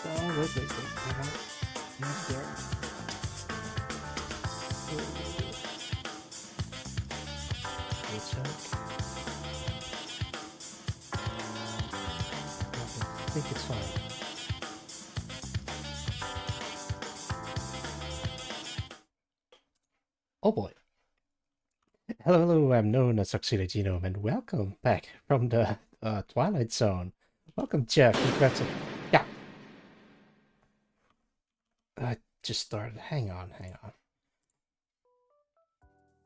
Oh, wait. Hang on. Not there. We'll check. I think it's fine. Oh boy. Hello, I'm known as Oxida Genome, and welcome back from the Twilight Zone. Welcome, Jeff. Congrats. Yeah. I just started. Hang on.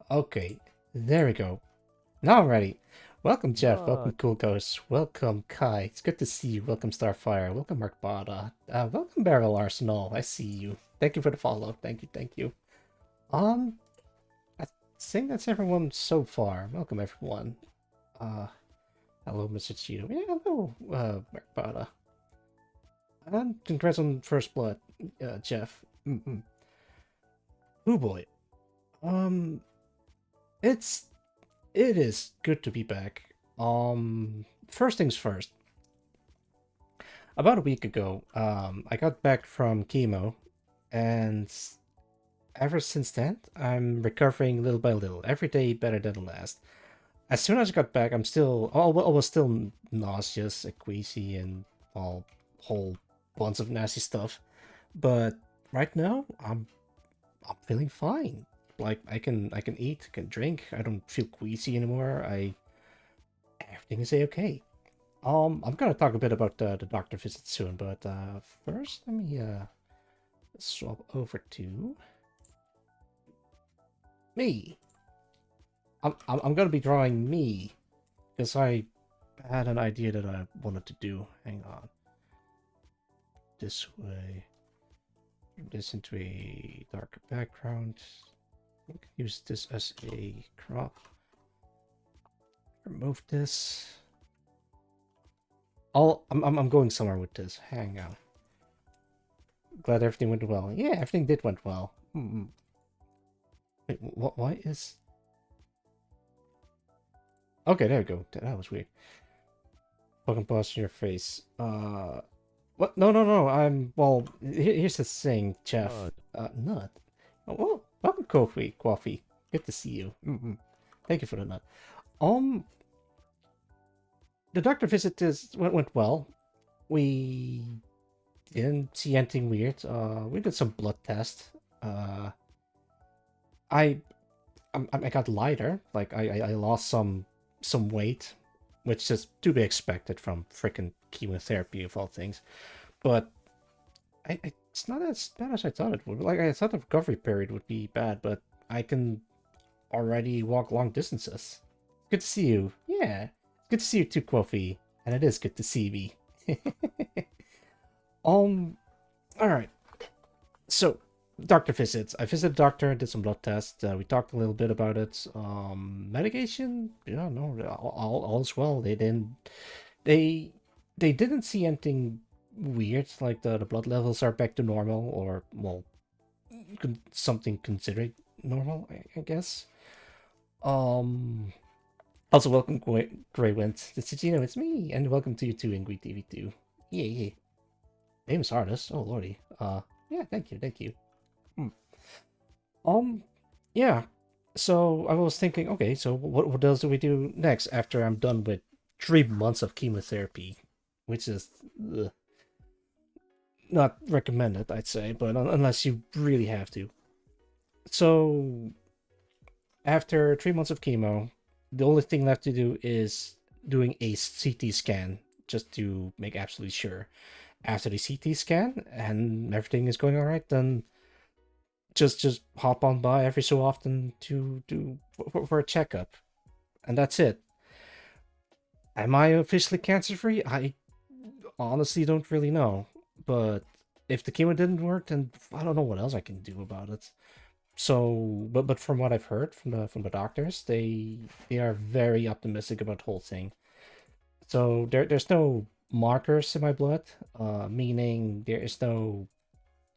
Okay, there we go. Now I'm ready. Welcome, Jeff. Welcome, Cool Ghost. Welcome, Kai. It's good to see you. Welcome, Starfire. Welcome, Mark Bada. Welcome, Barrel Arsenal. I see you. Thank you for the follow. Thank you. I think that's everyone so far. Welcome, everyone. Hello, Mr. Cheeto. Yeah, hello, Mark Bada. And congrats on First Blood, Jeff. Oh boy. It is good to be back. First things first. About a week ago, I got back from chemo, and ever since then, I'm recovering little by little. Every day better than the last. As soon as I got back, I was still nauseous, queasy, and all whole bunch of nasty stuff. But right now, I'm feeling fine. Like I can eat, I can drink. I don't feel queasy anymore. Everything is okay. I'm gonna talk a bit about the doctor visit soon, but first let me swap over to Me. I'm gonna be drawing me. Because I had an idea that I wanted to do. Hang on. This way. Turn this into a darker background. We can use this as a crop. Remove this. I'm going somewhere with this. Hang on. Glad everything went well. Yeah, everything did went well. Wait, what? Why is? Okay, there we go. That was weird. Fucking boss in your face. What? No, no, no. Well. Here's the thing, Jeff. Nut. Oh, well, welcome, Coffee. Good to see you. Thank you for the nut. The doctor visit went well. We didn't see anything weird. We did some blood tests. I got lighter. Like I lost some weight, which is to be expected from freaking chemotherapy of all things. But it's not as bad as I thought it would. Like I thought the recovery period would be bad, but I can already walk long distances. Good to see you. Yeah, good to see you too, Kofi. And it is good to see me. All right. So, doctor visits. I visited the doctor, did some blood tests. We talked a little bit about it. Medication. Yeah, no, all's well. They didn't see anything weird. Like the blood levels are back to normal, or well, something considered normal, I guess. Also, welcome, Greywind. Did you know it's me? And welcome to you too, Ingrid TV2. Yeah. Famous artist. Oh lordy. Yeah. Thank you. Yeah. So I was thinking, okay, so what else do we do next after I'm done with 3 months of chemotherapy, which is not recommended, I'd say, but unless you really have to. So after 3 months of chemo, the only thing left to do is doing a CT scan just to make absolutely sure. After the CT scan and everything is going all right, then just hop on by every so often to do for a checkup, and that's it. Am I officially cancer free? I honestly don't really know, but if the chemo didn't work, then I don't know what else I can do about it. So, but from what I've heard from the doctors, they are very optimistic about the whole thing. So there's no markers in my blood, meaning there is no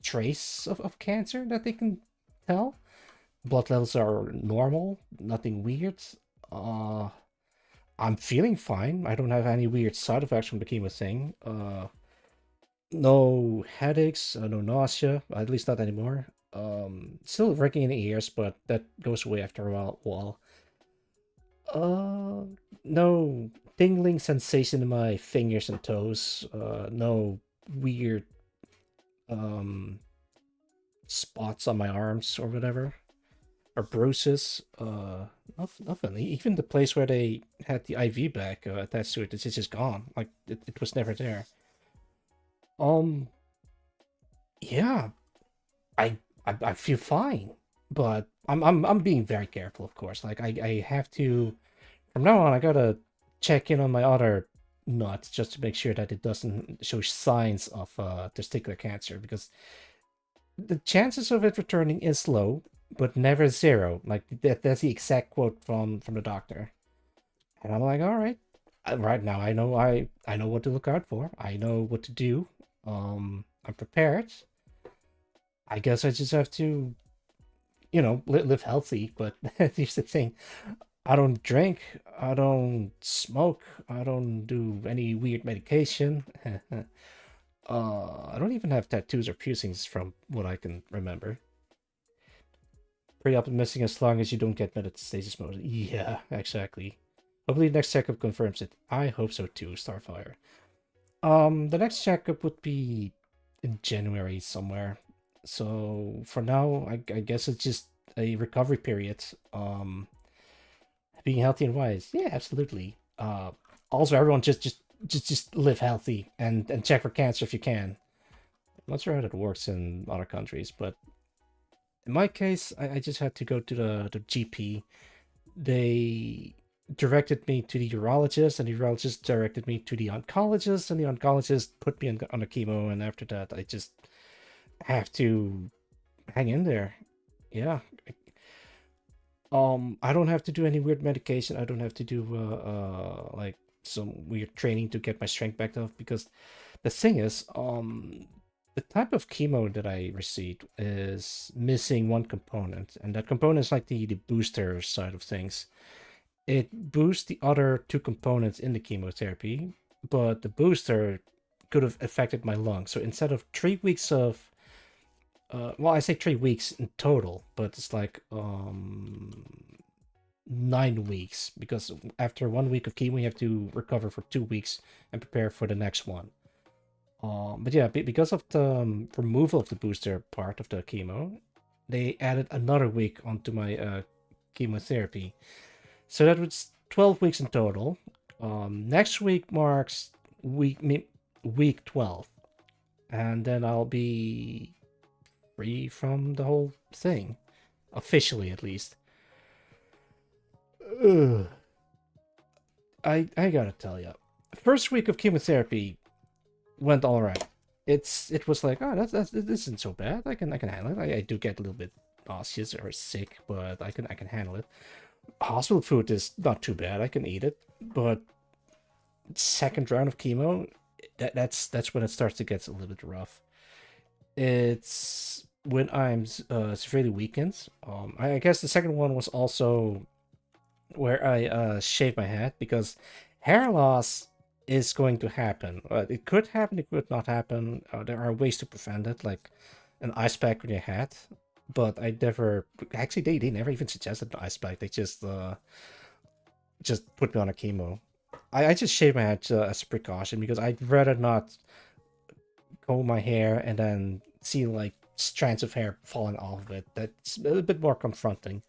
trace of cancer that they can tell. Blood levels are normal, nothing weird. I'm feeling fine. I don't have any weird side effects from the chemo thing. No headaches, no nausea, at least not anymore. Still ringing in the ears, but that goes away after a while. No tingling sensation in my fingers and toes. No weird spots on my arms or whatever, or bruises. Nothing. Even the place where they had the IV bag attached to it, it's just gone. Like it was never there. Yeah, I feel fine, but I'm being very careful, of course. Like I have to from now on. I gotta check in on my other nut just to make sure that it doesn't show signs of testicular cancer, because the chances of it returning is low, but never zero. Like that's the exact quote from the doctor. And I'm like, all right, right now I know what to look out for. I know what to do. I'm prepared. I guess I just have to, live healthy. But here's the thing: I don't drink, I don't smoke, I don't do any weird medication. I don't even have tattoos or piercings from what I can remember. Pretty optimistic as long as you don't get metastasis mode. Yeah, exactly. Hopefully next checkup confirms it. I hope so too, Starfire. The next checkup would be in January somewhere. So for now, I guess it's just a recovery period. Being healthy and wise. Yeah, absolutely. Also everyone just live healthy and check for cancer if you can. I'm not sure how that works in other countries, but In my case, I just had to go to the GP. They directed me to the urologist, and the urologist directed me to the oncologist, and the oncologist put me on a chemo, and after that, I just have to hang in there. Yeah. I don't have to do any weird medication. I don't have to do like some weird training to get my strength back up because the thing is, the type of chemo that I received is missing one component, and that component is like the booster side of things. It boosts the other two components in the chemotherapy, but the booster could have affected my lungs. So instead of 3 weeks of well, I say 3 weeks in total, but it's like 9 weeks because after 1 week of chemo, you have to recover for 2 weeks and prepare for the next one. But yeah, because of the removal of the booster part of the chemo, they added another week onto my chemotherapy. So that was 12 weeks in total. Next week marks week 12, and then I'll be free from the whole thing, officially at least. Ugh. I gotta tell you, first week of chemotherapy went all right. It was like, oh, this isn't so bad. I can handle it. I do get a little bit nauseous or sick, but I can handle it. Hospital food is not too bad. I can eat it, but second round of chemo, that's when it starts to get a little bit rough. It's when I'm severely weakened. I guess the second one was also where I shaved my head because hair loss is going to happen. It could happen, it could not happen. There are ways to prevent it, like an ice pack on your head. But I never actually they never even suggested an ice pack. They just put me on a chemo. I just shaved my head as a precaution because I'd rather not comb my hair and then see like strands of hair falling off of it. That's a little bit more confronting.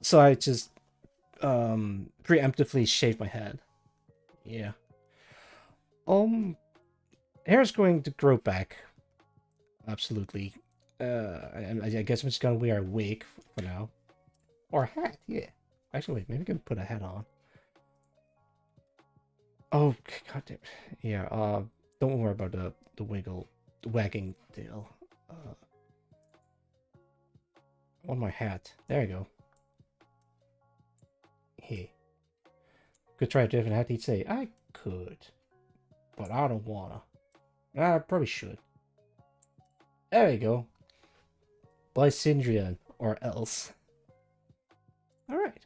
So I just preemptively shaved my head. Yeah. Um Hair's going to grow back. Absolutely. I guess I'm just gonna wear a wig for now. Or a hat, yeah. Actually wait, maybe I can put a hat on. Oh god damn. Yeah, don't worry about the wagging tail. On my hat. There you go. Hey. Could try a different hat. He'd say, I could. But I don't wanna. I probably should. There you go. By Syndrian. Or else. Alright.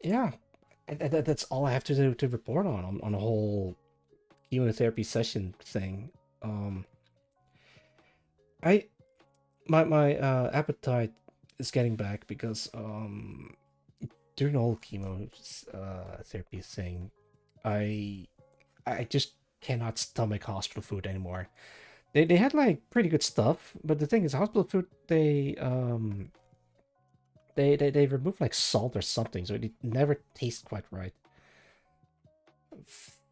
Yeah. That's all I have to do to report on a whole chemotherapy session thing. I my appetite is getting back because during the whole chemo therapy thing, I I just cannot stomach hospital food anymore. They had like pretty good stuff, but the thing is, hospital food they remove like salt or something, so it never tastes quite right.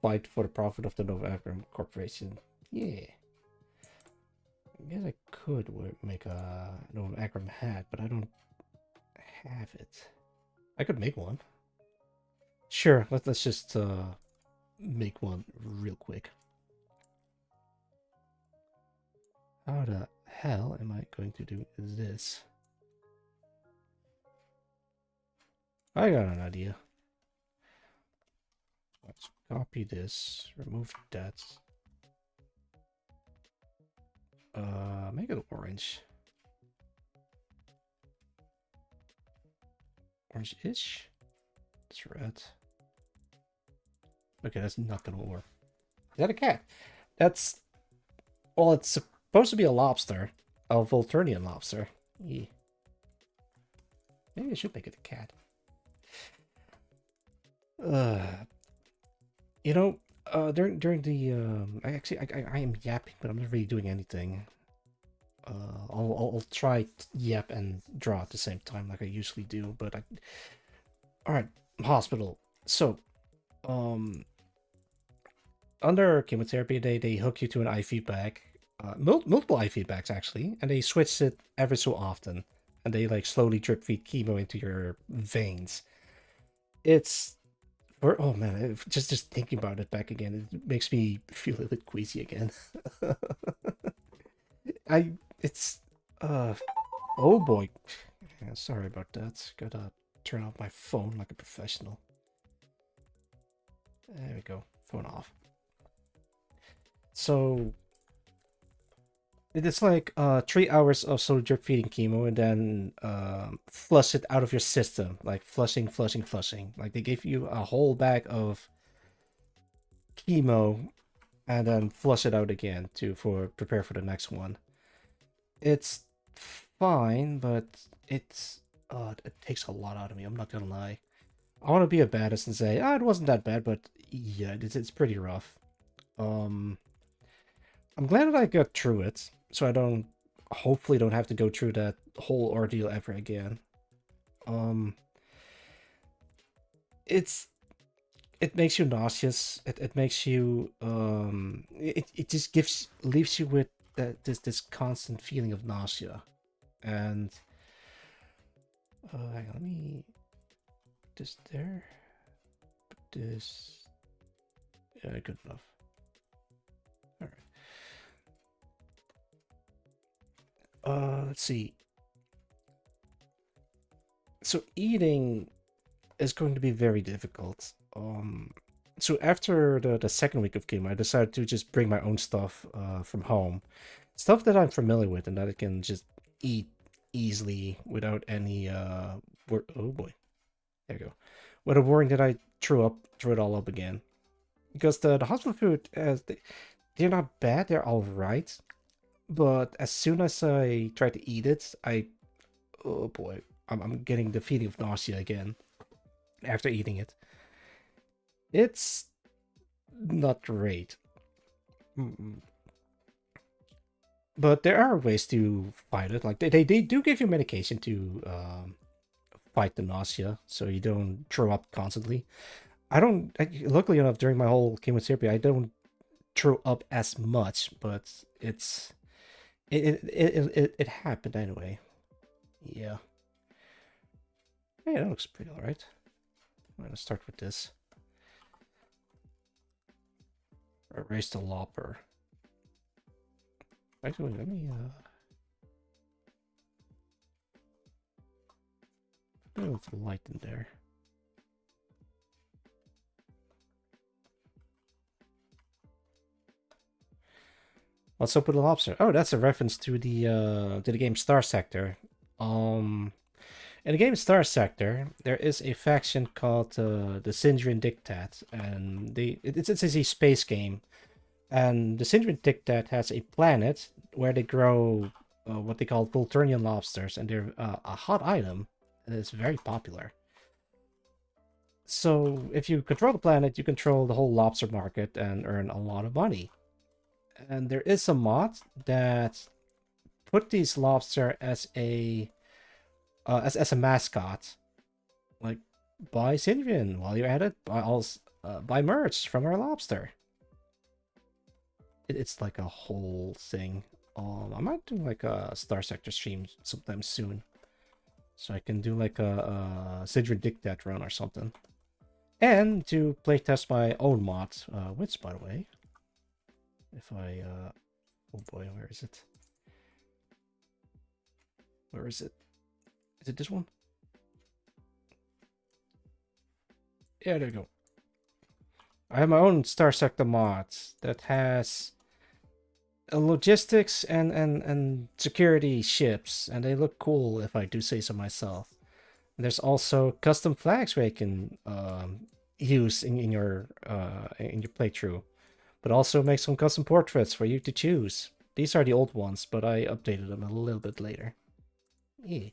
Fight for the profit of the November Corporation. Yeah. I guess I could make a Novum Akram hat, but I don't have it. I could make one. Sure, let's just make one real quick. How the hell am I going to do this? I got an idea. Let's copy this, remove that. Make it orange. Orange-ish? It's red. Okay, that's not gonna work. Is that a cat? That's... Well, it's supposed to be a lobster. A Volturnian lobster. Yeah. Maybe I should make it a cat. You know, during the I am yapping, but I'm not really doing anything. I'll try yap and draw at the same time like I usually do, but all right, hospital. So, under chemotherapy, they hook you to an IV bag. multiple eye feedbacks actually, and they switch it every so often, and they like slowly drip feed chemo into your veins. It's oh man, just thinking about it back again, it makes me feel a little bit queasy again. I it's oh boy, yeah, sorry about that. Gotta turn off my phone like a professional. There we go, phone off. So it's like 3 hours of slow drip feeding chemo and then flush it out of your system, like flushing, flushing, flushing. Like they give you a whole bag of chemo and then flush it out again to for prepare for the next one. It's fine, but it takes a lot out of me. I'm not gonna lie. I want to be a badass and say, it wasn't that bad, but yeah, it's pretty rough. Um, I'm glad that I got through it, so I don't, hopefully don't have to go through that whole ordeal ever again. Um, it's, it makes you nauseous. It makes you, it just leaves you with this constant feeling of nausea. And, hang on, let me, this there, put this, yeah, good enough. All right. Let's see. So eating is going to be very difficult. So after the second week of chemo, I decided to just bring my own stuff from home, stuff that I'm familiar with and that I can just eat easily without any oh boy, there you go, without worrying that I threw it all up again. Because the hospital food, they're not bad, they're all right, but as soon as I try to eat it, oh boy, I'm getting the feeling of nausea again after eating it. It's not great. Mm-mm. But there are ways to fight it. Like they do give you medication to fight the nausea, so you don't throw up constantly. Luckily enough, during my whole chemotherapy, I don't throw up as much, but it happened anyway. Yeah. Hey, that looks pretty alright. I'm gonna start with this. Erase the lopper. Actually, let me put a little light in there. What's up with the lobster? Oh, that's a reference to the game Star Sector. In the game Star Sector, there is a faction called the Syndrian Dictat, and it's a space game. And the Syndrian Dictat has a planet where they grow what they call Volturnian lobsters, and they're a hot item, and it's very popular. So if you control the planet, you control the whole lobster market and earn a lot of money. And there is a mod that put these lobster as a mascot. Like, buy Syndrian while you're at it. Buy merch from our lobster. It's like a whole thing. I might do like a Star Sector stream sometime soon, so I can do like a Syndrian Dictat run or something, and to playtest my own mod. Which, by the way, if I oh boy, where is it? Where is it? Is it this one? Yeah, there you go. I have my own Star Sector mod that has logistics and security ships, and they look cool if I do say so myself. And there's also custom flags where you can use in your playthrough, but also make some custom portraits for you to choose. These are the old ones, but I updated them a little bit later. Yeah.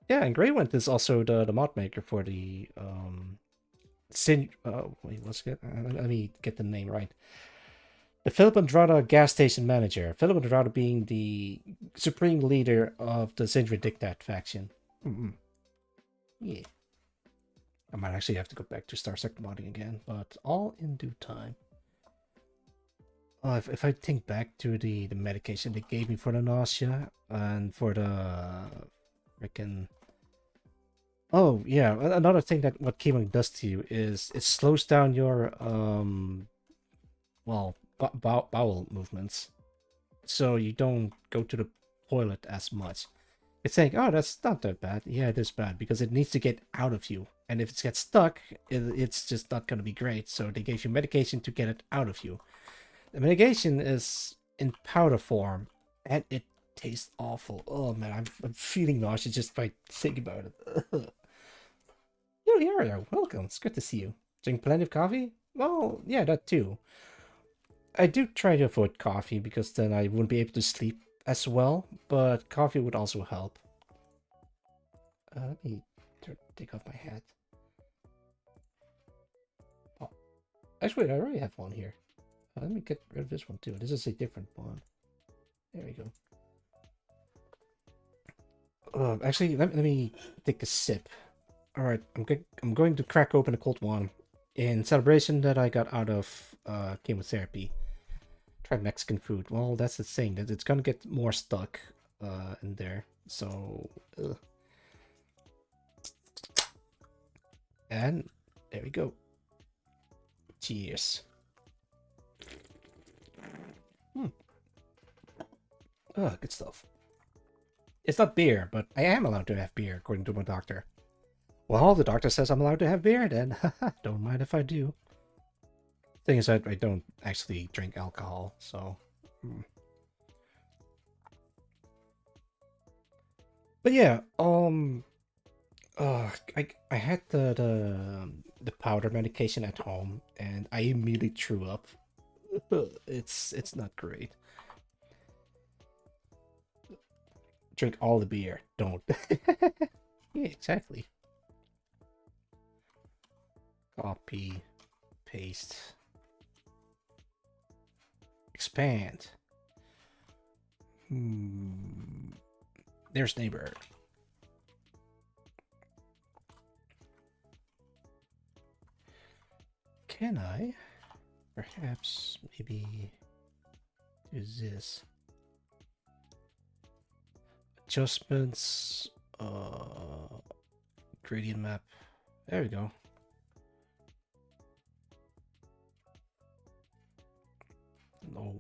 Yeah, and Greywent is also the mod maker for the wait, let me get the name right. The Philip Andrada gas station manager. Philip Andrada being the supreme leader of the Syndrian Dictat faction. Yeah. I might actually have to go back to Star Sector modding again, but all in due time. If I think back to the medication they gave me for the nausea and for the freaking. Oh yeah, another thing that what chemo does to you is it slows down your well bowel movements, so you don't go to the toilet as much. It's saying, oh, that's not that bad. Yeah, it is bad because it needs to get out of you, and if it gets stuck, it's just not gonna be great. So they gave you medication to get it out of you. The medication is in powder form, and it tastes awful. Oh man, I'm feeling nauseous just by thinking about it. Yo, here we are. Welcome. It's good to see you. Drink plenty of coffee? Well, yeah, that too. I do try to avoid coffee because then I wouldn't be able to sleep as well, but coffee would also help. Let me take off my hat. Oh, actually, I already have one here. Let me get rid of this one too. This is a different one. There we go. Actually, let me take a sip. All right, I'm going to crack open a cold one in celebration that I got out of chemotherapy. Try Mexican food. Well, that's the thing that it's gonna get more stuck in there. So, and there we go. Cheers. Oh, good stuff. It's not beer, but I am allowed to have beer according to my doctor. Well, the doctor says I'm allowed to have beer, then don't mind if I do. Thing is, I don't actually drink alcohol, so. But yeah, I had the powder medication at home, and I immediately threw up. It's not great. Drink all the beer. Don't. Yeah, exactly. Copy, paste, expand. There's neighbor. Can I perhaps maybe do this? Adjustments, gradient map. There we go. No,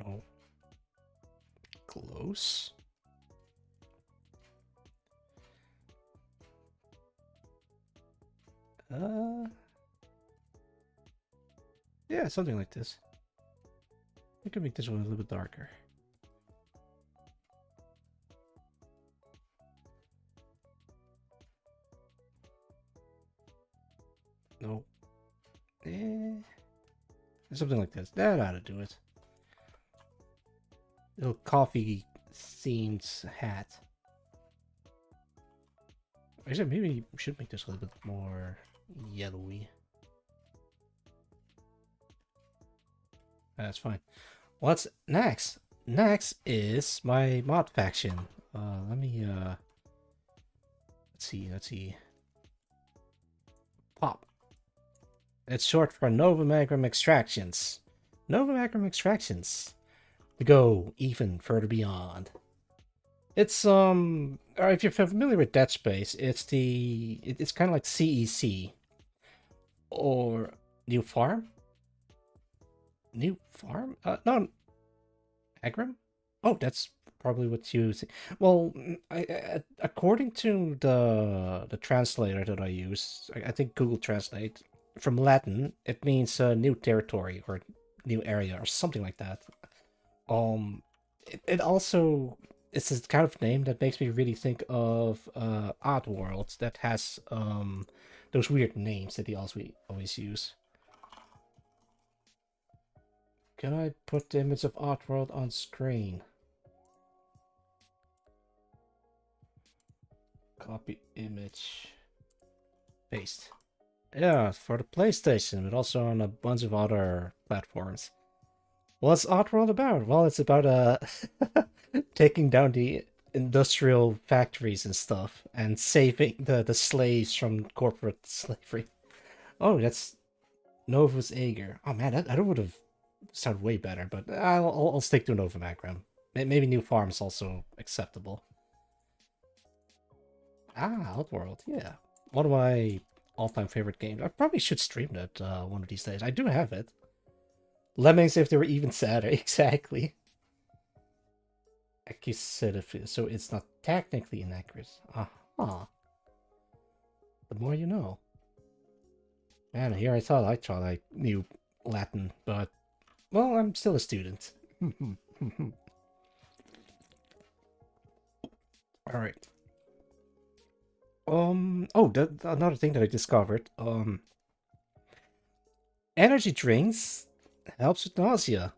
no. Close. Yeah, something like this. I could make this one a little bit darker. No. Something like this. That ought to do it. Little coffee themed hat. Actually, maybe we should make this a little bit more yellowy. That's fine. What's next? Next is my mod faction. Let me let's see. Pop. It's short for Nova Magram Extractions. Nova Magram Extractions. To go even further beyond. It's if you're familiar with Dead Space, it's kind of like CEC or New Farm. New Farm? No, Agram. Oh, that's probably what you say. Well, according to the translator that I use, I think Google Translate from Latin, it means new territory or new area or something like that. It also it's this kind of name that makes me really think of Oddworld that has those weird names that they always use. Can I put the image of Oddworld on screen? Copy image. Paste. Yeah, for the PlayStation, but also on a bunch of other platforms. What's Oddworld about? Well, it's about taking down the industrial factories and stuff and saving the slaves from corporate slavery. Oh, that's Novus Ager. Oh man, that would have sound way better, but I'll stick to Novamagram. Maybe New Farm is also acceptable. Ah, Outworld, yeah. One of my all-time favorite games. I probably should stream that one of these days. I do have it. Lemmings if they were even sadder, exactly. Accusative, so it's not technically inaccurate. Uh-huh. The more you know. Man, here I thought I knew Latin, but, well, I'm still a student. Alright. Oh, another thing that I discovered. Energy drinks helps with nausea,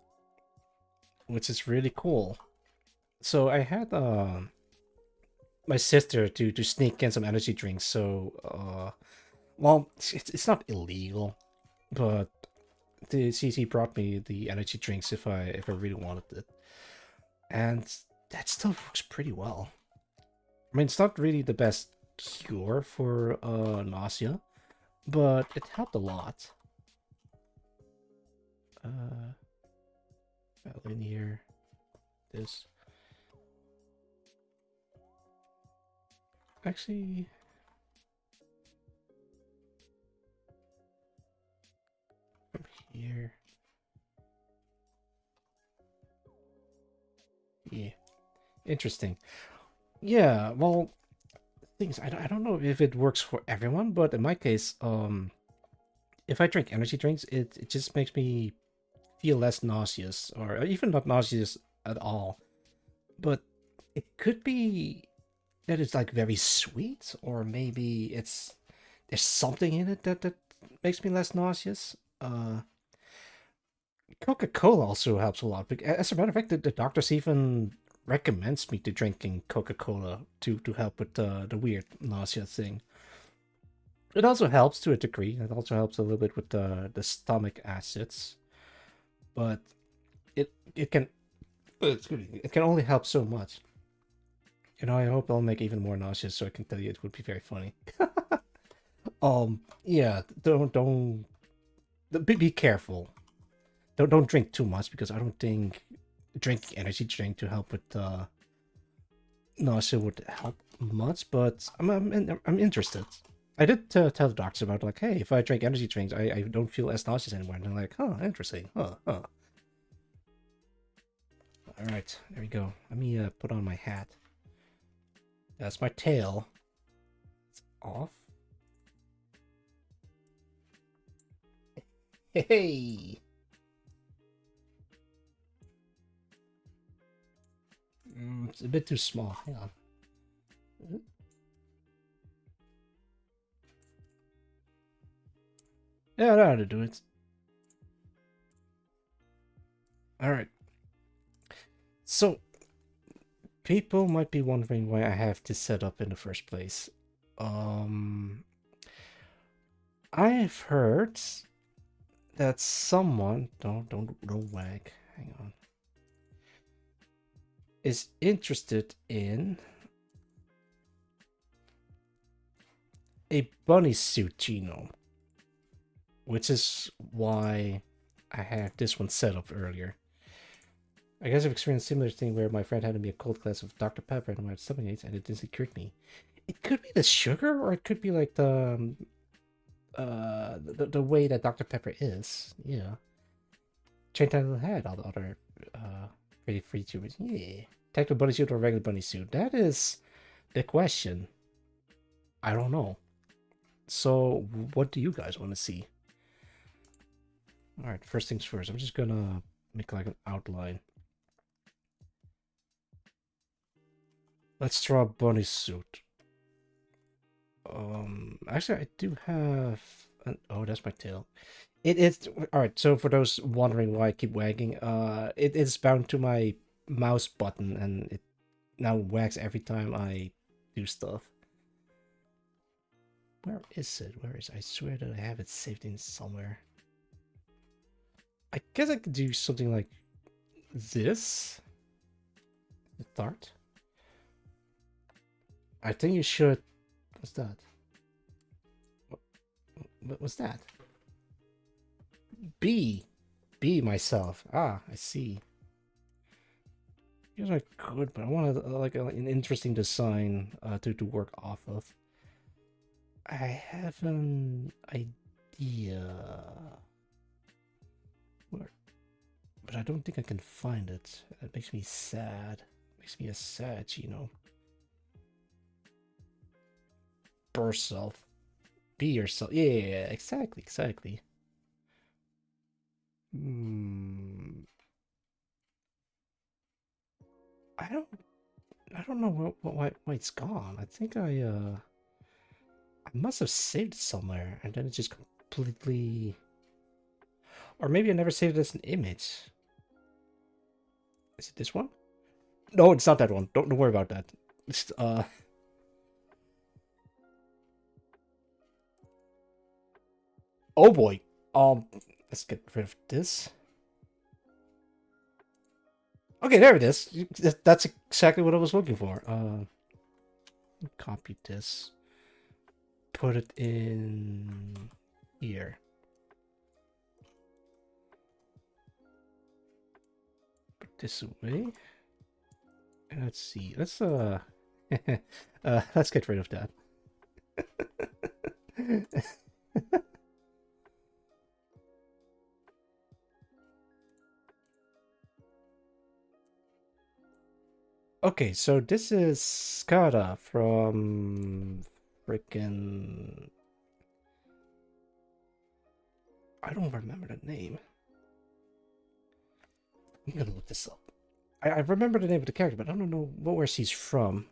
which is really cool. So I had my sister to sneak in some energy drinks. So well, it's not illegal, but the CC brought me the energy drinks if I really wanted it, and that still works pretty well. I mean, it's not really the best cure for nausea, but it helped a lot. Linear, this. Actually, from here. Yeah, interesting. Yeah, well, things I don't know if it works for everyone, but in my case, if I drink energy drinks, it just makes me feel less nauseous, or even not nauseous at all. But it could be that it's like very sweet, or maybe there's something in it that makes me less nauseous. Coca-Cola also helps a lot. As a matter of fact, the doctors even recommends me to drinking Coca-Cola to help with the weird nausea thing. It also helps to a degree. It also helps a little bit with the stomach acids, but it can excuse me, it can only help so much. You know, I hope I'll make even more nauseous so I can tell you it would be very funny. Yeah, don't be careful. Don't drink too much because I don't think drinking energy drink to help with nausea would help much. But I'm interested. I did tell the doctors about like, hey, if I drink energy drinks, I don't feel as nauseous anymore. And they're like, huh, interesting, huh. All right, there we go. Let me put on my hat. That's my tail. It's off. Hey. It's a bit too small. Hang on. Yeah, I know how to do it. All right. So people might be wondering why I have this set up in the first place. Um, I've heard that someone don't wag. Hang on. Is interested in a bunny suit genome, which is why I have this one set up earlier. I guess I've experienced a similar thing where my friend handed me a cold glass of Dr. Pepper and my stomach aches, and it instantly cured me. It could be the sugar, or it could be like the way that Dr. Pepper is. Yeah. Change that little head, all the other pretty free tubers. Yeah. Tactical bunny suit or regular bunny suit? That is the question. I don't know. So, what do you guys want to see? All right, first things first. I'm just gonna make like an outline. Let's draw a bunny suit. Actually, I do have an. Oh, that's my tail. It is all right. So for those wondering why I keep wagging, it is bound to my mouse button, and it now wags every time I do stuff. Where is it? Where is it? I swear that I have it saved in somewhere. I guess I could do something like this. Start. I think you should. What's that? What was that? B. be myself. Ah, I see. These are good, but I want an interesting design to work off of. I have an idea, where, but I don't think I can find it. That makes me sad. Makes me a sad, you know. Burst self. Be yourself. Yeah, exactly, exactly. Hmm. I don't. I don't know why it's gone. I think I must have saved it somewhere, and then it just completely. Or maybe I never saved it as an image. Is it this one? No, it's not that one. Don't worry about that. It's, oh boy. Let's get rid of this. Okay, there it is. That's exactly what I was looking for. Copy this. Put it in here. Put this away. And let's see. Let's get rid of that. Okay, so this is Skada from freaking. I don't remember the name. I'm gonna look this up. I remember the name of the character, but I don't know where she's from.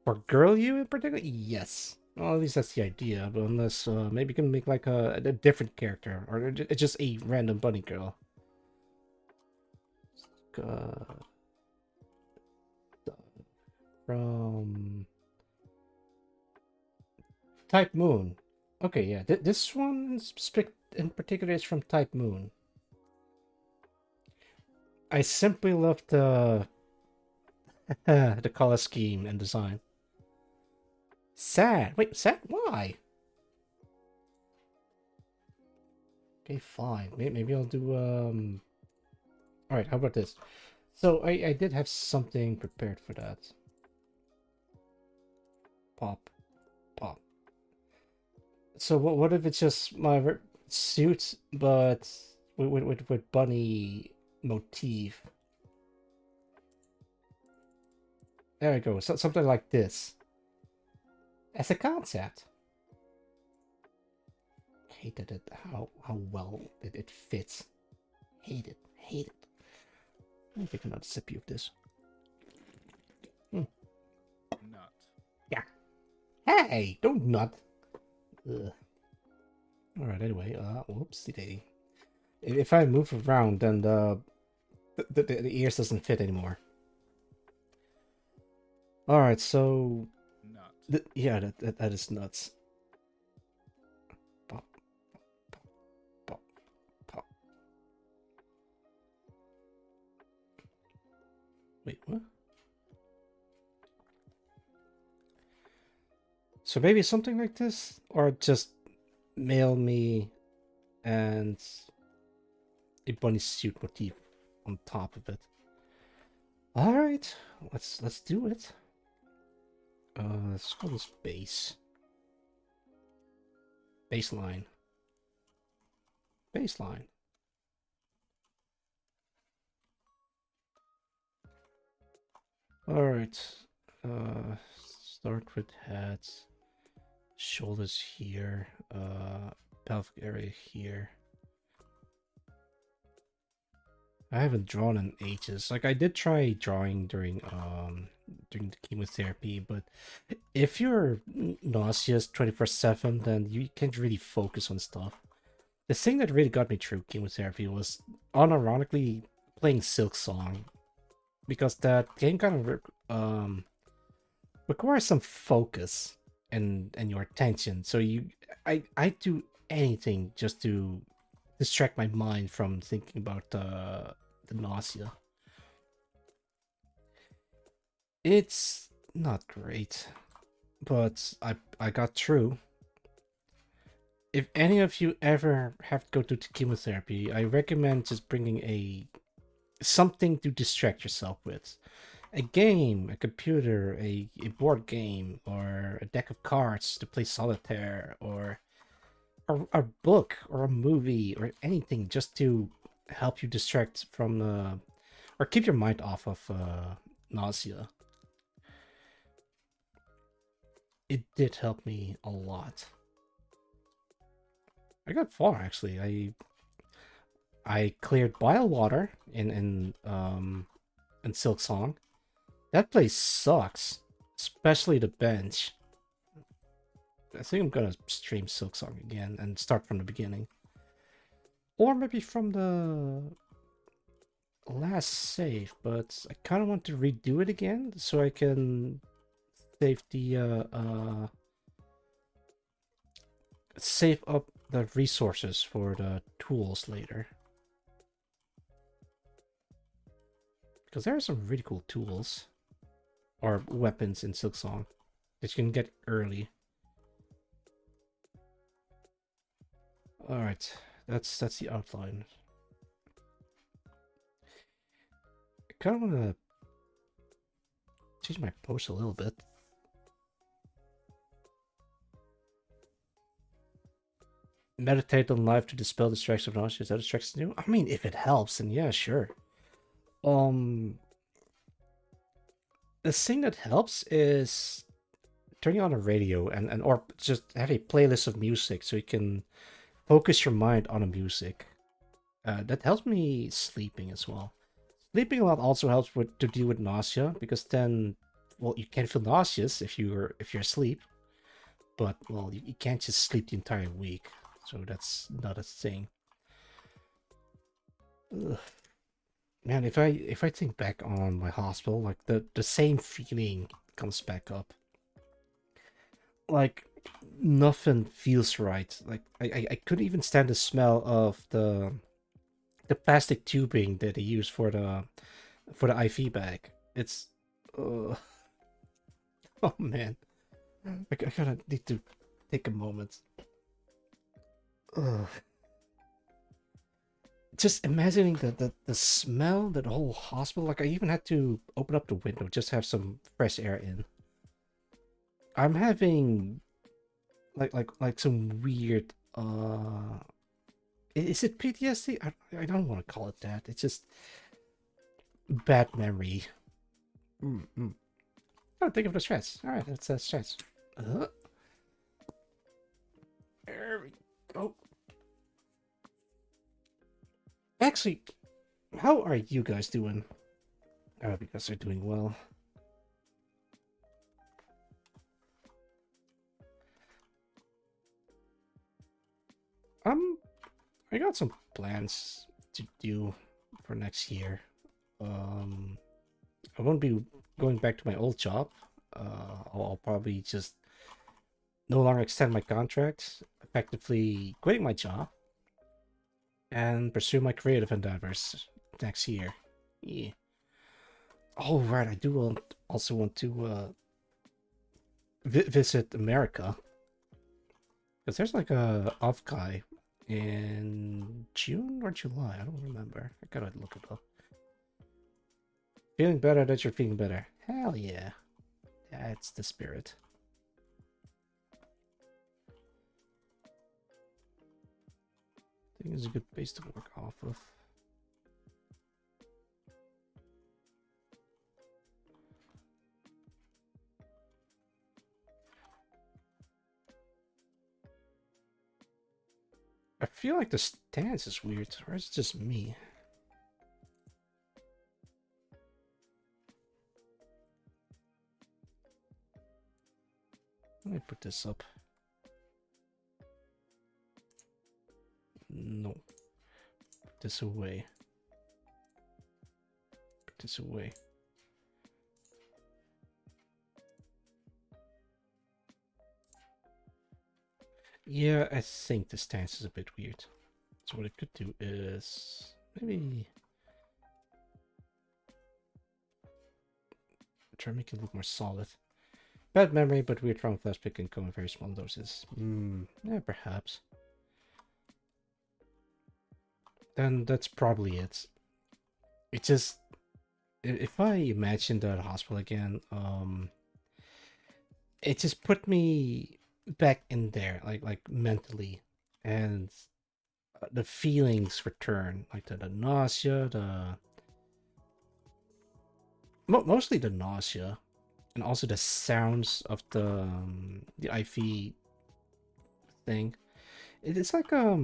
For Girl You in particular? Yes. Well, at least that's the idea, but unless maybe you can make like a different character, or just a random bunny girl. Uh, from Type Moon. Okay, yeah, this one in particular is from Type Moon. I simply love the the color scheme and design. Sad. Wait, sad? Why? Okay, fine. Maybe I'll do All right. How about this? So I did have something prepared for that. Pop, pop. So what if it's just my suit, but with bunny motif? There we go. So, something like this as a concept. Hated it. How well it fits. Hate it. Hate it. Let me take another sip of this. Nut. Yeah. Hey, don't nut. Ugh. All right. Anyway, whoopsie daisy. If I move around, then the ears doesn't fit anymore. All right. So, Nut. yeah, that is nuts. Pop, pop, pop, pop. Wait, what? So maybe something like this, or just mail me and a bunny suit motif on top of it. All right, let's do it. Let's call this base. Baseline. Baseline. All right. Start with heads, shoulders here, pelvic area here. I haven't drawn in ages. Like I did try drawing during the chemotherapy, but if you're nauseous 24/7, then you can't really focus on stuff. The thing that really got me through chemotherapy was unironically playing Silk Song, because that game kind of requires some focus and your attention. So I do anything just to distract my mind from thinking about the nausea. It's not great, but I got through. if any of you ever have to go to chemotherapy, I recommend just bringing a something to distract yourself with. A game, a computer, a board game, or a deck of cards to play solitaire, or a book, or a movie, or anything just to help you distract from or keep your mind off of nausea. It did help me a lot. I got far actually. I cleared Bile Water in Silk Song. That place sucks, especially the bench. I think I'm gonna stream Silk Song again and start from the beginning, or maybe from the last save. But I kind of want to redo it again so I can save the save up the resources for the tools later. Because there are some really cool tools or weapons in Silksong that you can get early. Alright, that's the outline. I kind of want to change my post a little bit. Meditate on life to dispel distraction of nausea. Is that distraction new? I mean, if it helps, then yeah, sure. The thing that helps is turning on a radio and or just have a playlist of music so you can focus your mind on the music. That helps me sleeping as well. Sleeping a lot also helps to deal with nausea because then, well, you can feel nauseous if you're asleep, but well, you can't just sleep the entire week, so that's not a thing. Ugh. Man, if I think back on my hospital, like the same feeling comes back up. Like nothing feels right. Like I couldn't even stand the smell of the plastic tubing that they use for the IV bag. It's oh man, I kind of need to take a moment. Ugh. Just imagining the smell, that whole hospital. Like I even had to open up the window just to have some fresh air in. I'm having like some weird is it PTSD? I don't want to call it that. It's just bad memory. Oh, think of the stress. All right, that's stress. There we go. Actually, how are you guys doing? I hope you guys are doing well. I got some plans to do for next year. I won't be going back to my old job. I'll probably just no longer extend my contract, effectively quitting my job, and pursue my creative endeavors next year. Yeah. Oh, right, I do also want to visit America. Because there's like a off guy in June or July. I don't remember. I gotta look it up. Feeling better that you're feeling better. Hell yeah. That's the spirit. I think it's a good base to work off of. I feel like the stance is weird, or is it just me? Let me put this up. No. Put this away. Put this away. Yeah, I think the stance is a bit weird. So what I could do is maybe try to make it look more solid. Bad memory, but weird trauma flash pick can come in very small doses. Yeah, perhaps. then that's probably it. It just if I imagine that hospital again, it just put me back in there, like mentally, and the feelings return, like the nausea, mostly the nausea, and also the sounds of the IV thing. It's like yeah.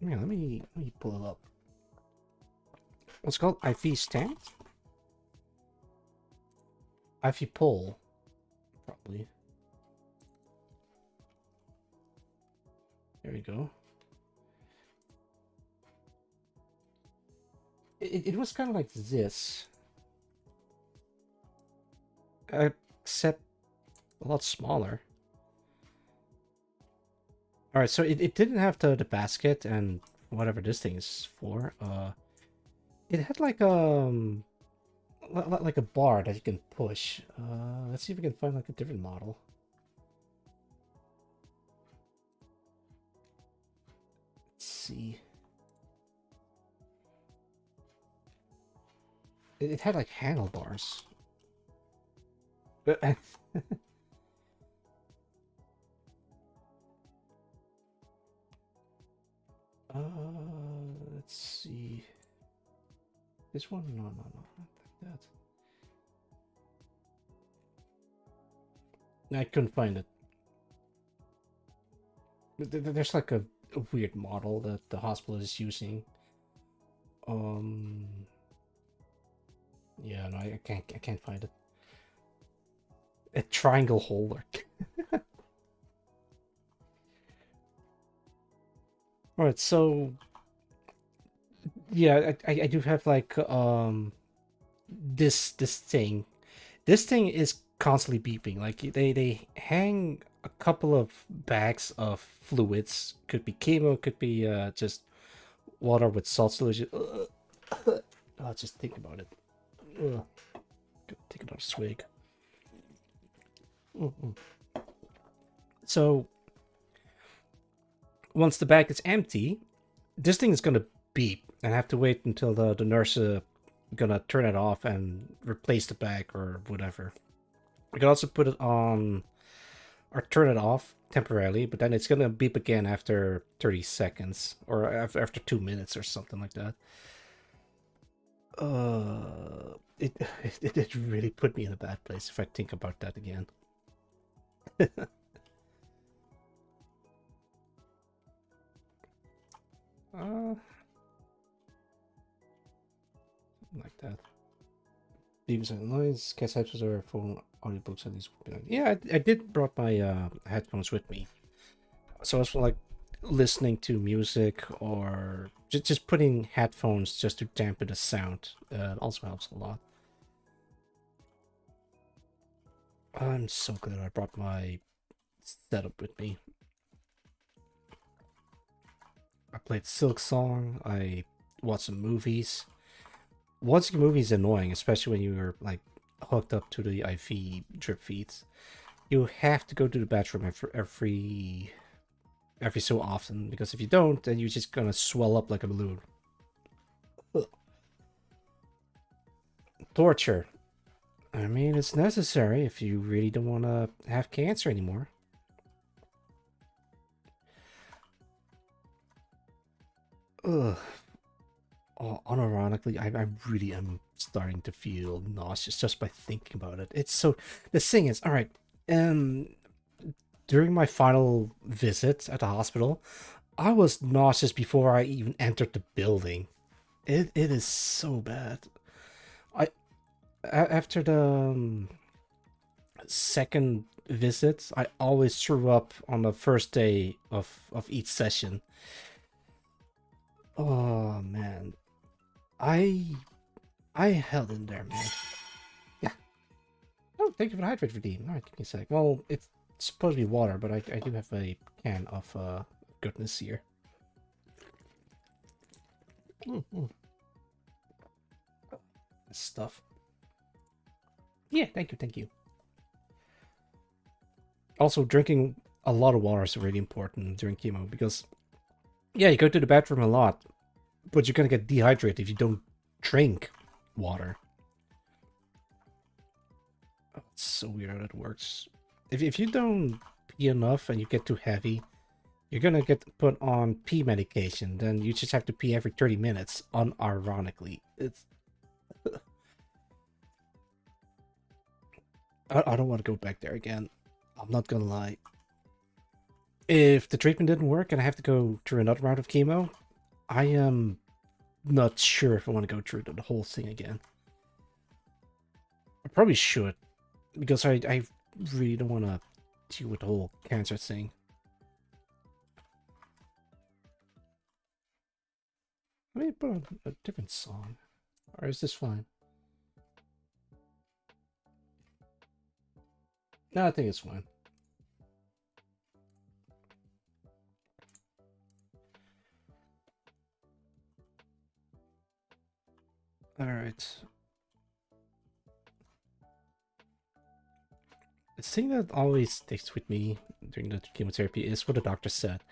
Let me pull it up. What's it called IV stand, IV pole, probably. There we go. It was kind of like this, except a lot smaller. All right, so it didn't have the basket and whatever this thing is for. It had like like a bar that you can push. Let's see if we can find like a different model. Let's see. It had like handlebars. But let's see. This one? No, not like that. I couldn't find it. There's like a weird model that the hospital is using. Um, yeah, no, I can't find it. A triangle holder. All right, so yeah, I do have like this thing. This thing is constantly beeping. Like they hang a couple of bags of fluids. Could be chemo, could be just water with salt solution. Oh, just think about it. Ugh. Take another swig. Mm-mm. So once the bag is empty, this thing is gonna beep, and I have to wait until the nurse gonna turn it off and replace the bag or whatever. I can also put it on or turn it off temporarily, but then it's gonna beep again after 30 seconds or after 2 minutes or something like that. It really put me in a bad place if I think about that again. uh, like that. Beavers and noise, cast headphones or phone audiobooks at least. Yeah, I did brought my headphones with me, so I was like listening to music or just putting headphones just to dampen the sound. Also helps a lot. I'm so glad I brought my setup with me. I played Silk Song. I watched some movies. Watching movies is annoying, especially when you're like hooked up to the IV drip feeds. You have to go to the bathroom every so often, because if you don't, then you're just gonna swell up like a balloon. Ugh. Torture. I mean, it's necessary if you really don't want to have cancer anymore. Ugh. Oh, unironically, I really am starting to feel nauseous just by thinking about it. It's so. The thing is, all right. Um, During my final visit at the hospital, I was nauseous before I even entered the building. It is so bad. I After the second visit, I always threw up on the first day of each session. Oh man, I I held in there, man. Yeah. Oh, thank you for the hydrate redeem. All right, give me a sec. Well, it's supposed to be water, but I do have a can of goodness here. Mm-hmm. Stuff. Yeah, thank you. Also, drinking a lot of water is really important during chemo because, yeah, you go to the bathroom a lot. but you're gonna get dehydrated if you don't drink water. Oh, it's so weird how that works. If you don't pee enough and you get too heavy, you're gonna get put on pee medication. Then you just have to pee every 30 minutes, unironically. It's I don't want to go back there again. I'm not gonna lie. If the treatment didn't work and I have to go through another round of chemo, I am not sure if I want to go through the whole thing again. I probably should, because I really don't want to deal with the whole cancer thing. Let me put on a different song. Or is this fine? No, I think it's fine. Alright. The thing that always sticks with me during the chemotherapy is what the doctor said.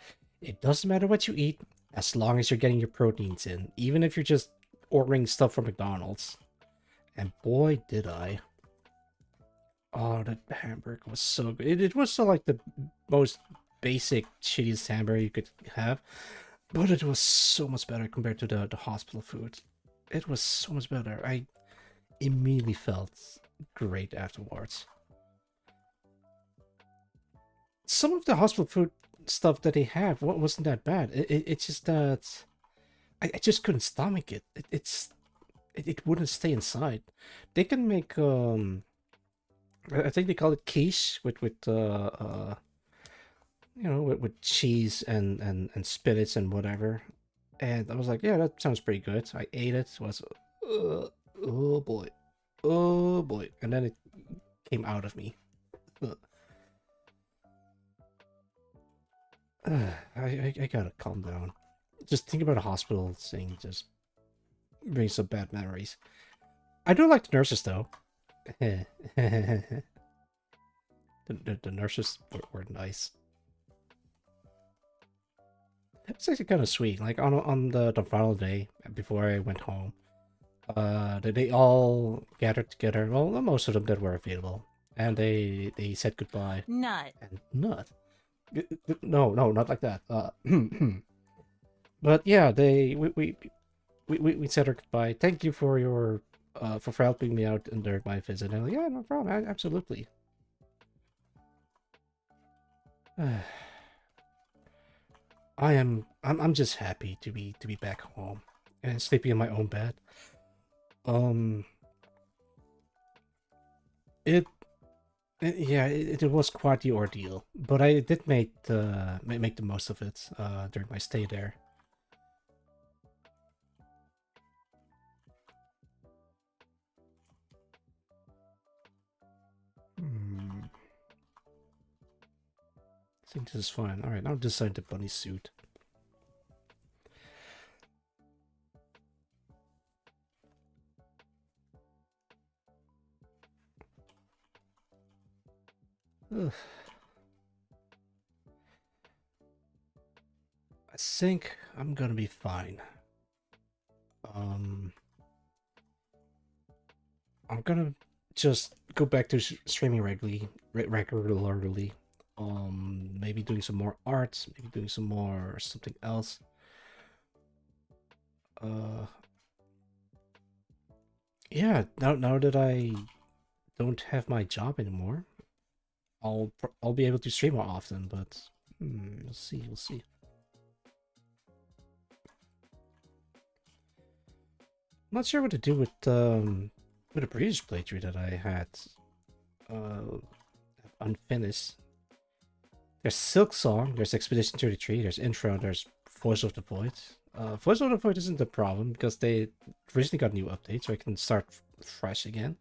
It doesn't matter what you eat, as long as you're getting your proteins in, even if you're just ordering stuff from McDonald's. And boy, did I. Oh, that hamburger was so good. It was so like the most basic, shittiest hamburger you could have. But it was so much better compared to the hospital food. It was so much better. I immediately felt great afterwards. Some of the hospital food stuff that they have wasn't that bad. It's just that I just couldn't stomach it. It wouldn't stay inside. They can make I think they call it quiche with you know, with cheese and spinach and whatever. And I was like, yeah, that sounds pretty good. I ate it. It was oh boy, oh boy, and then it came out of me. I gotta calm down. Just think about a hospital thing. Just brings some bad memories. I do like the nurses though. the nurses were nice. It's actually kind of sweet. Like on the final day before I went home, they all gathered together. Well, most of them that were available, and they said goodbye. Nut. And nut. No, no, not like that. But yeah, we said our goodbye. Thank you for your for helping me out during my visit. And like, yeah, no problem. Absolutely. I'm just happy to be back home and sleeping in my own bed. Um, it, yeah, it was quite the ordeal, but I did make the most of it during my stay there. Hmm. I think this is fine. All right, now design the bunny suit. Ugh. I think I'm gonna be fine. Um, I'm gonna just go back to streaming regularly. Maybe doing some more art, maybe doing some more something else. Uh, yeah. Now that I don't have my job anymore, I'll be able to stream more often. But we'll see. We'll see. I'm not sure what to do with the previous playthrough that I had unfinished. There's Silk Song, there's Expedition 33, there's Intro, there's Voice of the Void. Voice of the Void isn't the problem because they recently got new updates, so I can start fresh again.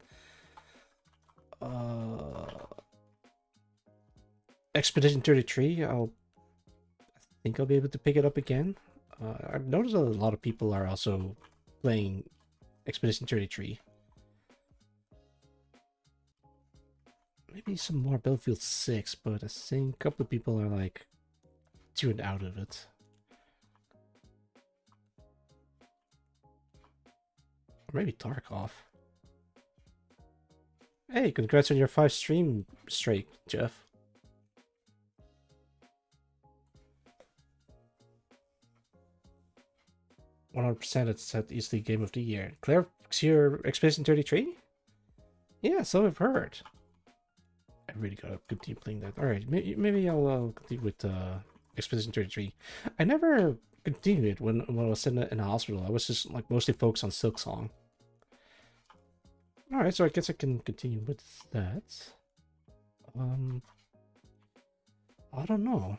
Expedition 33, I think I'll be able to pick it up again. I've noticed a lot of people are also playing Expedition 33. Maybe some more Battlefield 6, but I think a couple of people are like tuned out of it. Or maybe Tarkov. Hey, congrats on your 5 stream streak, Jeff. 100% it's set easily game of the year. Claire, your Expedition 33? Yeah, so I've heard. I really got a good team playing that. Alright, maybe I'll continue with Expedition 33. I never continued it when I was in a hospital. I was just like mostly focused on Silksong. Alright, so I guess I can continue with that. I don't know.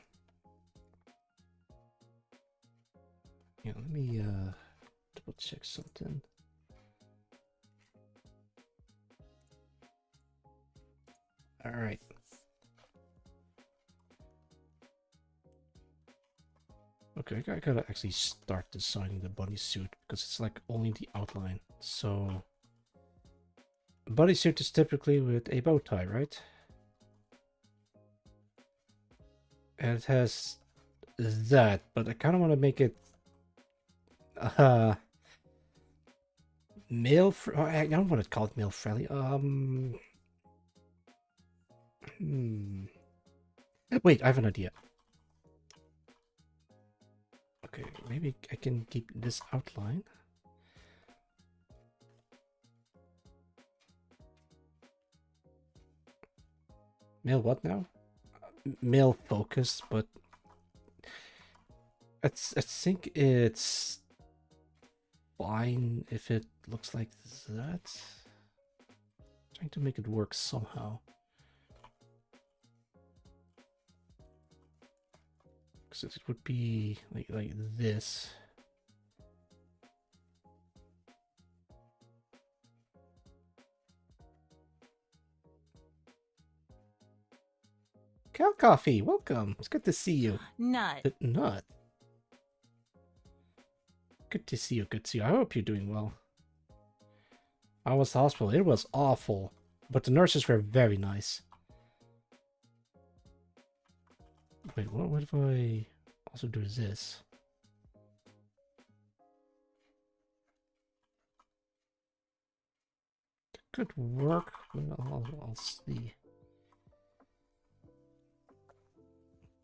Yeah, let me double check something. Alright. Okay, I gotta actually start designing the bodysuit because it's like only the outline. So, bodysuit is typically with a bow tie, right? And it has that, but I kind of want to make it male. I don't want to call it male friendly. Wait, I have an idea. Okay, maybe I can keep this outline. Male what now? Male focused, but I think it's fine if it looks like that. Trying to make it work somehow. Because it would be like this. Cal Coffee, welcome. It's good to see you. Nut. Nut. Good to see you. Good to see you. I hope you're doing well. I was at the hospital. It was awful, but the nurses were very nice. Wait, what if I also do this? Could work. Well, I'll see.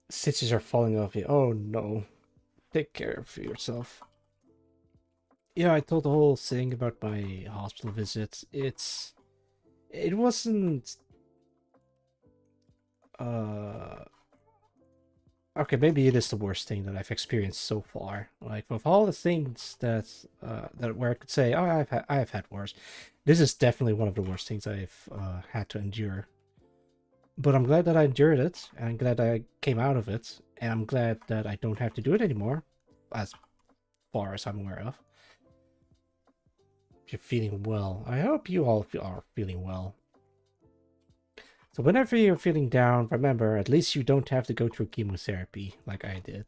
Stitches are falling off you. Oh no. Take care of yourself. Yeah, I told the whole thing about my hospital visits. It wasn't okay, maybe it is the worst thing that I've experienced so far. Like of all the things that where I could say, oh, I have had worse. This is definitely one of the worst things I've had to endure. But I'm glad that I endured it, and I'm glad I came out of it, and I'm glad that I don't have to do it anymore, as far as I'm aware of. If you're feeling well, I hope you all are feeling well. So whenever you're feeling down, remember, at least you don't have to go through chemotherapy like I did.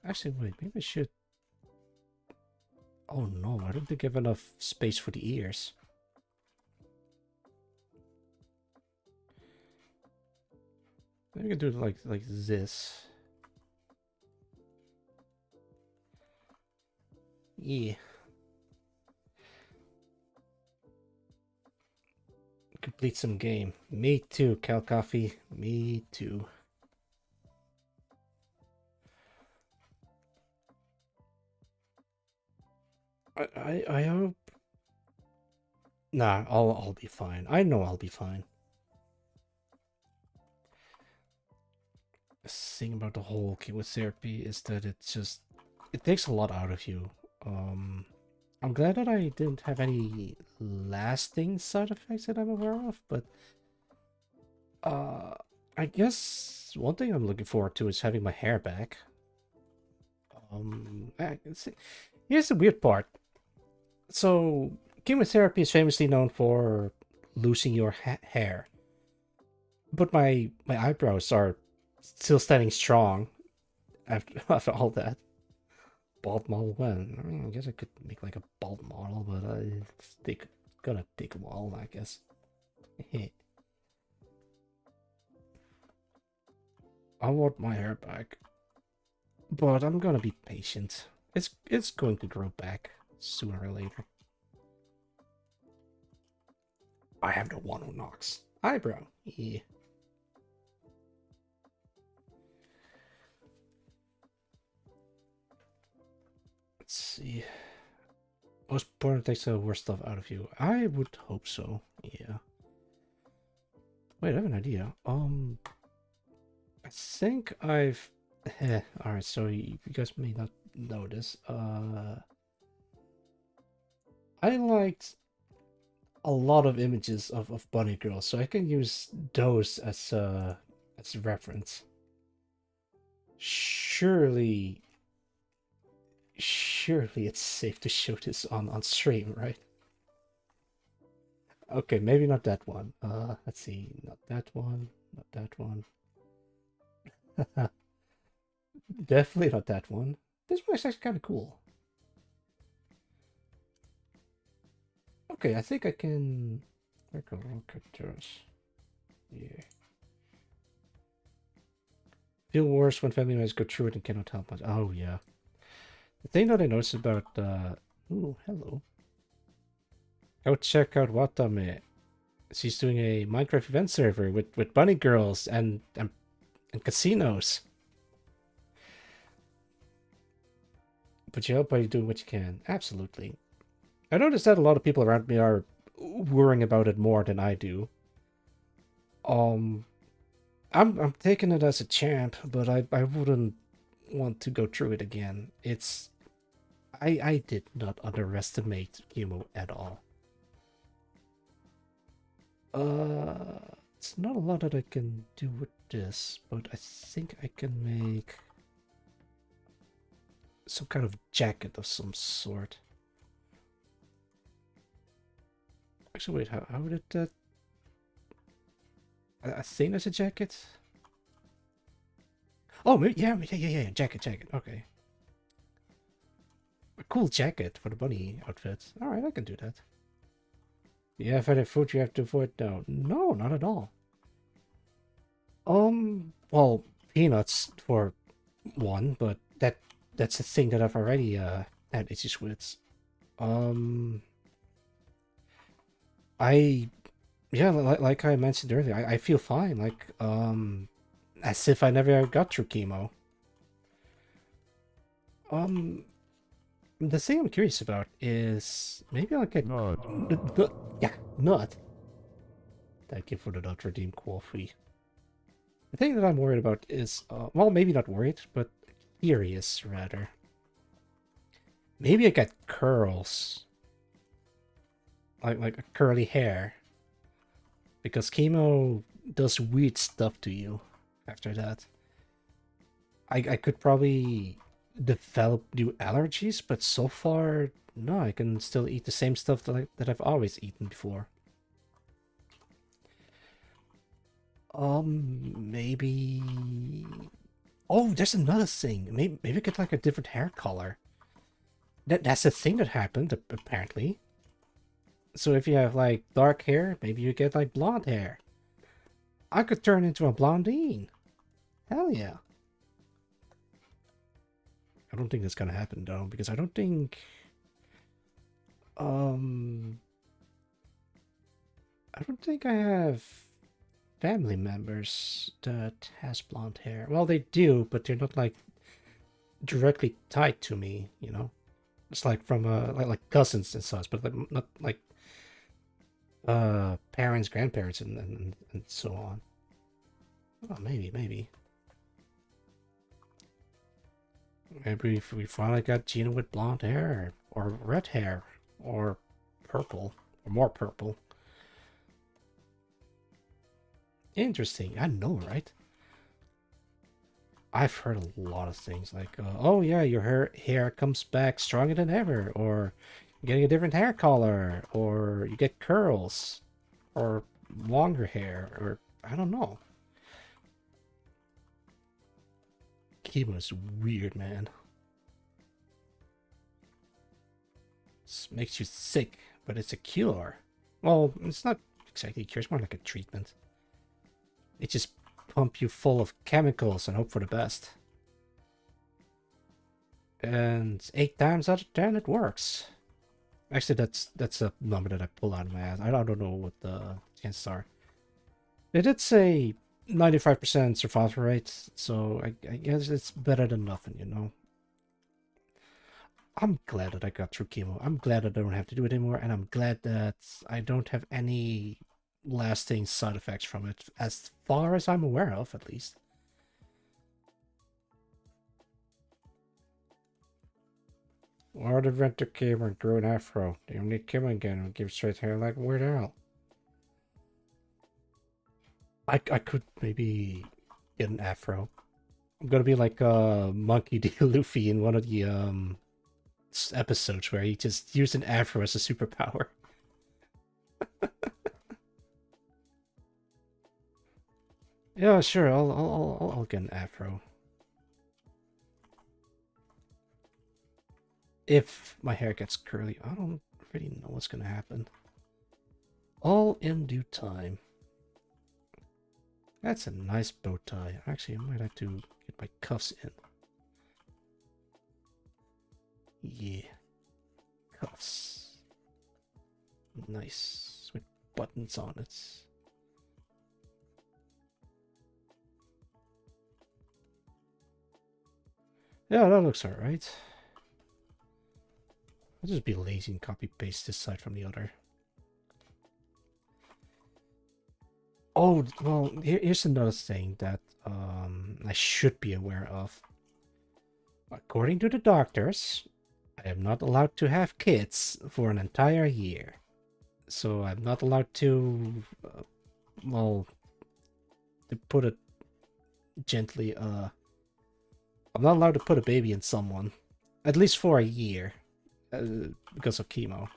Actually, wait, maybe I should... Oh no, I don't think I have enough space for the ears. Maybe we can do it like this. Yeah. Complete some game. Me too, Cal Coffee. Me too. I hope. Nah, I'll be fine. I know I'll be fine. The thing about the whole chemotherapy is that it takes a lot out of you. I'm glad that I didn't have any lasting side effects that I'm aware of, but I guess one thing I'm looking forward to is having my hair back. Here's the weird part. So chemotherapy is famously known for losing your hair, but my eyebrows are still standing strong after all that. Bald model when? I mean, I guess I could make like a bald model, but it's gonna take a while, I guess. I want my hair back. But I'm gonna be patient. It's going to grow back sooner or later. I have the one who knocks. Eyebrow. Yeah. Let's see. Most important takes the worst stuff out of you. I would hope so. Yeah. Wait, I have an idea. I think I've. All right. So you guys may not know this. I liked a lot of images of bunny girls, so I can use those as a reference. Surely, surely it's safe to show this on stream, right? Okay, maybe not that one. Let's see, not that one, not that one. Definitely not that one. This one's actually kind of cool. Okay, I think I can take a look at this. Yeah. Feel worse when family members go through it and cannot help much. Oh yeah. The thing that I noticed about ooh, hello. Go check out Watame. She's doing a Minecraft event server with bunny girls and casinos. But you help by doing what you can. Absolutely. I noticed that a lot of people around me are worrying about it more than I do. I'm taking it as a champ, but I wouldn't want to go through it again. I did not underestimate chemo at all. It's not a lot that I can do with this, but I think I can make some kind of jacket of some sort. Actually, wait, how did that... I think that's a jacket. Oh, maybe, yeah, jacket, okay. A cool jacket for the bunny outfit. Alright, I can do that. Yeah, if any food you have to avoid now. No, not at all. Well, peanuts for one, but that's the thing that I've already had issues with. I yeah, like I mentioned earlier, I feel fine, like as if I never got through chemo. Um, the thing I'm curious about is maybe I'll get yeah, nut. Thank you for the not redeemed coffee. The thing that I'm worried about is, well, maybe not worried, but curious rather. Maybe I get curls, like a curly hair, because chemo does weird stuff to you after that. I could probably develop new allergies, but so far, no, I can still eat the same stuff that I've always eaten before. Maybe... Oh, there's another thing. Maybe get like a different hair color. That's a thing that happened, apparently. So if you have like dark hair, maybe you get like blonde hair. I could turn into a blondine. Hell yeah. I don't think that's gonna happen though, because I don't think I don't think I have family members that has blonde hair. Well, they do, but they're not like directly tied to me, you know. It's like from like cousins and such, but like not like parents, grandparents, and so on. Oh, maybe. Maybe if we finally got Gina with blonde hair, or red hair, or purple, or more purple. Interesting. I know, right? I've heard a lot of things like, oh yeah, your hair comes back stronger than ever, or you're getting a different hair color, or you get curls, or longer hair, or I don't know. Chemo is weird, man. This makes you sick, but it's a cure. Well, it's not exactly a cure, it's more like a treatment. It just pump you full of chemicals and hope for the best. And 8 times out of 10 it works. Actually, that's a number that I pull out of my ass. I don't know what the chances are. They did say 95% survival rate, so I guess it's better than nothing, you know. I'm glad that I got through chemo. I'm glad that I don't have to do it anymore, and I'm glad that I don't have any lasting side effects from it, as far as I'm aware of, at least. Why did Renter chemo and grow an afro? They don't need chemo again and give straight hair like Weird Al. I could maybe get an afro. I'm gonna be like Monkey D. Luffy in one of the episodes where he just used an afro as a superpower. Yeah, sure. I'll get an afro if my hair gets curly. I don't really know what's gonna happen. All in due time. That's a nice bow tie. Actually, I might have to get my cuffs in. Yeah. Cuffs. Nice. With buttons on it. Yeah, that looks alright. I'll just be lazy and copy paste this side from the other. Oh, well, here's another thing that I should be aware of. According to the doctors, I am not allowed to have kids for an entire year. So I'm not allowed to, well, to put it gently, I'm not allowed to put a baby in someone, at least for a year, because of chemo.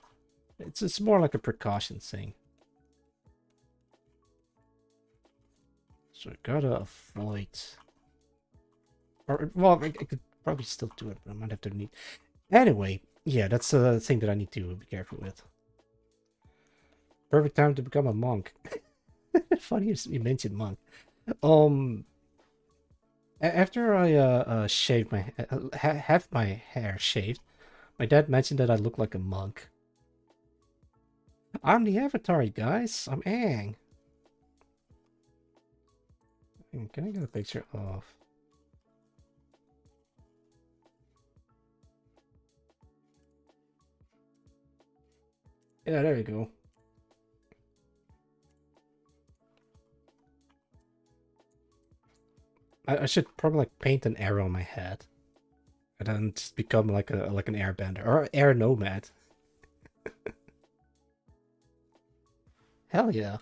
It's more like a precaution thing. So I gotta avoid, or well, I could probably still do it, but I might have to need. Anyway, yeah, that's a thing that I need to be careful with. Perfect time to become a monk. Funny you mentioned monk. After I shaved my have my hair shaved, my dad mentioned that I look like a monk. I'm the avatar, you guys. I'm Aang. Can I get a picture of? Yeah, there we go. I should probably like paint an arrow on my head, and then just become like an airbender or air nomad. Hell yeah!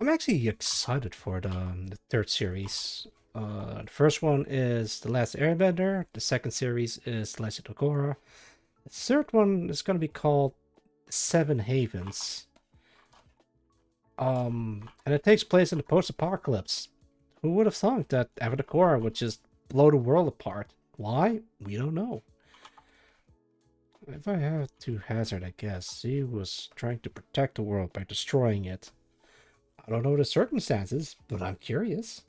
I'm actually excited for the third series. The first one is The Last Airbender. The second series is Legend of Korra. The third one is going to be called Seven Havens. And it takes place in the post-apocalypse. Who would have thought that Avatar Korra would just blow the world apart? Why? We don't know. If I have to hazard a guess, he was trying to protect the world by destroying it. I don't know the circumstances, but I'm curious.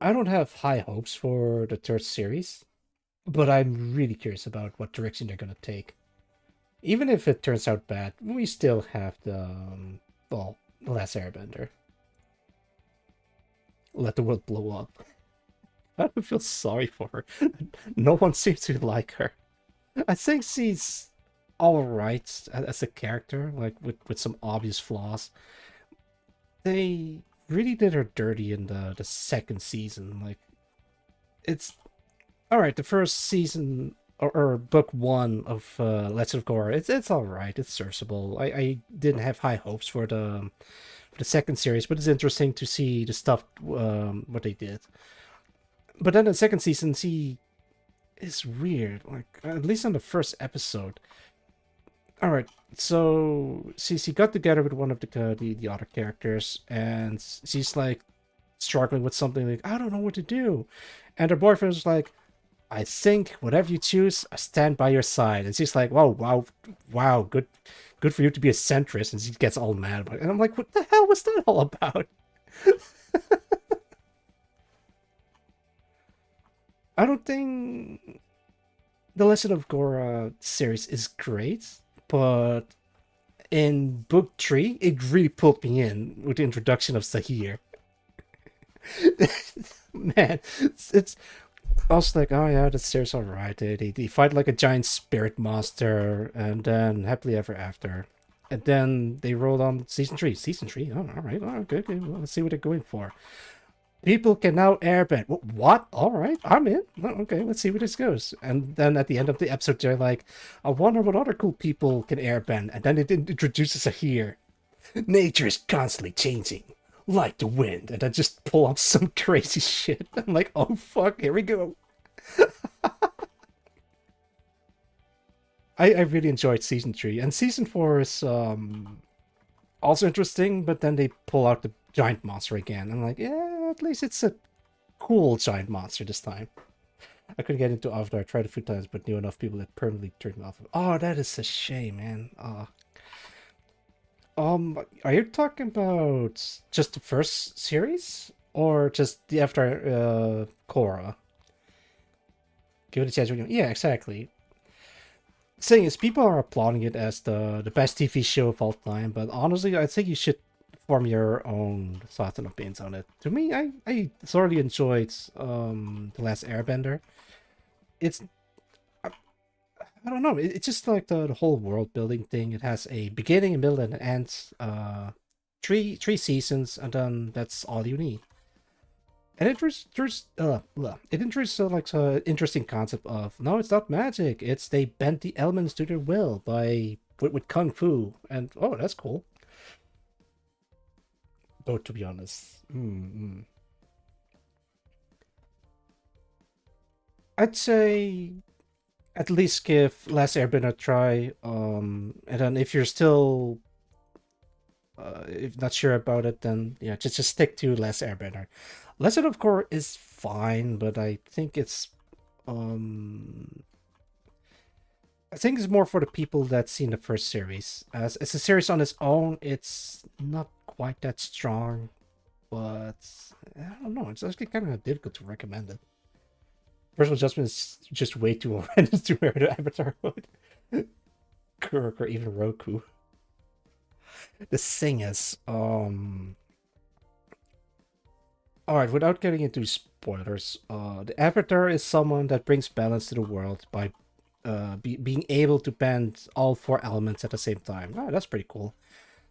I don't have high hopes for the third series, but I'm really curious about what direction they're going to take. Even if it turns out bad, we still have well, The Last Airbender. Let the world blow up. I don't feel sorry for her. No one seems to like her. I think she's alright as a character, like with some obvious flaws. They really did her dirty in the second season. Like, it's alright. The first season or book one of Legend of Korra, it's alright. It's serviceable. I didn't have high hopes for the second series, but it's interesting to see the stuff what they did. But then the second season, she is weird. Like, at least on the first episode. All right, so she got together with one of the other characters, and she's like struggling with something like I don't know what to do, and her boyfriend was like, I think whatever you choose, I stand by your side. And she's like, "Whoa, wow, wow, good for you to be a centrist." And she gets all mad about it. And I'm like, "What the hell was that all about?" I don't think the Legend of Korra series is great, but in book 3, it really pulled me in with the introduction of Sahir. Man, it's I was like, oh yeah, the series alright. They fight like a giant spirit monster, and then happily ever after. And then they rolled on season 3. Season 3? Oh, alright, good, good. Well, let's see what they're going for. People can now airbend. What? Alright, I'm in. Oh, okay, let's see where this goes. And then at the end of the episode, they're like, I wonder what other cool people can airbend. And then it introduces a here. Nature is constantly changing, like the wind. And I just pull up some crazy shit. I'm like, oh fuck, here we go. I really enjoyed season 3. And season 4 is also interesting, but then they pull out the giant monster again. I'm like, yeah, at least it's a cool giant monster this time. I couldn't get into Avatar. I tried a few times, but knew enough people that permanently turned me off. Oh, that is a shame, man. Are you talking about just the first series or just the after Korra? Give it a chance. Yeah, exactly. Saying is, people are applauding it as the best TV show of all time, but honestly, I think you should form your own thoughts and opinions on it. To me, I thoroughly enjoyed the Last Airbender. It's I don't know. It's just like the whole world building thing. It has a beginning, a middle, and an end. Three seasons, and then that's all you need. And it introduces like an interesting concept of no, it's not magic. It's they bent the elements to their will by with kung fu, and oh, that's cool. Though to be honest, I'd say at least give Last Airbender a try. And then if you're still if not sure about it, then yeah, just stick to Last Airbender. Legend of Korra is fine, but um I think it's more for the people that's seen the first series. As it's a series on its own, it's not quite that strong, but I don't know. It's actually kind of difficult to recommend it. Personal Adjustment is just way too horrendous to wear the Avatar mode. Kirk or even Roku. The thing is, alright, without getting into spoilers, the Avatar is someone that brings balance to the world by being able to bend all four elements at the same time. Oh, that's pretty cool.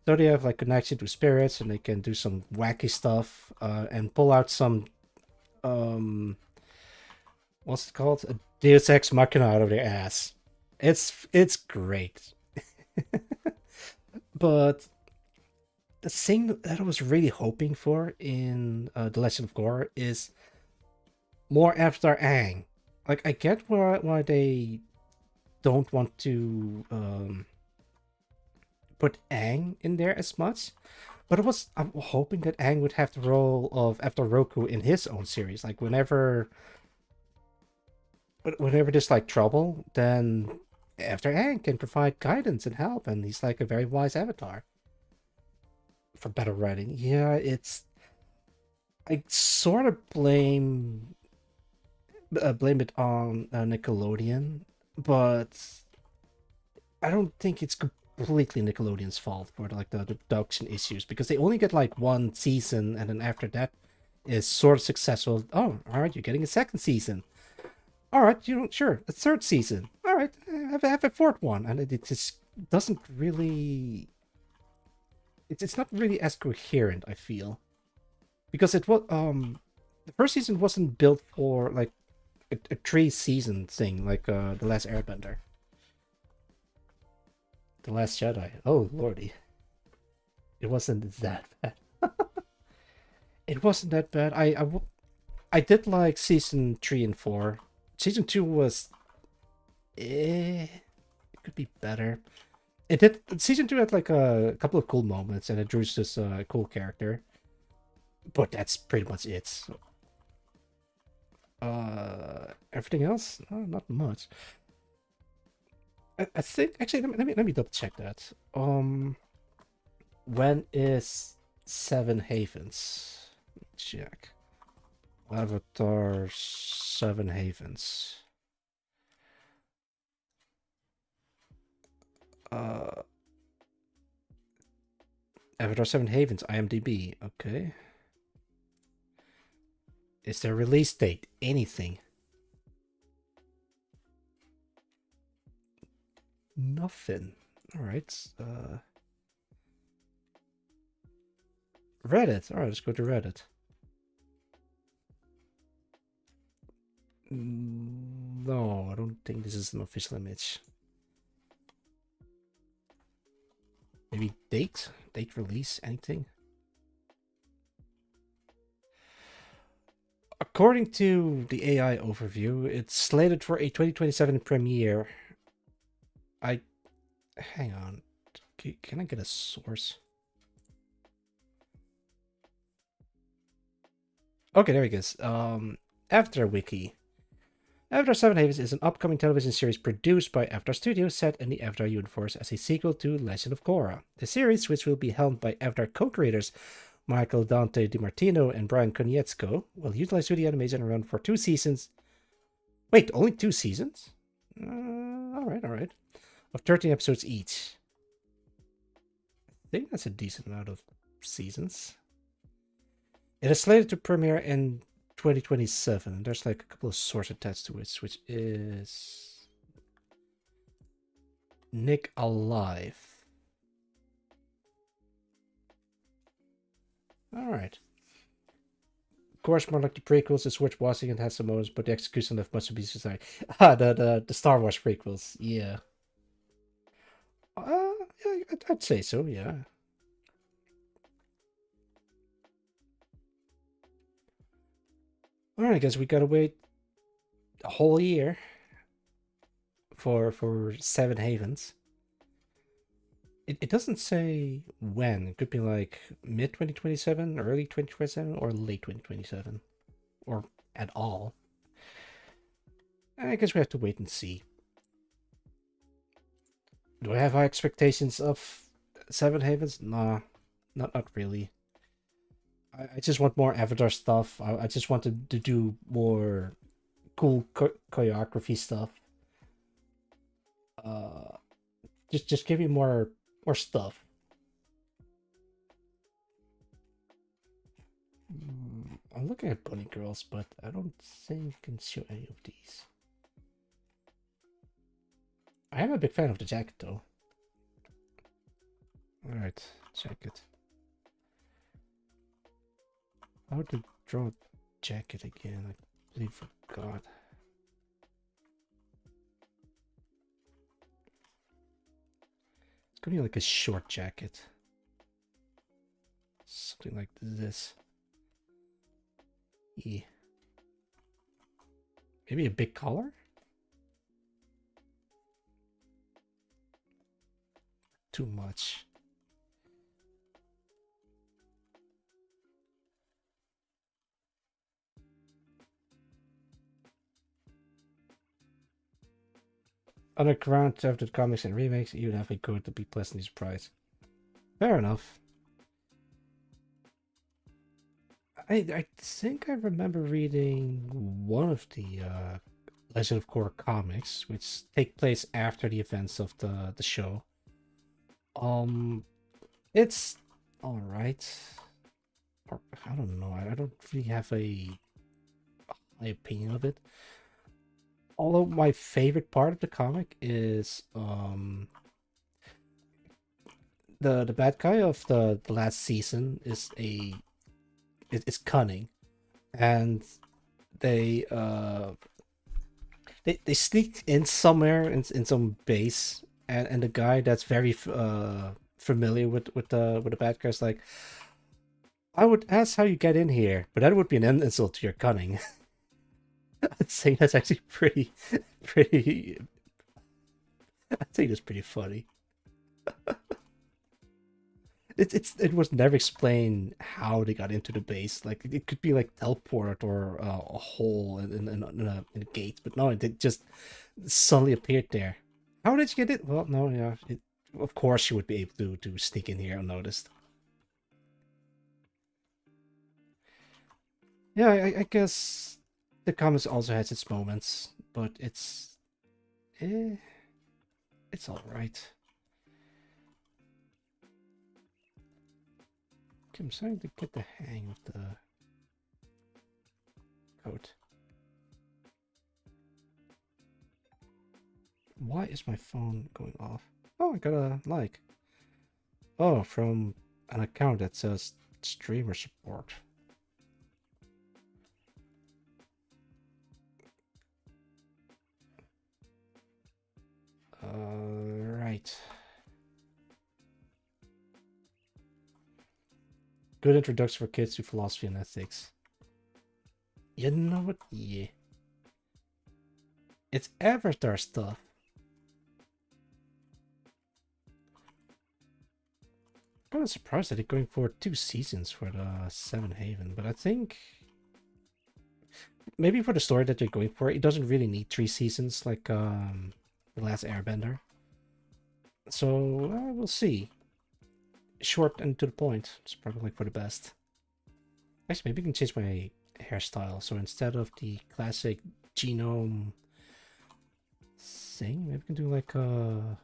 So they have like connection to spirits, and they can do some wacky stuff and pull out some what's it called? A Deus Ex Machina out of their ass. It's great. But the thing that I was really hoping for in The Legend of Korra is more Avatar Aang. Like, I get why they don't want to put Aang in there as much, but I'm hoping that Aang would have the role of after Roku in his own series. Like, whenever there's like trouble, then after Aang can provide guidance and help, and he's like a very wise avatar. For better writing, yeah, I sort of blame it on Nickelodeon, but I don't think it's completely Nickelodeon's fault for like the production issues, because they only get like one season, and then after that is sort of successful. Oh, all right, you're getting a second season. All right, sure, a third season. All right, have a fourth one, and it just doesn't really. It's not really as coherent, I feel, because it was the first season wasn't built for like a 3 season thing like the Last Airbender, the Last Jedi. Oh lordy, it wasn't that bad. It wasn't that bad. I did like season 3 and 4. Season 2 was it could be better. It did season 2 had like a couple of cool moments, and it drew this cool character, but that's pretty much it. So, Everything else? Not much. I think actually let me double check that. When is Seven Havens? Let me check. Avatar Seven Havens. Uh, Avatar Seven Havens, IMDb. Okay. Is there a release date? Anything? Nothing. All right. Reddit. All right, let's go to Reddit. No, I don't think this is an official image. Maybe date? Date release? Anything? According to the AI overview, it's slated for a 2027 premiere. Hang on. Can I get a source? Okay, there he goes. Avatar Wiki. Avatar Seven Havens is an upcoming television series produced by Avatar Studios set in the Avatar universe as a sequel to Legend of Korra. The series, which will be helmed by Avatar co-creators Michael Dante DiMartino and Brian Konietzko, will utilize 2D animation and run for 2 seasons. Wait, only 2 seasons? Alright. Of 13 episodes each. I think that's a decent amount of seasons. It is slated to premiere in 2027. And there's like a couple of sources attached to it, which is Nick Alive. Alright. Of course, more like the prequels is worth watching and has some moments, but the execution left much to be desired. The Star Wars prequels, yeah. Yeah, I'd say so, yeah. Alright, guys, we gotta wait a whole year for Seven Havens. It doesn't say when. It could be like mid 2027, early 2027, or late 2027, or at all. I guess we have to wait and see. Do I have high expectations of Seven Havens? Nah, not really. I just want more Avatar stuff. I just want to do more cool choreography stuff. Uh, just give me more stuff. I'm looking at Bunny Girls, but I don't think I can show any of these. I am a big fan of the jacket, though. Alright, check it. How to draw a jacket again? I completely forgot. It's gonna be like a short jacket. Something like this. Yeah. Maybe a big collar? Too much. Other current after comics and remakes, even if we could to be pleasantly surprised. Fair enough. I think I remember reading one of the Legend of Korra comics, which take place after the events of the show. It's all right. Or, I don't know. I don't really have my opinion of it. Although my favorite part of the comic is the bad guy of the last season is is cunning, and they they sneak in somewhere in some base, and the guy that's very familiar with the bad guys like, I would ask how you get in here, but that would be an insult to your cunning. I'd say that's actually pretty. I'd say that's pretty funny. it was never explained how they got into the base. Like it could be like teleported or a hole in a gate, but no, it just suddenly appeared there. How did you get it? Well, no, yeah, of course you would be able to sneak in here unnoticed. Yeah, I guess the comics also has its moments, but eh, it's all right. Okay, I'm starting to get the hang of the code. Why is my phone going off? Oh, I got a like. Oh, from an account that says streamer support. Right. Good introduction for kids to philosophy and ethics. You know what? Yeah. It's Avatar stuff. Kind of surprised that they're going for 2 seasons for the Seven Haven, but I think maybe for the story that they're going for, it doesn't really need 3 seasons like the last Airbender. So we'll see. Short and to the point. It's probably like for the best. Actually, maybe I can change my hairstyle. So instead of the classic genome thing, maybe we can do like a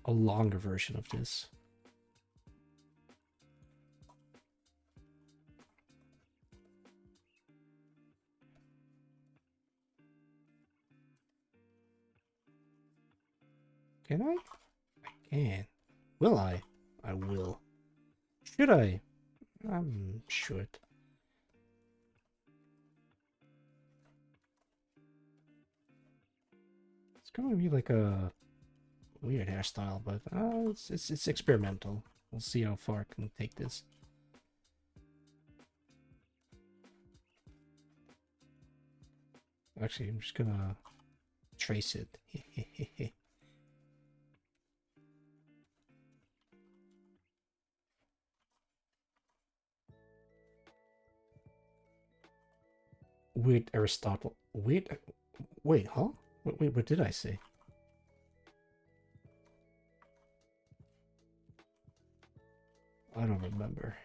longer version of this. Can I? I can. Will I? I will. Should I? Should. It's gonna be like a weird hairstyle, but it's experimental. We'll see how far I can take this. Actually, I'm just gonna trace it. Weird Aristotle. Weird. Wait, huh? Wait, what did I say? I don't remember.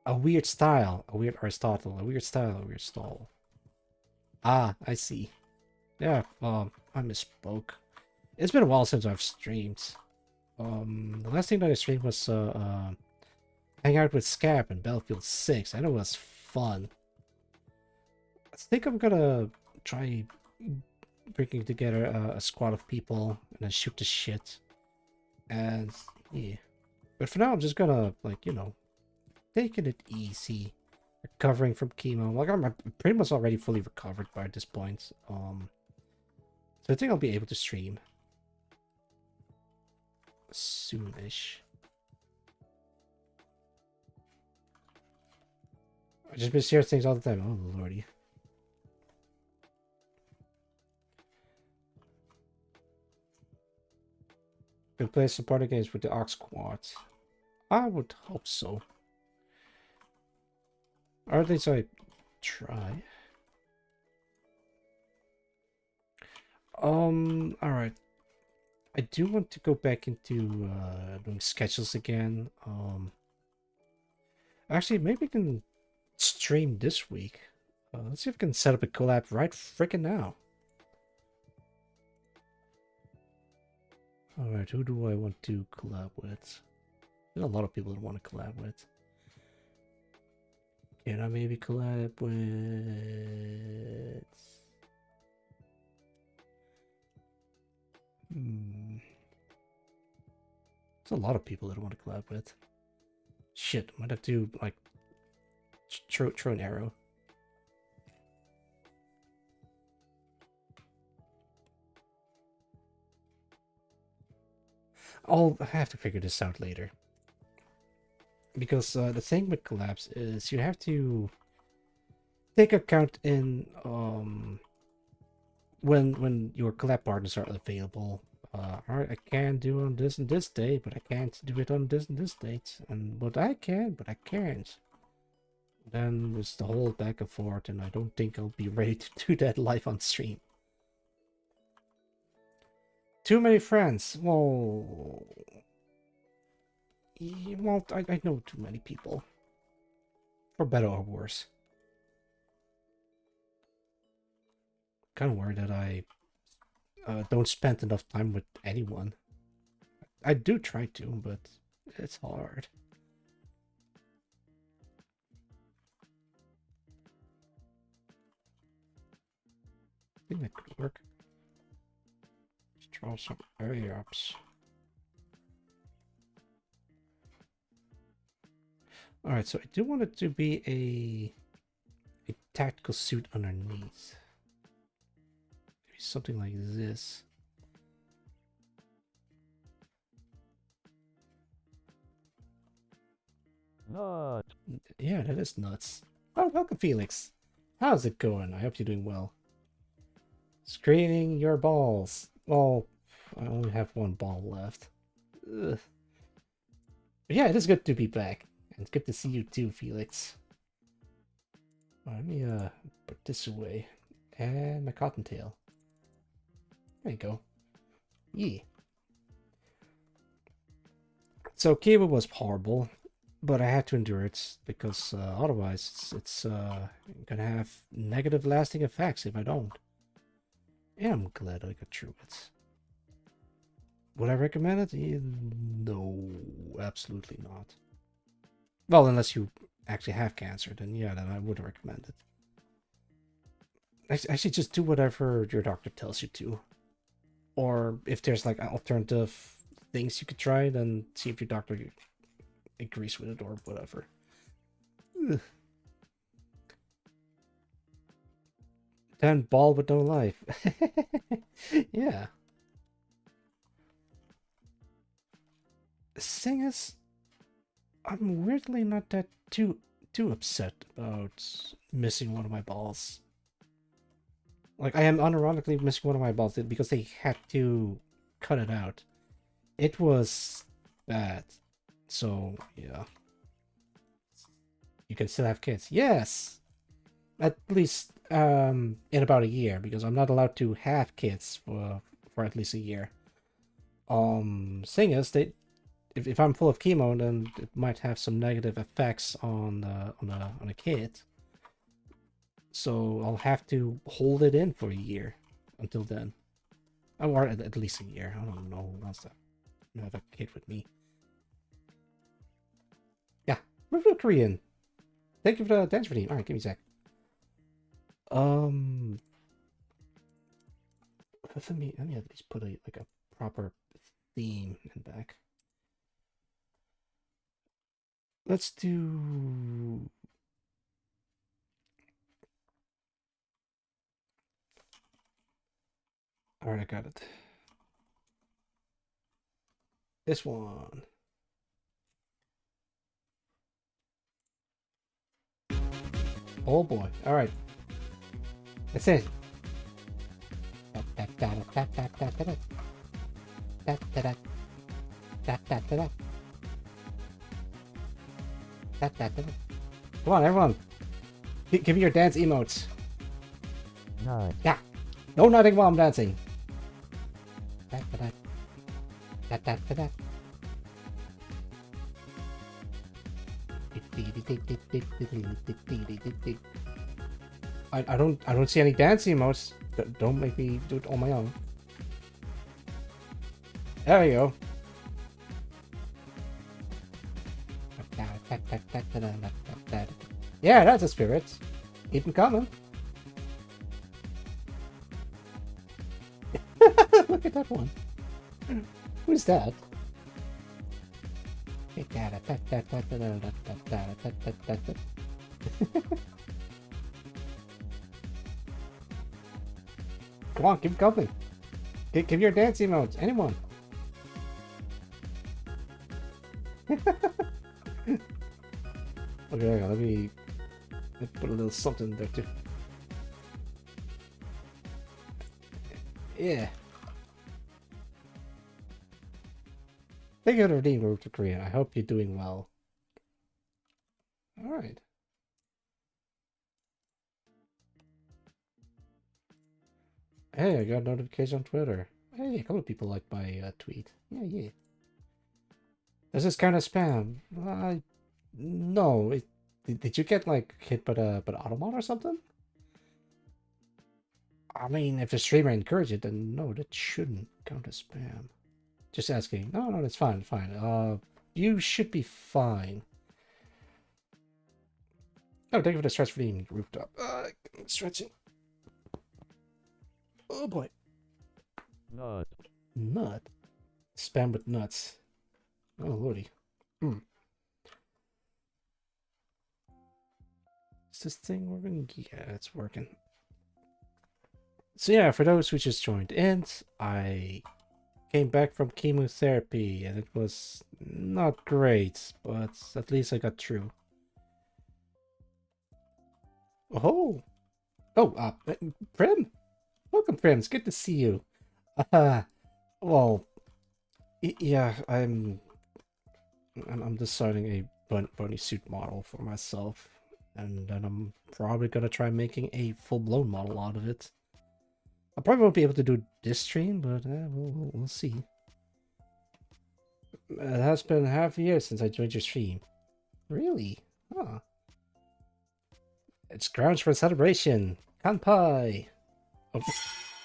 A weird style, a weird Aristotle, a weird style, a weird stall. Ah, I see. Yeah, I misspoke. It's been a while since I've streamed. The last thing that I streamed was hang out with Scap in Battlefield 6. I know it was fun. I think I'm gonna try bringing together a squad of people and then shoot the shit. And yeah, but for now I'm just gonna like taking it easy, recovering from chemo. Like I'm pretty much already fully recovered by this point. So I think I'll be able to stream soonish. I just miss hearing things all the time. Oh lordy. Can play supporting games with the Ox Squad. I would hope so. Or at least I try. Alright. I do want to go back into doing sketches again. Actually, maybe I can stream this week. Let's see if I can set up a collab right freaking now. Alright, who do I want to collab with? There's a lot of people that want to collab with. Can I maybe collab with... There's a lot of people that I want to collab with. Shit, might have to, like, throw an arrow. I'll have to figure this out later. Because the thing with collabs is you have to take account in when your collab partners are available. Alright, I can do on this and this date, but I can't do it on this and this date. And but I can, but I can't. Then it's the whole back and forth, and I don't think I'll be ready to do that live on stream. Too many friends. Well, well, I know too many people. For better or worse. Kind of worried that I don't spend enough time with anyone. I do try to, but it's hard. I think that could work. Let's draw some area ups. Alright, so I do want it to be a tactical suit underneath. Maybe something like this. Nuts. Yeah, that is nuts. Oh, welcome, Felix. How's it going? I hope you're doing well. Screening your balls. Well, I only have one ball left. Ugh. But yeah, it is good to be back. And it's good to see you too, Felix. Let me put this away. And my cottontail. There you go. Yeah. So chemo was horrible, but I had to endure it because otherwise it's gonna have negative lasting effects if I don't. And I'm glad I got through it. Would I recommend it? No, absolutely not. Well, unless you actually have cancer, then yeah, then I would recommend it. Actually, just do whatever your doctor tells you to. Or if there's like alternative things you could try, then see if your doctor agrees with it or whatever. Ugh. Then ball with no life. Yeah. The thing is, I'm weirdly not that too upset about missing one of my balls. Like, I am unironically missing one of my balls because they had to cut it out. It was bad. So, yeah. You can still have kids. Yes! At least in about a year, because I'm not allowed to have kids for at least a year. Thing is, if I'm full of chemo, then it might have some negative effects on a kid. So I'll have to hold it in for a year until then, or at least a year. I don't know who wants to have a kid with me. Yeah, Review Korean. Thank you for the dance routine. All right, give me a sec. Let me at least put a proper theme in back. Let's do. All right, I got it. This one. Oh boy. All right. That's it. Come on, everyone. Give me your dance emotes. Nice. Yeah. No nothing while I'm dancing. I don't see any dance emotes. Don't make me do it on my own. There we go. Yeah, that's a spirit. Keep them coming. Look at that one. Who's that? Come on, keep coming. Give your dance emotes. Anyone. Okay, let me put a little something there too. Yeah. Thank you for redeeming Road to Korea. I hope you're doing well. Alright. Hey, I got a notification on Twitter. Hey, a couple of people liked my tweet. Yeah, yeah. Does this kind of spam? No. Did you get like hit by the Automon or something? I mean, if the streamer encouraged it, then no, that shouldn't count as spam. Just asking. No, no, that's fine, fine. You should be fine. Oh, thank you for the stretch for being rooftop. Stretching. Oh boy. Nut. Nut. Spam with nuts. Oh lordy. Hmm. Is this thing working? Yeah, it's working. So yeah, for those who just joined in, I came back from chemotherapy and it was not great, but at least I got through. Oh, Prim, welcome, Prim. It's good to see you. Uh, well, yeah, I'm designing a bunny suit model for myself, and then I'm probably gonna try making a full-blown model out of it. I probably won't be able to do this stream, but we'll see. It has been half a year since I joined your stream. Really? Huh. It's grounds for celebration. Kanpai! Oh,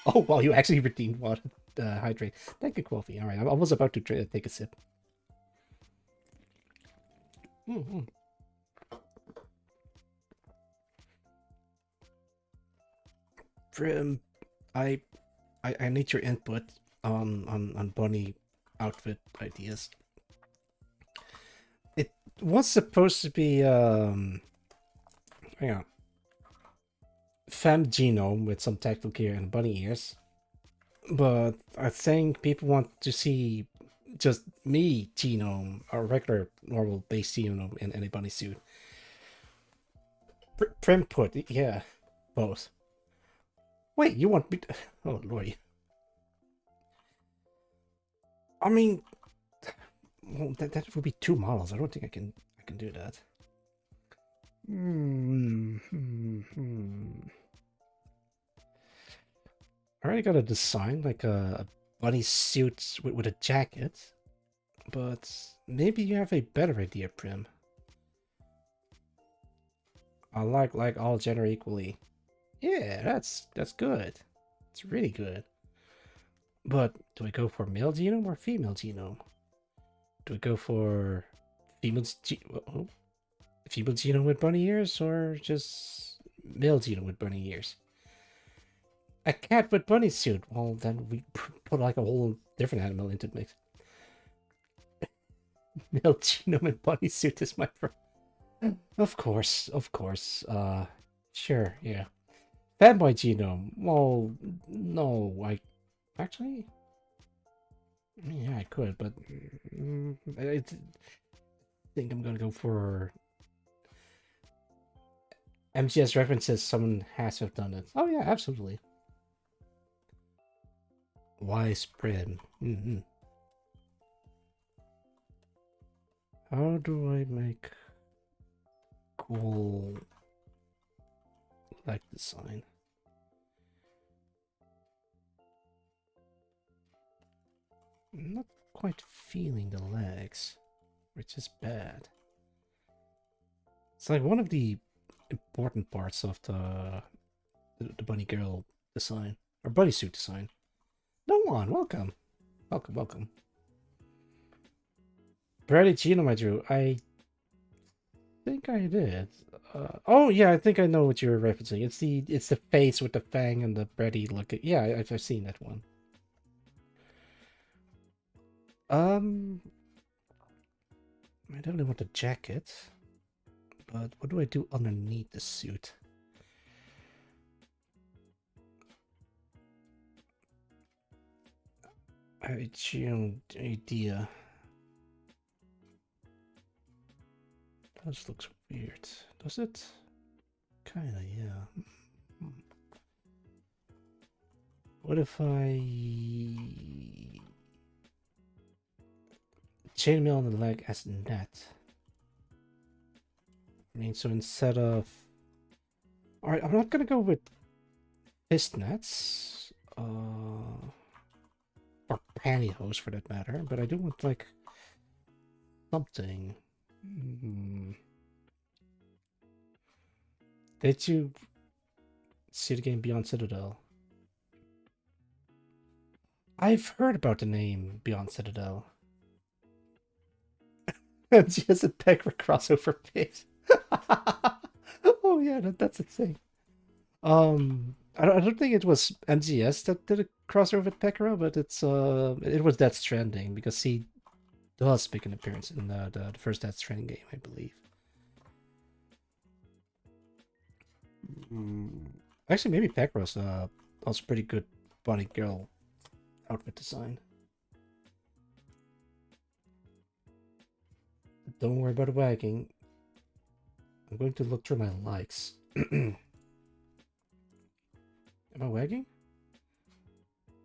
oh wow, you actually redeemed water. Hydrate. Thank you, Coffee. Alright, I was about to take a sip. Mm-hmm. Prim, I need your input on bunny outfit ideas. It was supposed to be hang on, femme genome with some tactile gear and bunny ears, but I think people want to see just me genome, or regular normal base genome in a bunny suit. Prim put, yeah, both. Wait, you want me to... Oh lordy. I mean, well, that would be two models. I don't think I can do that. I already got a design, like a bunny suit with a jacket, but maybe you have a better idea, Prim. I like all gender equally. Yeah, that's good. It's really good. But do I go for male genome or female genome? Do I go for female female genome with bunny ears, or just male genome with bunny ears? A cat with bunny suit. Well, then we put like a whole different animal into the mix. Male genome and bunny suit is my friend. Of course, of course. Sure, yeah. Fanboy genome. Well, no, I actually. Yeah, I could, but I think I'm gonna go for MGS references. Someone has to have done it. Oh yeah, absolutely. Wise Prim. How do I make cool leg design? I'm not quite feeling the legs, which is bad. It's like one of the important parts of the bunny girl design, or bunny suit design. No one, welcome. Welcome, welcome. Brady Genome I drew. I think I did. Oh yeah, I think I know what you're referencing. It's the face with the fang and the Brady look. Yeah, I've seen that one. I definitely want the jacket, but what do I do underneath the suit? I no idea. That looks weird. Does it? Kinda, yeah. What if I chainmail on the leg as net? I mean, so instead of... Alright, I'm not gonna go with fist nets. Or pantyhose for that matter, but I do want, like, something. Did you see the game Beyond Citadel? I've heard about the name Beyond Citadel. MGS and Pegra crossover page. Oh yeah, that's insane. I don't think it was MGS that did a crossover with Pegra, but it was Death Stranding because he does make an appearance in the first Death Stranding game, I believe. Actually, maybe Pegra's also pretty good bunny girl outfit design. Don't worry about the wagging. I'm going to look through my likes. Am I wagging?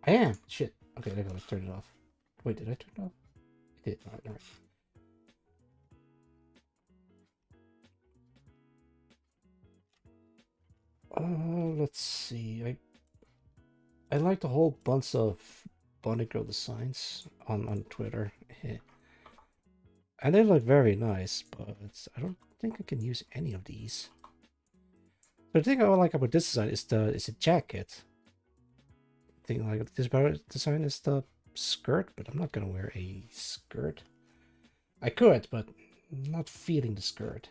I am. Shit. Okay, I gotta turn it off. Wait, did I turn it off? I did. Alright, alright. Let's see. I liked a whole bunch of bunny girl designs on Twitter. And they look very nice, but I don't think I can use any of these. The thing I like about this design is the jacket. The thing I like this about design is the skirt, but I'm not gonna wear a skirt. I could, but I'm not feeling the skirt.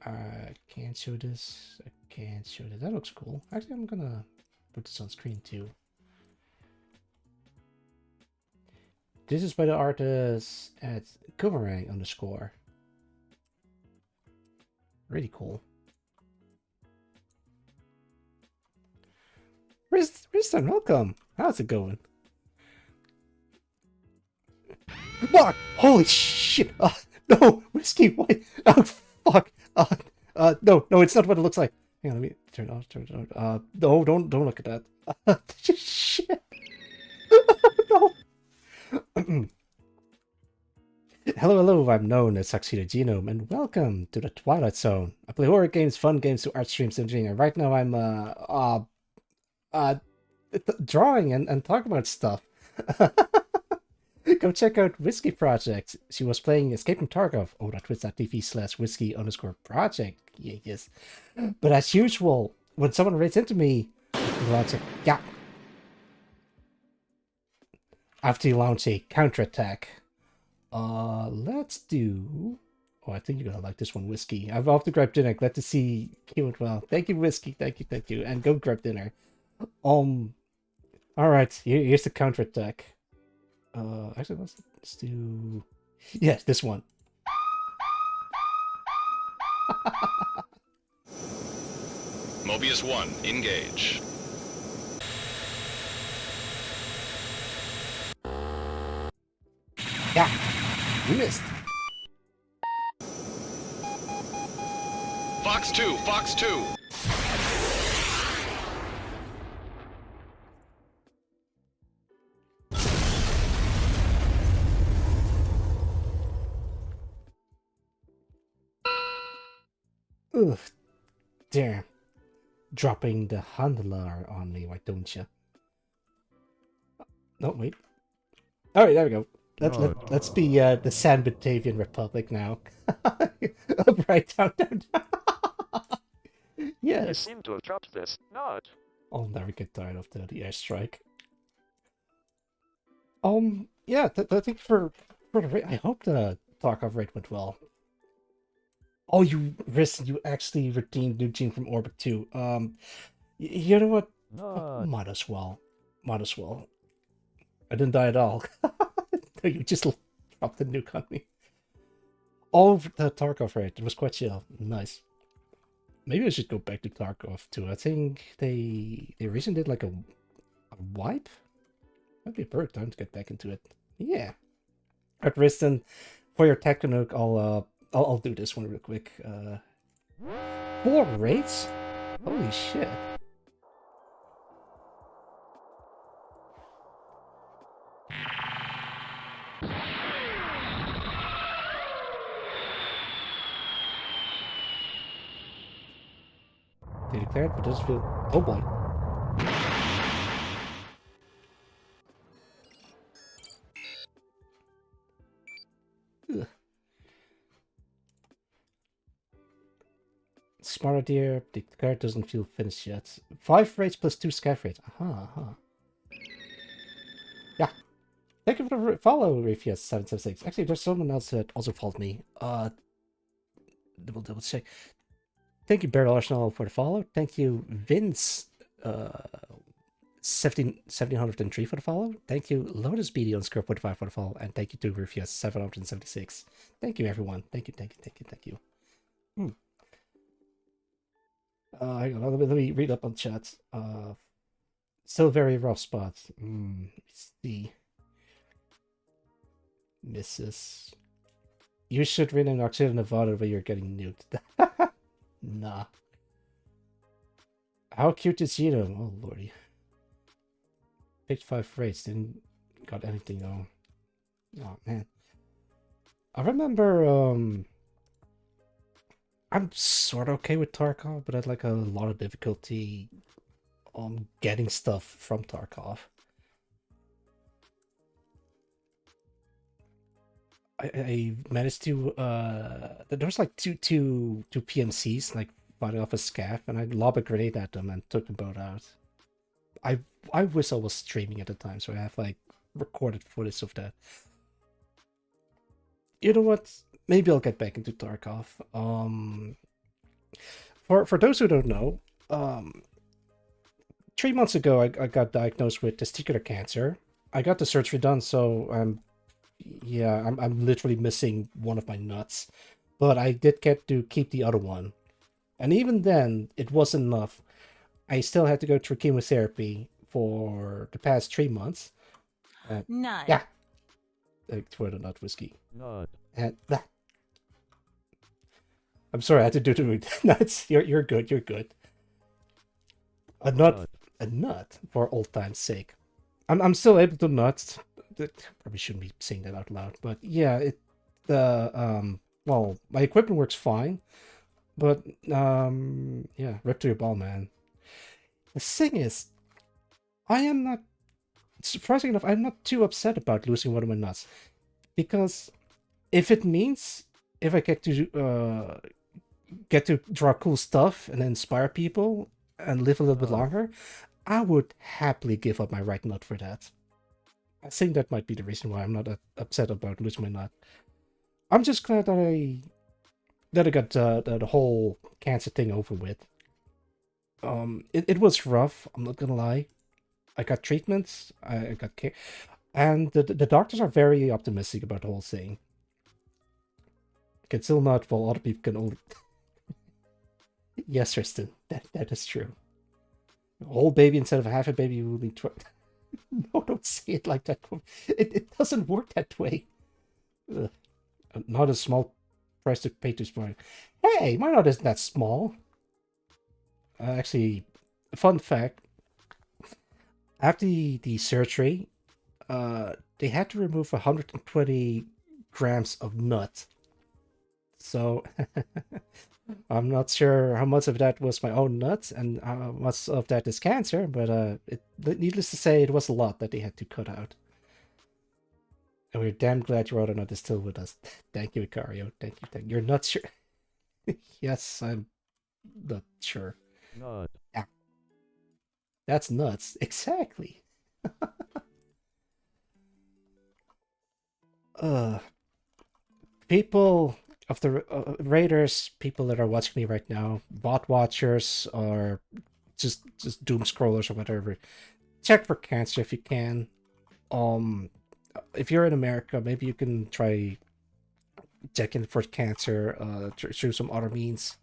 I can't show this. I can't show that. That looks cool. Actually, I'm gonna put this on screen too. This is by the artist at Boomerang_. Really cool. Ristan, welcome. How's it going? What? Holy shit! No, Whiskey. Wait. Oh fuck. No, it's not what it looks like. Hang on, let me turn it off. Turn it on. No, don't look at that. Shit. No. Hello, I'm known as Tuxedo Genome, and welcome to the Twilight Zone. I play horror games, fun games to art streams and and right now I'm drawing and talking about stuff. Go check out Whiskey Project. She was playing Escape from Tarkov. Oh, that twitch.tv/whiskey_project. Yes. But as usual, when someone rates into me, yeah. I have to launch a counterattack. Let's do... Oh, I think you're gonna like this one, Whiskey. I've off to grab dinner. Glad to see you as well. Thank you, Whiskey. Thank you. And go grab dinner. Alright, here's the counterattack. Actually, let's do... Yes, this one. Mobius 1, engage. Yeah, you missed. Fox 2, Fox 2. Ugh, damn. Dropping the handler on me, why don't you? No, wait. Alright, there we go. Let's be the San Batavian Republic now. Right down. Yes. You seem to have dropped this. Not. I'll never get tired of the airstrike. Yeah, I think for the raid, I hope the Tarkov raid went well. Oh, you actually redeemed New Gene from Orbit 2. You know what? Not. Might as well. I didn't die at all. No, you just dropped the nuke on me. Oh, the Tarkov raid. It was quite chill. Nice. Maybe I should go back to Tarkov too. I think they recently did like a wipe. Might be a perfect time to get back into it. Yeah. Alright, Riston, for your Technonuke, I'll do this one real quick. 4 raids? Holy shit. They declared, but doesn't feel. Oh boy. Ugh. Smart idea. Declared doesn't feel finished yet. 5 raids plus 2 scav raids. Aha. Yeah. Thank you for the follow, Rafias776. Actually, there's someone else that also followed me. Double check. Thank you, Barrel Arsenal, for the follow. Thank you, Vince, 1703 for the follow. Thank you, Lotus BD on Square 45 for the follow. And thank you to Rafias776. Thank you, everyone. Thank you. Hang on, let me read up on chat. Still very rough spot. Let's see. Mrs. You should rename Oxida Nevada where you're getting nuked. Nah. How cute is Gino? Oh lordy. Picked 5 raids, didn't got anything though. Oh man. I remember I'm sort of okay with Tarkov, but I had like a lot of difficulty getting stuff from Tarkov. I managed to there was like two PMCs like fighting off a scav, and I lobbed a grenade at them and took them both out. I wish I was streaming at the time, so I have like recorded footage of that. You know what? Maybe I'll get back into Tarkov. For those who don't know, 3 months ago I got diagnosed with testicular cancer. I got the surgery done, so I'm literally missing one of my nuts, but I did get to keep the other one, and even then it wasn't enough. I still had to go through chemotherapy for the past 3 months. None. Yeah, for the nut whiskey. Nod. And I'm sorry, I had to do the nuts. You're good. A nut for old time's sake. I'm still able to nut. Probably shouldn't be saying that out loud, but yeah, well, my equipment works fine, but yeah, rip to your ball, man. The thing is, I am not, surprisingly enough, I'm not too upset about losing one of my nuts, because if it means if I get to draw cool stuff and inspire people and live a little bit longer, I would happily give up my right nut for that. I think that might be the reason why I'm not upset about losing my nut. I'm just glad that I got the whole cancer thing over with. It was rough, I'm not gonna lie. I got treatments, I got care, and the doctors are very optimistic about the whole thing. Can still not, while other people can only... Yes, Tristan, that is true. A whole baby instead of half a baby will be... No, don't say it like that. It doesn't work that way. Ugh. Not a small price to pay to spoil. Hey, my nut isn't that small. Actually, fun fact. After the surgery, they had to remove 120 grams of nut. So, I'm not sure how much of that was my own nuts and how much of that is cancer, but needless to say, it was a lot that they had to cut out. And we're damn glad your other nut is still with us. Thank you, Icario. Thank you. You're not sure. Yes, I'm not sure. Nod. Yeah. That's nuts. Exactly. People of the raiders, people that are watching me right now, bot watchers or just doom scrollers or whatever, check for cancer if you can. If you're in America, maybe you can try checking for cancer through some other means.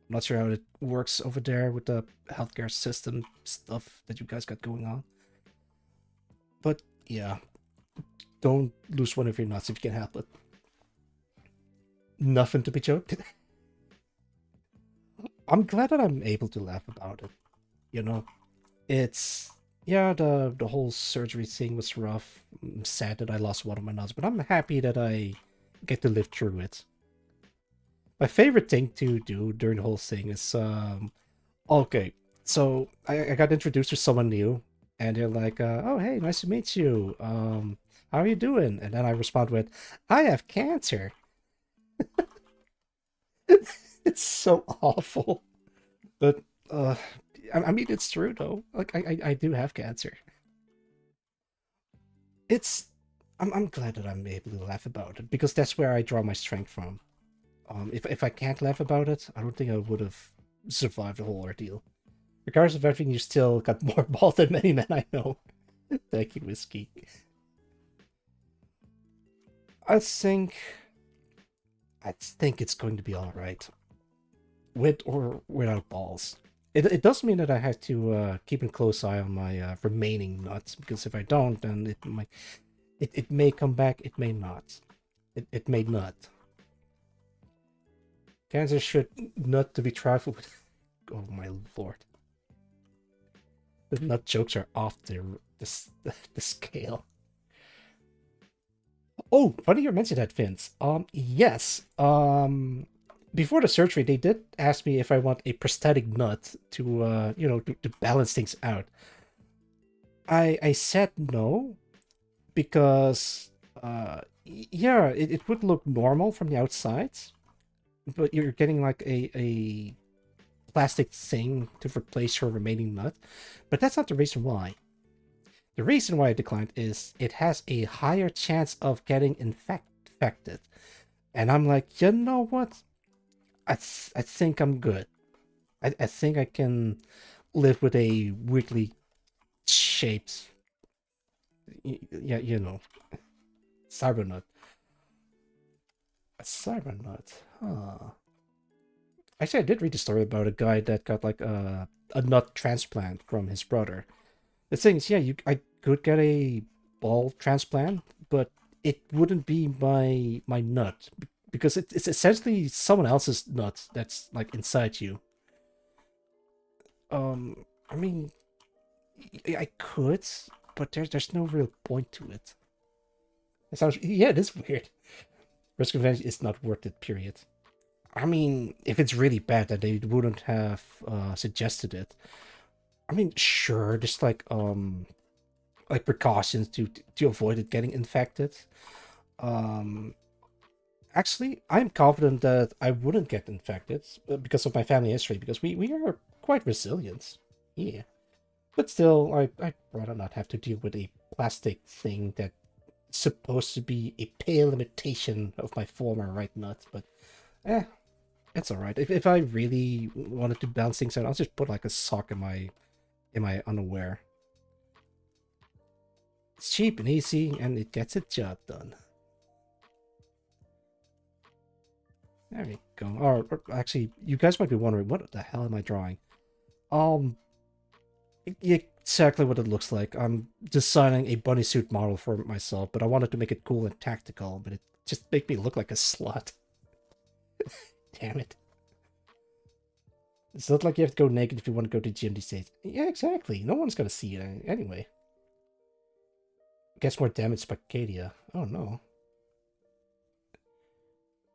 I'm not sure how it works over there with the healthcare system stuff that you guys got going on. But yeah, don't lose one of your nuts if you can help it. Nothing to be joked. I'm glad that I'm able to laugh about it. You know, it's yeah, the whole surgery thing was rough. I'm sad that I lost one of my nuts, but I'm happy that I get to live through it. My favorite thing to do during the whole thing is okay. So I got introduced to someone new, and they're like, "Oh, hey, nice to meet you. How are you doing?" And then I respond with, "I have cancer." It's so awful, but uh, I mean, it's true though. Like I do have cancer. It's I'm glad that I'm able to laugh about it because that's where I draw my strength from. If I can't laugh about it, I don't think I would have survived the whole ordeal. Regardless of everything, you still got more balls than many men I know. Thank you, Whiskey. I think I think it's going to be all right, with or without balls. It does mean that I have to keep a close eye on my remaining nuts because if I don't, then it may come back. It may not. It may not. Cancer should not to be trifled with. Oh my lord, the nut jokes are off the scale. Oh, funny you mentioned that, Vince. Yes. Before the surgery, they did ask me if I want a prosthetic nut to, to balance things out. I said no because, yeah, it would look normal from the outside, but you're getting like a plastic thing to replace your remaining nut. But that's not the reason why. The reason why I declined is it has a higher chance of getting infected. And I'm like, you know what? I think I'm good. I think I can live with a weirdly shaped, yeah, cybernut. A cybernut, huh? Actually, I did read a story about a guy that got like a nut transplant from his brother. The thing is, yeah, I could get a ball transplant, but it wouldn't be my nut because it's essentially someone else's nut that's like inside you. I mean, I could, but there's no real point to it. It sounds yeah, it is weird. Risk of revenge is not worth it. Period. I mean, if it's really bad, that they wouldn't have suggested it. I mean, sure, just like precautions to avoid it getting infected. Um, Actually, I'm confident that I wouldn't get infected because of my family history. Because we are quite resilient. Yeah. But still, I'd rather not have to deal with a plastic thing that's supposed to be a pale imitation of my former right nut. But, it's alright. If I really wanted to balance things out, I'll just put like a sock in my underwear. It's cheap and easy, and it gets its job done. There we go. Or actually, you guys might be wondering, what the hell am I drawing? Um, exactly what it looks like. I'm designing a bunny suit model for myself, but I wanted to make it cool and tactical, but it just made me look like a slut. Damn it. It's not like you have to go naked if you want to go to the gym these days. Yeah, exactly. No one's gonna see it anyway. Gets more damage by Cadia. Oh no.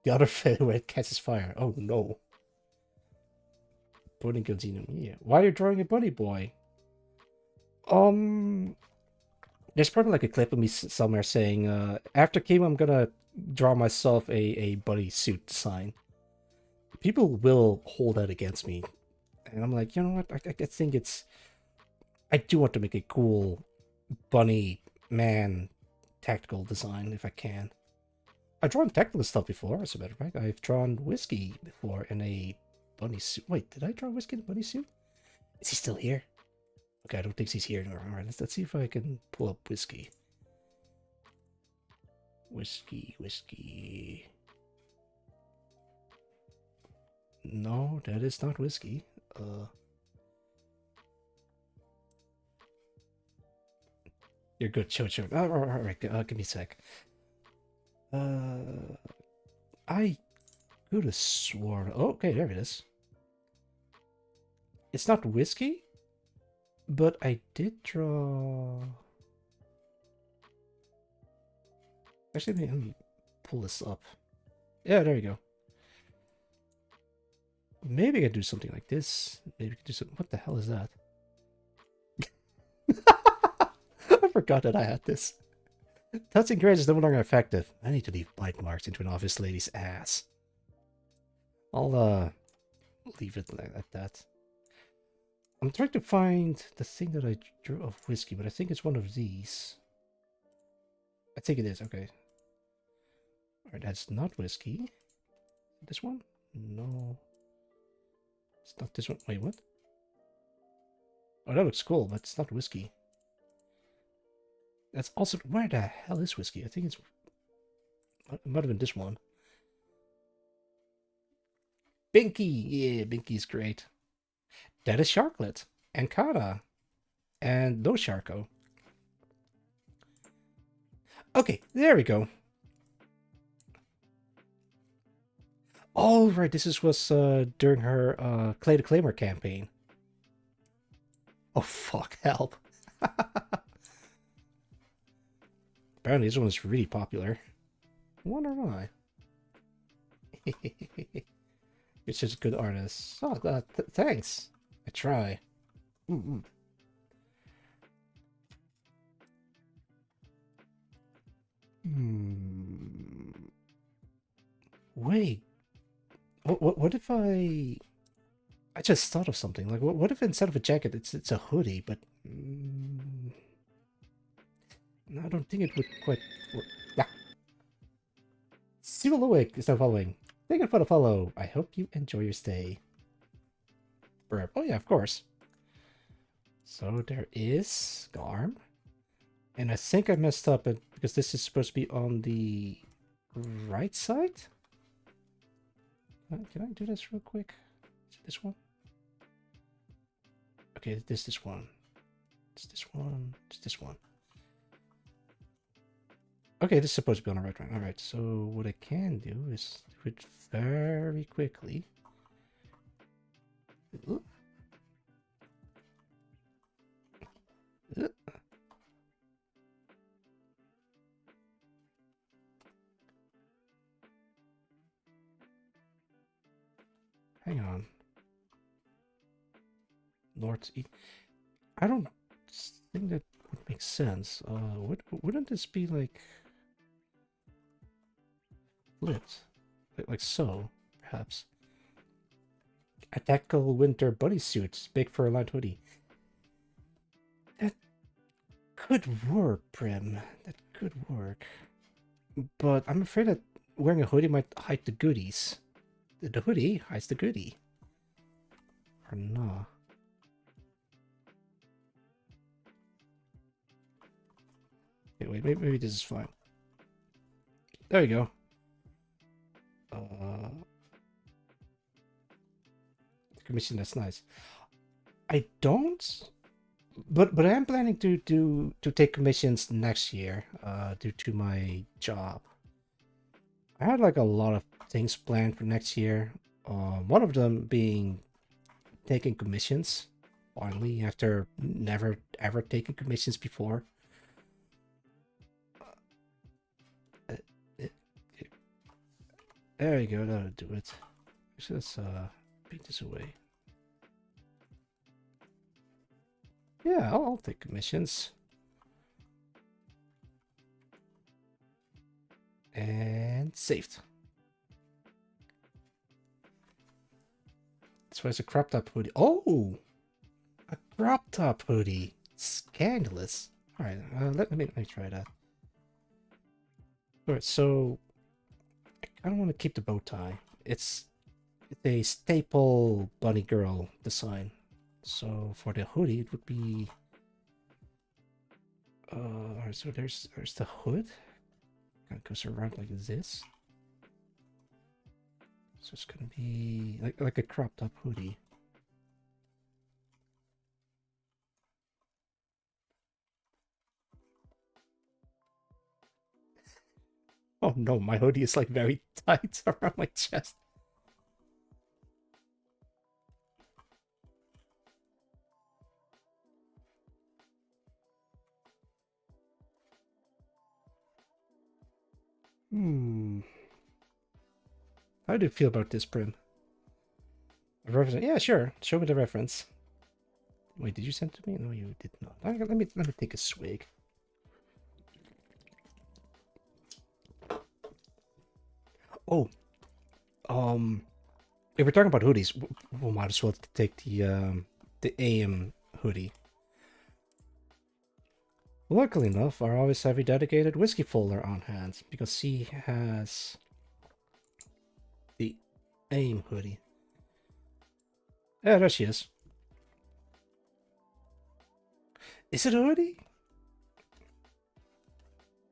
The other featherweight catches fire. Oh no. Bunny goes in. Yeah. Why are you drawing a bunny boy? Um, there's probably like a clip of me somewhere saying, after chemo, I'm gonna draw myself a bunny suit design. People will hold that against me. And I'm like, you know what? I think it's. I do want to make a cool bunny man tactical design if I can. I've drawn tactical stuff before, as a matter of fact. I've drawn Whiskey before in a bunny suit. Wait, did I draw Whiskey in a bunny suit? Is he still here? Okay, I don't think he's here anymore. Alright, let's see if I can pull up Whiskey. Whiskey. No, that is not Whiskey. You're good. Show. Alright, give me a sec. I could have sworn. Oh, okay, there it is. It's not whiskey, but I did draw. Actually, let me pull this up. Yeah, there you go. Maybe I could do something like this. Maybe I could do something. What the hell is that? I forgot that I had this. Touching grains is no longer effective. I need to leave bite marks into an office lady's ass. I'll leave it like that. I'm trying to find the thing that I drew of whiskey, but I think it's one of these. I think it is, okay. Alright, that's not whiskey. This one? No. It's not this one. Wait, what? Oh, that looks cool, but it's not whiskey. That's also... Where the hell is whiskey? I think it's... It might have been this one. Binky! Yeah, Binky's great. That is Sharklet. And Kara. And no Sharko. Okay, there we go. Oh, right, this was during her Clay the Claimer campaign. Oh, fuck, help. Apparently this one is really popular. I wonder why. You're such a good artist. Oh, thanks. I try. Mm-mm. Wait. What if I just thought of something. Like, what if instead of a jacket, it's a hoodie? But no, I don't think it would quite work. Yeah. Siloic is now following. Thank you for the follow. I hope you enjoy your stay. Burp. Oh yeah, of course. So there is Garm. And I think I messed up it because this is supposed to be on the right side. Can I do this real quick? Is it this one? Okay, this one. It's this one. It's this one. Okay, this is supposed to be on the right one. Alright, so what I can do is do it very quickly. Ooh. Ooh. Hang on. Northeast. I don't think that would make sense. Wouldn't this be like flipped? Like so, perhaps. A tactical winter bodysuit, big for a light hoodie. That could work, Prim. That could work. But I'm afraid that wearing a hoodie might hide the goodies. The hoodie hides the goodie. Or not. Okay, wait, maybe this is fine. There you go. Commission, that's nice. I don't, but I am planning to take commissions next year. Due to my job, I had like a lot of things planned for next year. One of them being taking commissions. Finally, after never ever taking commissions before. There you go. That'll do it. Let's paint this away. Yeah, I'll take commissions. And saved. This was a crop top hoodie. Oh! A crop top hoodie. Scandalous. Alright, let me try that. Alright, so I don't want to keep the bow tie. It's a staple bunny girl design. So for the hoodie, it would be. Alright, so there's the hood. Kind of goes around like this. So it's gonna be like a crop top hoodie. Oh no, my hoodie is like very tight around my chest. Hmm. How do you feel about this, Prim? A reference? Yeah, sure. Show me the reference. Wait, did you send it to me? No, you did not. Let me take a swig. Oh, if we're talking about hoodies, we might as well take the AM hoodie. Luckily enough, I always have a dedicated whiskey folder on hand because he has the AIM hoodie. Yeah, there she is. Is it a hoodie?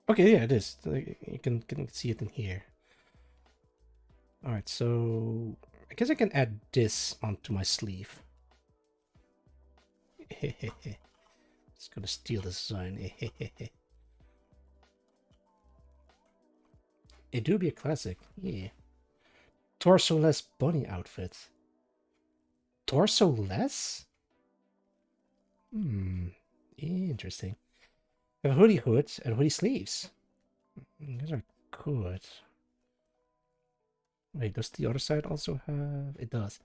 Okay, yeah, it is. You can see it in here. Alright, so I guess I can add this onto my sleeve. It's gonna steal the design. It do be a classic. Yeah. Torso-less bunny outfit. Torso-less? Interesting. We have a hoodie hood and hoodie sleeves. These are good. Wait, does the other side also have... It does.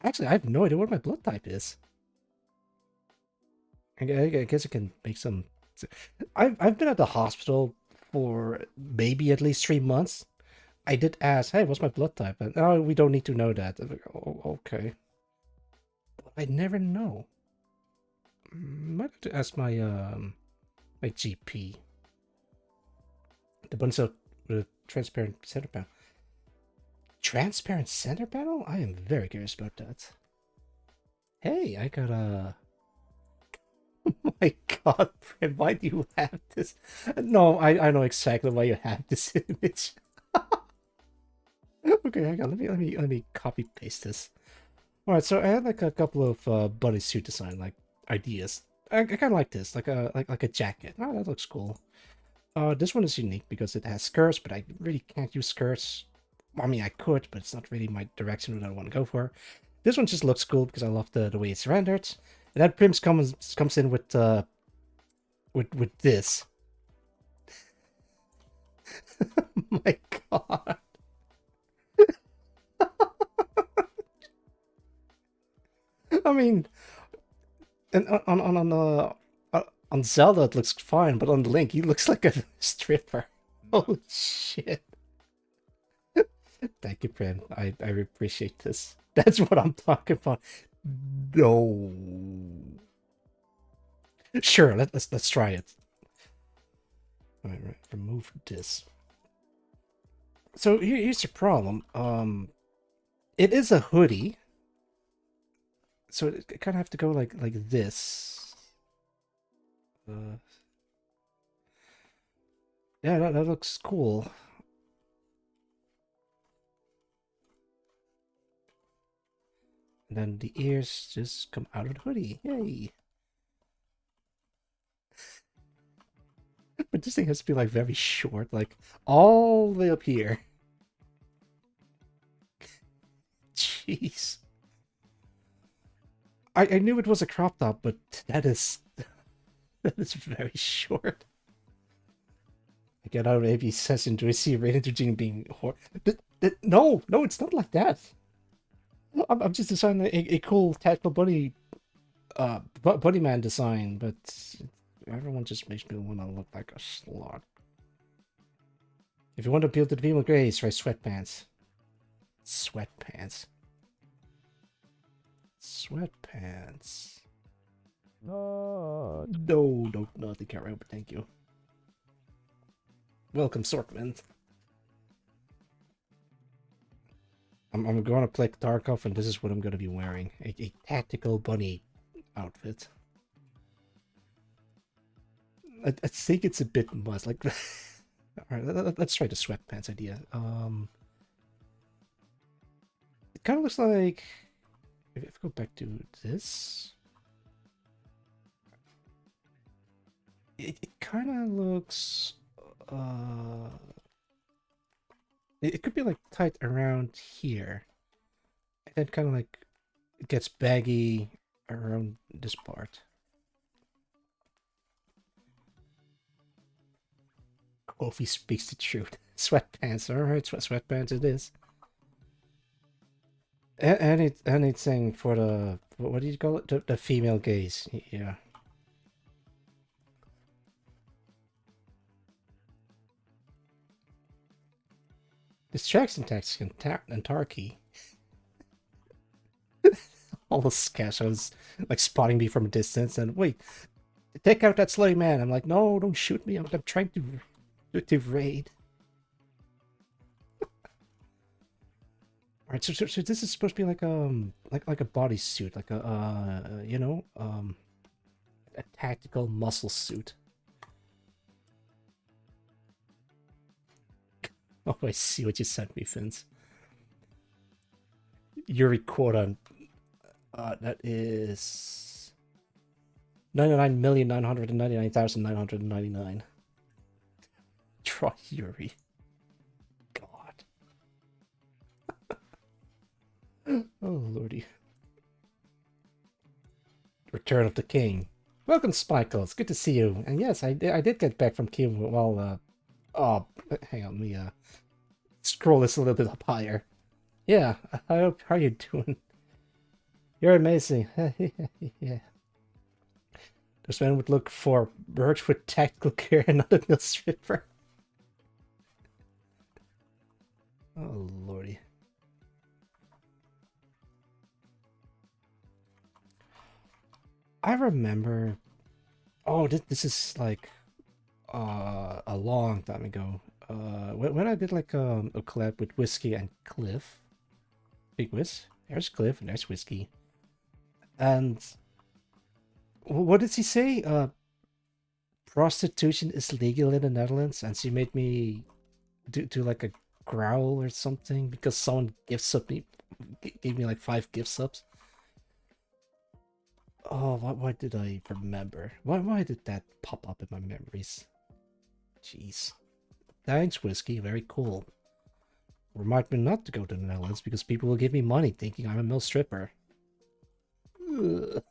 Actually, I have no idea what my blood type is. I guess I can make some... I've been at the hospital for maybe at least 3 months. I did ask, hey, what's my blood type? And, oh, we don't need to know that. I'm like, oh, okay. But I never know. Might have to ask my my GP. The bunch of transparent center panel. Transparent center panel? I am very curious about that. Hey, I got a... Oh my god, Fred, why do you have this? No, I know exactly why you have this image. Okay, hang on, let me copy paste this. Alright, so I had like a couple of bodysuit design like ideas. I kind of like this, like a jacket. Oh, that looks cool. This one is unique because it has skirts, but I really can't use skirts. I mean, I could, but it's not really my direction that I want to go for. This one just looks cool because I love the way it's rendered. And then Prims comes in with this. My god. I mean, and on Zelda it looks fine, but on Link he looks like a stripper. Oh shit! Thank you, Prim. I appreciate this. That's what I'm talking about. No. Sure, let's try it. All right, remove this. So here's the problem. It is a hoodie, so it kind of have to go like this. Yeah, that looks cool. And then the ears just come out of the hoodie. Yay! But this thing has to be like very short, like all the way up here. Jeez. I knew it was a crop top, but that is very short. I get out of AB session. Do I see Raiden to Gene being no, it's not like that. I'm just designing a cool tactical buddy buddy man design, but everyone just makes me want to look like a slot. If you want to appeal to the female gaze, try sweatpants. Sweatpants. Sweatpants. No, not the carrot, but thank you. Welcome, Sortman. I'm going to play Tarkov, and this is what I'm going to be wearing. A tactical bunny outfit. I think it's a bit much. Like, alright, let's try the sweatpants idea. It kind of looks like... If I go back to this... It kind of looks... It could be like tight around here. And then kind of like it gets baggy around this part. Hope he speaks the truth. Sweatpants, alright, sweatpants it is. Anything for the, what do you call it? The female gaze, yeah. Distraction tactics and Tarky. All the scassos like spotting me from a distance and wait, take out that slutty man. I'm like, no, don't shoot me. I'm trying to raid. Alright, so this is supposed to be like a bodysuit, like a you know, a tactical muscle suit. Oh, I see what you sent me, Vince. Yuri quota. That is 99,999,999. Try Yuri. God. Oh, lordy. Return of the King. Welcome, Spikle. It's good to see you. And yes, I did get back from chemo. Well, oh, hang on, let me scroll this a little bit up higher. Yeah, I hope, how are you doing? You're amazing. Yeah. This man would look for birds with tactical gear and not a mill stripper. Oh, lordy. I remember... Oh, this is like a long time ago. When I did like a collab with Whiskey and Cliff. Big Whiz. There's Cliff and there's Whiskey. And what did he say? Prostitution is legal in the Netherlands, and she made me do like a growl or something because someone gave me like 5 gift subs. Oh, why did I remember? Why did that pop up in my memories? Jeez. Thanks, Whiskey. Very cool. Remind me not to go to the Netherlands because people will give me money thinking I'm a mill stripper. Ugh.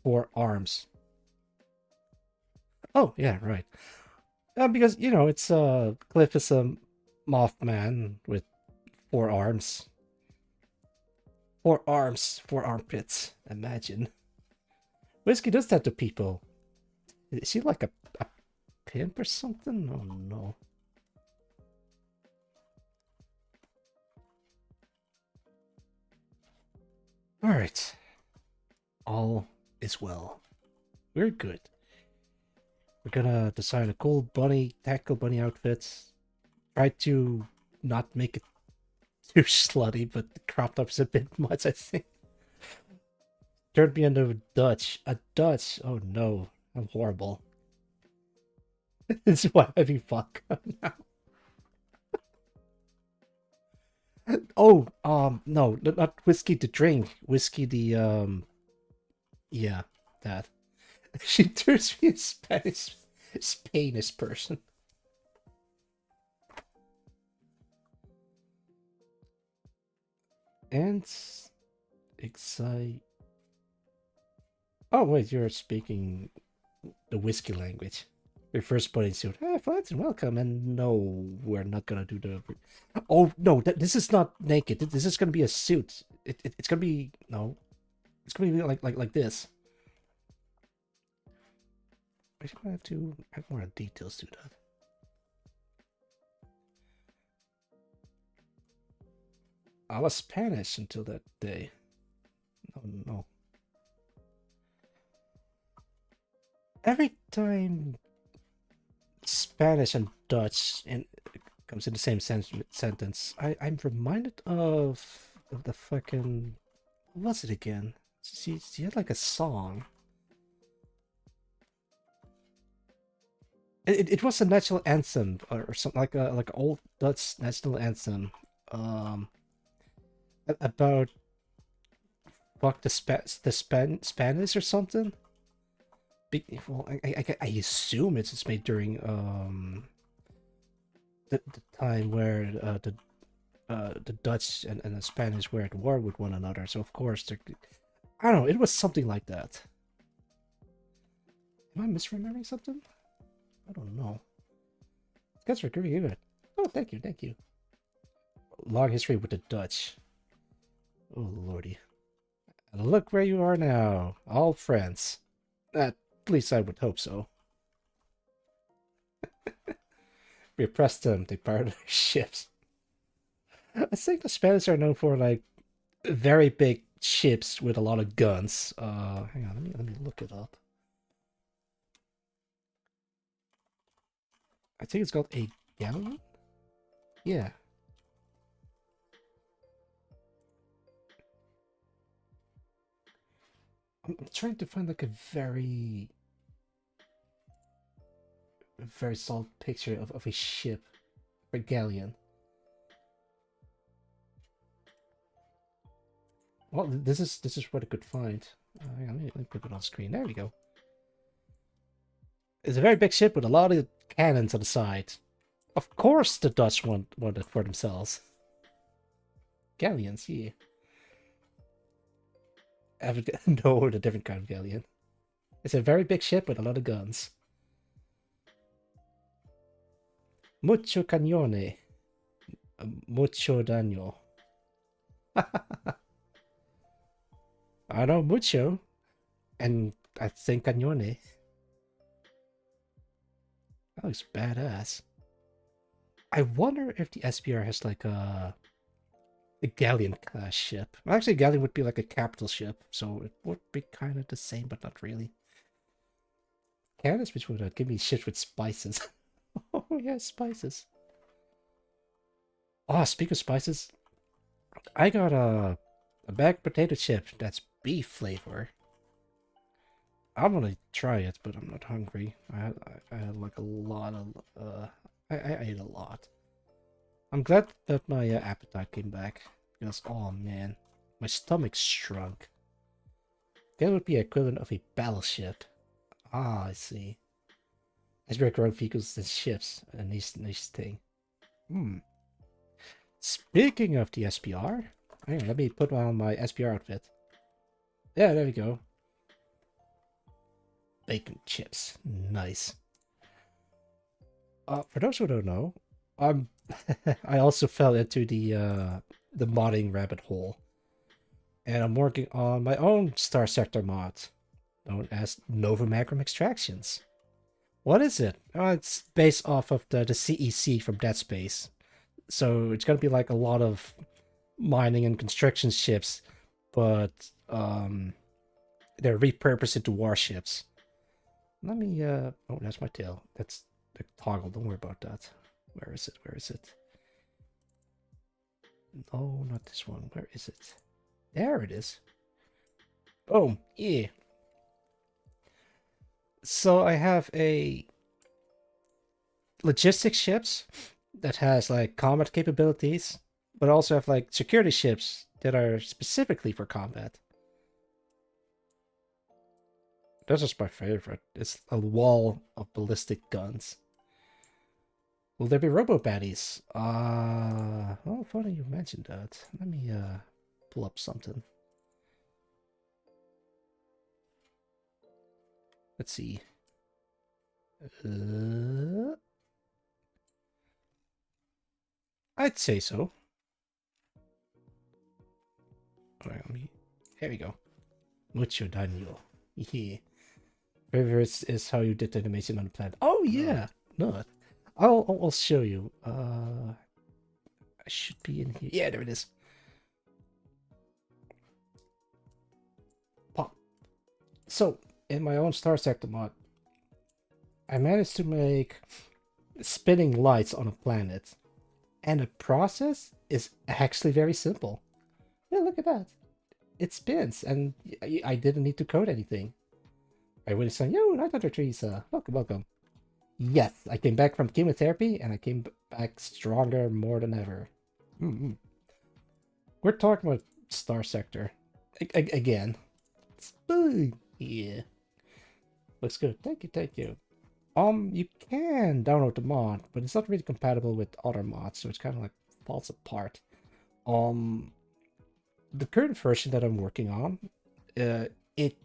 4 arms. Oh, yeah, right. Because, you know, it's Cliff is a Mothman with 4 arms. 4 arms, 4 armpits. Imagine. Whiskey does that to people. Is she like a pimp or something? Oh no. Alright. All is well. We're good. We're gonna design a cool bunny, tactical bunny outfit. Try to not make it too slutty, but the crop top's a bit much, I think. Turned me into a Dutch. A Dutch? Oh no. I'm horrible. This is why I'm having fun now. Oh, no, not whiskey to drink. Whiskey the, yeah, that. She turns me a Spanish person. And excite. Oh wait, you're speaking the whiskey language. Your first bodysuit. Hey, friends, and welcome. And no, we're not gonna do the. Oh no, this is not naked. This is gonna be a suit. It's gonna be no. It's gonna be like this. I think I have to add more details to that. I was Spanish until that day. Oh no. Every time Spanish and Dutch comes in the same sentence, I'm reminded of the fucking, what was it again? She had like a song. It was a national anthem or something like an old Dutch national anthem. About fuck the Spanish or something. Well, I assume it's made during the time where the Dutch and the Spanish were at war with one another. So of course I don't know. It was something like that. Am I misremembering something? I don't know. Guys are really good. Oh, thank you, thank you. Long history with the Dutch. Oh, lordy. And look where you are now. All friends. At least I would hope so. We oppressed them. They pirated their ships. I think the Spanish are known for, like, very big ships with a lot of guns. Hang on, let me look it up. I think it's called a galleon? Yeah. I'm trying to find like a very solid picture of a ship, a galleon. Well, this is what I could find. Hang on, let me put it on screen. There we go. It's a very big ship with a lot of cannons on the side. Of course, the Dutch want it for themselves. Galleons, yeah. No, a different kind of galleon. It's a very big ship with a lot of guns. Mucho cañone. Mucho daño. I know mucho. And I think cañone. That looks badass. I wonder if the SPR has like a galleon class ship. Well, actually, a galleon would be like a capital ship, so it would be kind of the same, but not really. Cannons, which would give me ships with spices. Oh yeah, spices. Oh, speaking of spices, I got a bag of potato chip that's beef flavor. I'm gonna try it, but I'm not hungry. I had like a lot of I ate a lot. I'm glad that my appetite came back because oh man, my stomach shrunk. That would be equivalent of a battleship. Ah, I see. As we're growing vehicles and ships, a nice thing. Speaking of the SPR, hang on, let me put on my SPR outfit. Yeah, there we go. Bacon chips, nice. For those who don't know, I also fell into the modding rabbit hole, and I'm working on my own Star Sector mod, known as Nova Macrum Extractions. What is it? It's based off of the CEC from Dead Space, so it's gonna be like a lot of mining and construction ships, but they're repurposed into warships. Let me oh, that's my tail. That's the toggle. Don't worry about that. Where is it? Where is it? No, not this one. Where is it? There it is. Boom. Yeah. So I have a logistics ships that has like combat capabilities, but also have like security ships that are specifically for combat. This is my favorite. It's a wall of ballistic guns. Will there be robo baddies? Oh, funny you mentioned that. Let me pull up something. Let's see. I'd say so. Alright, here we go. Mucho daño. Yeah. Favorite is how you did the animation on the planet. Oh yeah. No. I'll show you. I should be in here. Yeah, there it is. Pop. So, in my own Star Sector mod, I managed to make spinning lights on a planet. And the process is actually very simple. Yeah, look at that. It spins, and I didn't need to code anything. I would have said, yo, Night Hunter Teresa, welcome. Yes, I came back from chemotherapy, and I came back stronger more than ever. We're talking about Star Sector. Again. Yeah. Looks good. Thank you. You can download the mod, but it's not really compatible with other mods, so it's kind of like falls apart. The current version that I'm working on, it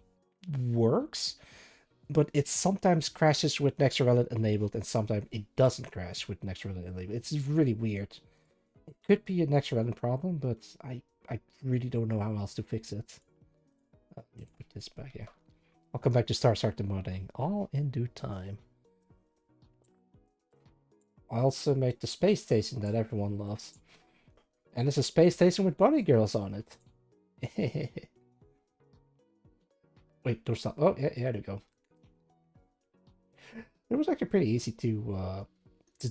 works. but it sometimes crashes with Nextrelin enabled, and sometimes it doesn't crash with Nextrelin enabled. It's really weird. It could be a Nextrelin problem, but I really don't know how else to fix it. Let me put this back here. I'll come back to Star Starter modding, all in due time. I also made the space station that everyone loves. And it's a space station with bunny girls on it. Wait, don't stop. Oh, yeah, there we go. It was actually pretty easy to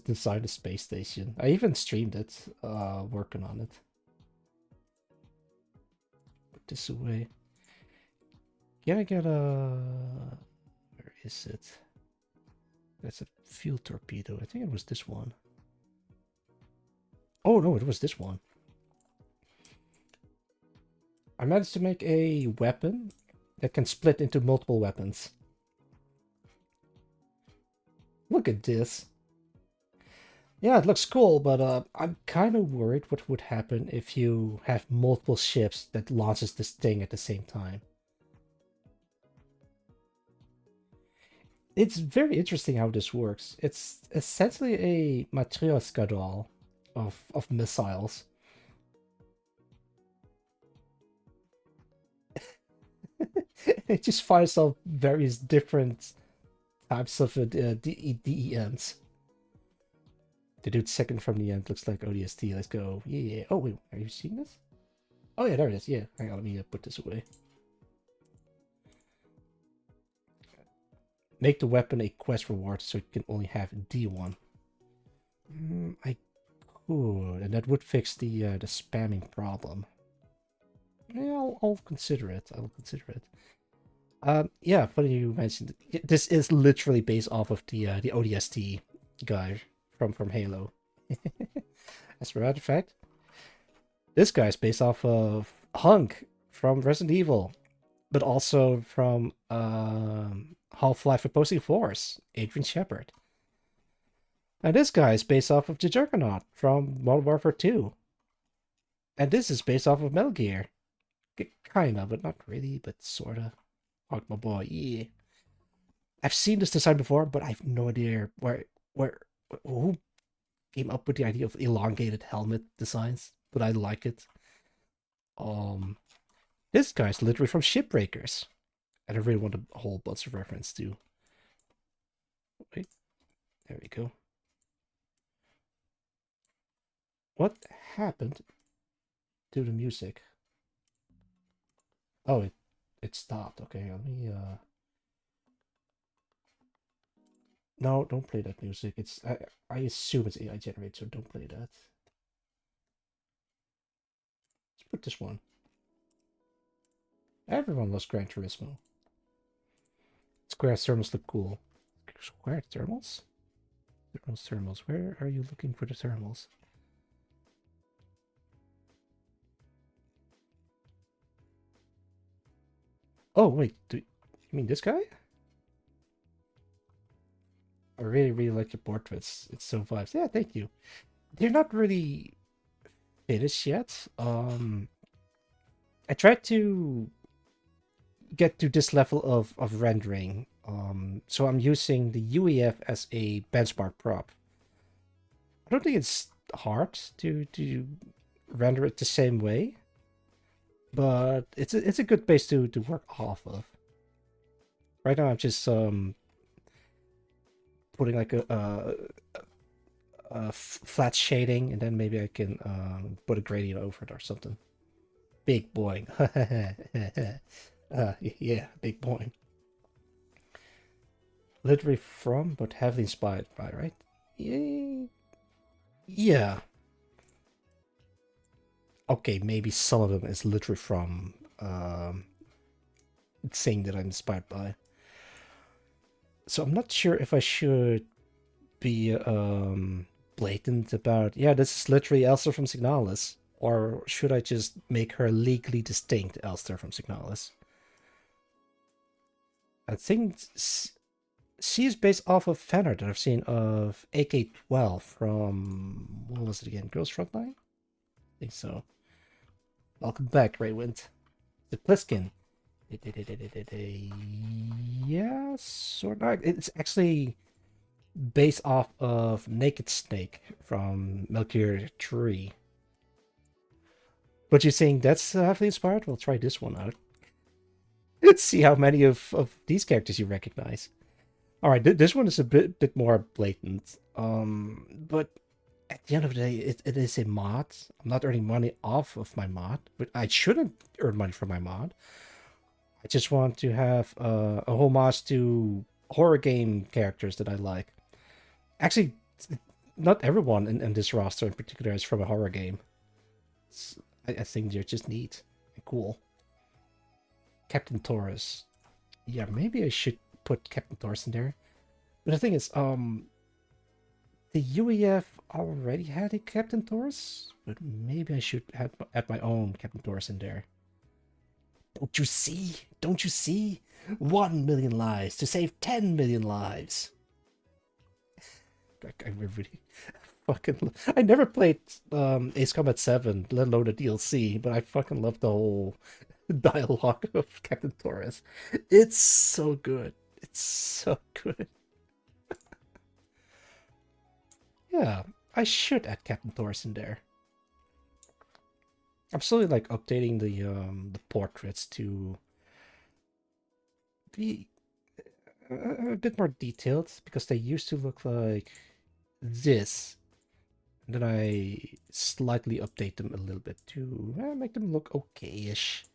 design the space station. I even streamed it, working on it. Put this away. Can I get a... Where is it? That's a fuel torpedo. I think it was this one. Oh, no, it was this one. I managed to make a weapon that can split into multiple weapons. Look at this. Yeah, it looks cool, but I'm kind of worried what would happen if you have multiple ships that launches this thing at the same time. It's very interesting how this works. It's essentially a Matryoshka doll of missiles. It just fires off various different types of DEMs. The dude second from the end looks like ODST. Let's go. Yeah. Oh, wait. Are you seeing this? Oh, yeah, there it is. Yeah. Hang on. Let me put this away. Make the weapon a quest reward so it can only have D1. I could. And that would fix the spamming problem. Yeah, I'll consider it. I'll consider it. Yeah, funny you mentioned it. This is literally based off of the ODST guy from Halo. As a matter of fact, this guy's based off of Hunk from Resident Evil, but also from Half-Life Opposing Force, Adrian Shepard. And this guy is based off of the Juggernaut from Modern Warfare 2. And this is based off of Metal Gear. Kinda, but not really, but sorta. Hunk, my boy, yeah. I've seen this design before, but I have no idea who came up with the idea of elongated helmet designs, but I like it. This guy's literally from Shipbreakers. And I really want a whole bunch of reference to. Wait, there we go. What happened to the music? Oh, it stopped. Okay, let me No, don't play that music. It's I assume it's AI generated, so don't play that. Let's put this one. Everyone loves Gran Turismo. Square thermals look cool. Square thermals? Thermals. Where are you looking for the thermals? Oh, wait. You mean this guy? I really, really like your portraits. It's so vibes. Yeah, thank you. They're not really finished yet. I tried to get to this level of rendering. So I'm using the UEF as a benchmark prop. I don't think it's hard to render it the same way, but it's a good base to work off of. Right now I'm just putting like a flat shading, and then maybe I can put a gradient over it or something. Big boing. Yeah, big boing. Literally from, but heavily inspired by, right? Yeah. Okay, maybe some of them is literally from saying that I'm inspired by. So I'm not sure if I should be blatant about, yeah, this is literally Elster from Signalis, or should I just make her legally distinct Elster from Signalis? I think she is based off of fan art that I've seen of AK-12 from, what was it again, Girls Frontline? I think so. Welcome back, Raywind. The Pliskin. Yeah, sort of. It's actually based off of Naked Snake from Metal Gear 3. But you're saying that's heavily inspired? We'll try this one out. Let's see how many of these characters you recognize. All right, this one is a bit more blatant. But at the end of the day, it is a mod. I'm not earning money off of my mod, but I shouldn't earn money from my mod. I just want to have a homage to horror game characters that I like. Actually, not everyone in this roster in particular is from a horror game. I think they're just neat and cool. Captain Taurus. Yeah, maybe I should put Captain Taurus in there. But the thing is, the UEF already had a Captain Taurus, but maybe I should add my own Captain Taurus in there. Don't you see? Don't you see? 1 million lives to save 10 million lives. I really fucking... I never played Ace Combat 7, let alone the DLC, but I fucking love the whole dialogue of Captain Torres. It's so good. It's so good. Yeah, I should add Captain Torres in there. I'm slowly like updating the portraits to be a bit more detailed because they used to look like this. And then I slightly update them a little bit to make them look okay-ish.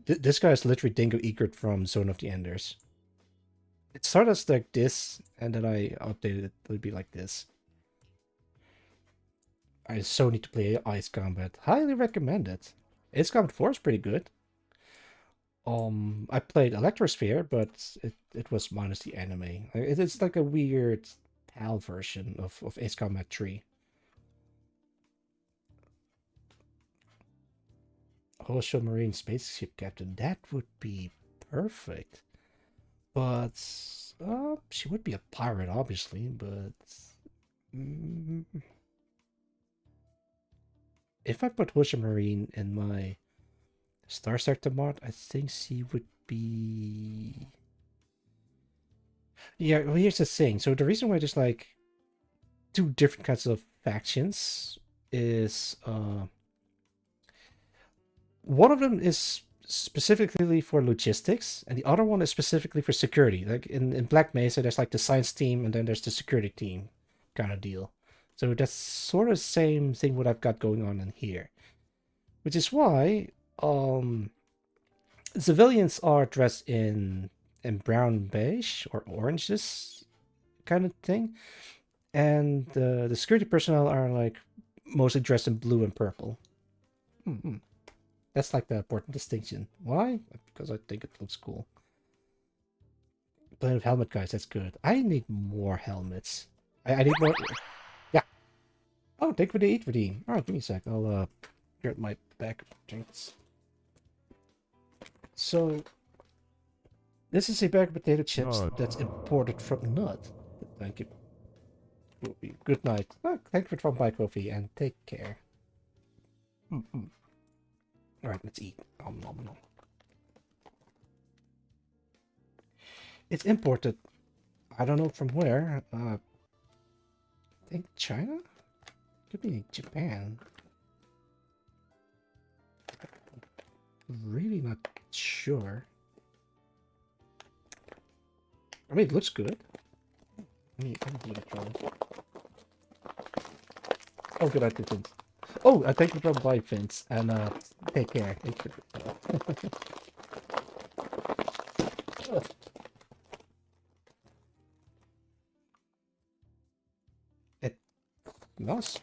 This guy is literally Dingo Egret from Zone of the Enders. It started as like this, and then I updated it to be like this. I so need to play Ice Combat. Highly recommend it. Ace Combat 4 is pretty good. I played Electrosphere, but it was minus the anime. It's like a weird PAL version of Ace Combat 3. Ocean Marine Spaceship Captain, that would be perfect. But she would be a pirate, obviously, but if I put Ocean Marine in my Star Sector mod, I think she would be... Yeah, well, here's the thing. So the reason why there's like two different kinds of factions is one of them is specifically for logistics, and the other one is specifically for security. Like in Black Mesa, there's like the science team, and then there's the security team kind of deal. So that's sort of the same thing what I've got going on in here. Which is why civilians are dressed in brown beige or oranges kind of thing. And the security personnel are like mostly dressed in blue and purple. That's like the important distinction. Why? Because I think it looks cool. Playing with helmet guys, that's good. I need more helmets. I need more... Yeah. Oh, thank you for the eat redeem. Alright, give me a sec. I'll get my back drinks. So, this is a bag of potato chips that's imported from Nut. Thank you. Good night. Oh, thank you for dropping by, Kofi, and take care. Alright, let's eat. Nom, nom, nom. It's imported. I don't know from where. I think China? Could be Japan. Really not sure. I mean, it looks good. Let me give it a try. Oh, good, I did things. Oh, thank you for buying Vince, and take care. It smells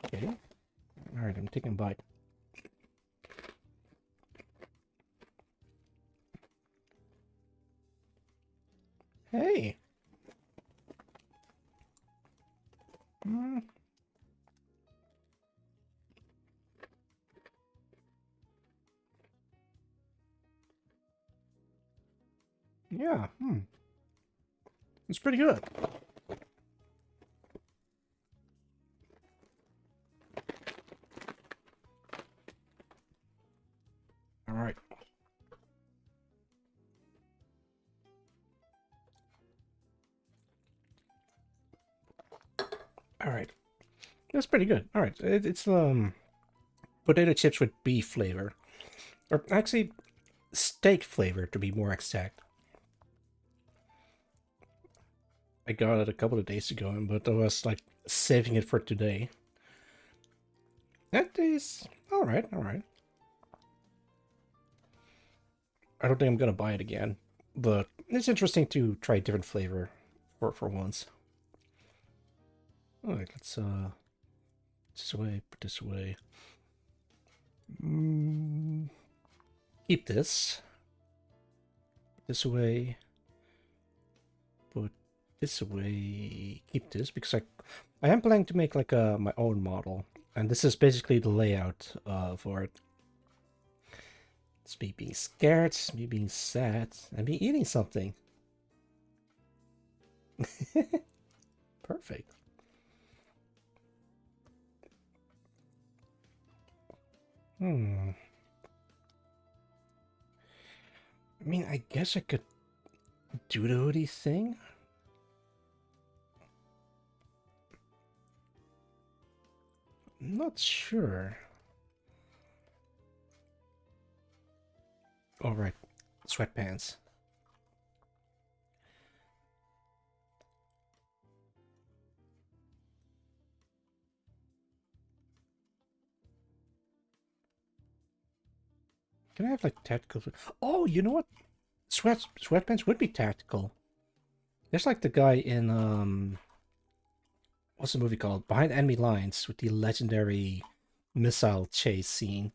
okay. All right, I'm taking a bite. Hey. Yeah, it's pretty good. All right, that's pretty good. All right, it's potato chips with beef flavor, or actually steak flavor to be more exact. I got it a couple of days ago, but I was like saving it for today. That is all right. All right. I don't think I'm gonna buy it again, but it's interesting to try different flavor for once. All right, let's put this away. Put this away. Keep this. Put this away. Put this away. Keep this because I am planning to make like my own model, and this is basically the layout for it. It's me being scared, me being sad, and me eating something. Perfect. I mean, I guess I could do the hoodie thing. I'm not sure. All right, sweatpants. Can I have like tactical? Oh, you know what? Sweatpants would be tactical. There's like the guy in what's the movie called? Behind Enemy Lines with the legendary missile chase scene.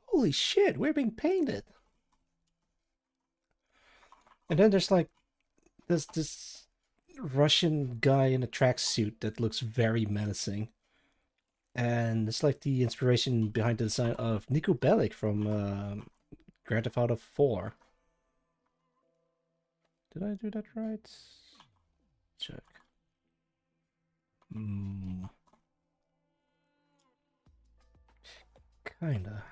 Holy shit, we're being painted. And then there's like this Russian guy in a tracksuit that looks very menacing. And it's like the inspiration behind the design of Nico Bellic from Grand Theft Auto 4. Did I do that right? Check. Kinda.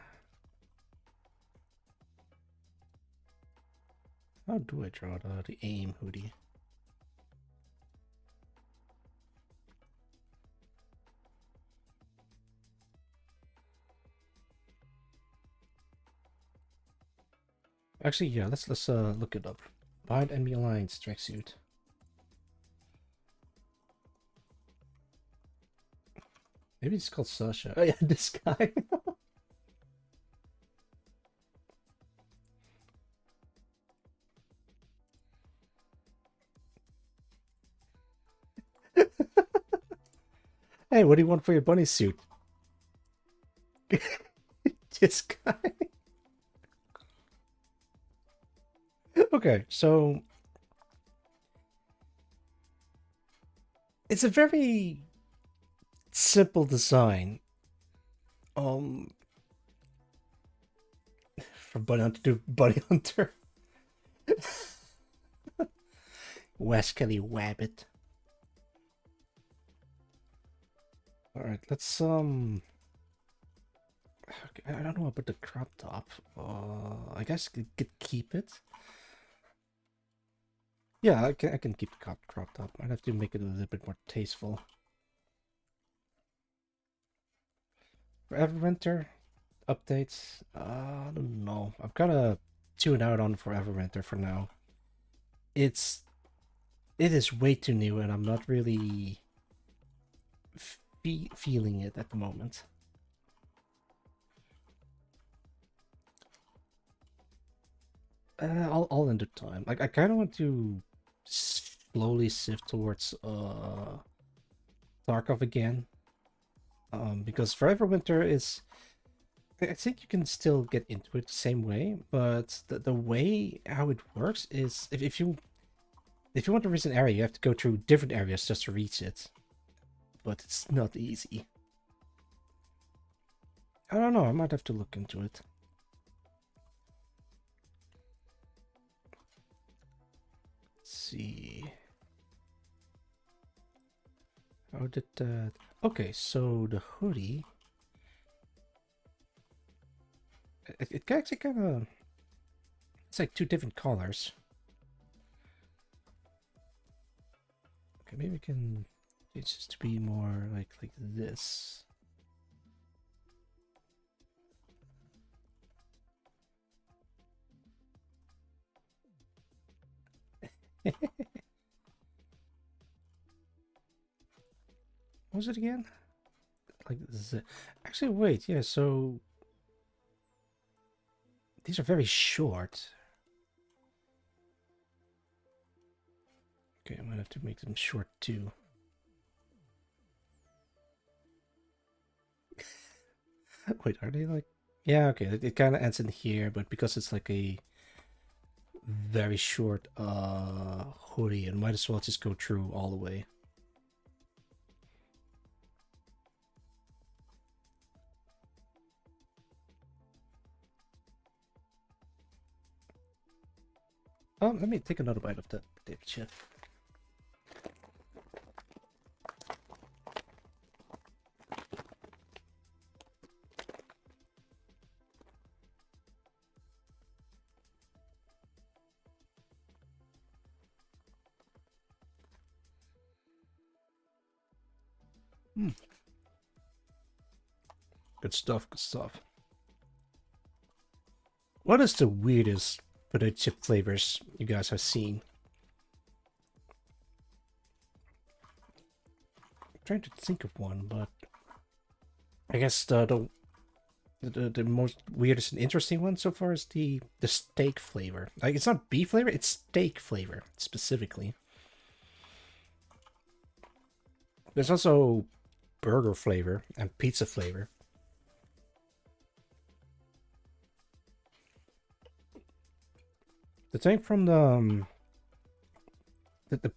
How do I draw the AIM hoodie? Actually, yeah, let's look it up. Behind Enemy Alliance tracksuit. Maybe it's called Sasha. Oh yeah, this guy. Hey, what do you want for your bunny suit? This guy. Okay, so it's a very simple design. From Bunny Hunter to Bunny Hunter. West Kelly Wabbit. Alright, let's okay, I don't know about the crop top. I guess I could keep it. Yeah, I can keep the crop top. I'd have to make it a little bit more tasteful. For Everwinter updates, I don't know. I've got to tune out on for Everwinter for now. It is way too new, and I'm not really feeling it at the moment. I'll end the time. Like I kind of want to slowly sift towards Tarkov again. Because Forever Winter is, I think you can still get into it the same way, but the way how it works is if you want to reach an area, you have to go through different areas just to reach it. But it's not easy. I don't know, I might have to look into it. Let's see. How did that... Okay, so the hoodie... It actually kind of... It's like two different colors. Okay, Okay, maybe we can change this to be more like this. What was it again? Like this. Actually, wait. Yeah. So these are very short. Okay, I might have to make them short too. Wait, are they like? Yeah. Okay. It kind of ends in here, but because it's like a very short hoodie, and might as well just go through all the way. Let me take another bite of that potato chip. Good stuff, good stuff. What is the weirdest potato chip flavors you guys have seen? I'm trying to think of one, but I guess the most weirdest and interesting one so far is the steak flavor. Like, it's not beef flavor, it's steak flavor specifically. There's also burger flavor and pizza flavor. The thing from the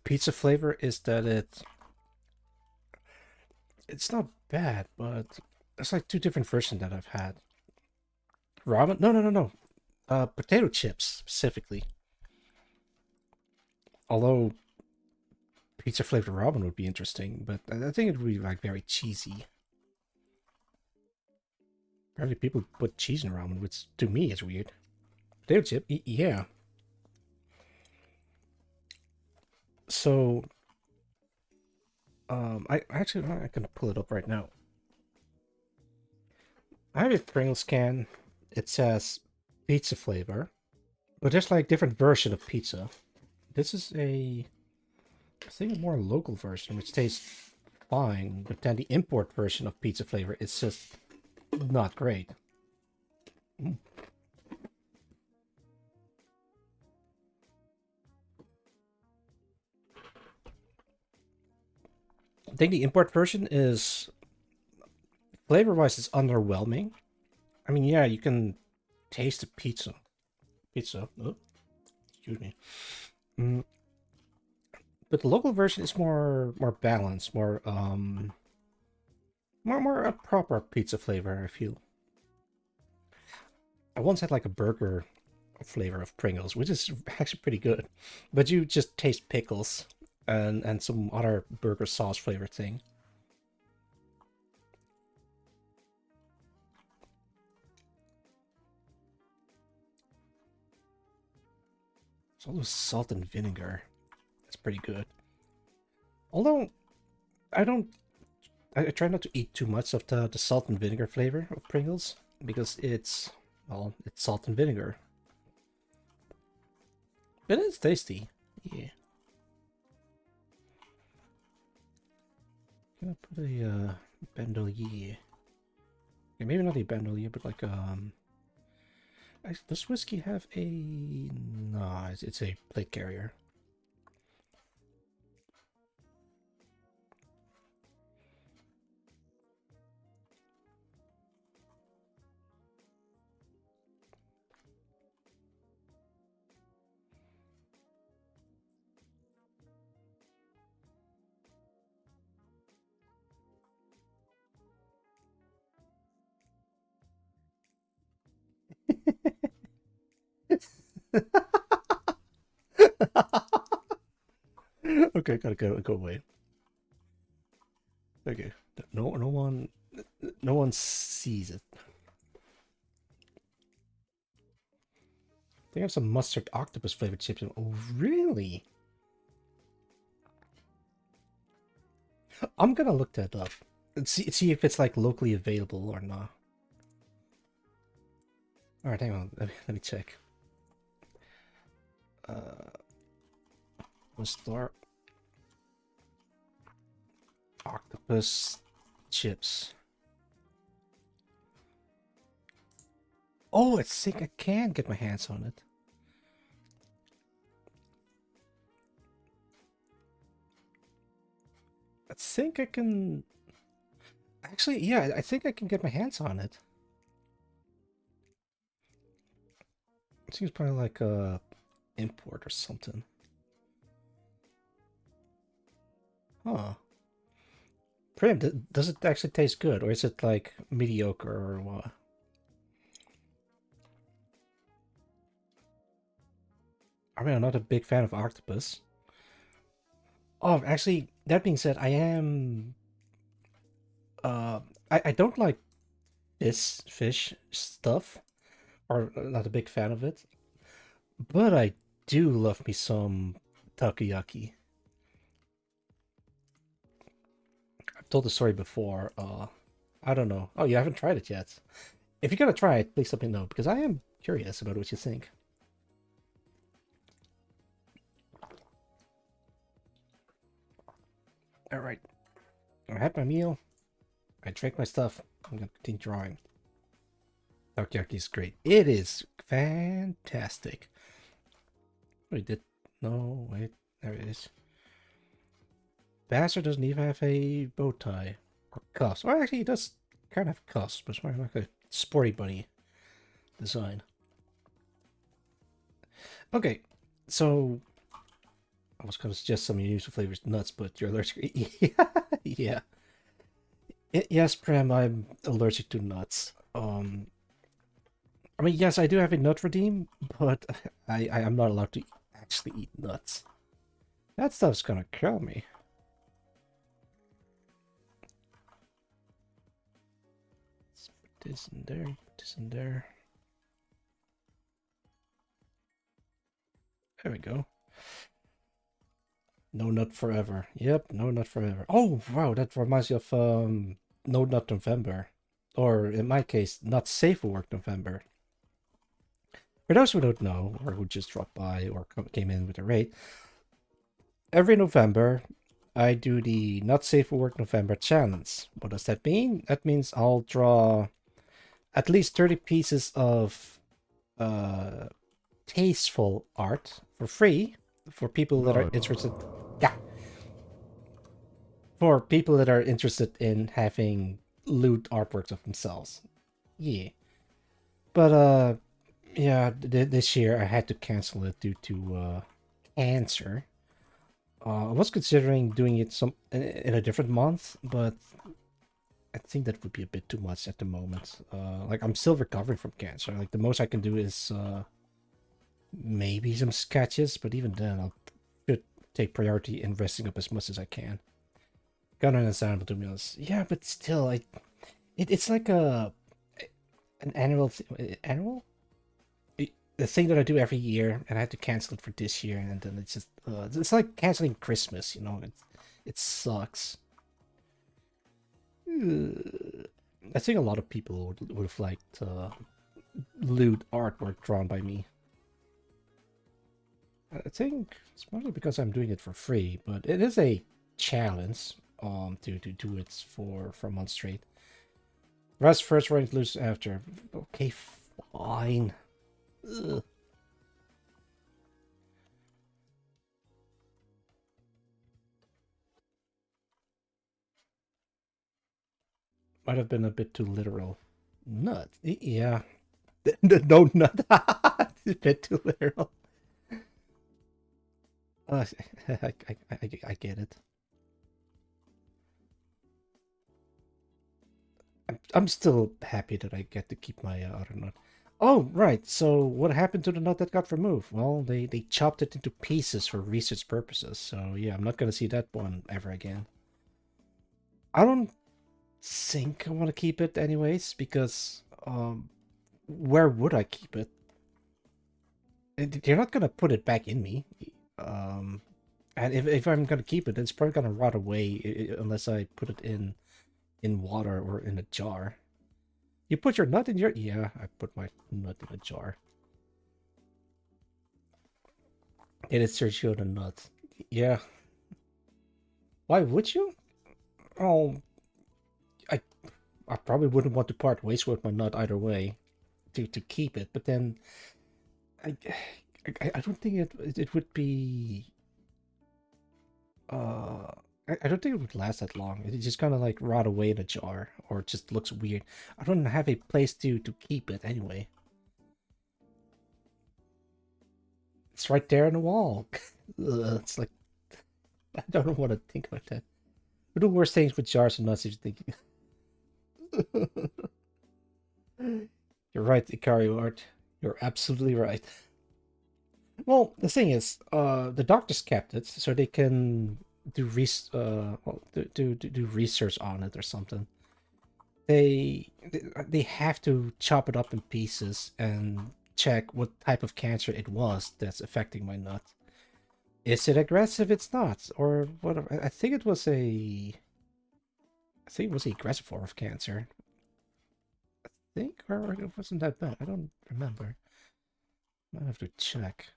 pizza flavor is that it's not bad, but there's like two different versions that I've had. Ramen? No. Potato chips specifically. Although pizza flavored ramen would be interesting, but I think it would be like very cheesy. Apparently people put cheese in ramen, which to me is weird. Potato chip? Yeah. So, I actually, I'm gonna pull it up right now. I have a Pringles can. It says pizza flavor, but there's like different version of pizza. This is I think a more local version, which tastes fine, but then the import version of pizza flavor is just not great. Mm. I think the import version is flavor-wise, it's underwhelming. I mean, yeah, you can taste the pizza. Oh, excuse me. Mm. But the local version is more balanced, more a proper pizza flavor, I feel. I once had like a burger flavor of Pringles, which is actually pretty good. But you just taste pickles and some other burger sauce flavor thing. It's also salt and vinegar. That's pretty good. Although I don't I try not to eat too much of the salt and vinegar flavor of Pringles because it's it's salt and vinegar. But it's tasty. Yeah. Gonna put a bandolier. Okay, maybe not a bandolier, but like does whiskey have a no, it's a plate carrier. Okay, gotta go away. Okay, no one sees it. They have some mustard octopus flavored chips. Oh, really? I'm gonna look that up and see if it's like locally available or not. All right, hang on. Let me check. Store octopus chips. Oh, I think I can get my hands on it. I think I can. Actually, yeah, I think I can get my hands on it. It seems probably like a import or something. Huh. Prim, does it actually taste good, or is it like mediocre or what? I mean, I'm not a big fan of octopus. Oh, actually, that being said, I am. I don't like this fish stuff, or not a big fan of it, but I do love me some takoyaki. I've told the story before. I don't know. Oh, you haven't tried it yet. If you're gonna try it, please let me know because I am curious about what you think. All right, I had my meal. I drank my stuff. I'm gonna continue drawing. Takoyaki is great. It is fantastic. Wait, did no wait? There it is. Bastard doesn't even have a bow tie or cuffs. Or actually, he does kind of have cuffs, but it's more like a sporty bunny design. Okay, so I was going to suggest some unusual flavors, nuts, but you're allergic. Yeah, yes, Prem, I'm allergic to nuts. I mean, yes, I do have a nut redeem, but I am not allowed to actually eat nuts. That stuff's gonna kill me. Let's put this in there, put this in there. There we go. No nut forever. Yep, no nut forever. Oh, wow, that reminds me of No Nut November. Or in my case, Not Safe for Work November. For those who don't know, or who just dropped by or came in with a raid, every November I do the Not Safe for Work November challenge. What does that mean? That means I'll draw at least 30 pieces of tasteful art for free for people that are interested. Yeah. For people that are interested in having lewd artworks of themselves. Yeah. But yeah, this year I had to cancel it due to cancer. I was considering doing it in a different month, but I think that would be a bit too much at the moment. Like I'm still recovering from cancer. Like the most I can do is maybe some sketches, but even then I'll should take priority in resting up as much as I can. Kind of understandable to be honest. Yeah, but still, it's like an annual the thing that I do every year, and I had to cancel it for this year, and then it's just it's like canceling Christmas, you know. It sucks. I think a lot of people would have liked lewd artwork drawn by me. I think it's mostly because I'm doing it for free, but it is a challenge to do it for a month straight. Rest first, rank lose after. Okay, fine. Ugh. Might have been a bit too literal. Nut. Yeah. No nut. A bit too literal. I, I get it. I'm still happy that I get to keep my other nut. Oh, right. So what happened to the nut that got removed? Well, they chopped it into pieces for research purposes. So yeah, I'm not gonna see that one ever again. I don't think I want to keep it anyways because where would I keep it? They're not gonna put it back in me. Um, And if I'm gonna keep it, it's probably gonna rot away unless I put it in water or in a jar. You put your nut in your... Yeah, I put my nut in a jar. It is Sergio the nut. Yeah. Why would you? Oh, I I probably wouldn't want to part ways with my nut either way to keep it, but then I I don't think it would be uh I don't think it would last that long. It just kind of like rot away in a jar or it just looks weird. I don't have a place to keep it anyway. It's right there on the wall. It's like I don't want to think about that. We do worse things with jars and nuts if you think. You're right, Ikari Art. You're absolutely right. Well, the thing is, the doctors kept it so they can do research on it or something. They have to chop it up in pieces and check what type of cancer it was that's affecting my nut. Is it aggressive? It's not, or whatever. I think it was I think it was an aggressive form of cancer. I think, or it wasn't that bad. I don't remember. I have to check.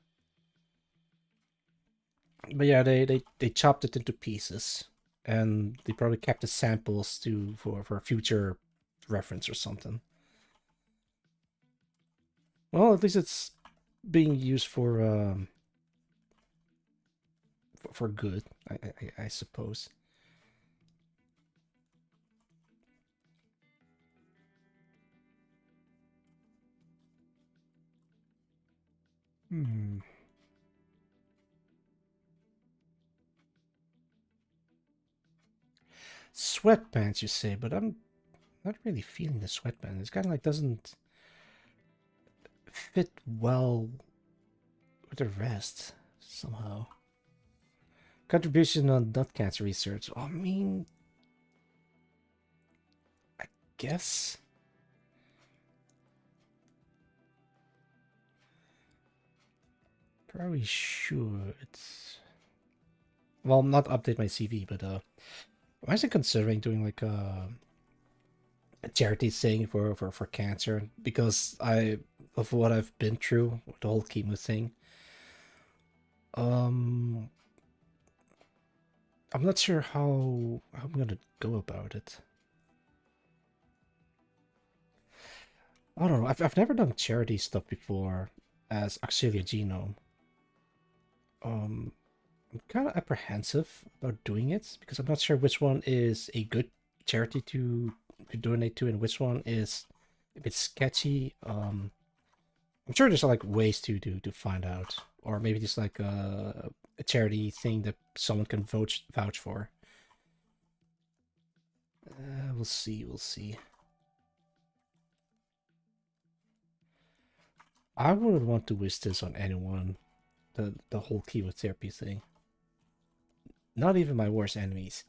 But yeah, they chopped it into pieces, and they probably kept the samples for future reference or something. Well, at least it's being used for good, I suppose. Hmm. Sweatpants, you say, but I'm not really feeling the sweatpants. It's kind of like doesn't fit well with the rest somehow. Contribution on nut cancer research. I mean, I guess. Probably should. Well, not update my CV, but I'm actually considering doing like a charity thing for cancer because of what I've been through with the whole chemo thing. Um, I'm not sure how I'm gonna go about it. I don't know. I've never done charity stuff before as Auxilia Genome. Um, I'm kind of apprehensive about doing it because I'm not sure which one is a good charity to donate to and which one is a bit sketchy. I'm sure there's like ways to find out, or maybe just like a charity thing that someone can vouch for. We'll see. We'll see. I wouldn't want to wish this on anyone. The whole chemotherapy thing. Not even my worst enemies.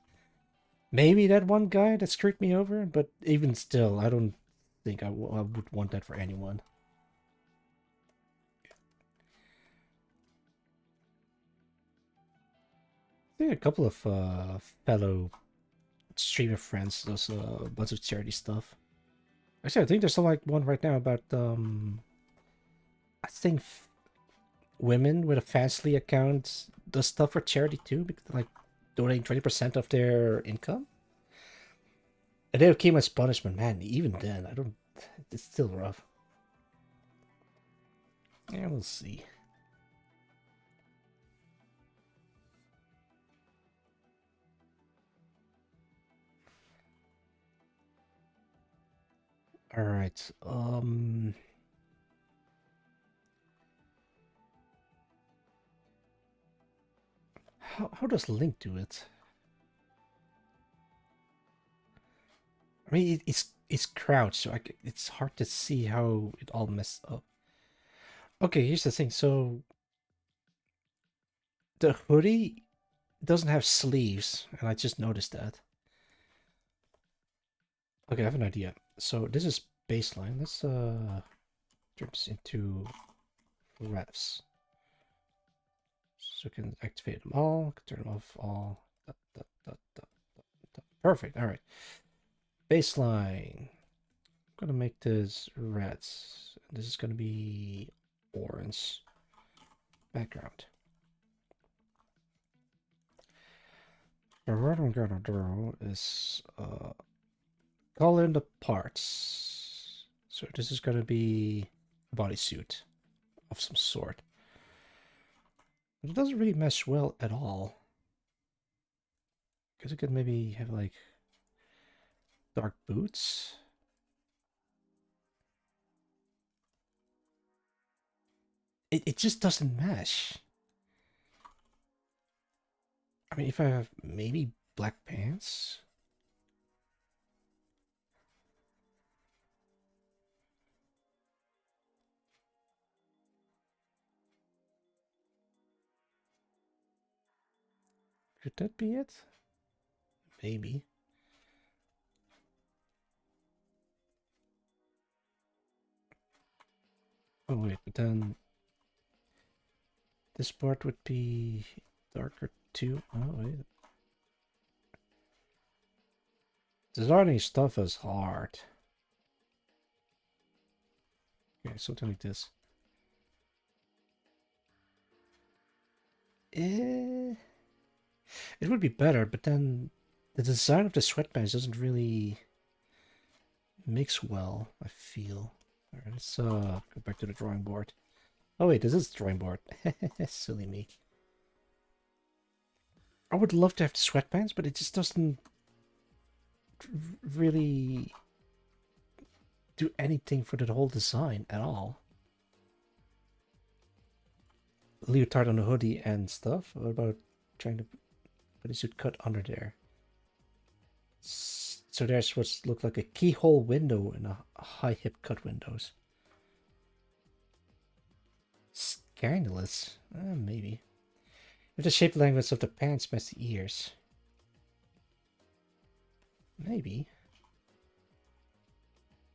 Maybe that one guy that screwed me over, but even still, I don't think I would want that for anyone. I think a couple of fellow streamer friends does a bunch of charity stuff. Actually, I think there's some like one right now about I think women with a Fastly account does stuff for charity too, because like donating 20% of their income. And they have chemo as punishment, man. Even then, I don't. It's still rough. Yeah, we'll see. All right. How does Link do it? I mean, it's crouched, so it's hard to see how it all messed up. Okay, here's the thing. So the hoodie doesn't have sleeves, and I just noticed that. Okay, I have an idea. So this is baseline. Let's turn this into refs. So I can activate them all, turn them off all. Dot, dot, dot, dot, dot, dot. Perfect. All right. Baseline. I'm gonna make this red. This is gonna be orange. Background. So what I'm gonna do is call in the parts. So this is gonna be a bodysuit of some sort. But it doesn't really mesh well at all. Because it could maybe have like dark boots. It just doesn't mesh. I mean, if I have maybe black pants. Could that be it? Maybe. Oh wait, but then this part would be darker too. Oh wait. Designing stuff is hard. Okay, something like this. It would be better, but then the design of the sweatpants doesn't really mix well, I feel. Alright, let's go back to the drawing board. Oh wait, this is the drawing board. Silly me. I would love to have the sweatpants, but it just doesn't really do anything for the whole design at all. Leotard on the hoodie and stuff. What about trying to put a suit cut under there? So there's what looks like a keyhole window and a high hip cut windows. Scandalous. Maybe. If the shape language of the pants match the ears. Maybe.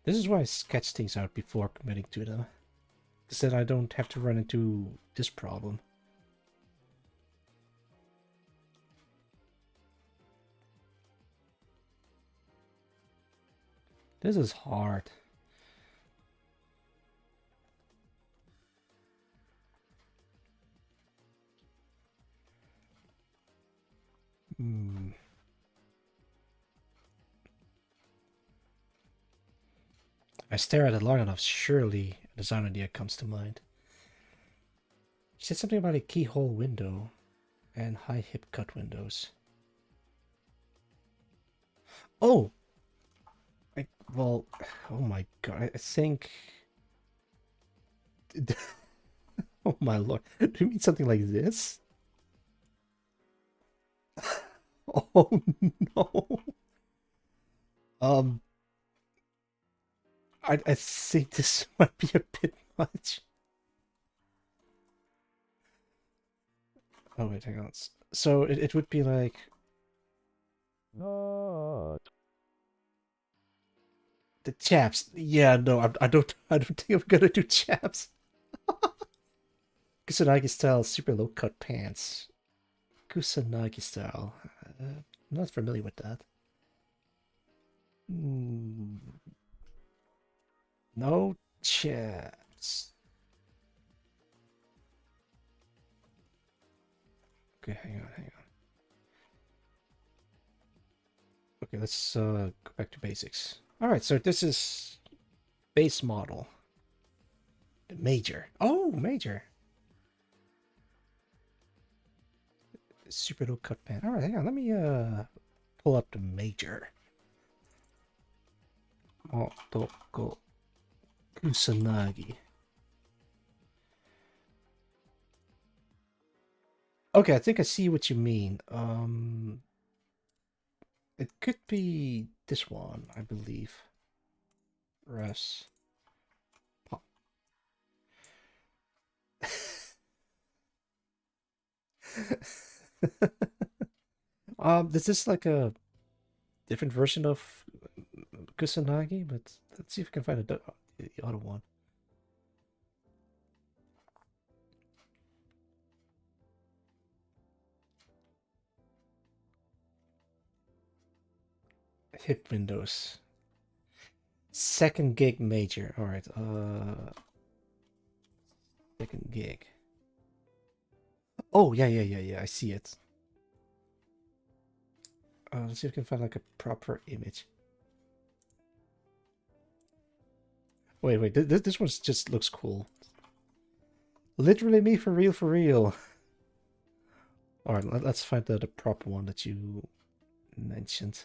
This is why I sketch things out before committing to them. Because then I don't have to run into this problem. This is hard. I stare at it long enough, surely a design idea comes to mind. She said something about a keyhole window and high hip cut windows. Oh! Well, oh my god, I think... Oh my lord, do you mean something like this? Oh no! I think this might be a bit much. Oh wait, hang on. So it would be like... Not. The chaps. Yeah, no, I don't think I'm gonna do chaps. Kusanagi style super low cut pants. Kusanagi style. I'm not familiar with that. No chaps. Okay, hang on. Okay, let's go back to basics. Alright, so this is base model. Major. Oh, major. Super low cut pant. Alright, hang on, let me pull up the major. Otoko Kusanagi. Okay, I think I see what you mean. It could be this one, I believe. Res. Pop. This is like a different version of Kusanagi, but let's see if we can find the other one. Hip windows. Second gig major. Alright, second gig. Oh, yeah, I see it. Let's see if we can find like a proper image. Wait, this one just looks cool. Literally me for real, for real. Alright, let's find the proper one that you mentioned.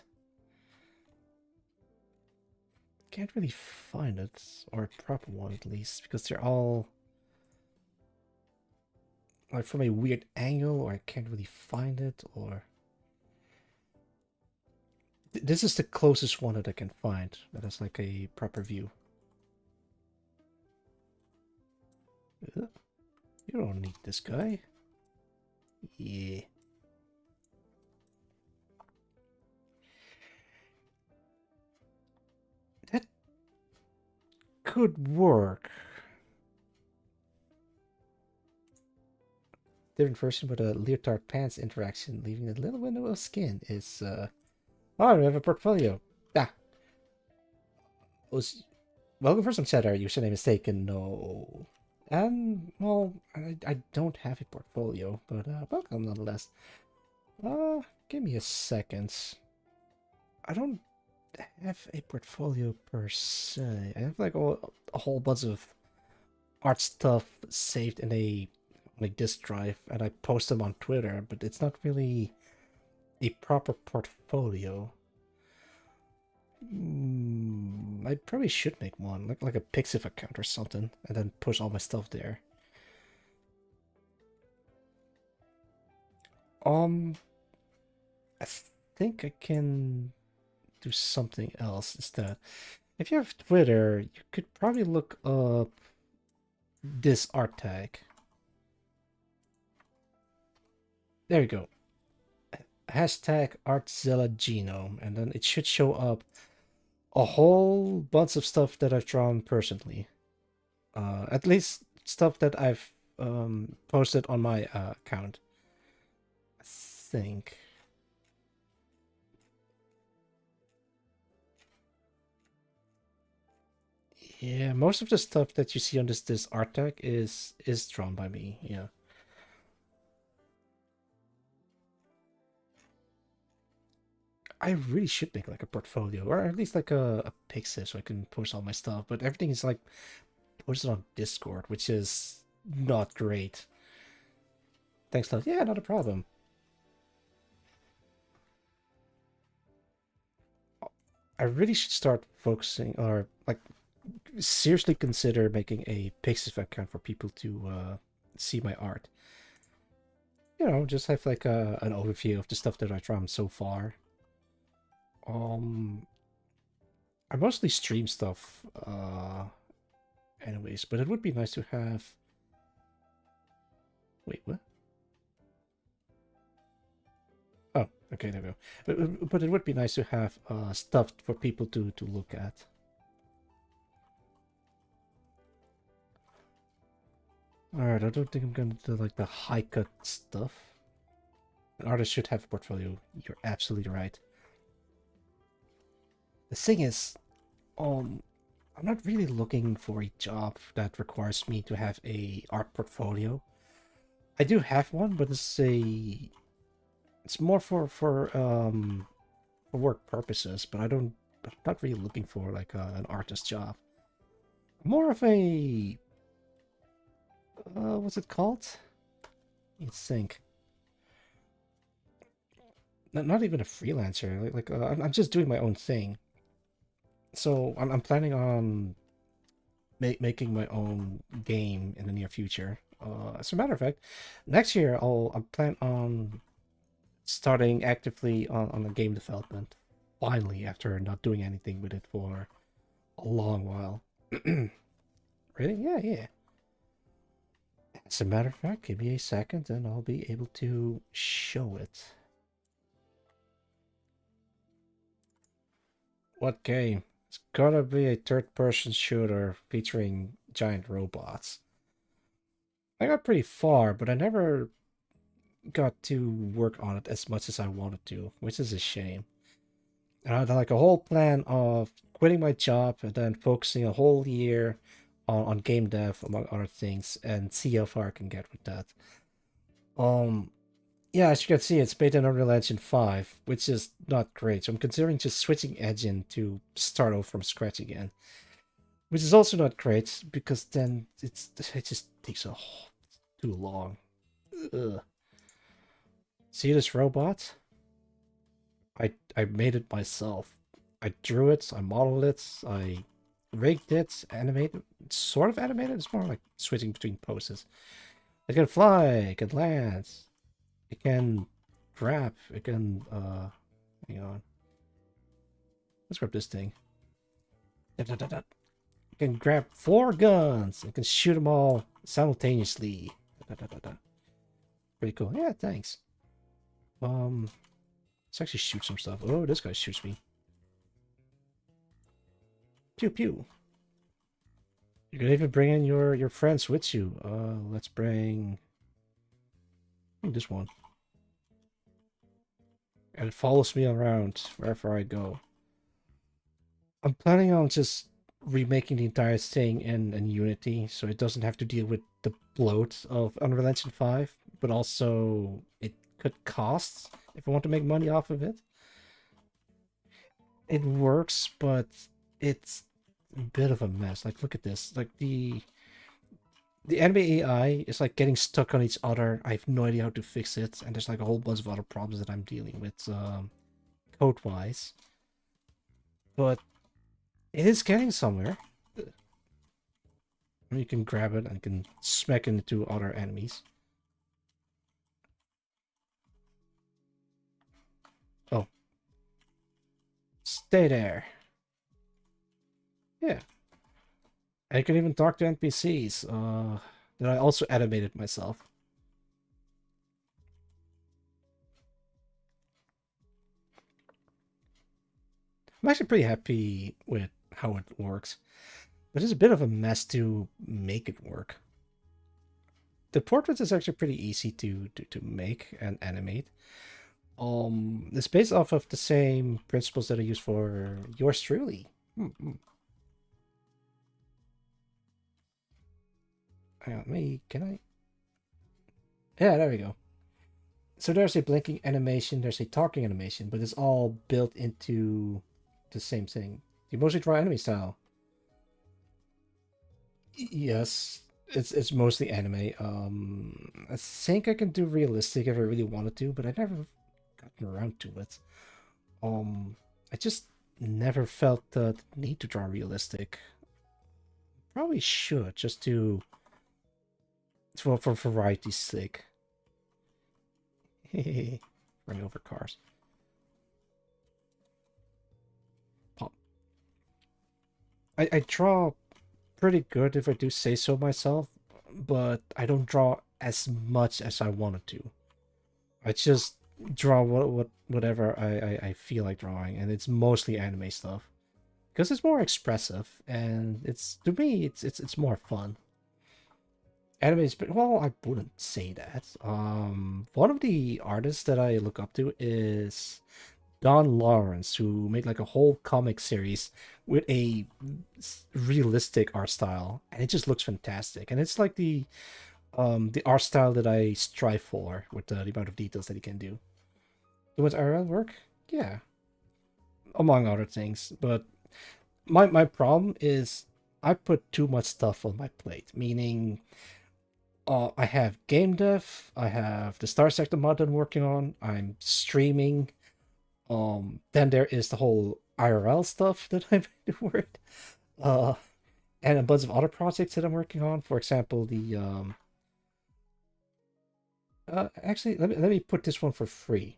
Can't really find it, or a proper one at least, because they're all like from a weird angle, or I can't really find it, or this is the closest one that I can find that has like a proper view. You don't need this guy. Yeah. That could work. Different version with a leotard pants interaction, leaving a little window of skin is oh, we have a portfolio. Ah. Welcome for some cheddar. Username is taken. No. Well, I don't have a portfolio, but welcome nonetheless. Give me a second. I don't have a portfolio per se. I have like a whole bunch of art stuff saved in a like disk drive, and I post them on Twitter, but it's not really a proper portfolio. I probably should make one, like a Pixiv account or something, and then push all my stuff there. I think I can do something else instead. If you have Twitter, you could probably look up this art tag. There you go. Hashtag Artzilla Genome, and then it should show up a whole bunch of stuff that I've drawn personally. At least stuff that I've posted on my account. I think. Yeah, most of the stuff that you see on this art tag is drawn by me. Yeah. I really should make like a portfolio, or at least like a Pixiv, so I can post all my stuff. But everything is like posted on Discord, which is not great. Thanks, love. Yeah, not a problem. I really should start focusing, or like seriously consider making a Pixiv account for people to see my art. You know, just have like an overview of the stuff that I've drawn so far. Um, I mostly stream stuff, anyways, but it would be nice to have. Wait, what? Oh, okay, there we go. But it would be nice to have stuff for people to look at. Alright, I don't think I'm gonna do like the high cut stuff. An artist should have a portfolio. You're absolutely right. The thing is, I'm not really looking for a job that requires me to have a art portfolio. I do have one, but it's more for work purposes. But I'm not really looking for like an artist job. More of a what's it called? Let's think. Not even a freelancer. I'm just doing my own thing. So I'm planning on making my own game in the near future. As a matter of fact, next year I plan on starting actively on the game development. Finally, after not doing anything with it for a long while. Really? Yeah. As a matter of fact, give me a second and I'll be able to show it. What game? It's gotta be a third-person shooter featuring giant robots. I got pretty far, but I never got to work on it as much as I wanted to, which is a shame. And I had like a whole plan of quitting my job and then focusing a whole year on game dev, among other things, and see how far I can get with that. Um, yeah, as you can see, it's made in Unreal Engine 5, which is not great. So I'm considering just switching engine to start over from scratch again, which is also not great because then it just takes too long. Ugh. See this robot? I made it myself. I drew it, I modeled it, I rigged it, animated, sort of animated. It's more like switching between poses. It can fly, it can land, it can grab, it can hang on. Let's grab this thing. Da, da, da, da. It can grab 4 guns. It can shoot them all simultaneously. Da, da, da, da. Pretty cool. Yeah, thanks. Let's actually shoot some stuff. Oh, this guy shoots me. Pew pew. You can even bring in your friends with you. Let's bring this one. And it follows me around wherever I go. I'm planning on just remaking the entire thing in Unity, so it doesn't have to deal with the bloat of Unreal Engine 5, but also it could cost if I want to make money off of it. It works, but it's a bit of a mess. Like, look at this. Like, the anime AI is like getting stuck on each other. I have no idea how to fix it, and there's like a whole bunch of other problems that I'm dealing with code-wise. But it is getting somewhere. You can grab it and can smack it into other enemies. Oh. Stay there. Yeah. I can even talk to NPCs. That I also animated myself. I'm actually pretty happy with how it works. But it's a bit of a mess to make it work. The portraits is actually pretty easy to make and animate. It's based off of the same principles that I use for yours truly. Hang on, can I? Yeah, there we go. So there's a blinking animation, there's a talking animation, but it's all built into the same thing. You mostly draw anime style. Yes, it's mostly anime. I think I can do realistic if I really wanted to, but I never gotten around to it. I just never felt the need to draw realistic. Probably should, just to for variety's sake. Running over cars. Pop. I draw pretty good if I do say so myself, but I don't draw as much as I wanted to. I just draw whatever I feel like drawing, and it's mostly anime stuff because it's more expressive, and it's, to me, it's more fun. Anime is, well, I wouldn't say that. One of the artists that I look up to is Don Lawrence, who made like a whole comic series with a realistic art style, and it just looks fantastic. And it's like the art style that I strive for with the amount of details that he can do. Does IRL work? Yeah, among other things. But my problem is I put too much stuff on my plate, meaning I have game dev, I have the Star Sector mod that I'm working on, I'm streaming. Then there is the whole IRL stuff that I'm doing, and a bunch of other projects that I'm working on. For example, the actually, let me put this one for free.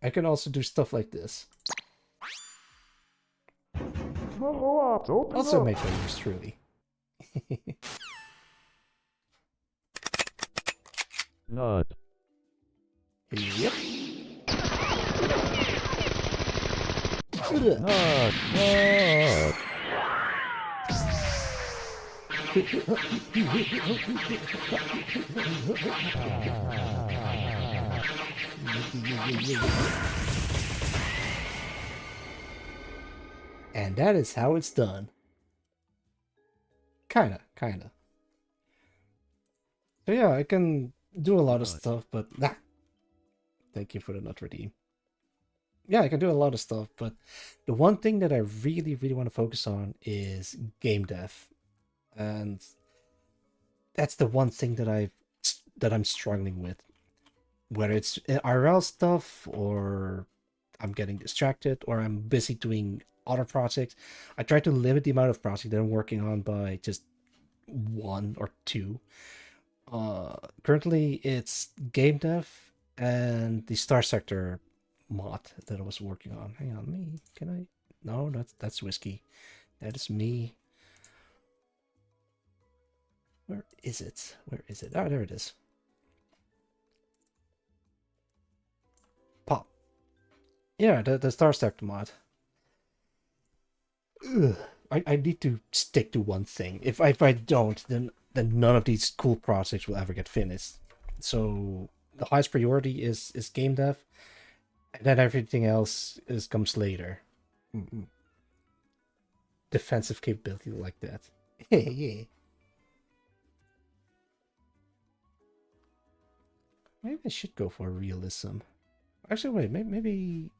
I can also do stuff like this. Also made by yours truly. Nut. Yep. Nut. Nut. And that is how it's done. Kinda. So yeah, I can do a lot of Nut. stuff, but thank you for the nut redeem. Yeah, I can do a lot of stuff, but the one thing that I really want to focus on is game dev, and that's the one thing that I'm struggling with. Whether it's IRL stuff or I'm getting distracted or I'm busy doing other projects, I try to limit the amount of projects that I'm working on by just one or two. Currently it's game dev and the Star Sector mod that I was working on. Hang on, me? Can I? No, that's whiskey. That is me. Where is it? Where is it? Oh, there it is. Pop. Yeah, the Star Sector mod. Ugh. I need to stick to one thing. If I don't, then none of these cool projects will ever get finished. So the highest priority is game dev, and then everything else comes later. Defensive capability like that. Yeah. Maybe I should go for realism. Actually, wait. Maybe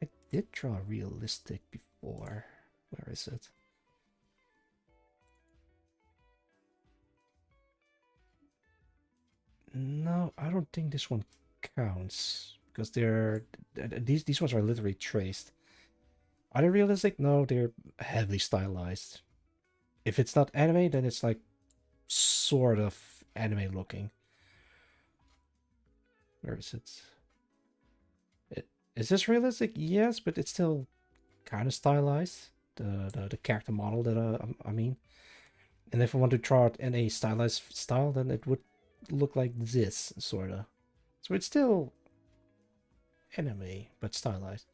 I did draw realistic before. Where is it? No, I don't think this one counts because these ones are literally traced. Are they realistic? No, they're heavily stylized. If it's not anime, then it's like sort of anime looking. Where is it? Is this realistic? Yes, but it's still kind of stylized. The character model that I mean. And if I want to draw it in a stylized style, then it would look like this, sorta. So it's still anime, but stylized.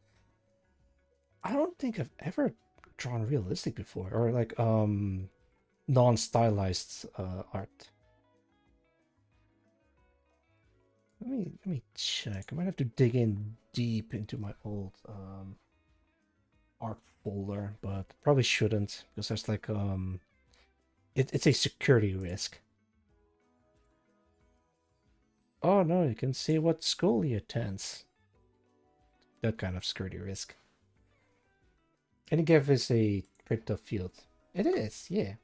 I don't think I've ever drawn realistic before, or like non-stylized art. Let me check. I might have to dig in deep into my old art folder, but probably shouldn't because there's like it's a security risk. Oh no, you can see what school he attends. That kind of security risk. And it gives us a pretty tough field. It is, yeah.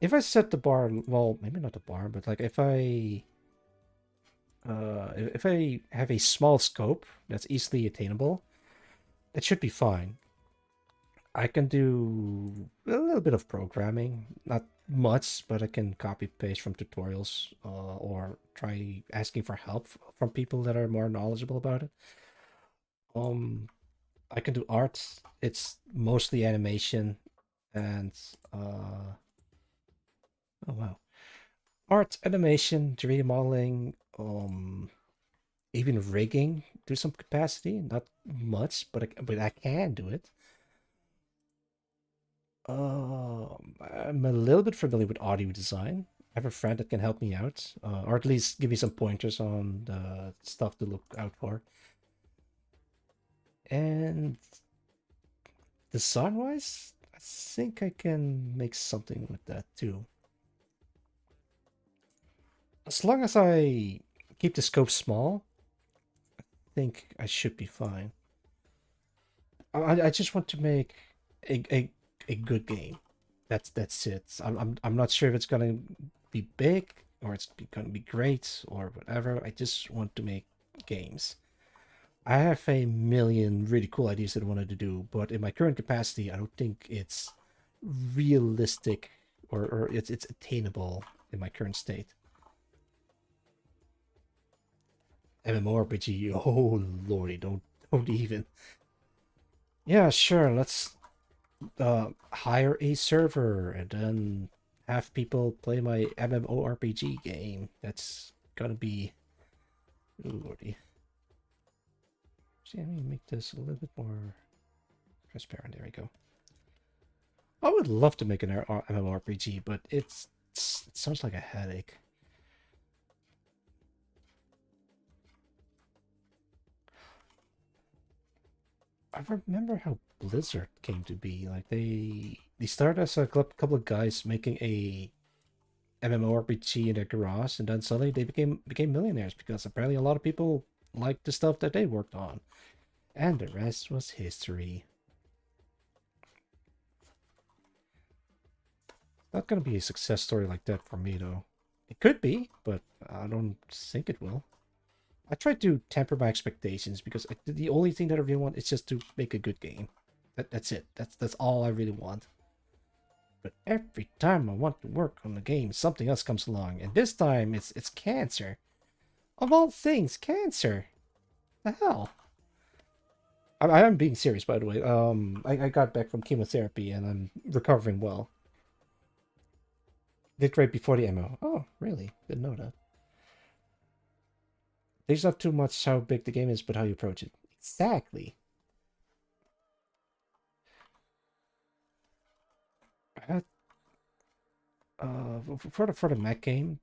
If I set the bar, well, maybe not the bar, but like if I have a small scope that's easily attainable, that should be fine. I can do a little bit of programming, not much, but I can copy paste from tutorials or try asking for help from people that are more knowledgeable about it. I can do art. It's mostly animation and oh wow, art, animation, 3D modeling, even rigging to some capacity. Not much, but I can do it. I'm a little bit familiar with audio design. I have a friend that can help me out, or at least give me some pointers on the stuff to look out for. And design-wise, I think I can make something with that too. As long as I keep the scope small, I think I should be fine. I just want to make a good game. That's it. I'm not sure if it's gonna be big or it's gonna be great or whatever. I just want to make games. I have a million really cool ideas that I wanted to do, but in my current capacity, I don't think it's realistic or it's attainable in my current state. MMORPG, oh lordy, don't even. Yeah, sure, let's hire a server and then have people play my MMORPG game. That's gonna be ooh, lordy. See, let me make this a little bit more transparent. There we go. I would love to make an MMORPG, but it sounds like a headache. I remember how Blizzard came to be. Like they started as a couple of guys making a MMORPG in their garage, and then suddenly they became millionaires because apparently a lot of people liked the stuff that they worked on, and the rest was history. Not gonna be a success story like that for me though. It could be, but I don't think it will. I try to temper my expectations because the only thing that I really want is just to make a good game. That's it. That's all I really want. But every time I want to work on the game, something else comes along, and this time it's cancer. Of all things, cancer. The hell. I am being serious, by the way. I got back from chemotherapy and I'm recovering well. Did right before the MO. Oh, really? Didn't know that. There's not too much how big the game is, but how you approach it. Exactly. For the Mac game,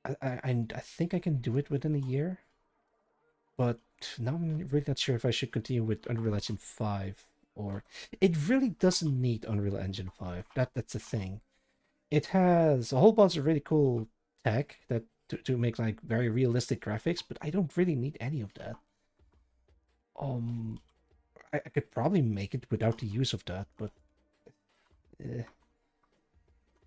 I think I can do it within a year, but now I'm really not sure if I should continue with Unreal Engine 5 or it really doesn't need Unreal Engine 5. That's the thing. It has a whole bunch of really cool tech that to make like very realistic graphics, but I don't really need any of that. I could probably make it without the use of that, but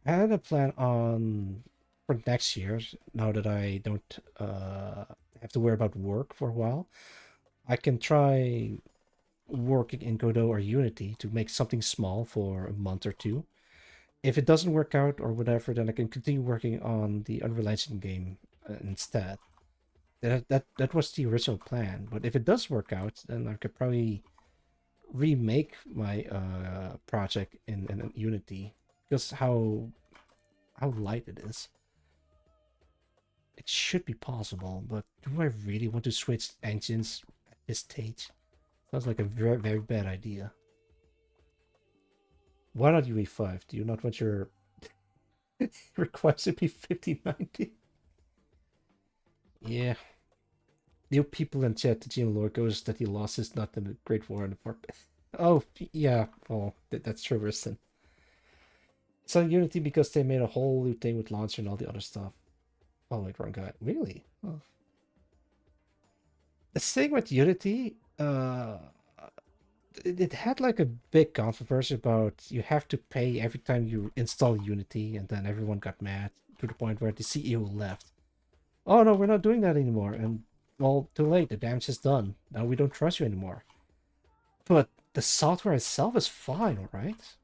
I had a plan on for next year. Now that I don't have to worry about work for a while, I can try working in Godot or Unity to make something small for a month or two. If it doesn't work out or whatever, then I can continue working on the Unreal Engine game instead. That was the original plan. But if it does work out, then I could probably remake my project in Unity because how light it is. It should be possible, but do I really want to switch engines at this stage? Sounds like a very, very bad idea. Why not UE5? Do you not want your request to be 5090? Yeah. New people in chat, the GM lore goes that he lost his nut in the Great War in the Fort. Oh, yeah. Well, that's true, Riston. It's on Unity because they made a whole new thing with launcher and all the other stuff. Oh, wait, wrong guy. Really? Oh. The thing with Unity, it had like a big controversy about you have to pay every time you install Unity, and then everyone got mad to the point where the CEO left. Oh no, we're not doing that anymore. And well, too late. The damage is done. Now we don't trust you anymore. But the software itself is fine, alright?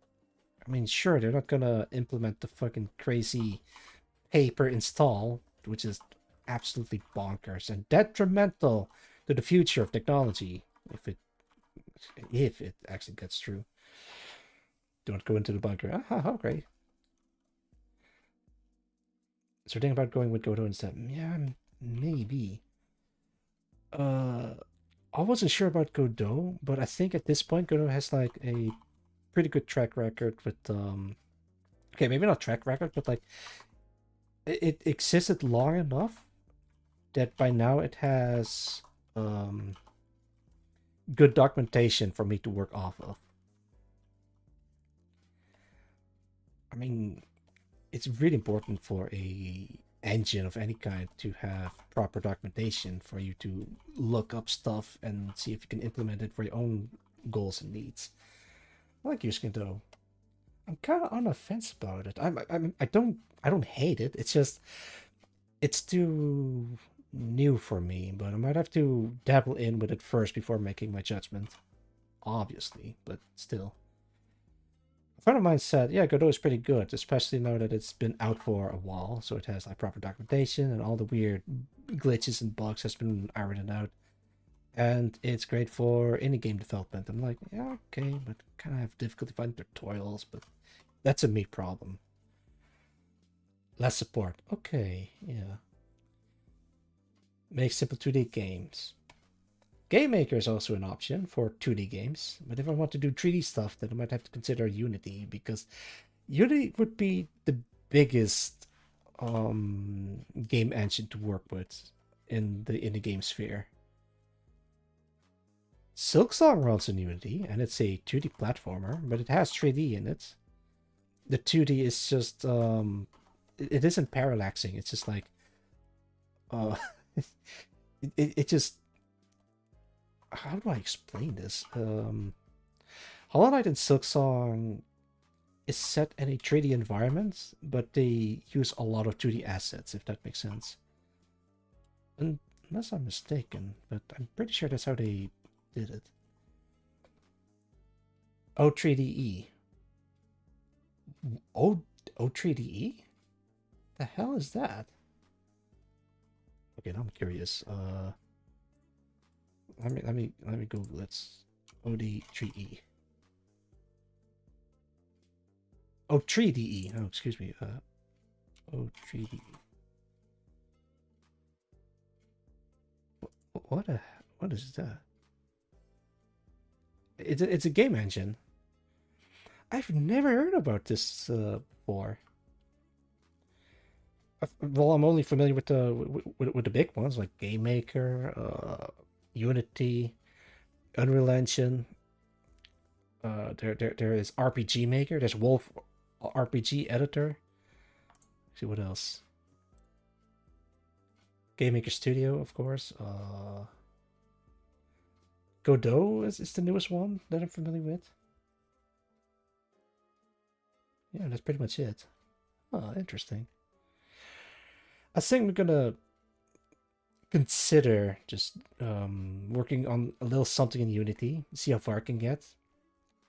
I mean, sure, they're not gonna implement the fucking crazy pay-per install, which is absolutely bonkers and detrimental to the future of technology if it actually gets through. Don't go into the bunker. Ah, great. So think about going with Godot instead. Yeah, maybe. I wasn't sure about Godot, but I think at this point Godot has like a pretty good track record with okay, maybe not track record, but like it existed long enough that by now it has good documentation for me to work off of. I mean, it's really important for a engine of any kind to have proper documentation for you to look up stuff and see if you can implement it for your own goals and needs. I like using it though. I'm kind of on the fence about it. I don't hate it. It's just it's too new for me, but I might have to dabble in with it first before making my judgment. Obviously, but still. A friend of mine said, yeah, Godot is pretty good, especially now that it's been out for a while, so it has like proper documentation and all the weird glitches and bugs has been ironed out. And it's great for any game development. I'm like, yeah, okay, but kind of have difficulty finding tutorials, but that's a me problem. Less support. Okay, yeah. Make simple 2D games. Game Maker is also an option for 2D games, but if I want to do 3D stuff, then I might have to consider Unity, because Unity would be the biggest game engine to work with in the game sphere. Silksong runs in Unity, and it's a 2D platformer, but it has 3D in it. The 2D is just it isn't parallaxing. It's just like it just, how do I explain this? Hollow Knight and Silksong is set in a 3D environment, but they use a lot of 2D assets, if that makes sense. Unless I'm mistaken, but I'm pretty sure that's how they did it. O3DE. O3DE? The hell is that? Okay, now I'm curious. Let me Google it. OD3E. Oh, 3DE. Oh, excuse me. O3DE. What is that? It's a game engine. I've never heard about this before. Well, I'm only familiar with the big ones like Game Maker, Unity, Unreal Engine. There is RPG Maker. There's Wolf RPG Editor. Let's see what else. Game Maker Studio, of course. Godot is the newest one that I'm familiar with. Yeah, that's pretty much it. Oh, interesting. I think we're gonna consider just working on a little something in Unity, see how far I can get.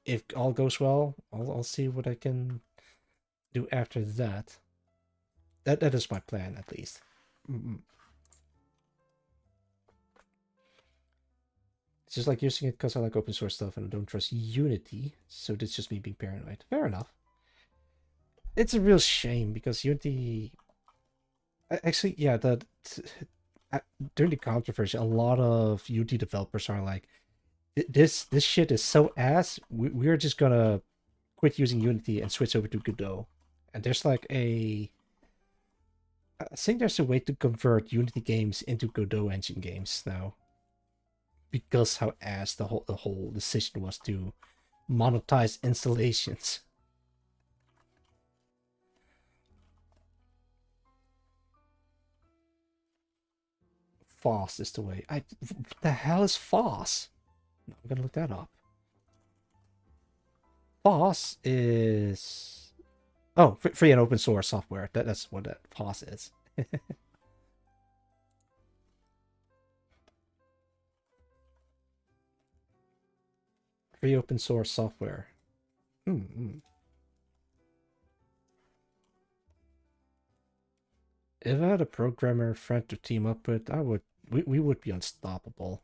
If all goes well, I'll see what I can do after that. That is my plan, at least. It's just like using it because I like open source stuff and I don't trust Unity, so that's just me being paranoid. Fair enough. It's a real shame because Unity... Actually, yeah, during the controversy, a lot of Unity developers are like, this shit is so ass, we're just gonna quit using Unity and switch over to Godot. And there's like I think there's a way to convert Unity games into Godot engine games now. Because how ass the whole decision was to monetize installations. FOSS is the way. What the hell is FOSS? I'm gonna look that up. FOSS is... Oh, free and open source software. That's what that FOSS is. Free open source software. If I had a programmer friend to team up with, we would be unstoppable.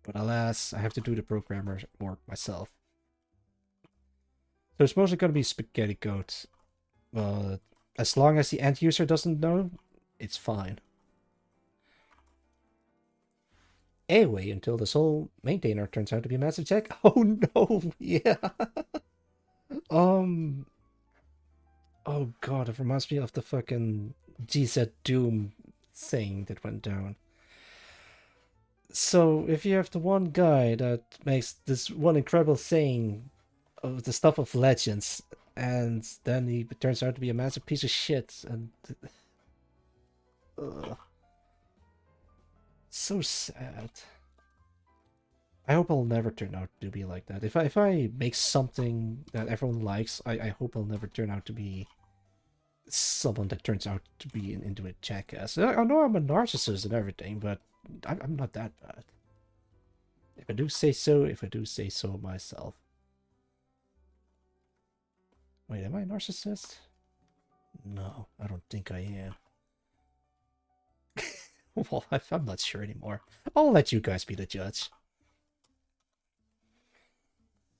But alas, I have to do the programmer work myself. So it's mostly going to be spaghetti code. As long as the end user doesn't know, it's fine. Anyway, until this whole maintainer turns out to be a massive check. Oh no, yeah. Oh god, it reminds me of the fucking GZ Doom thing that went down. So, if you have the one guy that makes this one incredible thing of the stuff of legends, and then he turns out to be a massive piece of shit, and... so sad. I hope I'll never turn out to be like that. If I make something that everyone likes, I hope I'll never turn out to be someone that turns out to be into a jackass. I know I'm a narcissist and everything, but I'm not that bad. If I do say so myself. Wait, am I a narcissist? No, I don't think I am. Well, I'm not sure anymore. I'll let you guys be the judge.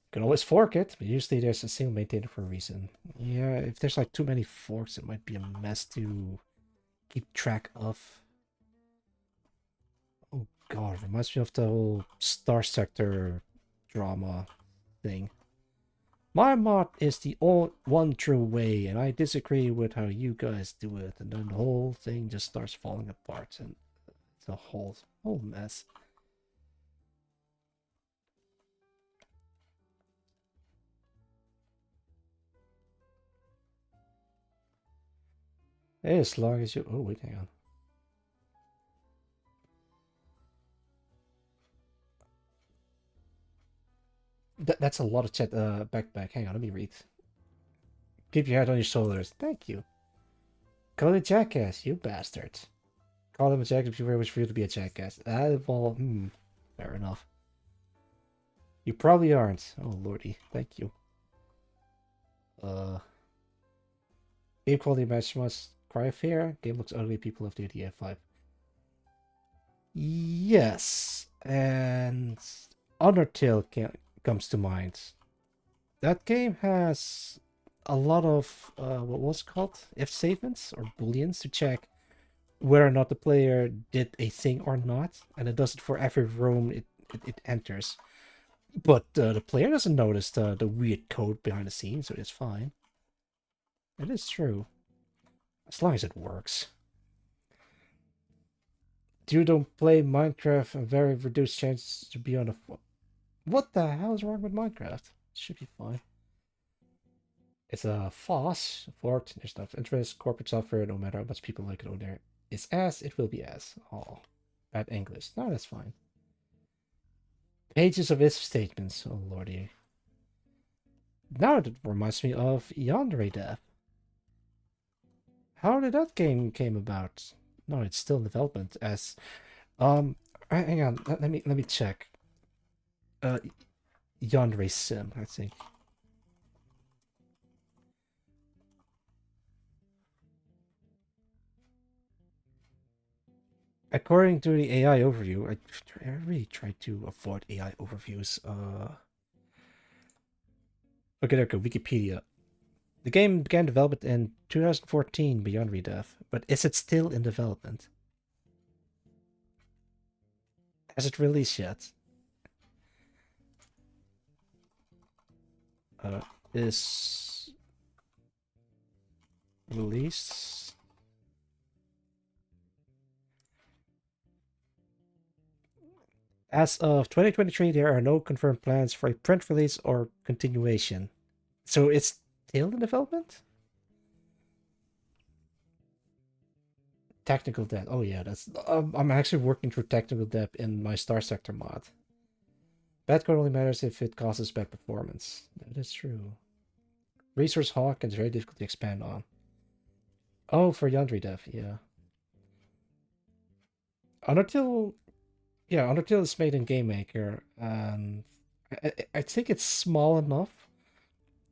You can always fork it, but usually there's a single maintainer for a reason. Yeah, if there's like too many forks, it might be a mess to keep track of. Oh god, it reminds me of the whole Star Sector drama thing. My mod is the one true way, and I disagree with how you guys do it, and then the whole thing just starts falling apart, and it's a whole mess. As long as you... Oh, wait, hang on. That's a lot of chat backpack. Hang on, let me read. Keep your head on your shoulders. Thank you. Call it a jackass, you bastard. Call him a jackass before wish for you to be a jackass. Well, fair enough. You probably aren't. Oh, lordy. Thank you. Game quality match must cry fair. Game looks ugly. People love the DF5. Yes. And Undertale comes to mind. That game has a lot of, what was it called? If statements or booleans to check whether or not the player did a thing or not. And it does it for every room it enters. But the player doesn't notice the weird code behind the scenes, so it's fine. It is true. As long as it works. You don't play Minecraft and very reduced chance to be on a... What the hell is wrong with Minecraft? It should be fine. It's a FOSS, Fort, there's enough interest, corporate software, no matter how much people like it on there. It's as, it will be as. Oh, bad English. No, that's fine. Pages of if statements. Oh, lordy. Now it reminds me of Yandere Death. How did that game came about? No, it's still in development as... hang on, let me check. Yandere Sim, I think. According to the AI overview, I really try to avoid AI overviews. Okay, there we go, Wikipedia. The game began development in 2014 beyond Redeath, but is it still in development? Has it released yet? Is released? As of 2023, there are no confirmed plans for a print release or continuation. So it's still in development? Technical debt. Oh yeah, that's... I'm actually working through technical debt in my Star Sector mod. Bad code only matters if it causes bad performance. That is true. Resource hawk is very difficult to expand on. Oh, for Yandere Dev, yeah. Undertale... Yeah, Undertale is made in Game Maker, and I think it's small enough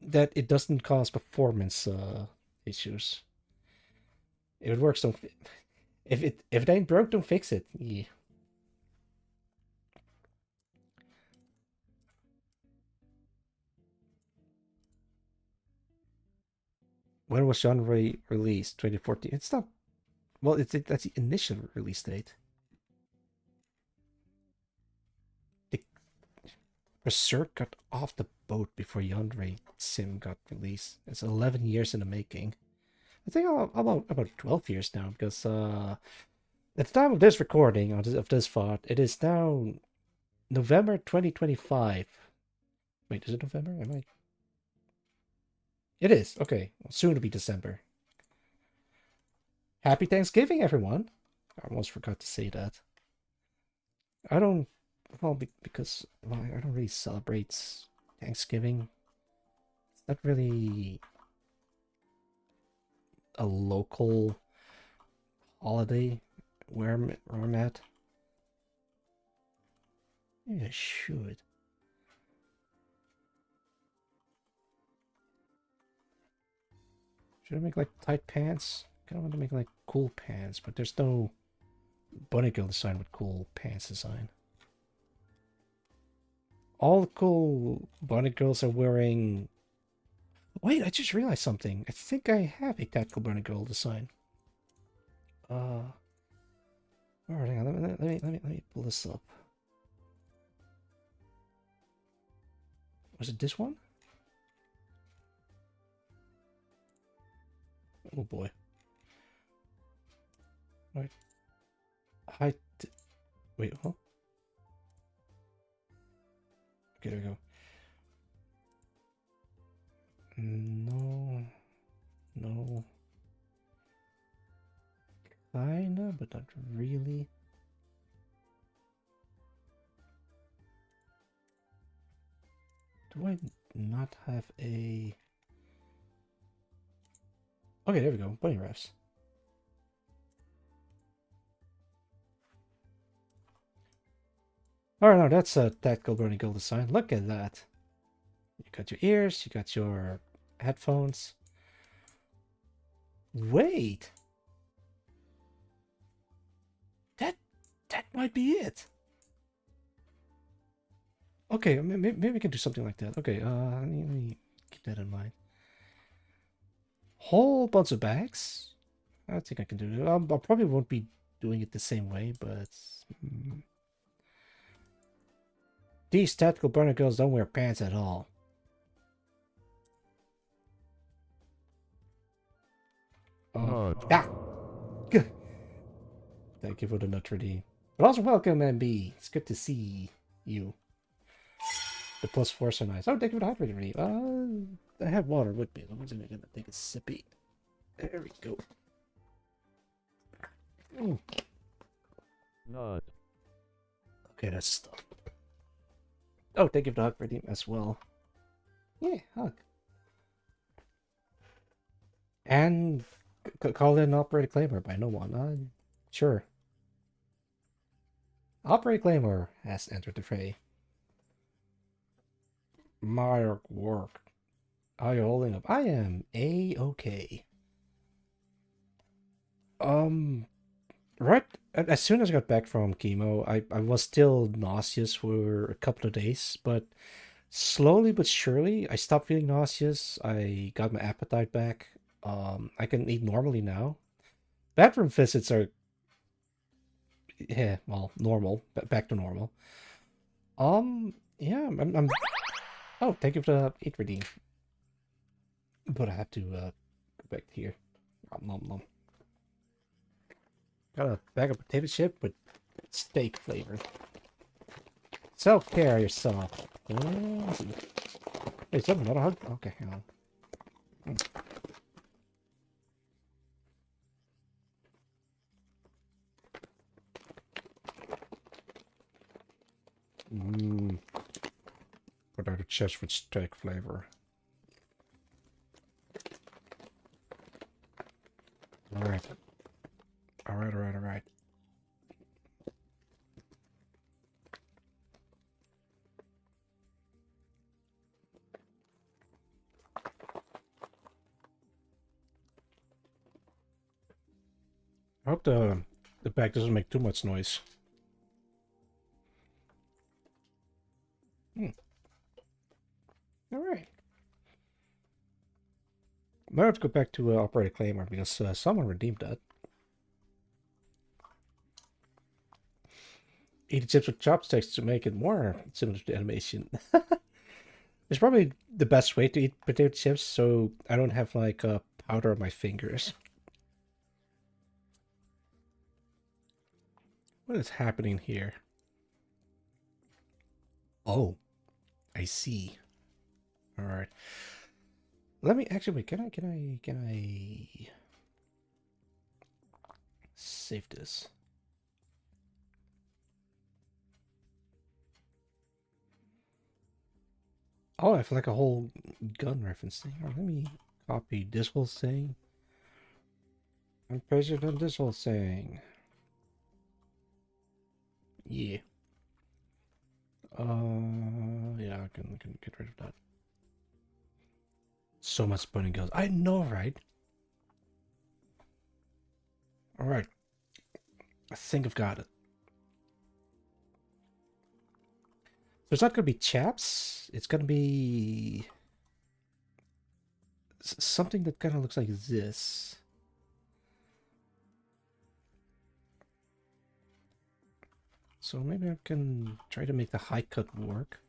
that it doesn't cause performance issues. If it works, don't... If it ain't broke, don't fix it. Yeah. When was genre released? 2014. It's not... Well, that's the initial release date. Berserk got off the boat before Yandere Sim got released. It's 11 years in the making. I think about 12 years now, because at the time of this recording of this VOD, it is now November 2025. Wait, is it November? Am I? It is. Okay, well, soon to be December. Happy Thanksgiving, everyone. I almost forgot to say that. I don't... Well, because I don't really celebrate Thanksgiving. It's not really a local holiday where I'm at. Maybe I should. Should I make like tight pants? I kind of want to make like cool pants, but there's no bunny girl design with cool pants design. All the cool bunny girls are wearing... Wait, I just realized something. I think I have a tactical bunny girl design. Alright, hang on. Let me pull this up. Was it this one? Oh boy. Right. Wait, huh? Okay, there we go. No. No. Kinda, but not really. Do I not have a... Okay, there we go. Bunny refs. Oh no, that's a tactical burning gold design. Look at that. You got your ears, you got your headphones. Wait! That might be it. Okay, maybe we can do something like that. Okay, let me keep that in mind. Whole bunch of bags. I think I can do it. I probably won't be doing it the same way, but... These tactical burner girls don't wear pants at all. Nut. Ah! Good. Thank you for the nut redeem. But also welcome, MB. It's good to see you. The +4 are nice. Oh, thank you for the hydrated redeem. I have water with me. I'm gonna take a sippy. There we go. Nut. Okay, that's stuff. Oh, thank you for the hug redeem as well. Yeah, hug. And call in operator claimer by no one. Sure. Operator claimer has entered the fray. My work. How are you holding up? I am A-okay. Right as soon as I got back from chemo, I was still nauseous for a couple of days, but slowly but surely, I stopped feeling nauseous. I got my appetite back. I can eat normally now. Bathroom visits are, yeah, well, normal, back to normal. Yeah, I'm oh, thank you for the eat redeem. But I have to go back here. Nom nom. Got a bag of potato chip with steak flavor. Self-care yourself. Hey, something, not a hug? Okay, hang on. Potato chips with steak flavor. Alright. Alright. I hope the bag doesn't make too much noise. Alright. Now let's go back to Operator Claimer because someone redeemed that. Eat the chips with chopsticks to make it more similar to the animation. It's probably the best way to eat potato chips so I don't have like powder on my fingers. What is happening here? Oh, I see. All right. Let me actually wait. Can I save this? Oh, I feel like a whole gun reference thing. Right, let me copy this whole thing and paste it on this whole thing. Yeah. Yeah, I can get rid of that. So much spawning girls. I know, right? All right. I think I've got it. So it's not gonna be chaps. It's gonna be something that kind of looks like this. So maybe I can try to make the high cut work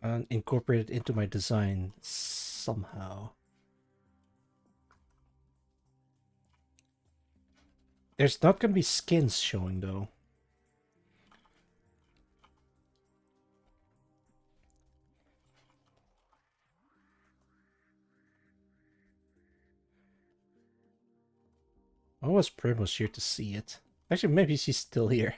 and incorporate it into my design somehow. There's not gonna be skins showing though. I was pretty much here to see it. Actually, maybe she's still here.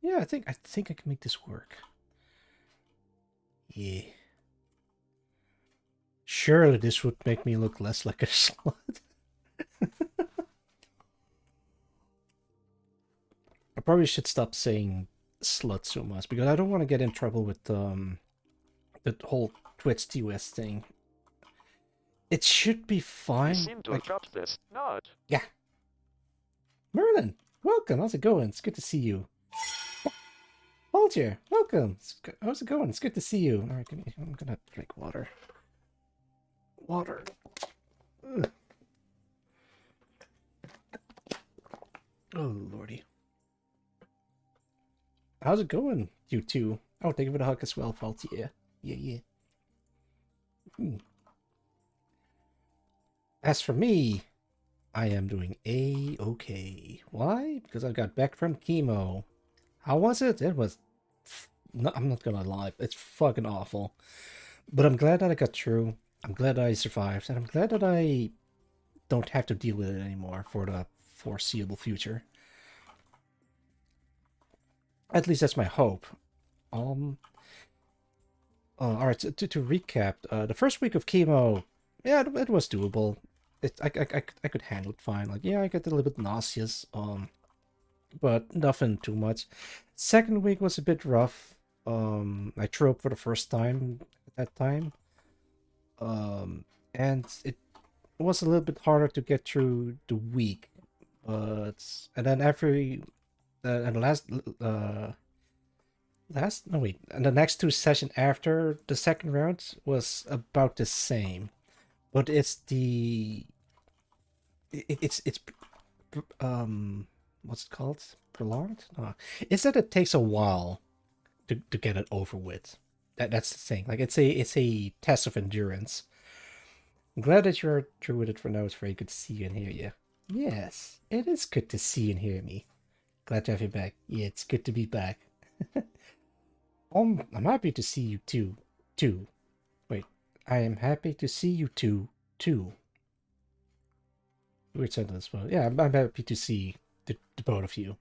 Yeah, I think I can make this work. Yeah. Surely this would make me look less like a slut. I probably should stop saying slut so much because I don't want to get in trouble with the whole Twitch TOS thing. It should be fine. You seem to have dropped this. Not. Yeah. Merlin, welcome. How's it going? It's good to see you. Voltaire, welcome. How's it going? It's good to see you. All right, I'm gonna drink water. Water. Ugh. Oh, lordy. How's it going, you two? Oh, thank you for the hug as well, Voltaire. Yeah. As for me, I am doing A-okay. Why? Because I got back from chemo. How was it? It was... No, I'm not gonna lie. It's fucking awful. But I'm glad that I got through. I'm glad that I survived. And I'm glad that I don't have to deal with it anymore for the foreseeable future. At least that's my hope. Alright, to recap, the first week of chemo, yeah, it was doable. I could handle it fine. Like, yeah, I got a little bit nauseous, but nothing too much. Second week was a bit rough. I threw up for the first time at that time. And it was a little bit harder to get through the week. And then and the and the next two sessions after the second round was about the same, but it's what's it called? Prolonged? No. It's that it takes a while to get it over with. That's the thing. Like it's a test of endurance. I'm glad that you're through with it for now. It's very good to see you and hear you. Yes, it is good to see and hear me. Glad to have you back. Yeah, it's good to be back. I'm happy to see you too. Wait, I am happy to see you too. Weird sentence, but yeah, I'm happy to see the both of you.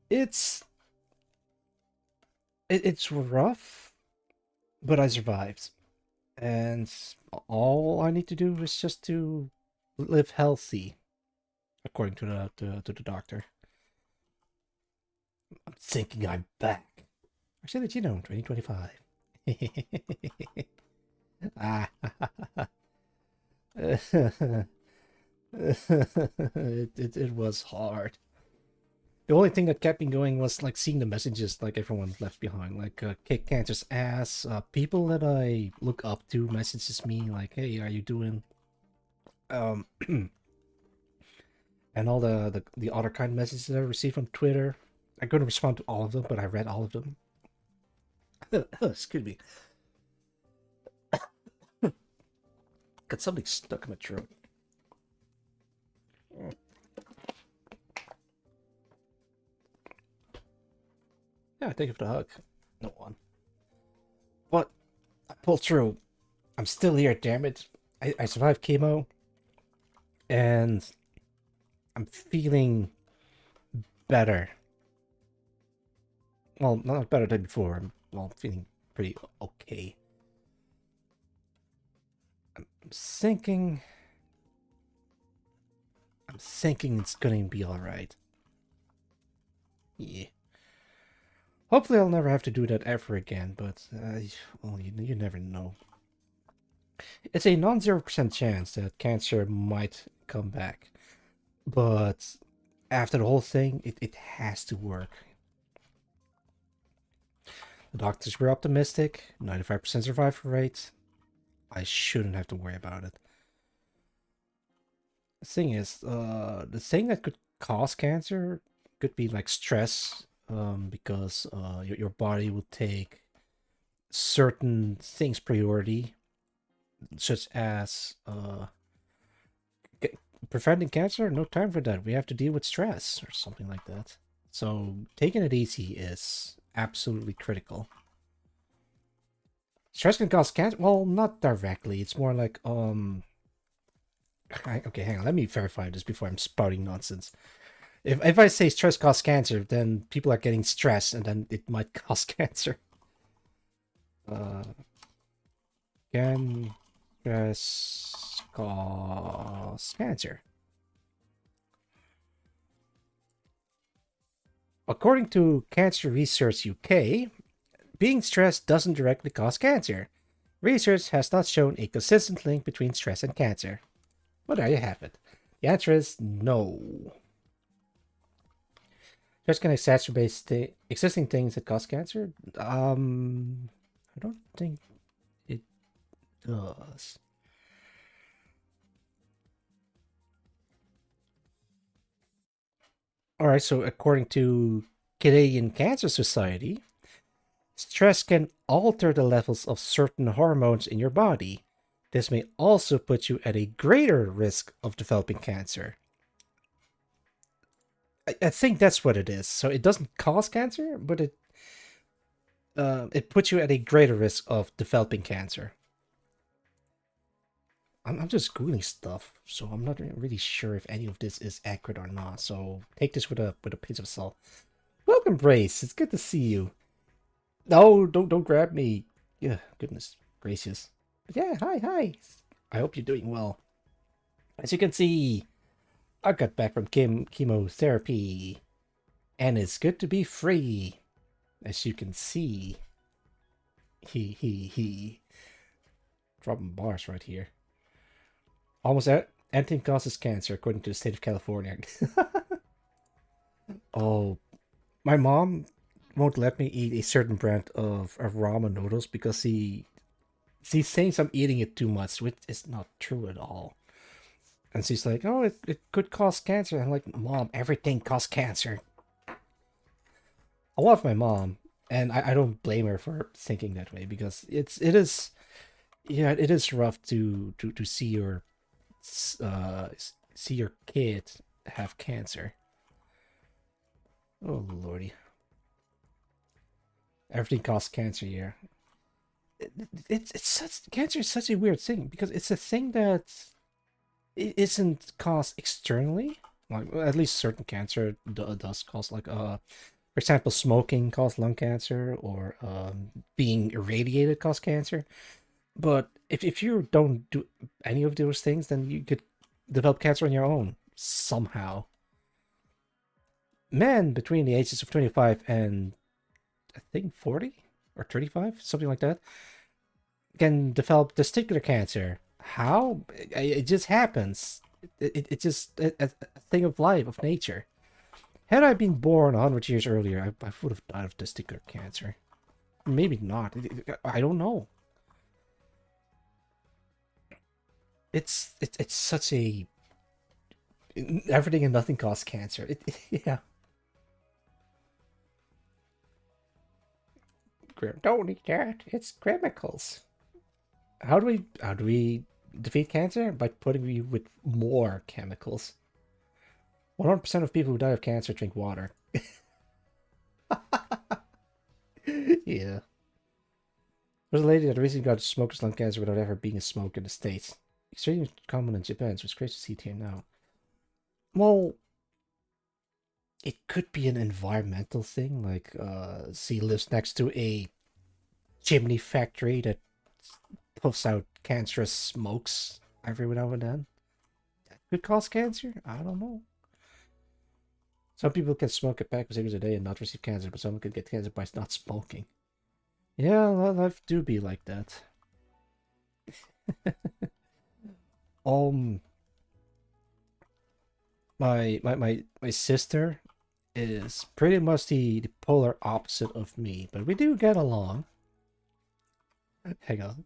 It's rough, but I survived, and all I need to do is just to live healthy, according to the doctor. I'm thinking I'm back. Actually, did you know 2025? Ah, it was hard. The only thing that kept me going was like seeing the messages like everyone left behind, like kick cancer's ass. People that I look up to messages me like, "Hey, are you doing?" And all the other kind of messages that I received from Twitter. I couldn't respond to all of them, but I read all of them. Excuse me. Got something stuck in my throat. Yeah, thank you for the hug. No one. But I pulled through. I'm still here, damn it. I survived chemo. And I'm feeling better. Well, not better than before. I'm feeling pretty okay. I'm thinking it's gonna be alright. Yeah. Hopefully I'll never have to do that ever again, but well, you never know. It's a non-0% chance that cancer might come back. But after the whole thing, it has to work. The doctors were optimistic, 95% survival rate. I shouldn't have to worry about it. The thing is, the thing that could cause cancer could be like stress, because your body will take certain things priority, such as preventing cancer, no time for that. We have to deal with stress or something like that. So taking it easy is absolutely critical. Stress can cause cancer? Well, not directly. It's more like okay, hang on. Let me verify this before I'm spouting nonsense. If I say stress causes cancer, then people are getting stressed, and then it might cause cancer. Can stress cause cancer? According to Cancer Research UK, being stressed doesn't directly cause cancer. Research has not shown a consistent link between stress and cancer. Well, there you have it. The answer is no. Stress can exacerbate existing things that cause cancer. I don't think it does. All right, so according to Canadian Cancer Society, stress can alter the levels of certain hormones in your body. This may also put you at a greater risk of developing cancer. I think that's what it is. So it doesn't cause cancer, but it puts you at a greater risk of developing cancer. I'm just googling stuff, so I'm not really sure if any of this is accurate or not. So take this with a pinch of salt. Welcome, Brace. It's good to see you. No, don't grab me. Yeah, goodness gracious. But yeah, hi. I hope you're doing well. As you can see, I got back from chemotherapy, and it's good to be free. As you can see, he. Dropping bars right here. Almost anything causes cancer, according to the state of California. Oh, my mom won't let me eat a certain brand of ramen noodles because she thinks I'm eating it too much, which is not true at all. And she's like, "Oh, it could cause cancer." I'm like, "Mom, everything causes cancer." I love my mom, and I don't blame her for thinking that way because it is rough to see your see your kid have cancer. Oh lordy, everything causes cancer here. It's such cancer is such a weird thing because it's a thing that it isn't caused externally. Like well, at least certain cancer does cause like for example smoking cause lung cancer or being irradiated cause cancer. But if you don't do any of those things, then you could develop cancer on your own somehow. Men between the ages of 25 and I think 40 or 35, something like that, can develop testicular cancer. How? It just happens. It's just a thing of life, of nature. Had I been born 100 years earlier, I would have died of testicular cancer. Maybe not. I don't know. It's such a everything and nothing causes cancer. Yeah. Don't eat that. It's chemicals. How do we defeat cancer? By putting you with more chemicals. 100% of people who die of cancer drink water. Yeah. There's a lady that recently got smoker's lung cancer without ever being a smoker in the States. Extremely common in Japan, so it's great to see it here now. Well, it could be an environmental thing, like she lives next to a chimney factory that puffs out cancerous smokes every now and then. That could cause cancer? I don't know. Some people can smoke a pack of cigarettes a day and not receive cancer, but some could get cancer by not smoking. Yeah, life do be like that. um, my sister is pretty much the polar opposite of me, but we do get along. Hang on.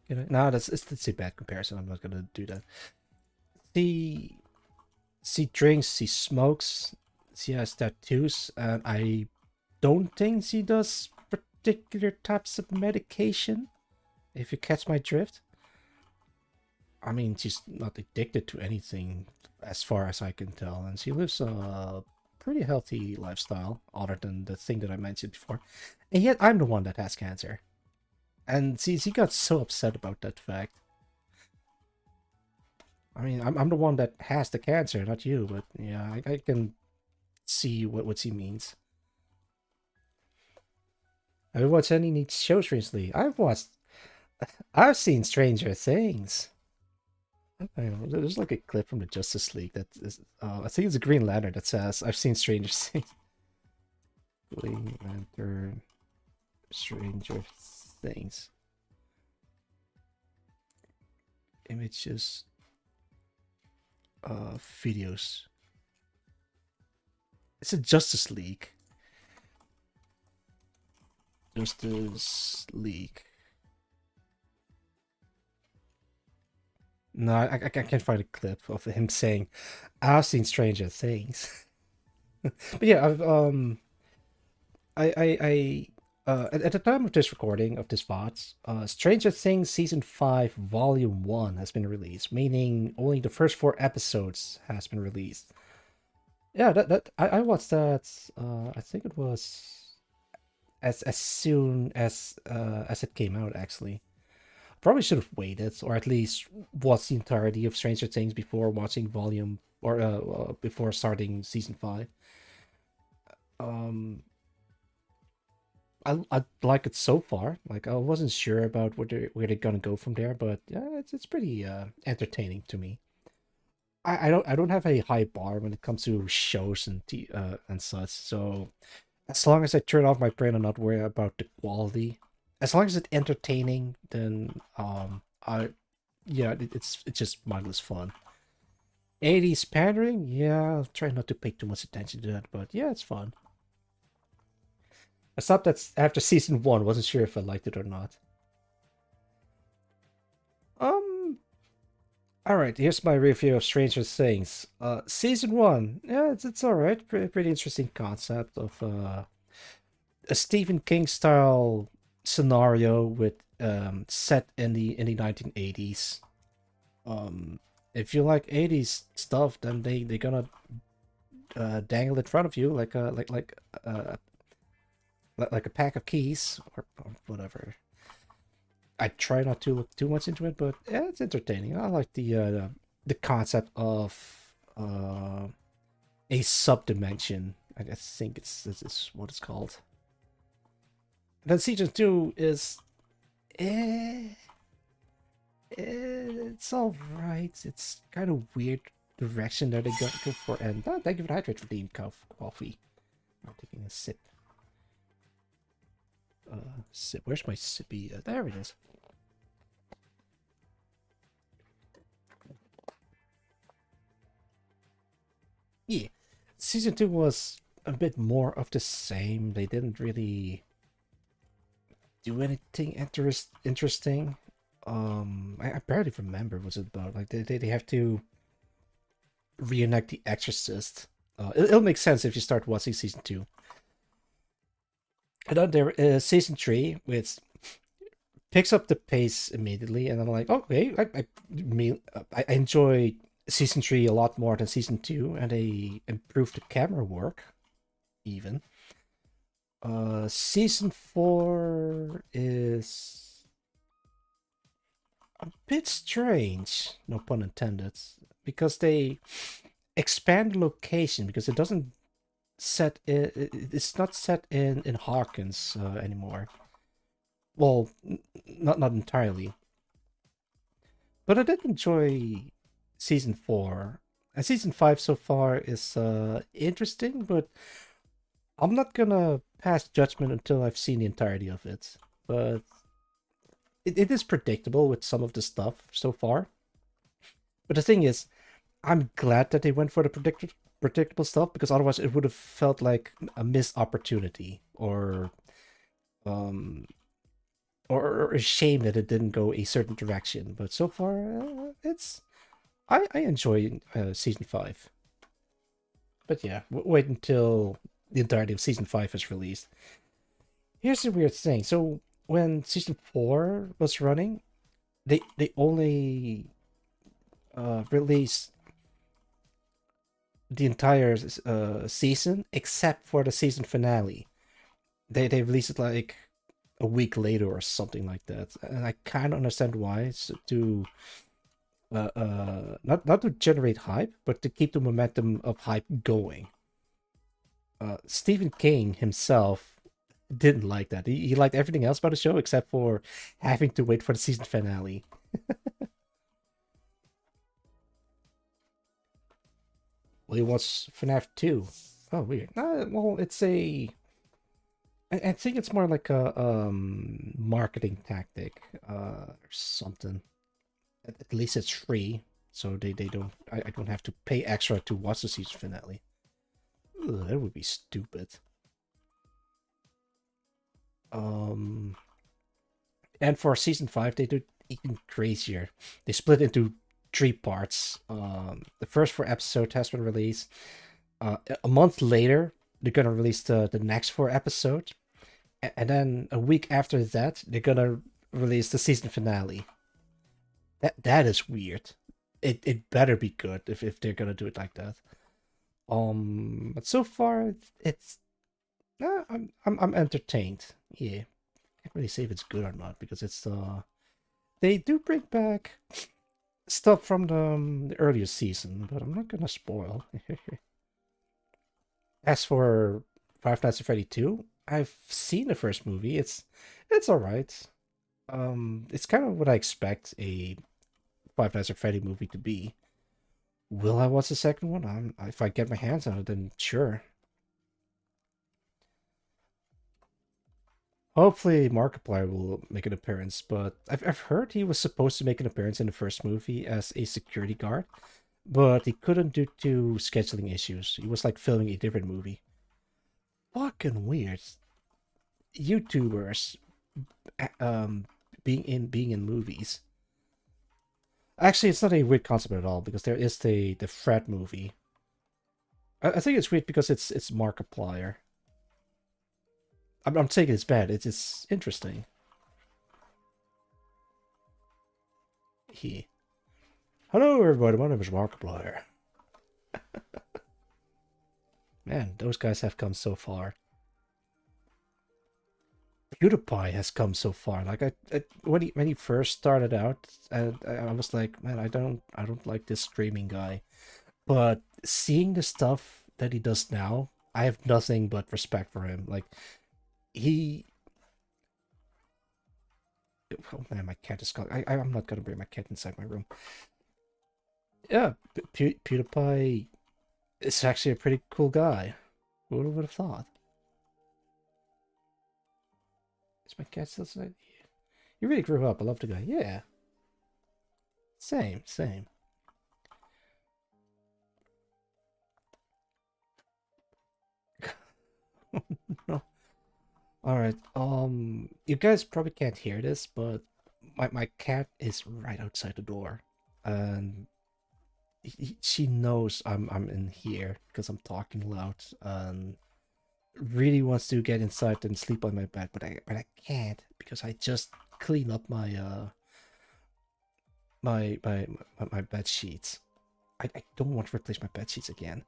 No, that's a bad comparison. I'm not gonna do that. She drinks, she smokes, she has tattoos, and I don't think she does particular types of medication. If you catch my drift. I mean, she's not addicted to anything, as far as I can tell, and she lives a pretty healthy lifestyle, other than the thing that I mentioned before. And yet, I'm the one that has cancer, and she got so upset about that fact. I mean, I'm the one that has the cancer, not you, but yeah, I can see what she means. Have you watched any neat shows recently? I've seen Stranger Things. I don't know, there's like a clip from the Justice League that is, I think it's a Green Lantern that says, "I've seen Stranger Things." Green Lantern, Stranger Things. Images, videos. It's a Justice League. Justice League. No, I can't find a clip of him saying, "I've seen Stranger Things." But yeah, at the time of this recording of this VOD, Stranger Things Season 5 Volume 1 has been released, meaning only the first 4 episodes has been released. Yeah, I watched that, I think it was as soon as it came out, actually. Probably should have waited, or at least watched the entirety of Stranger Things before watching volume, or before starting Season 5. Um, I like it so far. Like, I wasn't sure about where they're gonna go from there, but yeah, it's pretty entertaining to me. I don't have a high bar when it comes to shows and such. So as long as I turn off my brain and not worry about the quality, as long as it's entertaining, then I yeah, it's just mindless fun. 80s pandering, yeah, I'll try not to pay too much attention to that, but yeah, it's fun. I stopped that after season 1, wasn't sure if I liked it or not. Um, alright, here's my review of Stranger Things. Season 1, yeah, it's alright. Pretty interesting concept of a Stephen King style scenario with set in the 1980s. If you like 80s stuff, then they're gonna dangle in front of you like a pack of keys, or whatever. I try not to look too much into it, but yeah, it's entertaining. I like the concept of a subdimension. I think it's what it's called. And then season 2 is eh, it's all right. It's kind of weird direction that they go for. And thank you for the hydrate for the coffee. I'm taking a sip. Sip. Where's my sippy? There it is. Yeah, season 2 was a bit more of the same. They didn't really do anything interesting. I barely remember what it's about. Like they have to reenact The Exorcist. It'll make sense if you start watching season 2. And then there is season 3, which picks up the pace immediately, and I'm like, okay, I enjoy season 3 a lot more than season 2, and they improved the camera work, even. Season 4 is a bit strange, no pun intended, because they expand location, because it doesn't it's not set in Hawkins anymore. Well, not entirely. But I did enjoy season 4. And season 5 so far is interesting, but I'm not gonna pass judgment until I've seen the entirety of it. But it is predictable with some of the stuff so far. But the thing is, I'm glad that they went for the predictable stuff, because otherwise it would have felt like a missed opportunity, or a shame that it didn't go a certain direction. But so far, I enjoy season 5. But yeah, wait until the entirety of season 5 is released. Here's the weird thing. So when season 4 was running, they only release the entire season except for the season finale. They released it like a week later or something like that, and I kind of understand why. It's to not to generate hype, but to keep the momentum of hype going. Stephen King himself didn't like that. He liked everything else about the show except for having to wait for the season finale. Well, he wants FNAF 2. Oh, weird. Well, it's a. I think it's more like a marketing tactic or something. At least it's free, so they don't. I don't have to pay extra to watch the season finale. Ugh, that would be stupid. And for season 5, they do even crazier. They split into 3 parts. The first 4 episodes has been released. A month later, they're gonna release the next 4 episodes, and then a week after that, they're gonna release the season finale. That is weird. It better be good if they're gonna do it like that. But so far it's I'm entertained. Yeah, can't really say if it's good or not because it's they do bring back stuff from the earlier season, but I'm not gonna spoil. As for Five Nights at Freddy 2, I've seen the first movie. It's alright. It's kind of what I expect a Five Nights at Freddy movie to be. Will I watch the second one? If I get my hands on it, then sure. Hopefully Markiplier will make an appearance, but I've heard he was supposed to make an appearance in the first movie as a security guard, but he couldn't due to scheduling issues. He was like filming a different movie. Fucking weird. YouTubers being in movies. Actually, it's not a weird concept at all because there is the Fred movie. I think it's weird because it's Markiplier. I'm saying it's bad. It's interesting. Hello everybody, my name is Markiplier. Man, those guys have come so far. PewDiePie has come so far. Like when he first started out, I was like, man, I don't like this streaming guy. But seeing the stuff that he does now, I have nothing but respect for him. Like he. Oh man, my cat is calling. I'm not gonna bring my cat inside my room. Yeah, PewDiePie is actually a pretty cool guy. Who would have thought? Is my cat still inside? You really grew up. I love the guy. Yeah. Same. No. Alright, you guys probably can't hear this, but my cat is right outside the door. And she knows I'm in here because I'm talking loud and really wants to get inside and sleep on my bed, but I can't because I just clean up my my bed sheets. I don't want to replace my bed sheets again.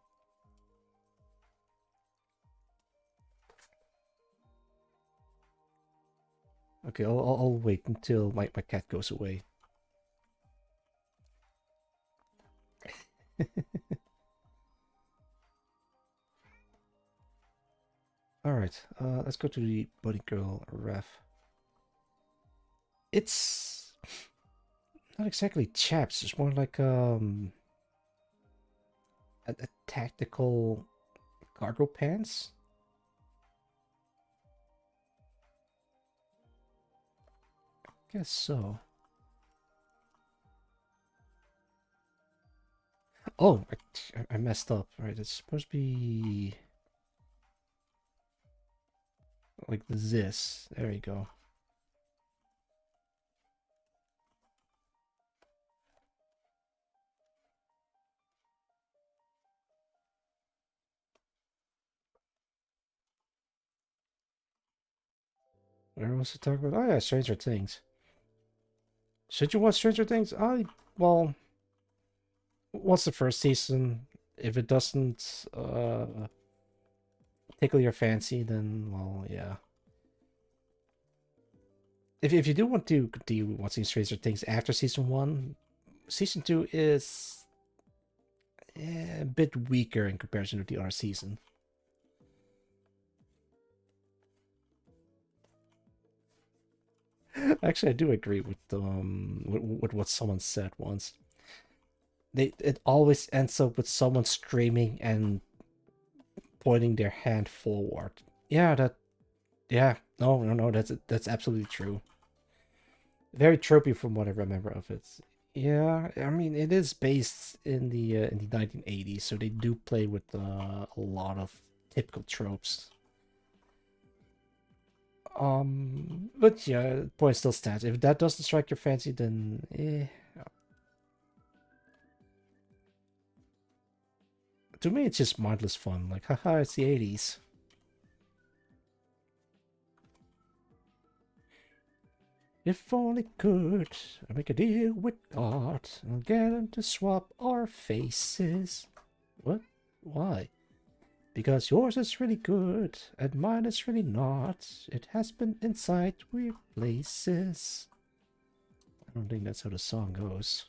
Okay, I'll wait until my cat goes away. Alright, let's go to the Bunny Girl ref. It's not exactly chaps, it's more like a tactical cargo pants. I guess so. Oh, I messed up. Right, it's supposed to be like this. There you go. Where was to talk about? Oh yeah, Stranger Things. Should you watch Stranger Things? Well, Once the first season, if it doesn't tickle your fancy, then well, yeah. If you do want to continue watching Stranger Things after season 1, season 2 is a bit weaker in comparison to the other season. Actually, I do agree with what someone said once. It always ends up with someone screaming and pointing their hand forward. Yeah, no, that's absolutely true. Very tropey from what I remember of it. Yeah, I mean it is based in the 1980s, so they do play with a lot of typical tropes. But yeah, point still stands. If that doesn't strike your fancy, then to me it's just mindless fun. Like, haha, it's the 80s. If only could I make a deal with God and get him to swap our faces. What? Why? Because yours is really good and mine is really not. It has been inside weird places. I don't think that's how the song goes.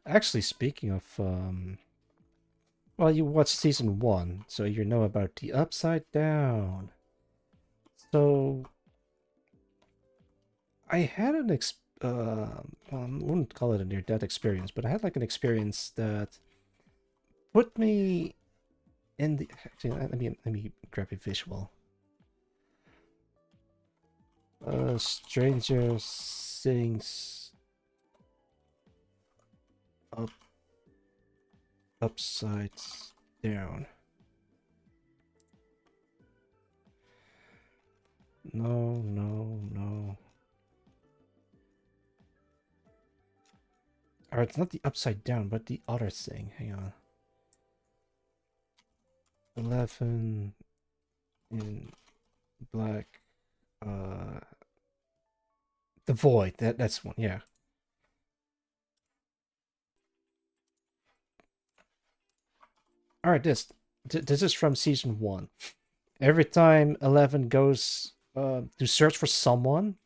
Actually, speaking of, well, you watched season 1, so you know about the Upside Down. So, I had an well, I wouldn't call it a near-death experience, but I had like an experience that put me in the. Actually, let me grab a visual. Stranger Things up upside down. No, no, no. Or it's not the upside down, but the other thing. Hang on. 11 in black. Uh, the void. That's one. Yeah. All right. This is from season 1. Every time 11 goes to search for someone,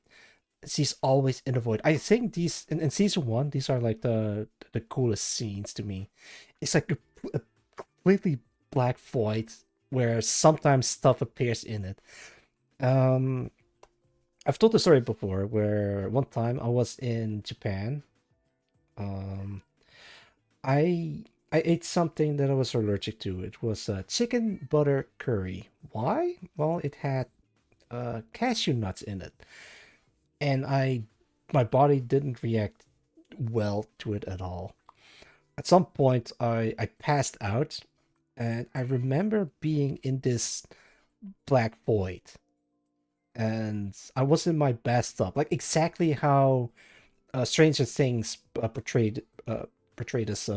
she's always in the void. I think these in season 1, these are like the coolest scenes to me. It's like a completely black void where sometimes stuff appears in it. Um, I've told the story before where one time I was in Japan. Um, I ate something that I was allergic to. It was chicken butter curry. Why? Well, it had cashew nuts in it, and my body didn't react well to it at all. At some point, I passed out, and I remember being in this black void, and I was in my bathtub, like exactly how Stranger Things portrayed this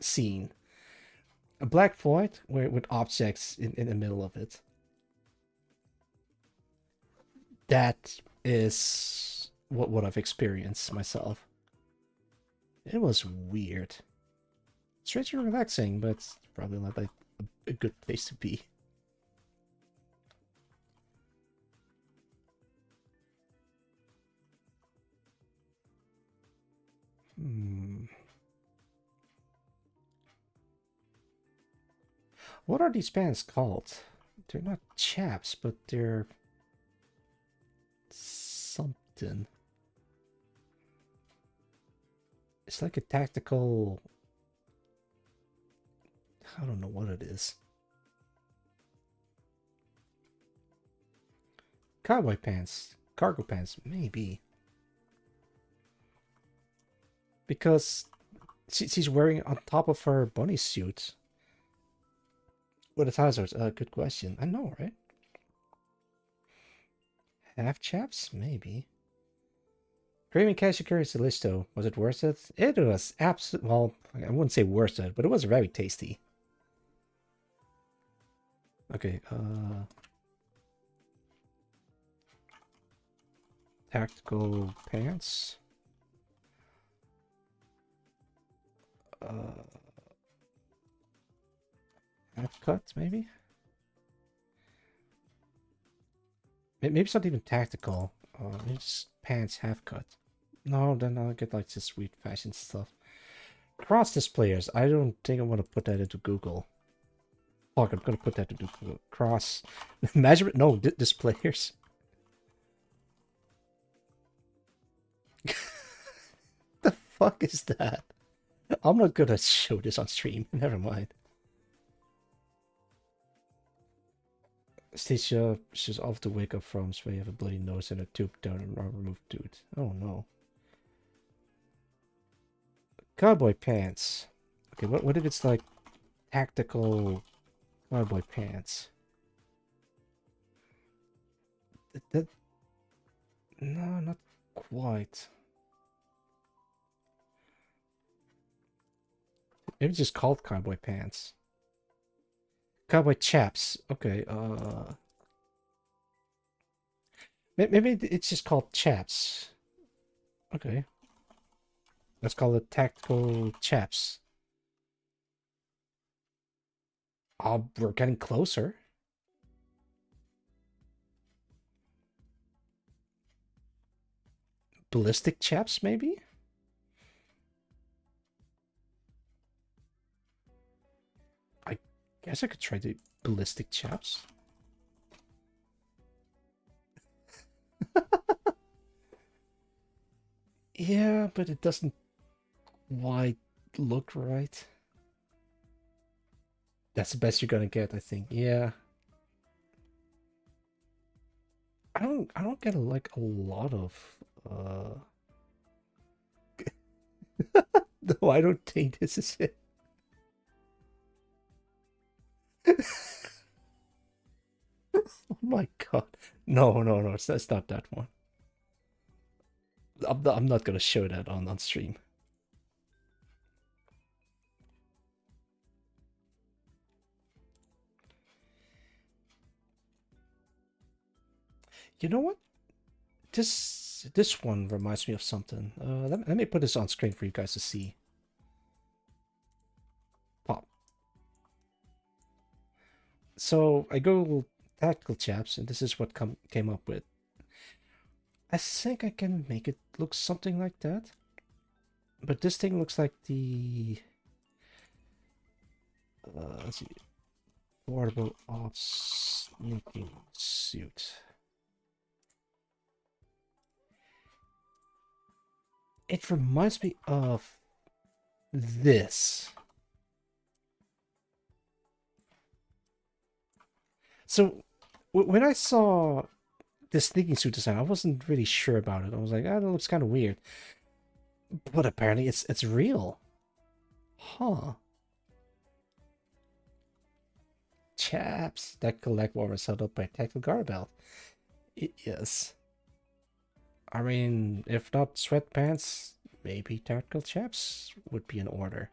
scene. A black void with objects in the middle of it. That is what I've experienced myself. It was weird. Strangely relaxing, but probably not like a good place to be. Hmm. What are these bands called? They're not chaps, but they're something. It's like a tactical. I don't know what it is. Cowboy pants, cargo pants, maybe. Because she's wearing on top of her bunny suit. What a hazard. Good question. I know, right? Half chaps, maybe. Creamy cashew curry Salisto. Was it worth it? It was absolutely, well, I wouldn't say worth it, but it was very tasty. Okay, tactical pants. Half cut, maybe? Maybe it's not even tactical. Maybe just pants half cut. No, then I'll get like this sweet fashion stuff. Cross displayers. I don't think I want to put that into Google. Fuck, I'm gonna put that into Google. Cross measurement. No, displayers. The fuck is that? I'm not gonna show this on stream. Never mind. Stacia, she's off to wake up from, so you have a bloody nose and a tube down and removed tooth. Oh no. Cowboy pants. Okay, what if it's like tactical cowboy pants? That no, not quite. Maybe it's just called cowboy pants. Cowboy chaps. Okay, maybe it's just called chaps. Okay. Let's call it tactical chaps. We're getting closer. Ballistic chaps, maybe? I guess I could try the ballistic chaps. Yeah, but it doesn't quite look right. That's the best you're gonna get, I think. Yeah. I don't get like a lot of no, I don't think this is it. Oh my god. No, no, no, it's not that one. I'm not gonna show that on stream. You know what? This one reminds me of something. Let me put this on screen for you guys to see. Pop. So I Googled tactical chaps, and this is what came up with. I think I can make it look something like that. But this thing looks like the let's see, portable ops sneaking suit. It reminds me of this. So when I saw this sneaking suit design, I wasn't really sure about it. I was like, that looks kind of weird. But apparently it's real. Huh. Chaps that collect warmers held up by a tactical guard belt. Yes. I mean, if not sweatpants, maybe tactical chaps would be in order.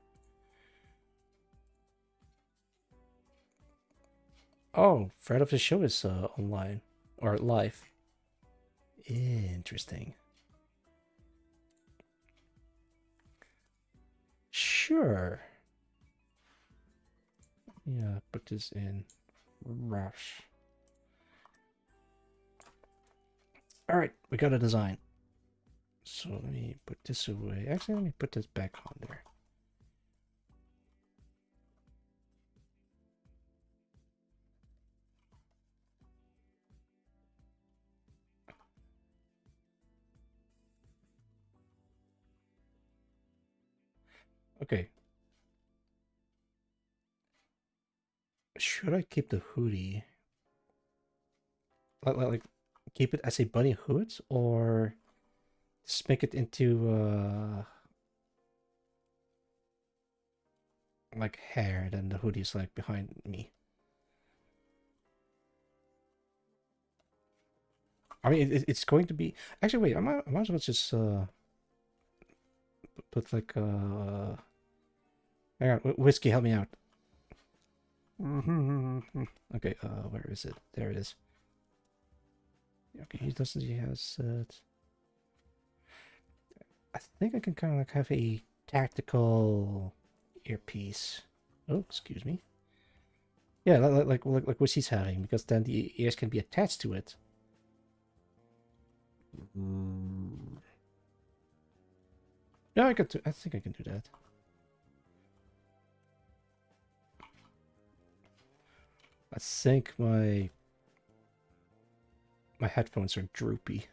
Oh, Fred of the Show is online or live. Interesting. Sure. Yeah, put this in rush. All right, we got a design. So let me put this away. Actually, let me put this back on there. Okay. Should I keep the hoodie? Like keep it as a bunny hood, or just make it into like hair, then the hoodie is like behind me. I mean, it's going to be. Actually, wait. I might as well just put like hang on, whiskey, help me out. Okay, where is it? There it is. Okay, he doesn't. He has. I think I can kind of like have a tactical earpiece. Oh, excuse me. Yeah, like what she's having, because then the ears can be attached to it. Yeah, I think I can do that. I think my headphones are droopy.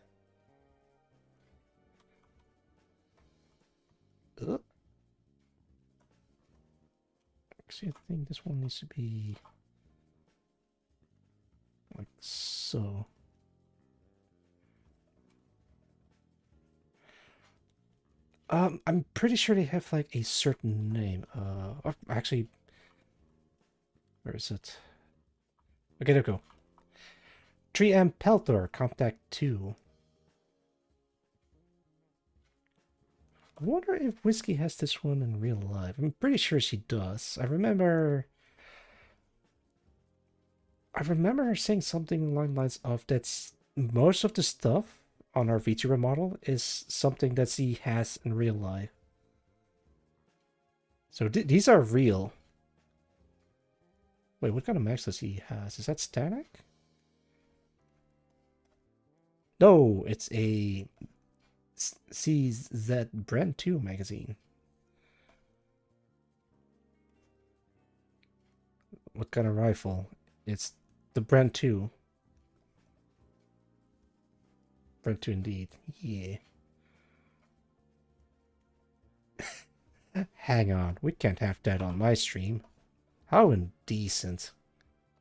Ugh. Actually, I think this one needs to be like so. I'm pretty sure they have like a certain name. Actually, where is it? Okay, there we go. 3M Peltor Compact 2. I wonder if Whiskey has this one in real life. I'm pretty sure she does. I remember her saying something along the lines of that's most of the stuff on our VTuber model is something that she has in real life. So these are real. Wait, what kind of max does he has? Is that static? No, it's a CZ Brand 2 magazine. What kind of rifle? It's the Brand 2. Brand 2 indeed. Yeah. Hang on, we can't have that on my stream. How indecent.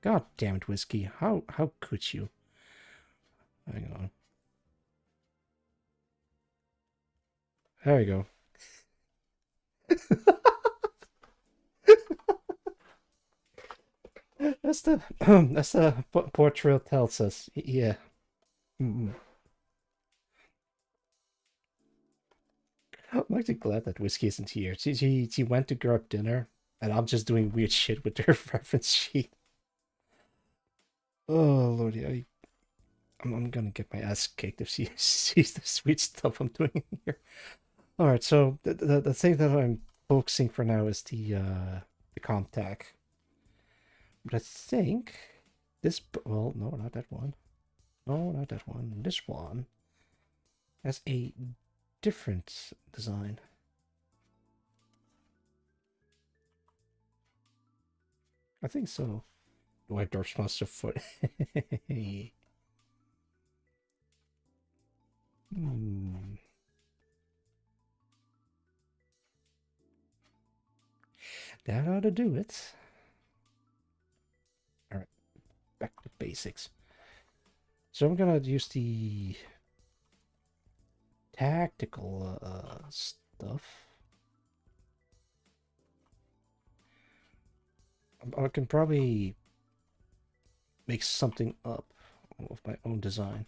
God damn it, Whiskey. How could you? Hang on. There we go. That's the that's the portrait tells us. Yeah. I'm actually glad that Whiskey isn't here. She went to grab dinner, and I'm just doing weird shit with her reference sheet. Oh lordy, I'm gonna get my ass kicked if she sees the sweet stuff I'm doing here. All right, so the thing that I'm focusing for now is the contact. But I think this, well, no, not that one. No, not that one. This one has a different design. I think so. White Dwarf's Monster Foot. Hmm. That ought to do it. Alright, back to basics. So I'm gonna use the tactical stuff. I can probably make something up of my own design,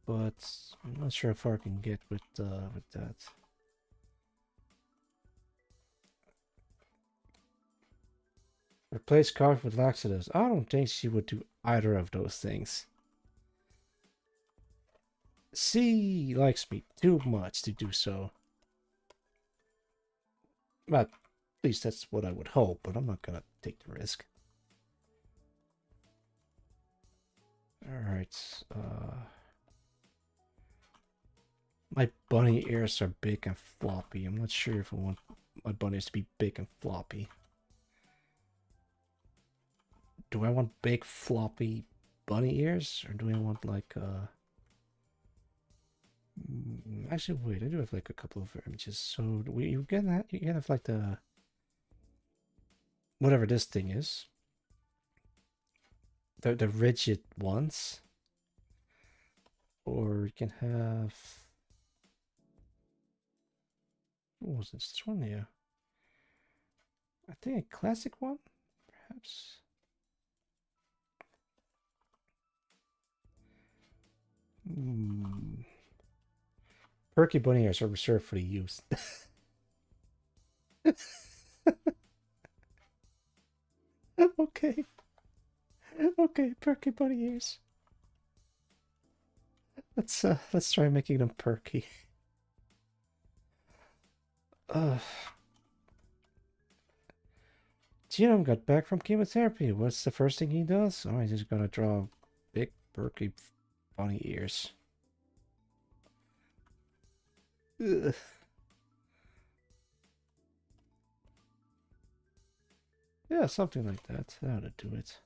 but I'm not sure how far I can get with that. Replace cars with laxatives. I don't think she would do either of those things. She likes me too much to do so. Well, at least that's what I would hope, but I'm not gonna take the risk. Alright, my bunny ears are big and floppy. I'm not sure if I want my bunnies to be big and floppy. Do I want big floppy bunny ears, or do I want like actually wait, I do have like a couple of images. So you can have like the whatever this thing is. The rigid ones. Or you can have, what was this? This one, yeah. I think a classic one, perhaps. Perky bunny ears are reserved for the youth. Okay. Okay, perky bunny ears. Let's try making them perky. Genome got back from chemotherapy. What's the first thing he does? Oh, he's just gonna draw big perky bunny ears. Ugh. Yeah, something like that. That ought to do it.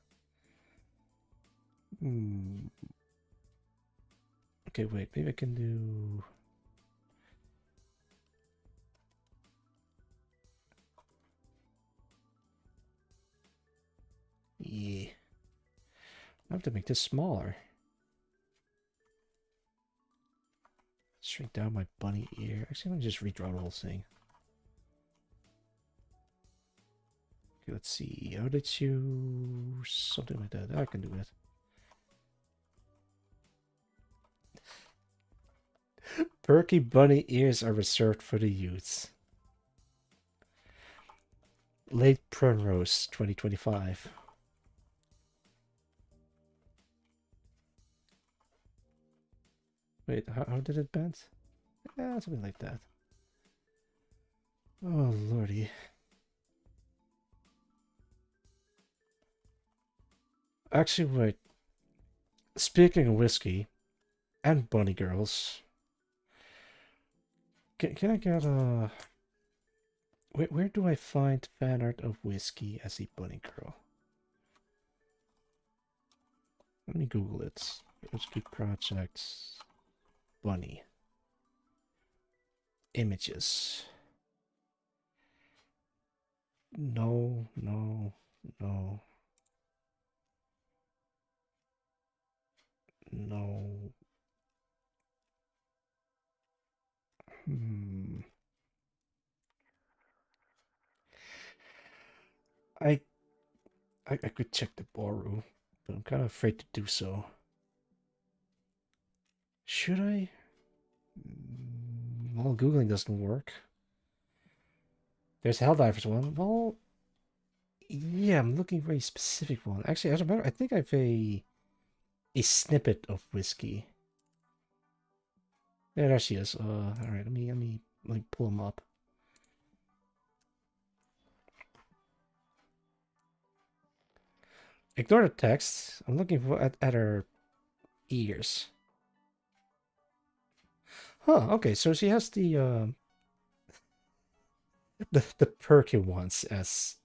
Hmm. Okay, wait. Maybe I can do... Yeah. I have to make this smaller. Shrink down my bunny ear. Actually, let me just redraw the whole thing. Okay, let's see. How did you... Something like that. I can do it. Perky bunny ears are reserved for the youths. Late Primrose 2025. Wait, how did it bend? Yeah, something like that. Oh, lordy. Actually, wait. Speaking of whiskey and bunny girls, can I get a... Where do I find fan art of whiskey as a bunny girl? Let me Google it. Whiskey projects bunny images. No, no, no, no. Hmm. I, I could check the Boru, but I'm kind of afraid to do so. Should I? Well, Googling doesn't work. There's Helldivers one. Well, yeah, I'm looking for a specific one. Actually, as a matter, I think I have a snippet of whiskey. Yeah, there she is. All right, let me pull them up. Ignore the text. I'm looking for at her ears. Huh. Okay, so she has the perky ones, as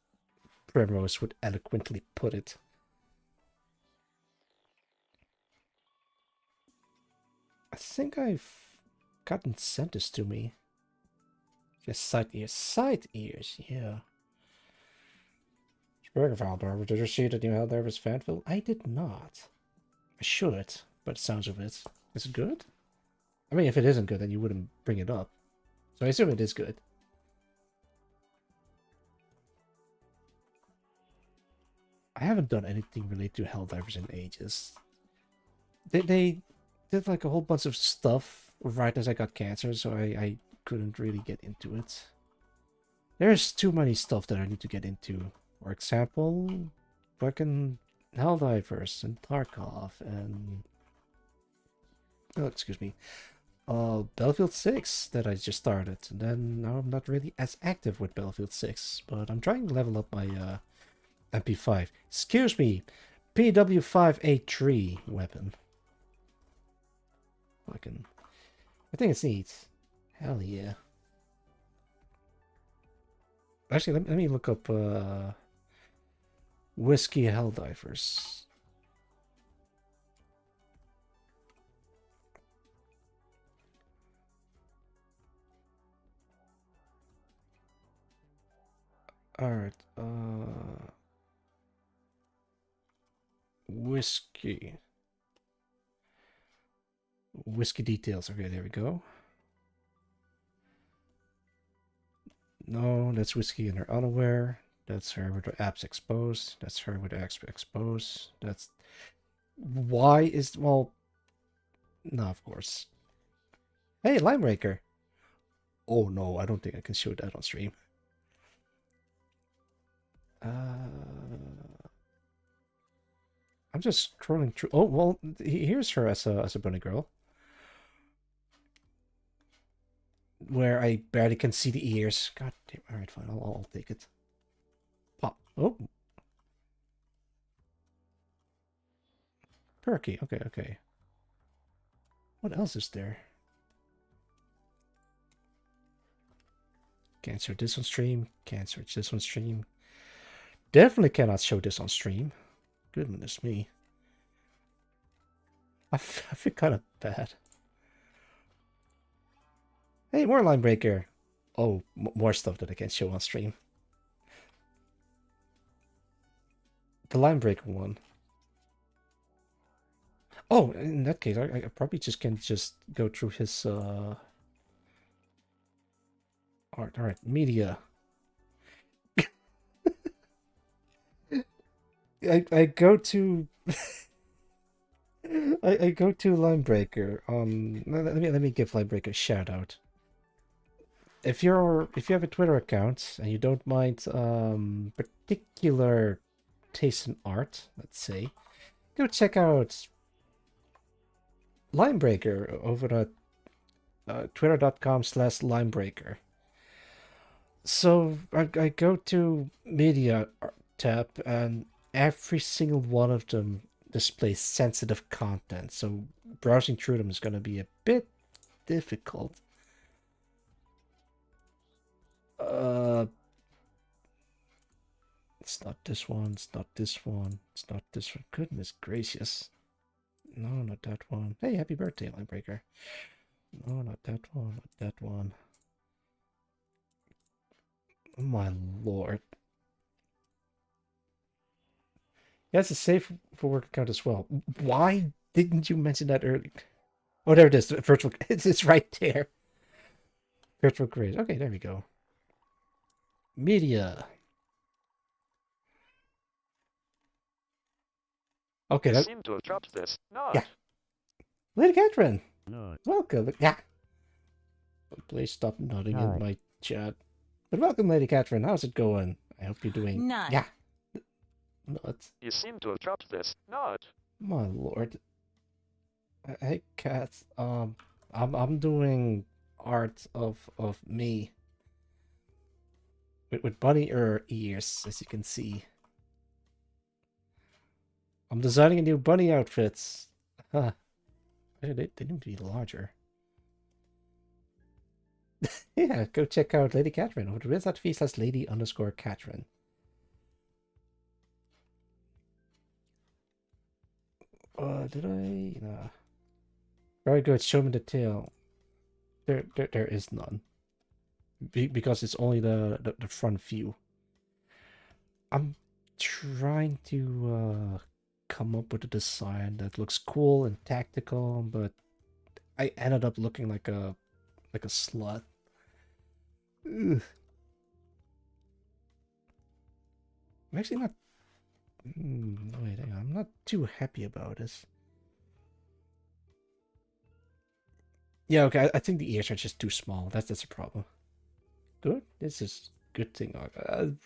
Primrose would eloquently put it. I think I've gotten sent this to me. Just side ears. Side ears, yeah. Speaking of Helldiver, did you see the new Helldiver's fan film? I did not. I should, but the sounds of it. Is it good? I mean, if it isn't good, then you wouldn't bring it up. So I assume it is good. I haven't done anything related to Helldivers in ages. They did like a whole bunch of stuff right as I got cancer, so I couldn't really get into it. There's too many stuff that I need to get into. For example, fucking Helldivers and Tarkov and... Oh, excuse me. Battlefield 6 that I just started. And then now I'm not really as active with Battlefield 6, but I'm trying to level up my MP5. Excuse me, PW5A3 weapon. Fucking... I think it's neat. Hell yeah. Actually, let me look up Whiskey Helldivers. Alright, Whiskey details. Okay, there we go. No, that's Whiskey in her underwear. That's her with her abs exposed. That's her with her abs exposed. That's... Why is... Well... No, of course. Hey, Limebreaker! Oh no, I don't think I can show that on stream. I'm just scrolling through. Oh well, here's her as a bunny girl, where I barely can see the ears. God damn. All right, fine. I'll take it. Pop. Oh, perky. Okay, okay. What else is there? Can't show this on stream. Can't search this on stream. Definitely cannot show this on stream. Goodness me. I feel kind of bad. Hey, more line breaker. Oh, more stuff that I can't show on stream. The line breaker one. Oh, in that case, I probably just can just go through his art. All right, media. I go to I go to Linebreaker. Let me give Linebreaker a shout out. If you have a Twitter account and you don't mind particular taste in art, let's say, go check out Linebreaker over at twitter.com/linebreaker. So I go to media tab and every single one of them displays sensitive content, so browsing through them is going to be a bit difficult. It's not this one, it's not this one, it's not this one. Goodness gracious. No, not that one. Hey, happy birthday, Linebreaker. No, not that one, not that one. Oh my lord. Yeah, it's a safe for work account as well. Why didn't you mention that earlier? Oh, there it is. Virtual. It's right there. Virtual create. Okay, there we go. Media. Okay, You that. seem to have dropped this. Not. Yeah. Lady Catherine. No. Welcome. Yeah. Please stop nodding Hi. in my chat. But welcome, Lady Catherine. How's it going? I hope you're doing. None. Yeah. Nuts. You seem to have dropped this. Not. My lord. Hey, Cat. I'm doing art of me with bunny ears, as you can see. I'm designing a new bunny outfits. Huh. They need to be larger. Yeah, go check out Lady Catherine over the Rizat.v/lady_Catherine. Did I? Nah. Very good. Show me the tail. There is none. Because it's only the front view. I'm trying to come up with a design that looks cool and tactical, but I ended up looking like a slut. Ugh. I'm actually not. Wait, hang on. I'm not too happy about this. Yeah, okay. I think the ears are just too small. That's a problem. Good. This is good thing.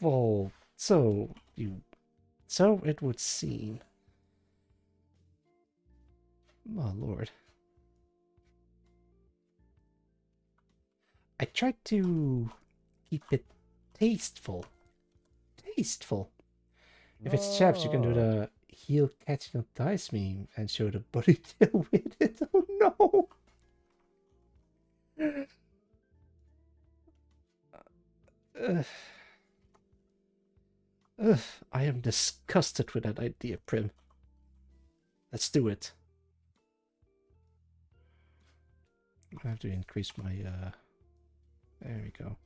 Well, so it would seem. My lord. I tried to keep it tasteful. Tasteful. If it's chaps, you can do the heel catching on dice meme and show the body tail with it. Oh no! I am disgusted with that idea, Prim. Let's do it. I have to increase my, there we go.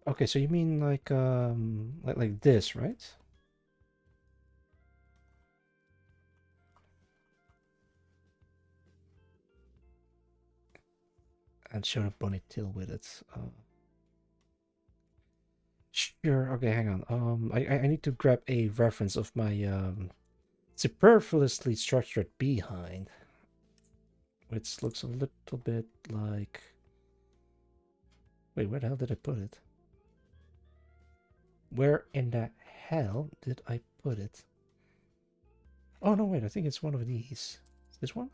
Okay, so you mean like this, right? And show a ponytail with it. Sure. Okay, hang on. I need to grab a reference of my superfluously structured behind. which looks a little bit like... Wait, where the hell did I put it? Where in the hell did I put it? Oh, no, wait, I think it's one of these. This one?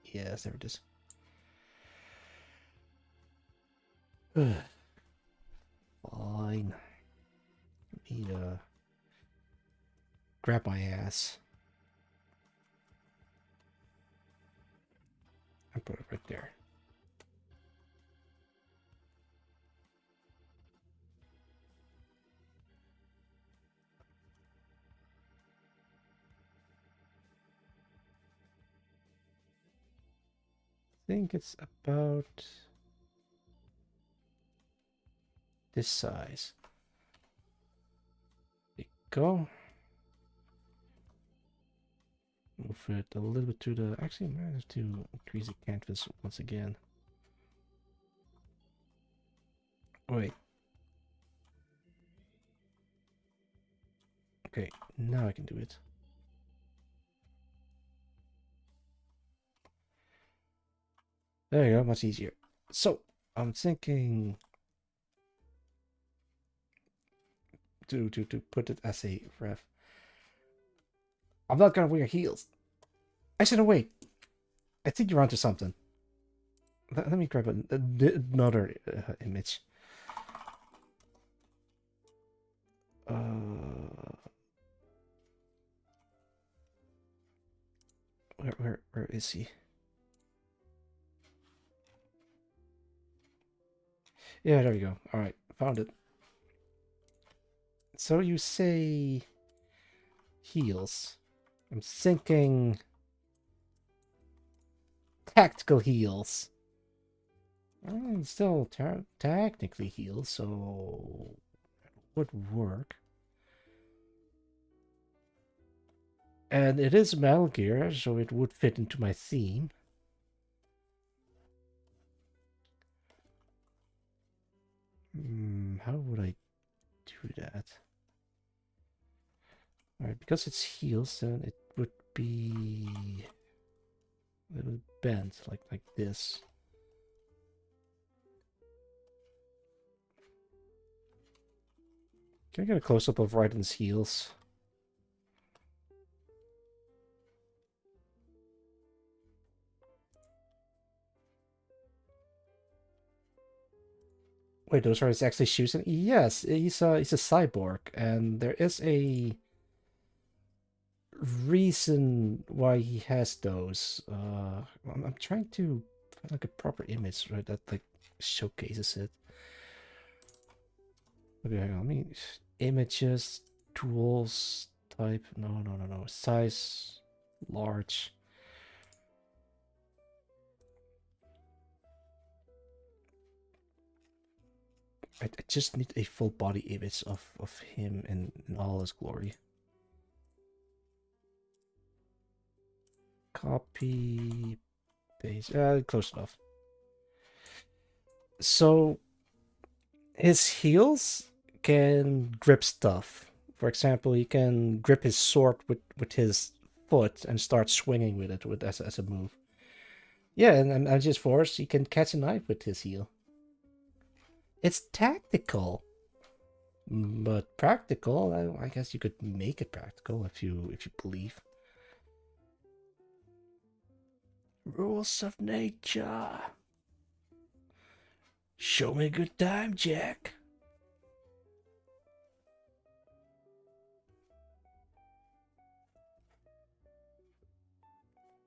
Yes, there it is. Fine. Need to grab my ass. And put it right there. I think it's about this size. There you go. Move it a little bit to the... Actually, I might have to increase the canvas once again. Wait. Okay, now I can do it. There you go, much easier. So, I'm thinking to put it as a ref. I'm not gonna wear heels. Actually, no, wait. I think you're onto something. Let me grab another image. Where is he? Yeah, there we go. All right, found it. So you say heels. I'm thinking tactical heels. Still technically heels, so it would work. And it is Metal Gear, so it would fit into my theme. How would I do that? Alright, because it's heels, then it would be a little bent, like this. Can I get a close-up of Raiden's heels? Wait, those are his actually shoes? And yes, he's a cyborg, and there is a reason why he has those. I'm trying to find like a proper image, right, that like showcases it. Okay, hang on. Let me images, tools, type. No. Size, large. I just need a full body image of him in all his glory. Copy, paste. Close enough. So his heels can grip stuff. For example, he can grip his sword with his foot and start swinging with it as a move. Yeah, and as his force, he can catch a knife with his heel. It's tactical, but practical. I guess you could make it practical if you believe. Rules of nature. Show me a good time, Jack.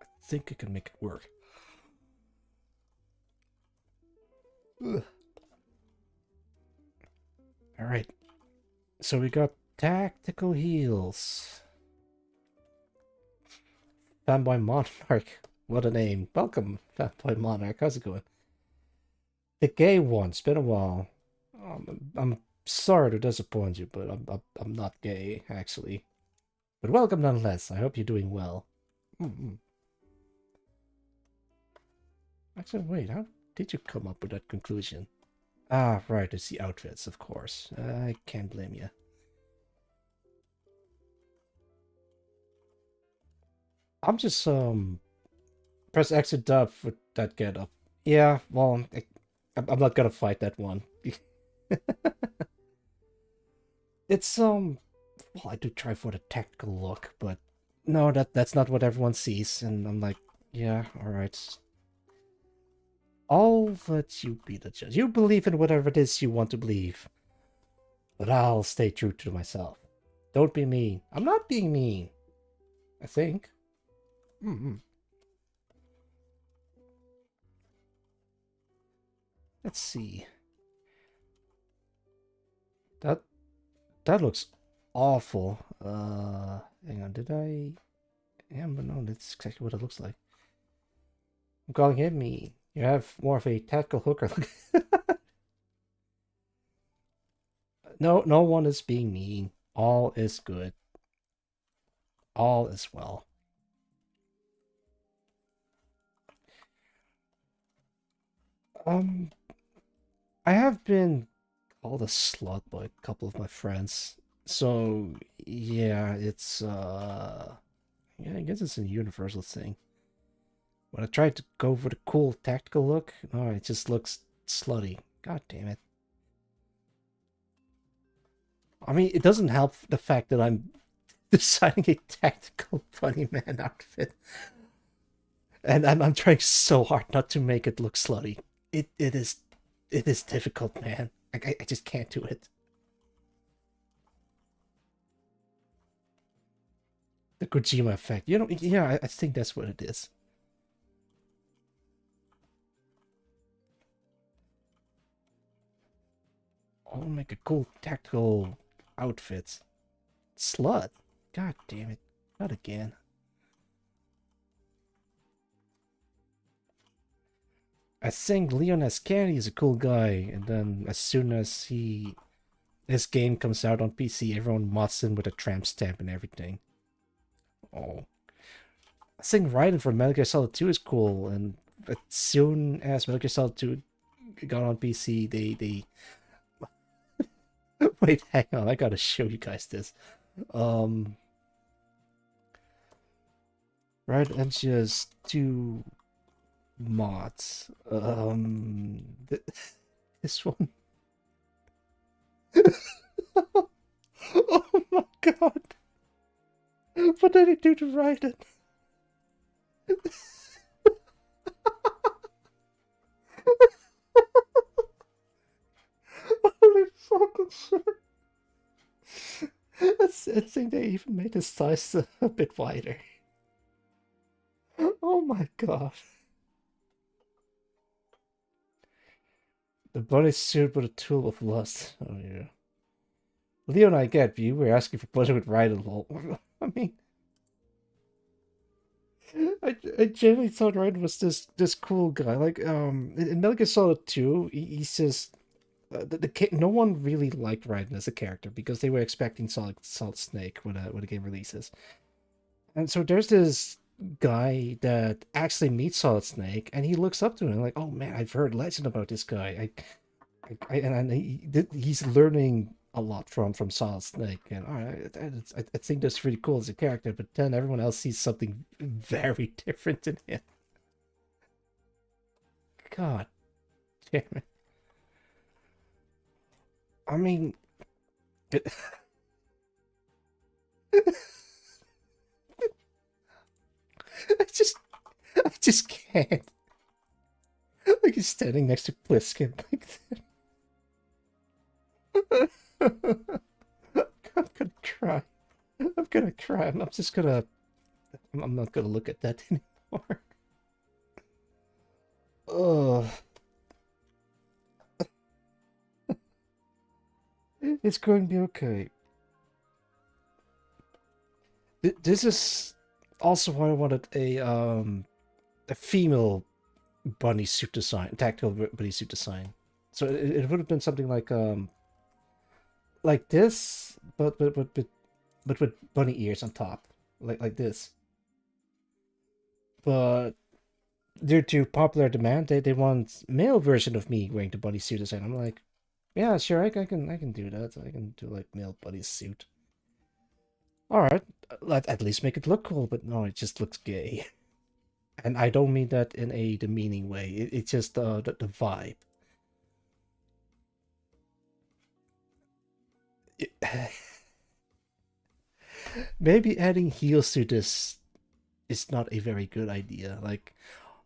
I think I can make it work. Ugh. All right. So we got tactical heels. Fanboy Monarch. What a name. Welcome, Fanboy Monarch. How's it going? The gay one. It's been a while. I'm sorry to disappoint you, but I'm not gay, actually. But welcome nonetheless. I hope you're doing well. Actually, wait. How did you come up with that conclusion? Ah, right. It's the outfits, of course. I can't blame you. I'm just Press X to dub with that get up. Yeah, well, I'm not gonna fight that one. It's well, I do try for the tactical look, but no, that's not what everyone sees, and I'm like, yeah, all right. I'll let you be the judge. You believe in whatever it is you want to believe, but I'll stay true to myself. Don't be mean. I'm not being mean. I think. Mm-hmm. Let's see. That looks awful. Hang on. Did I? Yeah, but no, that's exactly what it looks like. I'm calling him mean. You have more of a tactical hooker look. No one is being mean. All is good. All is well. I have been called a slut by a couple of my friends. So yeah, it's yeah, I guess it's a universal thing. When I tried to go for the cool tactical look, no, it just looks slutty. God damn it. I mean, it doesn't help the fact that I'm designing a tactical bunny man outfit. And I'm trying so hard not to make it look slutty. It is difficult, man. I just can't do it. The Kojima effect. You know, yeah, I think that's what it is. I'll make a cool tactical outfit. Slut. God damn it. Not again. I think Leon S. Kennedy is a cool guy, and then as soon as his game comes out on PC, everyone mods him with a tramp stamp and everything. Oh. I think Raiden from Metal Gear Solid 2 is cool, and as soon as Metal Gear Solid 2 got on PC, they wait, hang on, I gotta show you guys this. Raiden Edge's 2 mods. This one. Oh my god. What did he do to Raiden? Holy fucking shit. I think they even made his size a bit wider. Oh my god. The bodysuit with a tool of lust. Oh yeah. Leon, I get you. We're asking for pleasure with Raiden, lol. I mean, I genuinely thought Raiden was this cool guy. Like in Metal Gear Solid 2, he's just no one really liked Raiden as a character because they were expecting Solid Snake when the game releases. And so there's this guy that actually meets Solid Snake, and he looks up to him like, "Oh man, I've heard legend about this guy." He's learning a lot from Solid Snake, and all right, I think that's really cool as a character. But then everyone else sees something very different in him. God damn it! I mean, I just can't. Like he's standing next to Pliskin like that. I'm gonna cry. I'm gonna cry. I'm just gonna. I'm not gonna look at that anymore. Ugh. It's going to be okay. This is also why I wanted a female bunny suit design, tactical bunny suit design. So it would have been something like this, but with bunny ears on top, like this. But due to popular demand, they want male version of me wearing the bunny suit design. I'm like, yeah, sure, I can do that. I can do like male bunny suit. All right, at least make it look cool. But no, it just looks gay. And I don't mean that in a demeaning way. It's just the vibe. Maybe adding heels to this is not a very good idea. Like,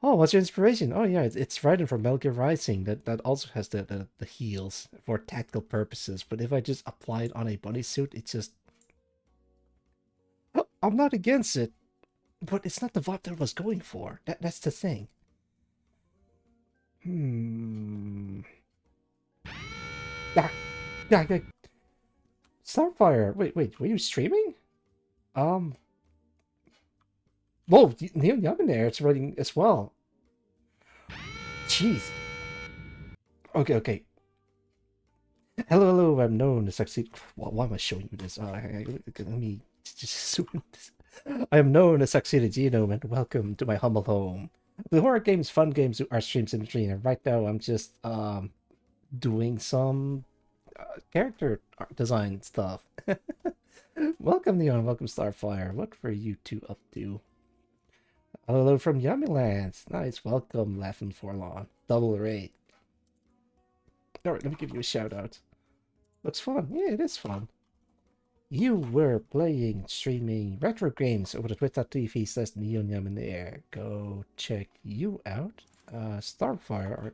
oh, what's your inspiration? Oh yeah, it's Raiden from Metal Gear Rising. That also has the heels for tactical purposes. But if I just apply it on a bunny suit, it's just I'm not against it, but it's not the vibe that I was going for. That's the thing. Hmm. Ah, yeah. Starfire. Wait. Were you streaming? Um. Whoa, Neon Yaman there. It's running as well. Jeez. Okay. Hello. I'm known to succeed. Why am I showing you this? Let me just zoom this. I am known as Succeeded Genome, and welcome to my humble home. The horror games, fun games are streams in between, and right now I'm just doing some character design stuff. Welcome Neon, welcome Starfire. What were you two up to? Hello from Yummylands. Nice, welcome Laughing Forlorn. Double rate. Alright, let me give you a shout out. Looks fun. Yeah, it is fun. You were playing, streaming retro games over the twitch.tv/neonyum in the air. Go check you out. Starfire.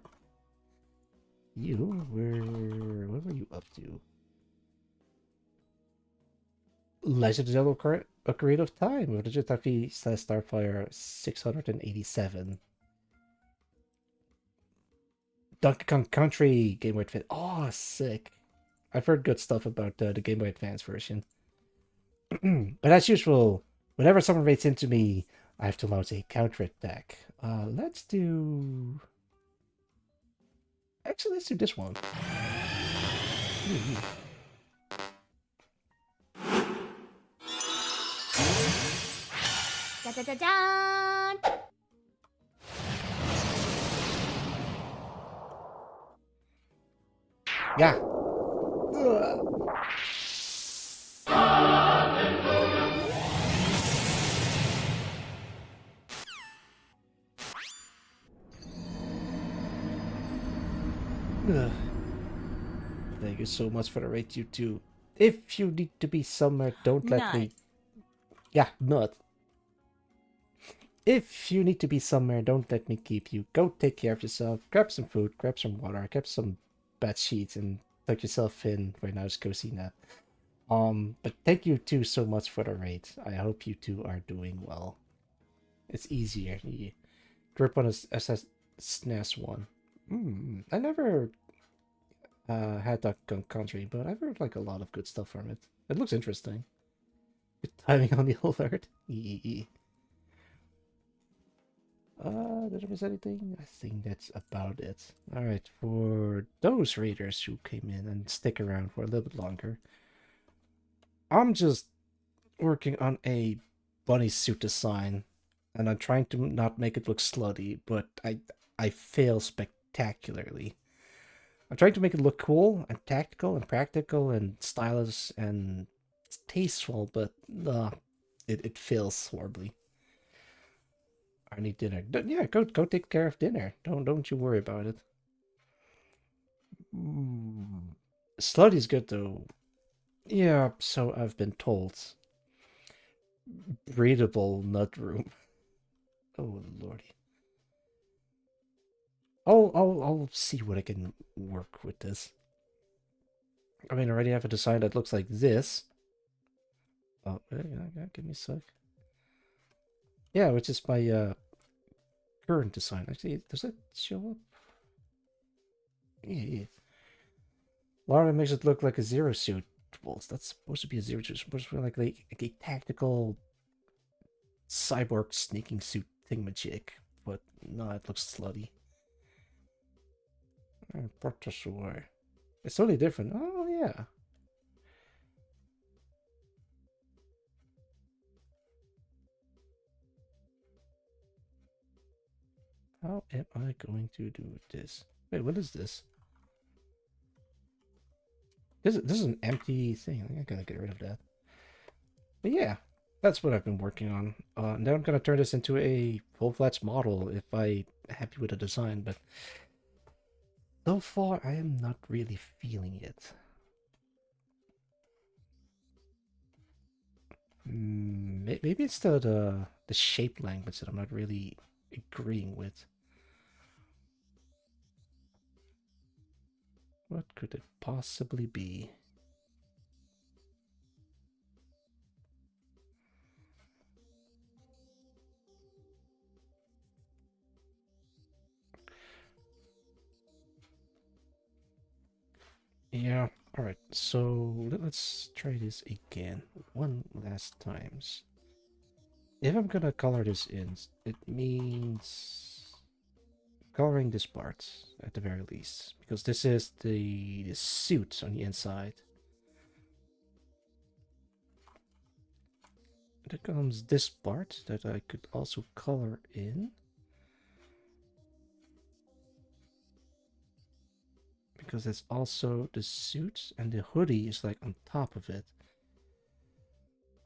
What were you up to? Legend of Zelda Ocarina of Time over the twitch.tv/Starfire 687. Donkey Kong Country Game Boy Advance. Oh, sick. I've heard good stuff about the Game Boy Advance version. But as usual, whenever someone rates into me, I have to launch a counterattack. Let's do... Actually, let's do this one. Da-da-da-da! Yeah. Thank you so much for the rate, you two. If you need to be somewhere, don't let me... Yeah, nut. If you need to be somewhere, don't let me keep you. Go take care of yourself. Grab some food, grab some water, grab some bed sheets, and tuck yourself in for a nice cozy nap. But thank you two so much for the rate. I hope you two are doing well. It's easier. You grip on a SNES one. I never had that country, but I've heard like a lot of good stuff from it. It looks interesting. Good timing on the alert. Did I miss anything? I think that's about it. Alright, for those readers who came in and stick around for a little bit longer, I'm just working on a bunny suit design, and I'm trying to not make it look slutty, but I fail spectacularly. I'm trying to make it look cool and tactical and practical and stylish and tasteful, but it fails horribly. I need dinner. Yeah, go take care of dinner. Don't you worry about it. Slutty's good though. Yeah, so I've been told. Breedable nut room. Oh lordy. I'll see what I can work with this. I mean, I already have a design that looks like this. Oh, yeah, give me a sec. Yeah, which is my current design. Actually, does that show up? Yeah. Laura makes it look like a zero suit. Well, that's supposed to be a zero suit. It's supposed to be like a tactical cyborg sneaking suit thingamajig. But no, it looks slutty. Portosaur. It's totally different. Oh, yeah. How am I going to do this? Wait, what is this? This is an empty thing. I gotta get rid of that. But yeah. That's what I've been working on. And then I'm gonna turn this into a full-fledged model if I'm happy with the design, but so far I am not really feeling it. Maybe it's the shape language that I'm not really agreeing with. What could it possibly be? Yeah, alright, so let's try this again one last times. If I'm gonna color this in, it means coloring this part at the very least, because this is the suit on the inside. There comes this part that I could also color in, because it's also the suit and the hoodie is like on top of it.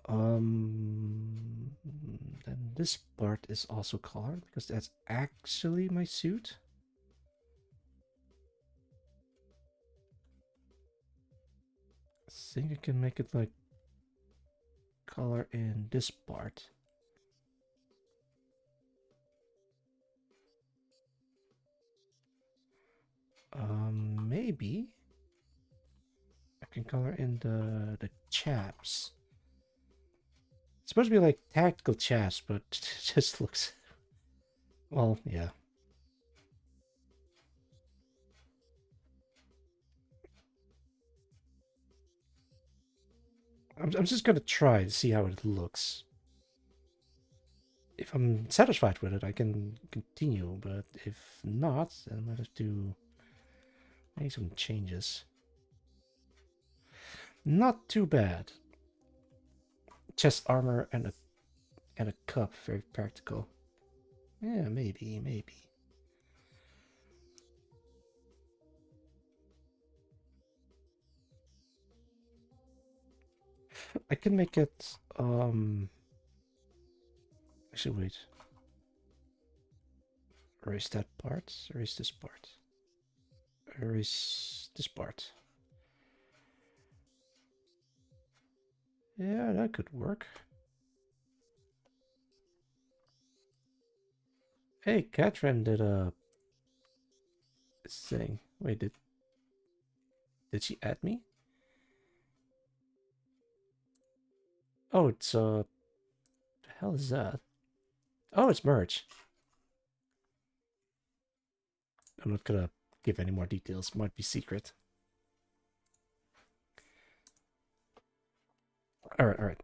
Then this part is also colored because that's actually my suit. I think I can make it like color in this part. Maybe I can color in the chaps. It's supposed to be like tactical chaps, but it just looks, well, yeah. I'm just gonna try to see how it looks. If I'm satisfied with it, I can continue, but if not, then I might have to make some changes. Not too bad. Chest armor and a cup, very practical. Yeah, maybe. I can make it actually wait. Erase that part, erase this part. Erase this part. Yeah, that could work. Hey, Catherine did a thing. Wait, did she add me? Oh, it's the hell is that? Oh, it's merge. I'm not gonna give any more details. Might be secret. All right.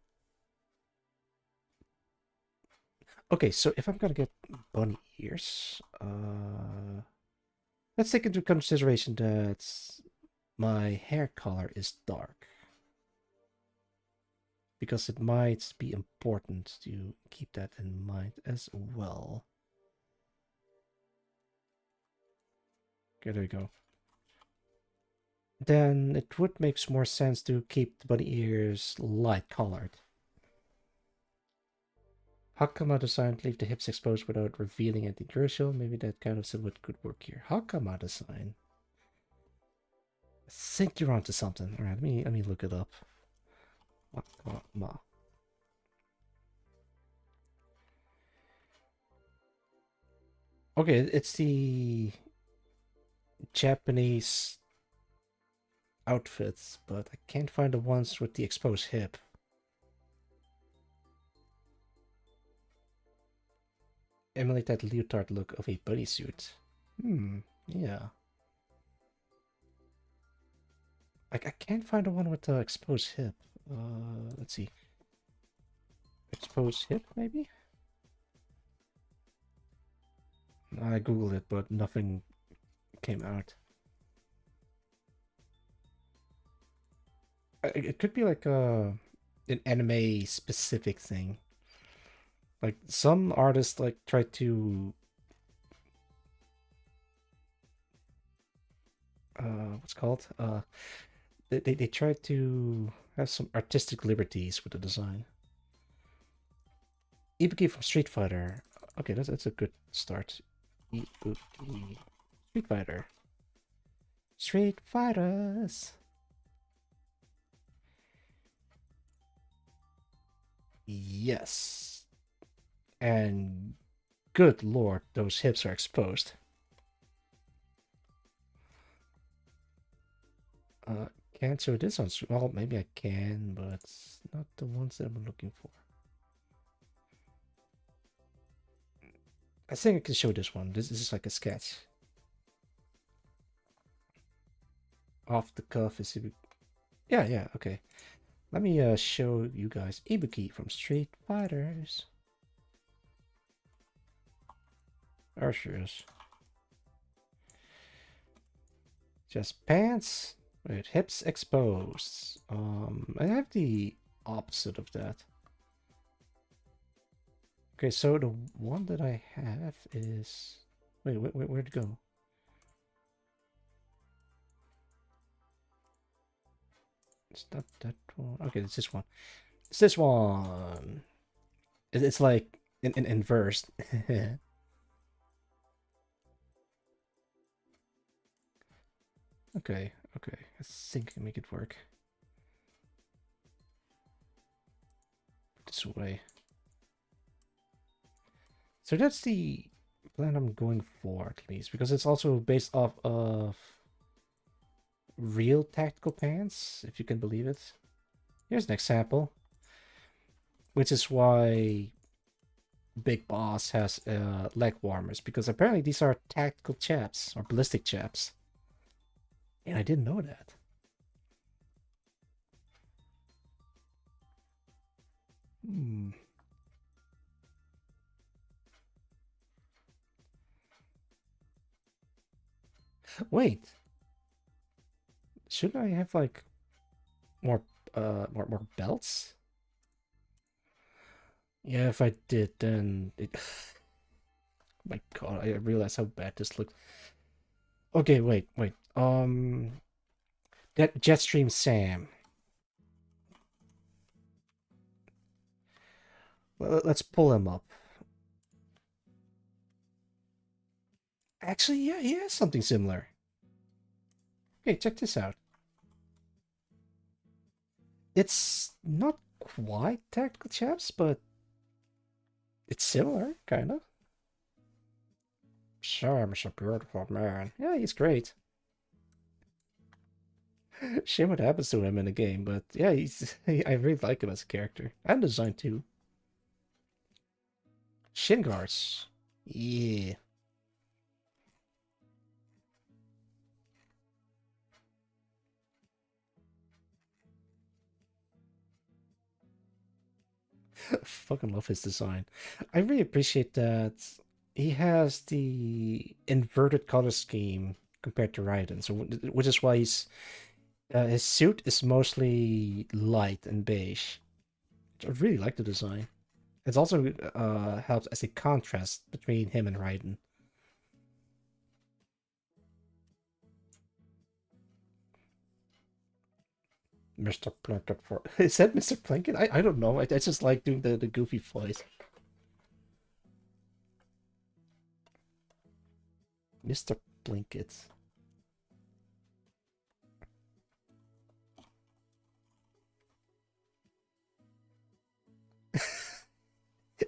Okay, so if I'm gonna get bunny ears, let's take into consideration that my hair color is dark, because it might be important to keep that in mind as well. Okay, there we go. Then it would make more sense to keep the bunny ears light colored. How come I decided to leave the hips exposed without revealing anything crucial? Maybe that kind of silhouette could work here. How come I design? I think you're onto something. Alright, let me look it up. Okay, it's the Japanese outfits, but I can't find the ones with the exposed hip. Emulate that leotard look of a bodysuit. Yeah. I can't find the one with the exposed hip. Let's see. Exposed hip, maybe? I googled it, but nothing came out. It could be like an anime specific thing. Like some artists like try to what's it called? They try to have some artistic liberties with the design. Ibuki from Street Fighter. Okay, that's a good start. Ibuki. Street Fighter. Street Fighters. Yes. And good lord, those hips are exposed. Can't show this on stream. Well, maybe I can, but it's not the ones that I'm looking for. I think I can show this one. This is like a sketch. Off the cuff is Ibuki. Yeah, okay. Let me show you guys Ibuki from Street Fighters. There she is. Just pants with hips exposed. I have the opposite of that. Okay, so the one that I have is... Wait, where'd it go? It's not that one. Okay, it's this one. It's this one. It's like in inverse. Okay, I think I can make it work. Put this away. So that's the plan I'm going for, at least, because it's also based off of real tactical pants, if you can believe it. Here's an example, which is why Big Boss has leg warmers, because apparently these are tactical chaps or ballistic chaps. And I didn't know that. Wait. Shouldn't I have like more more belts? Yeah, if I did, then it my god, I realized how bad this looked. Okay, wait. That Jetstream Sam. Let's pull him up. Actually, yeah, he has something similar. Okay, check this out. It's not quite tactical chaps, but it's similar, kind of. Sam is a beautiful man. Yeah, he's great. Shame what happens to him in the game, but yeah, I really like him as a character. And design too. Shin guards. Yeah. Fucking love his design. I really appreciate that he has the inverted color scheme compared to Raiden, so which is why his suit is mostly light and beige. I really like the design. It also helps as a contrast between him and Raiden. Mr. Plinkett for... Is that Mr. Plinkett? I don't know. I just like doing the goofy voice. Mr. Plinkett.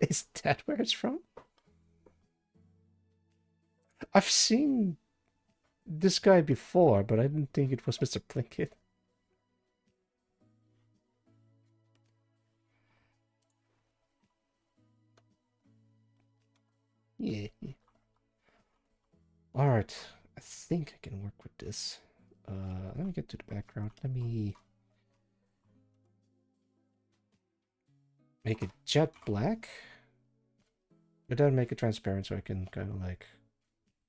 Is that where it's from? I've seen this guy before, but I didn't think it was Mr. Plinkett. Yeah. Alright. I think I can work with this. Let me get to the background. Let me make it jet black. But then make it transparent so I can kind of like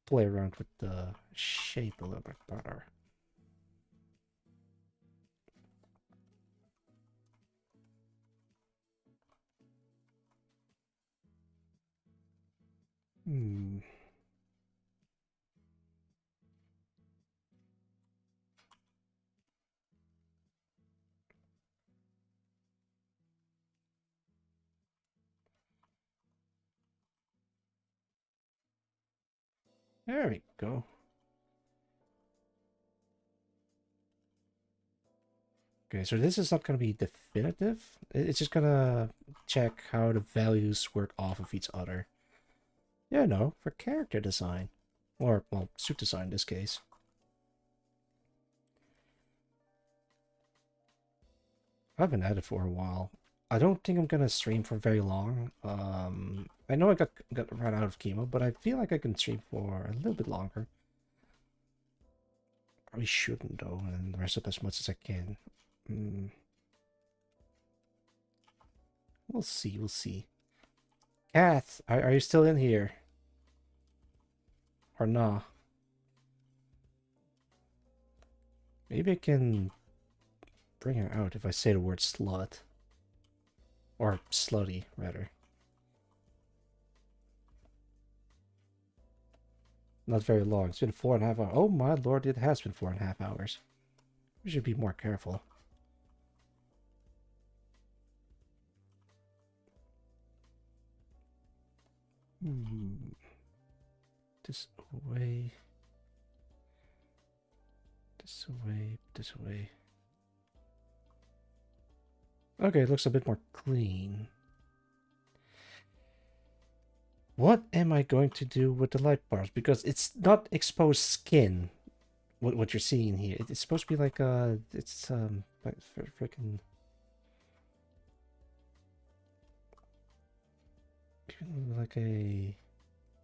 play around with the shape a little bit better. Hmm. There we go. Okay, so this is not going to be definitive. It's just going to check how the values work off of each other. Yeah, no, for character design. Or, well, suit design in this case. I've been at it for a while. I don't think I'm gonna stream for very long. I know I got run out of chemo, but I feel like I can stream for a little bit longer. Probably shouldn't though, and rest up as much as I can. We'll see, we'll see. Kath, are you still in here? Or nah? Maybe I can bring her out if I say the word slut. Or slutty, rather. Not very long. It's been 4.5 hours. Oh my lord, it has been 4.5 hours. We should be more careful. This away. This away. This away. Okay, it looks a bit more clean. What am I going to do with the light bars? Because it's not exposed skin. What you're seeing here. It's supposed to be like it's freaking like a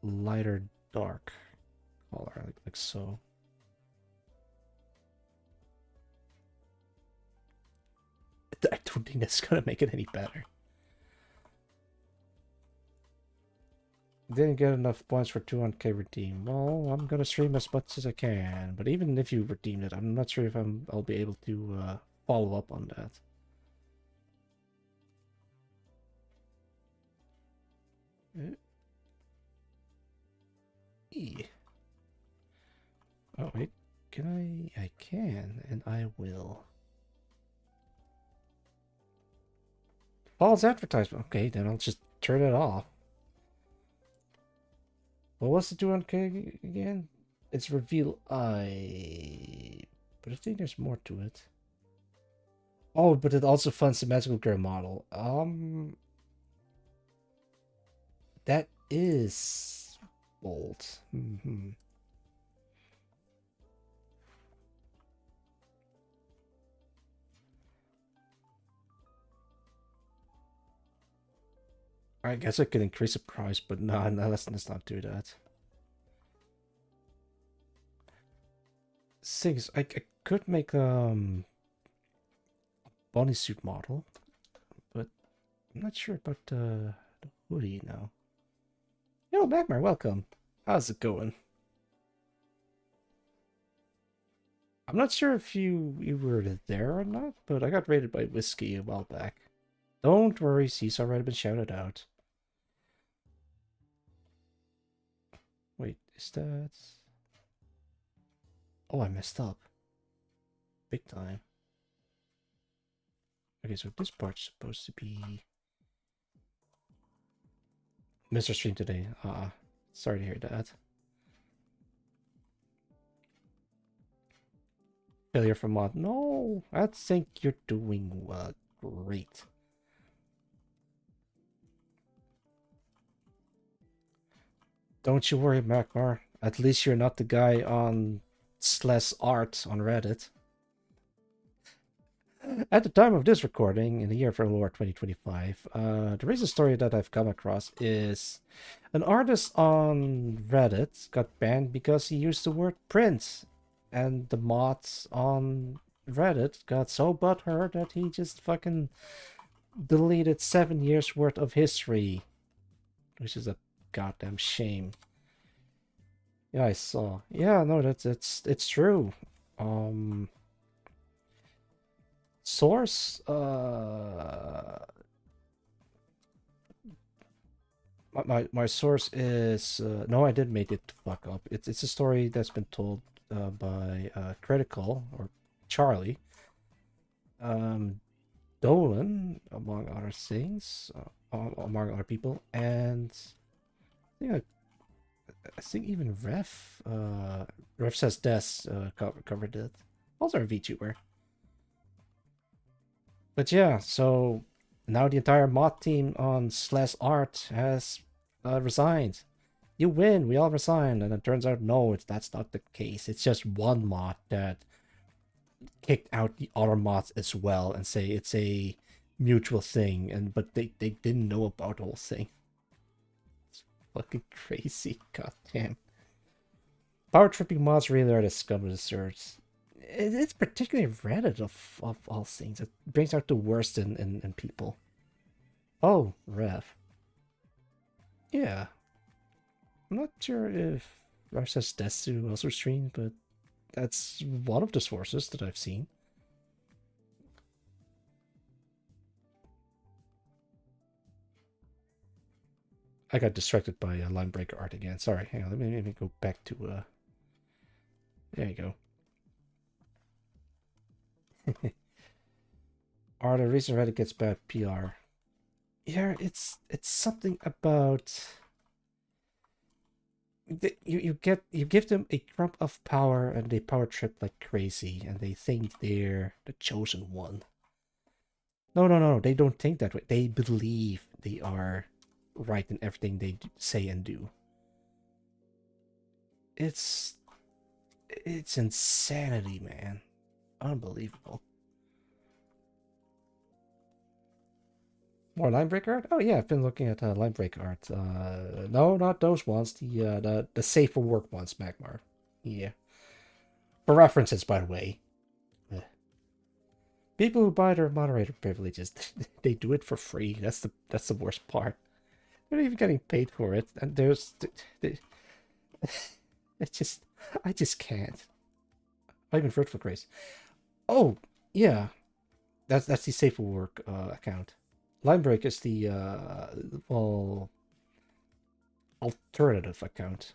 lighter dark color, like so. I don't think that's gonna make it any better. Didn't get enough points for 200k redeem. Well, I'm gonna stream as much as I can, but even if you redeemed it, I'm not sure if I'll be able to follow up on that. Oh wait, can I? I can, and I will. False advertisement. Okay, then I'll just turn it off. What was the 200k again? It's reveal I. But I think there's more to it. Oh, but it also funds the magical girl model. That is bold. I guess I could increase the price, but no, let's not do that. Things I could make bodysuit model, but I'm not sure about the hoodie now. Yo, Magmar, welcome. How's it going? I'm not sure if you were there or not, but I got raided by Whiskey a while back. Don't worry, he's already been shouted out. Wait, is that... Oh, I messed up. Big time. Okay, so this part's supposed to be... Mr. Stream today. Sorry to hear that. Failure from mod. No, I think you're doing great. Don't you worry, Magmar. At least you're not the guy on /art on Reddit. At the time of this recording, in the year of our Lord 2025, the recent story that I've come across is an artist on Reddit got banned because he used the word print, and the mods on Reddit got so butthurt that he just fucking deleted 7 years worth of history, which is a goddamn shame. Yeah, I saw. Yeah, no, it's true. Source, my source is no, I didn't make it fuck up. It's a story that's been told by Critical or Charlie, Dolan, among other things, among other people, and I think I think even Ref says Des covered it. Also a VTuber. But yeah, so now the entire mod team on Slash Art has resigned. You win, we all resigned, and it turns out no, that's not the case. It's just one mod that kicked out the other mods as well and say it's a mutual thing, and but they didn't know about the whole thing. It's fucking crazy, goddamn. Power tripping mods really are the scum of the earth. It's particularly Reddit of all things. It brings out the worst in people. Oh, Rev. Yeah. I'm not sure if Rev says Desu also streamed, but that's one of the sources that I've seen. I got distracted by line breaker art again. Sorry, hang on. Let me go back to there you go. Are the reason Reddit gets bad PR? Yeah, it's something about you give them a crumb of power and they power trip like crazy and they think they're the chosen one. No, they don't think that way. They believe they are right in everything they say and do. It's insanity, man. Unbelievable. More line break art? Oh yeah, I've been looking at line break art. No, not those ones. The safe for work ones, Magmar. Yeah. For references, by the way. People who buy their moderator privileges, they do it for free. That's the worst part. They're not even getting paid for it, and there's, I just can't. I even for grace. Oh yeah, that's the safe for work account. Linebreak is the well, alternative account.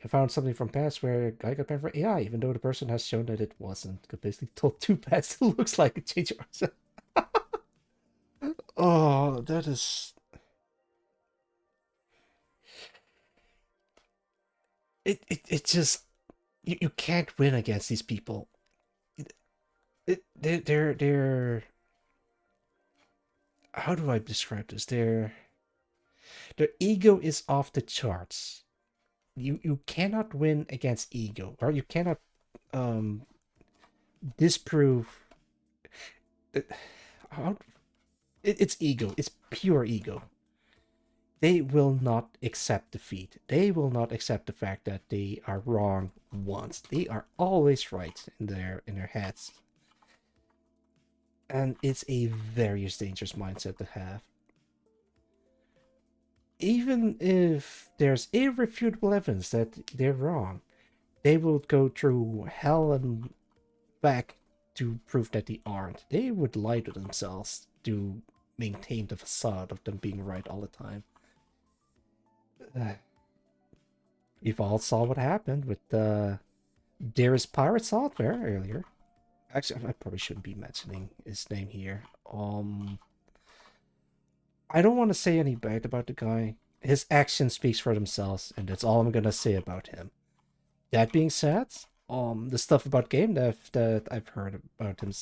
I found something from past where a guy got banned for AI, even though the person has shown that it wasn't. Could basically told two pets it looks like a change. Oh, that is. It just you can't win against these people. They're how do I describe this? Their ego is off the charts. You cannot win against ego, or you cannot disprove how it's ego. It's pure ego. They will not accept defeat. They will not accept the fact that they are wrong once. They are always right in their heads. And it's a very dangerous mindset to have. Even if there's irrefutable evidence that they're wrong, they will go through hell and back to prove that they aren't. They would lie to themselves to maintain the facade of them being right all the time. You've all saw what happened with the Dearest Pirate Software earlier. Actually, I probably shouldn't be mentioning his name here. I don't want to say any bad about the guy. His action speaks for themselves, and that's all I'm gonna say about him. That being said, the stuff about game dev that I've heard about him,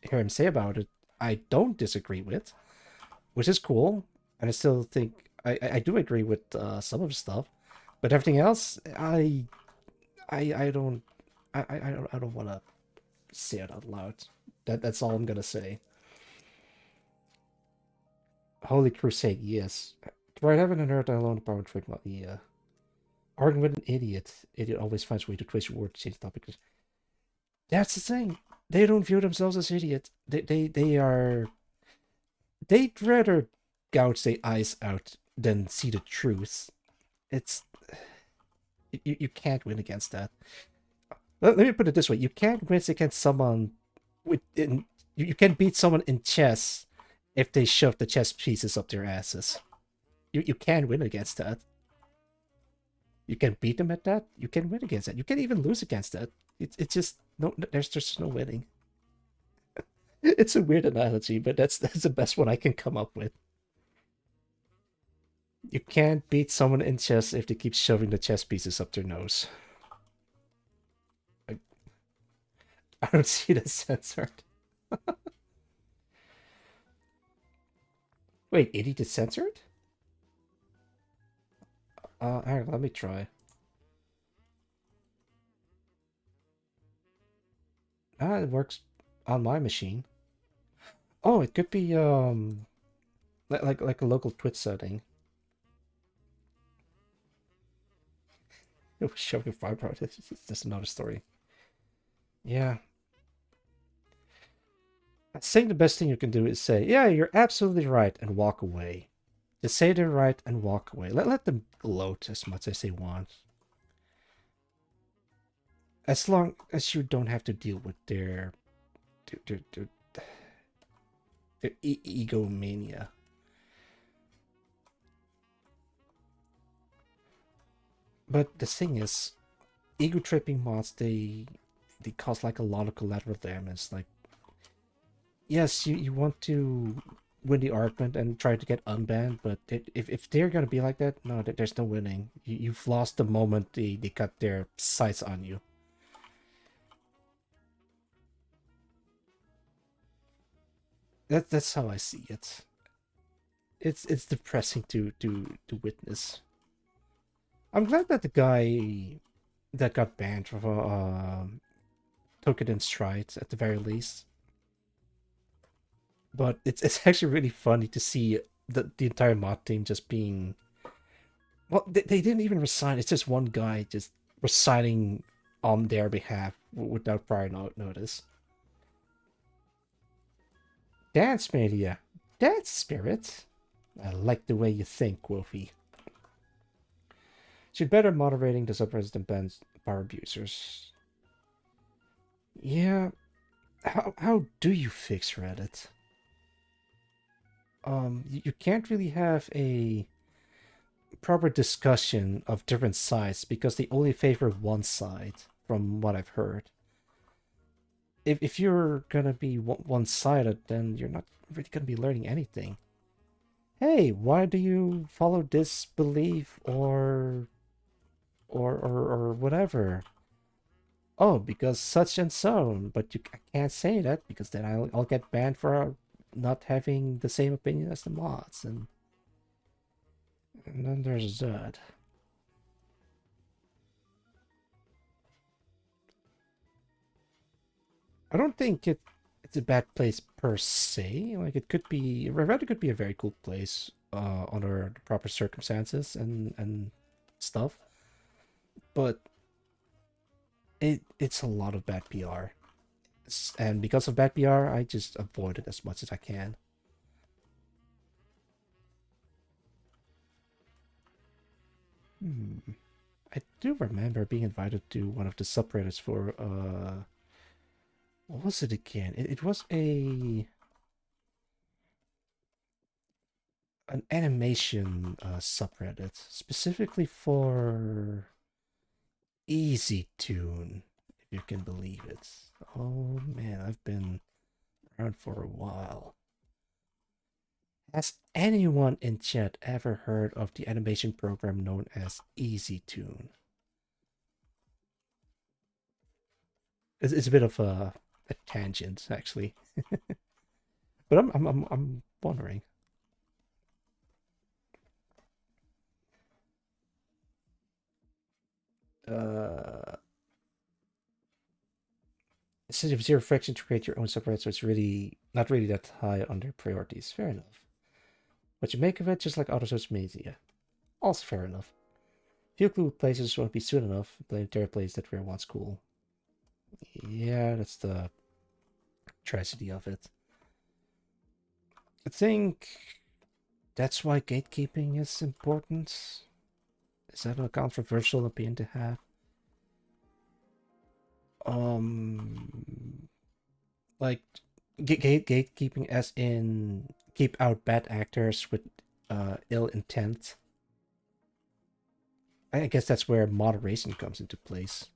hear him say about it, I don't disagree with, which is cool. And I still think I do agree with some of his stuff, but everything else, I don't want to say it out loud. That's all I'm gonna say. Holy Crusade, yes. Right, heaven and earth alone power trade. Yeah. Arguing with an idiot. Idiot always finds a way to twist your word to change topics. That's the thing. They don't view themselves as idiots. They are. They'd rather gouge their eyes out than see the truth. It's you can't win against that. Let me put it this way: you can't win against someone you can beat someone in chess if they shove the chess pieces up their asses. You can win against that. You can beat them at that. You can win against that. You can even lose against that. It's just no. There's just no winning. It's a weird analogy, but that's the best one I can come up with. You can't beat someone in chess if they keep shoving the chess pieces up their nose. I don't see that censored. Wait, Edit is censored? Hang on, let me try. Ah, it works on my machine. Oh, it could be like a local Twitch setting. It was shoving fibroid. It's just another story. Yeah. I think the best thing you can do is say, yeah, you're absolutely right, and walk away. Just say they're right and walk away. Let them gloat as much as they want. As long as you don't have to deal with their egomania. But the thing is, ego tripping mods, they cause like a lot of collateral damage. Like, yes, you want to win the argument and try to get unbanned, but if they're gonna be like that, no, there's no winning. You've lost the moment they cut their sights on you. That's how I see it. It's depressing to witness. I'm glad that the guy that got banned from took it in strides at the very least. But it's actually really funny to see the entire mod team just being, well, they didn't even resign. It's just one guy just resigning on their behalf without prior notice. Dance media, dance spirit. I like the way you think, Wolfie. Should better moderating the subreddits than bans power abusers. Yeah. How do you fix Reddit? You can't really have a proper discussion of different sides because they only favor one side, from what I've heard. If you're gonna be one-sided, then you're not really gonna be learning anything. Hey, why do you follow this belief or whatever? Oh, because such and so. But I can't say that because then I'll get banned for not having the same opinion as the mods, and then there's that. I don't think it's a bad place per se. Like, it could be, Reddit could be a very cool place under the proper circumstances and stuff, but it's a lot of bad PR. And because of bad PR, I just avoid it as much as I can. I do remember being invited to one of the subreddits for what was it again? It was an animation subreddit specifically for Easy Tune, if you can believe it. Oh man, I've been around for a while. Has anyone in chat ever heard of the animation program known as Easy Tune? It's a bit of a tangent, actually, but I'm wondering. Since you have zero friction to create your own subreddit, so it's really not really that high on their priorities. Fair enough. What you make of it, just like other social media. Also fair enough. Few cool places won't be soon enough. Blame their place that were once cool. Yeah, that's the tragedy of it. I think that's why gatekeeping is important. Is that a controversial opinion to have? Like gatekeeping as in keep out bad actors with ill intent. I guess that's where moderation comes into place.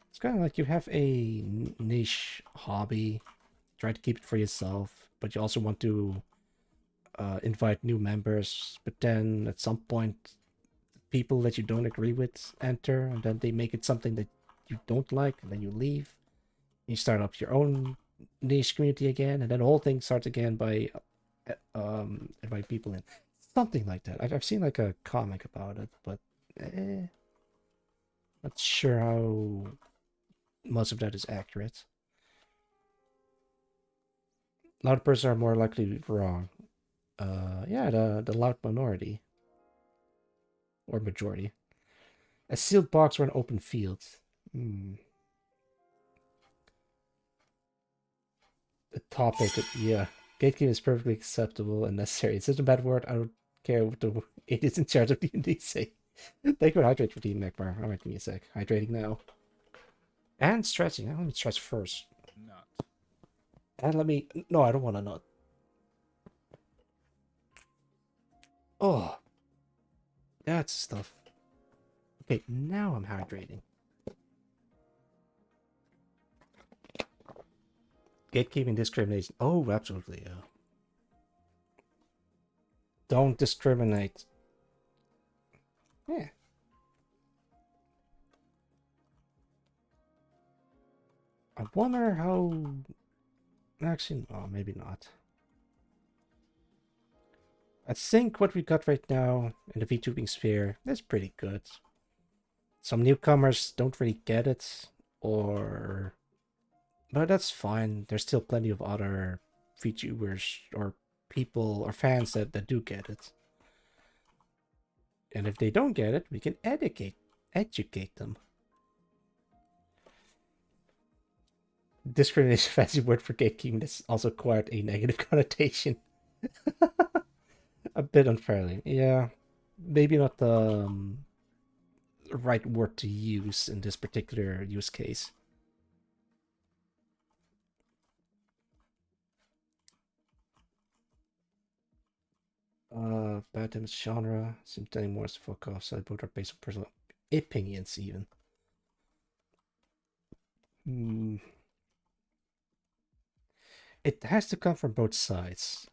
It's kind of like you have a niche hobby, try to keep it for yourself, but you also want to invite new members, but then at some point, people that you don't agree with enter, and then they make it something that you don't like, and then you leave. You start up your own niche community again, and then the whole thing starts again by invite people in. Something like that. I've seen like a comic about it, but not sure how most of that is accurate. Loud persons are more likely to be wrong. Yeah, the loud minority. Or majority. A sealed box or an open field. Hmm. The topic, yeah. Gatekeeping is perfectly acceptable and necessary. It's such a bad word, I don't care what the idiots in charge of D&D say. Thank you for hydrate for Team Nekbar. Alright, give me a sec. Hydrating now. And stretching. Let me stretch first. Not. And let me... No, I don't want to not. Oh. That's stuff. Okay, now I'm hydrating. Gatekeeping discrimination. Oh, absolutely, yeah. Don't discriminate. Yeah. I wonder how... Actually, oh, maybe not. I think what we got right now in the VTubing sphere is pretty good. Some newcomers don't really get it, or... But that's fine. There's still plenty of other VTubers or people or fans that do get it. And if they don't get it, we can educate them. Discrimination, fancy word for gatekeeping, that's also quite a negative connotation. A bit unfairly, yeah. Maybe not the right word to use in this particular use case. Bad damage genre. Seems telling more to fuck off, so both are based on personal opinions, even. It has to come from both sides.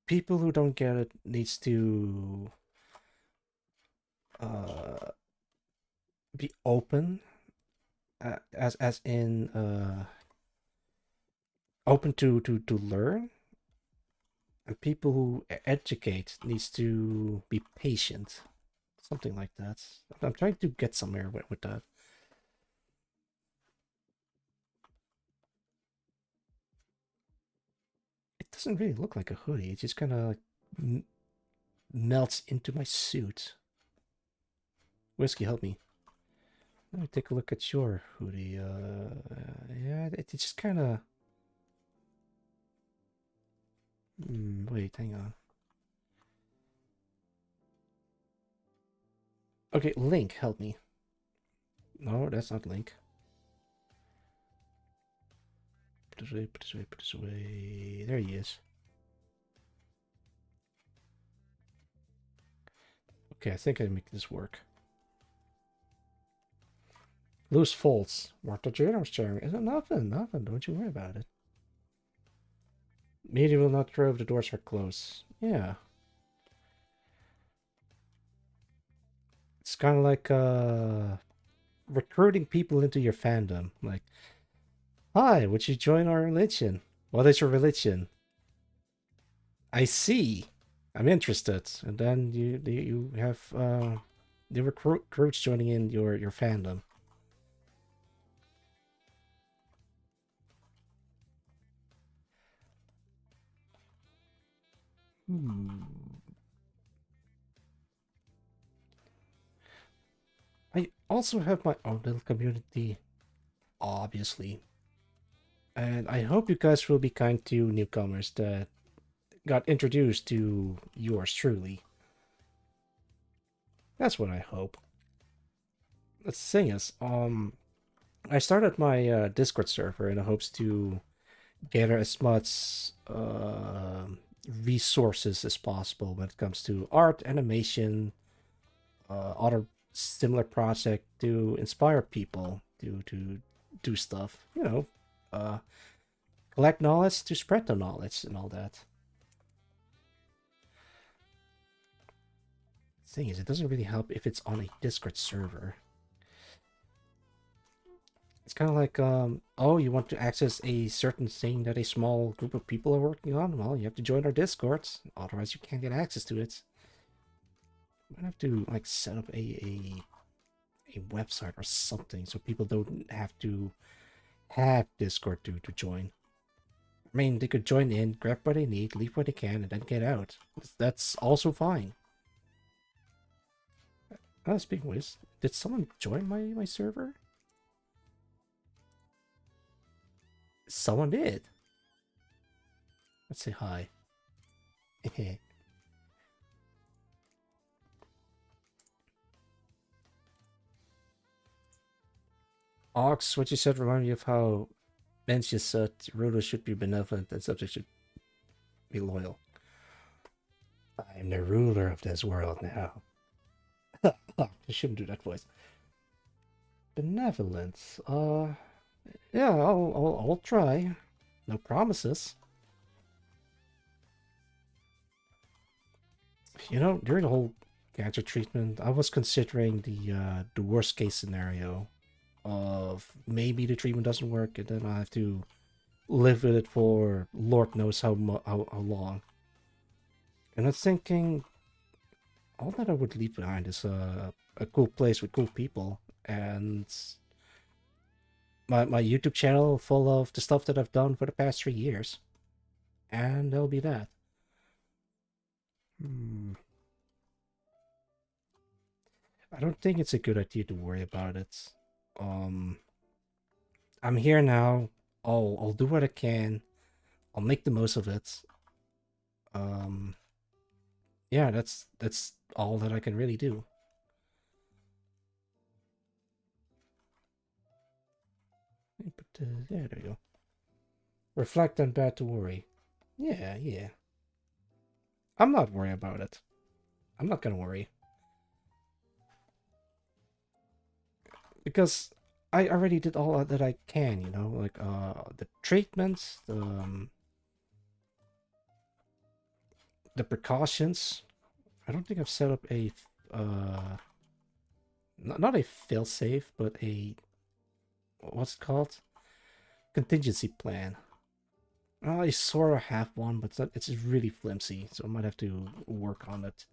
People who don't get it needs to be open, as in open to learn. And people who educate needs to be patient. Something like that. I'm trying to get somewhere with that. It doesn't really look like a hoodie. It just kind of like melts into my suit. Whiskey, help me. Let me take a look at your hoodie. Yeah, it just kind of... wait, hang on. Okay, Link, help me. No, that's not Link. Put this away, put this away, put this away. There he is. Okay, I think I can make this work. Loose folds. What the Jada was sharing. Is it nothing? Nothing. Don't you worry about it. Media will not grow if the doors are closed. Yeah. It's kind of like recruiting people into your fandom. Like, hi, would you join our religion? What is your religion? I see. I'm interested. And then you have the recruits joining in your fandom. I also have my own little community, obviously. And I hope you guys will be kind to newcomers that got introduced to yours truly. That's what I hope. The thing is, I started my Discord server in the hopes to gather as much resources as possible when it comes to art, animation, other similar project to inspire people to do stuff. You know, collect knowledge to spread the knowledge and all that. Thing is, it doesn't really help if it's on a Discord server. It's kind of like, oh, you want to access a certain thing that a small group of people are working on? Well, you have to join our Discords, otherwise you can't get access to it. I might have to like set up a website or something so people don't have to have Discord to join. I mean, they could join in, grab what they need, leave what they can, and then get out. That's also fine. Speaking of which, did someone join my server? Someone did. Let's say hi. Ox, what you said reminded me of how Mencius said rulers should be benevolent and subjects should be loyal. I'm the ruler of this world now. I shouldn't do that voice. Benevolence. Yeah, I'll try. No promises. You know, during the whole cancer treatment, I was considering the worst case scenario of maybe the treatment doesn't work and then I have to live with it for Lord knows how long. And I was thinking, all that I would leave behind is a cool place with cool people and my YouTube channel full of the stuff that I've done for the past 3 years. And that'll be that. I don't think it's a good idea to worry about it. I'm here now. I'll do what I can. I'll make the most of it. Yeah, that's all that I can really do. But yeah, there you go. Reflect on bad to worry. Yeah. I'm not worried about it. I'm not gonna worry. Because I already did all that I can, you know, like the treatments, the precautions. I don't think I've set up a not a failsafe, but a what's it called? Contingency plan. I sort of have one, but it's really flimsy, so I might have to work on it.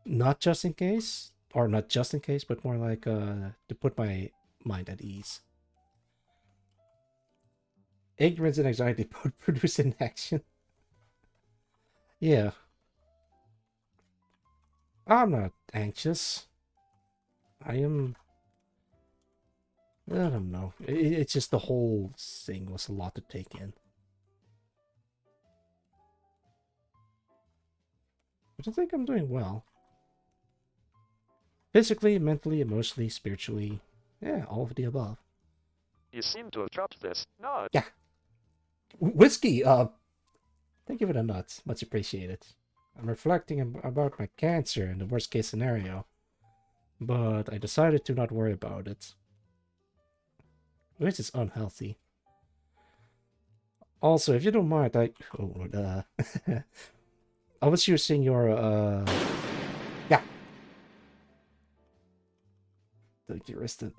Not just in case, or not just in case, but more like to put my mind at ease. Ignorance and anxiety both produce inaction. Yeah. I'm not anxious. I am... I don't know. It's just the whole thing was a lot to take in. But I think I'm doing well. Physically, mentally, emotionally, spiritually. Yeah, all of the above. You seem to have dropped this. Not. Yeah. Whiskey, thank you for the nuts. Much appreciated. I'm reflecting about my cancer in the worst case scenario. But I decided to not worry about it. Which is unhealthy. Also, if you don't mind, I was using your, yeah. Don't get arrested.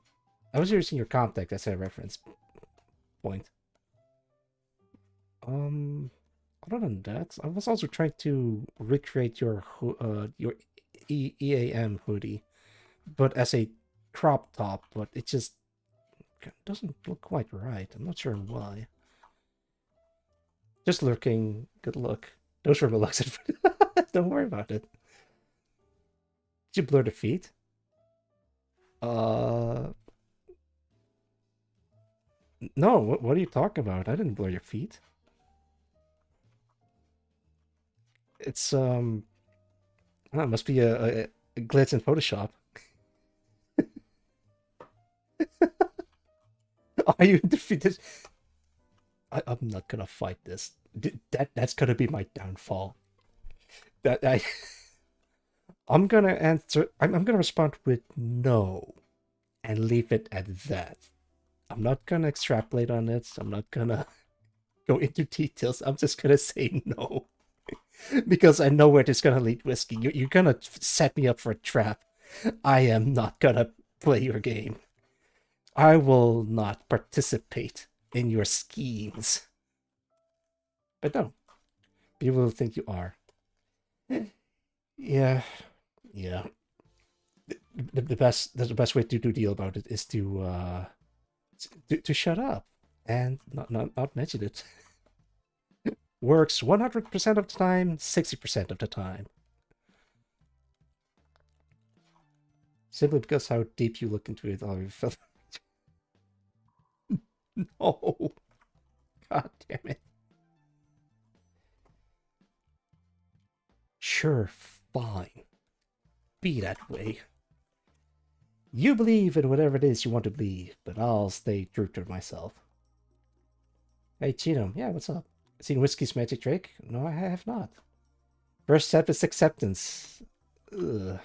I was using your contact as a reference point. Other than that, I was also trying to recreate your EAM hoodie, but as a crop top, but it just doesn't look quite right. I'm not sure why. Just lurking. Good luck. Those were my looks. Don't worry about it. Did you blur the feet? No. What are you talking about? I didn't blur your feet. It's it must be a glitch in Photoshop. Are you defeated? I'm not gonna fight this. That's gonna be my downfall. I'm gonna answer. I'm gonna respond with no, and leave it at that. I'm not gonna extrapolate on it. I'm not gonna go into details. I'm just gonna say no. Because I know where this is gonna lead, Whiskey. You're gonna set me up for a trap. I am not gonna play your game. I will not participate in your schemes. But no, people will think you are. Yeah, yeah. The best way to deal about it is to shut up and not mention it. Works 100% of the time, 60% of the time. Simply because how deep you look into it. Oh, you felt. No. God damn it. Sure, fine. Be that way. You believe in whatever it is you want to believe, but I'll stay true to myself. Hey, Chino. Yeah, what's up? Seen Whiskey's magic trick? No, I have not. First step is acceptance. Ugh.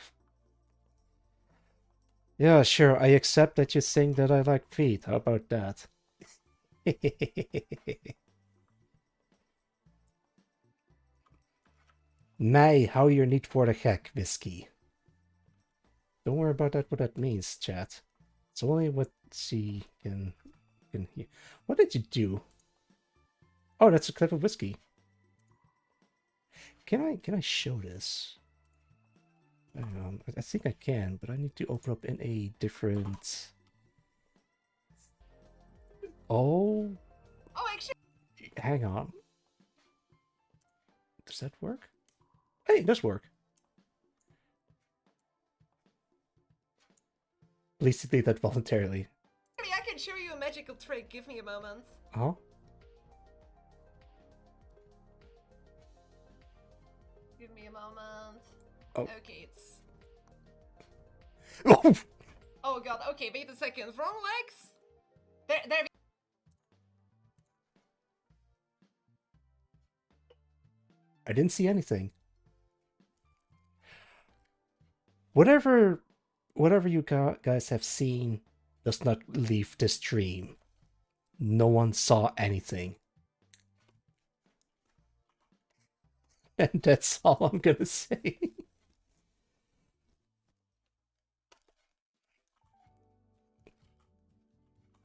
Yeah, sure, I accept that you think that I like feet. How about that? Nay, how you're neat for the heck, Whiskey. Don't worry about that, what that means, chat. It's only what she can hear. What did you do? Oh, that's a clip of Whiskey. Can I show this? I think I can, but I need to open up in a different... Oh, actually, hang on. Does that work? Hey, it does work. Please delete that voluntarily. I can show you a magical trick. Give me a moment. Oh? Give me a moment. Oh. Okay, it's... Oh! Oh god, okay, wait a second. Wrong legs? There I didn't see anything. Whatever you guys have seen does not leave the stream. No one saw anything. And that's all I'm gonna say.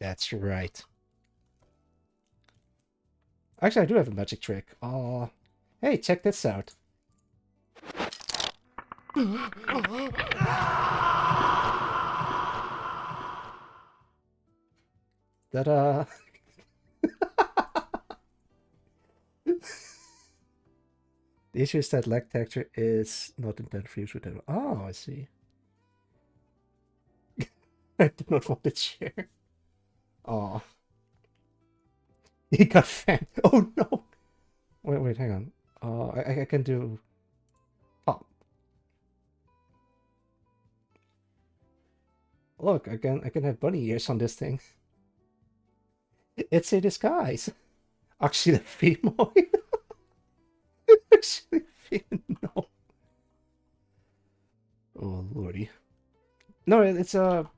That's right. Actually, I do have a magic trick. Hey, check this out. Ta-da! The issue is that lag texture is not intended for use with them. Oh, I see. I do not want to share. Oh. He got fan. Oh no! Wait, hang on. I can do pop. Look, I can have bunny ears on this thing. It's a disguise. Actually, the female. Actually, no. Oh lordy. No, it's a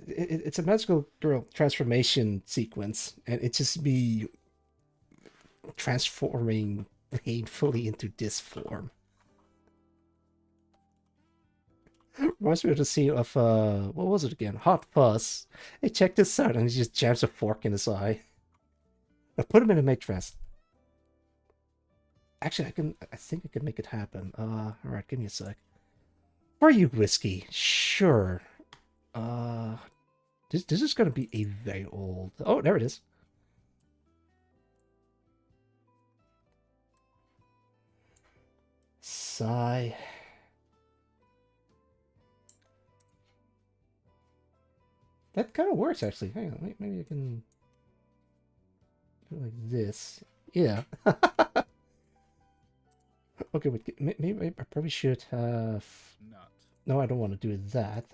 it's a magical girl transformation sequence, and it's just me transforming painfully into this form. Reminds me of the scene of what was it again? Hot Fuzz. Hey, check this out, and he just jams a fork in his eye. I put him in a matrix. Actually, I think I can make it happen. Alright, give me a sec. For you, Whiskey. Sure. This is gonna be a very old... Oh, there it is. Sigh. That kind of works, actually. Hang on, maybe I can do it like this. Yeah. Okay, wait, maybe I probably should have... Not. No, I don't want to do that.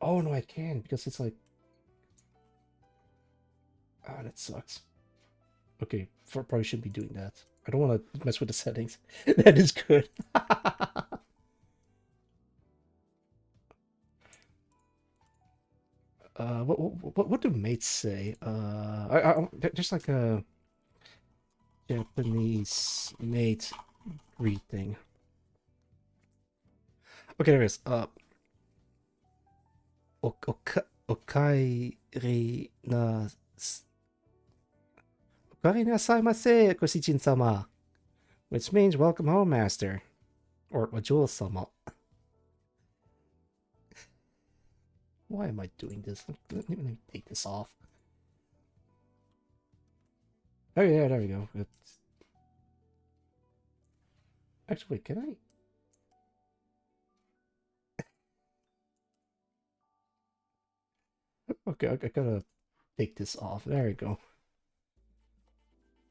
Oh, no, I can, because it's like... Ah, that sucks. Okay, probably shouldn't be doing that. I don't want to mess with the settings. That is good. what do mates say? There's like a Japanese mate greeting. Okay, there is. Okairi na Okairi nasaimase, Kosichin-sama, which means welcome home, master, or Jewel-sama. Why am I doing this? Let me take this off. Oh yeah, there we go. Actually, wait, can I? Okay, I gotta take this off. There we go.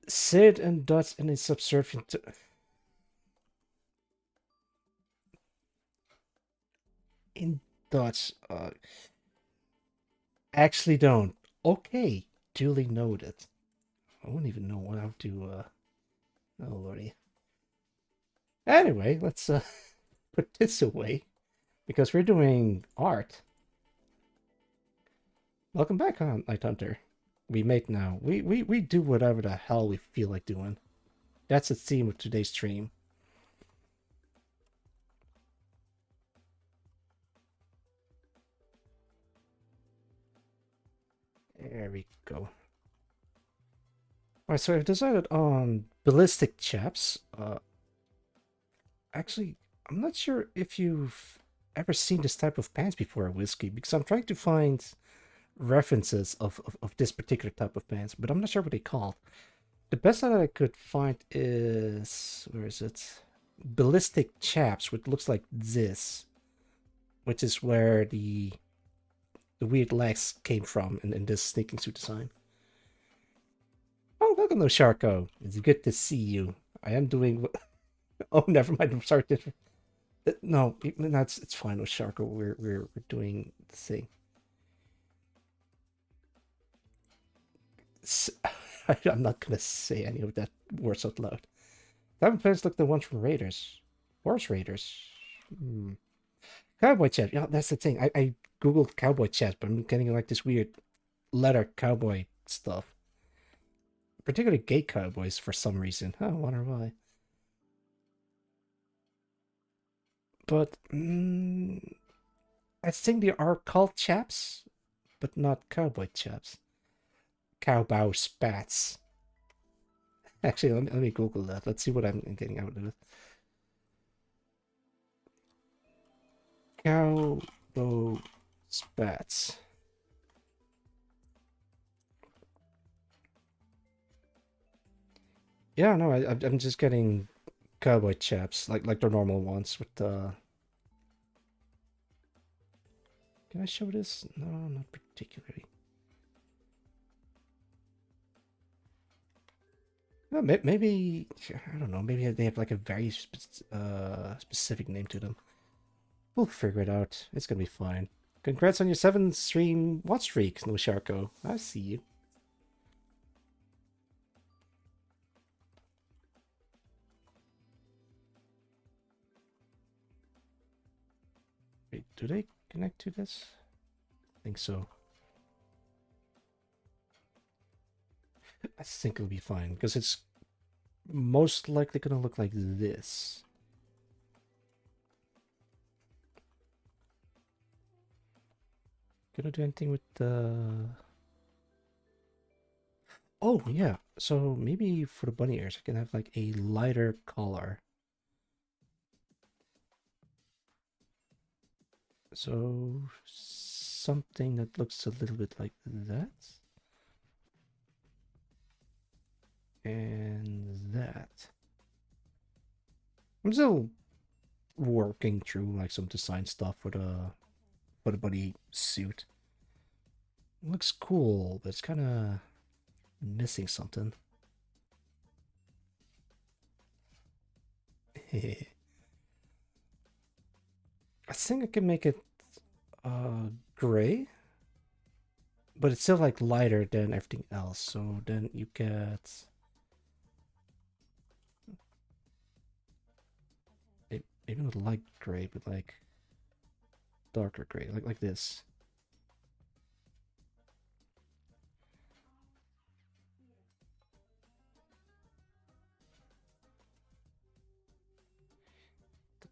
Sid and Dutch in a subservient. In Dutch, actually don't. Okay, duly noted. I wouldn't even know what I have to. Oh lordy. Anyway, let's put this away because we're doing art. Welcome back, Night Hunter. We mate now. We do whatever the hell we feel like doing. That's the theme of today's stream. There we go. Alright, so I've decided on ballistic chaps. Actually, I'm not sure if you've ever seen this type of pants before, Whiskey, because I'm trying to find references of this particular type of pants, but I'm not sure what they call. The best that I could find is, where is it? Ballistic chaps, which looks like this, which is where the weird legs came from in this sneaking suit design. Oh, welcome, Sharko. It's good to see you. I am doing. Oh, never mind. I'm sorry. No, it's fine with Sharko. We're doing the thing. I'm not gonna say any of that words out loud. Diamond pants look the ones from Raiders. Horse Raiders. Cowboy chat. Yeah, that's the thing. I googled cowboy chat, but I'm getting like this weird letter cowboy stuff. Particularly gay cowboys for some reason. I wonder why. But I think they are called chaps, but not cowboy chaps. Cowboy spats. Actually, let me Google that. Let's see what I'm getting out of it. Cowboy spats. Yeah, no, I'm just getting cowboy chaps, like the normal ones with the. Can I show this? No, not particularly. Well, maybe I don't know. Maybe they have like a very specific name to them. We'll figure it out. It's gonna be fine. Congrats on your 7-stream watch streak, No Sharko. I see you. Wait, do they connect to this? I think so. I think it'll be fine because it's most likely gonna look like this. Gonna do anything with the. Oh yeah, so maybe for the bunny ears I can have like a lighter color. So something that looks a little bit like that. And that. I'm still working through like some design stuff for the bunny suit. It looks cool, but it's kind of missing something. I think I can make it gray, but it's still like lighter than everything else. So then you get maybe not light gray, but like darker gray, like this.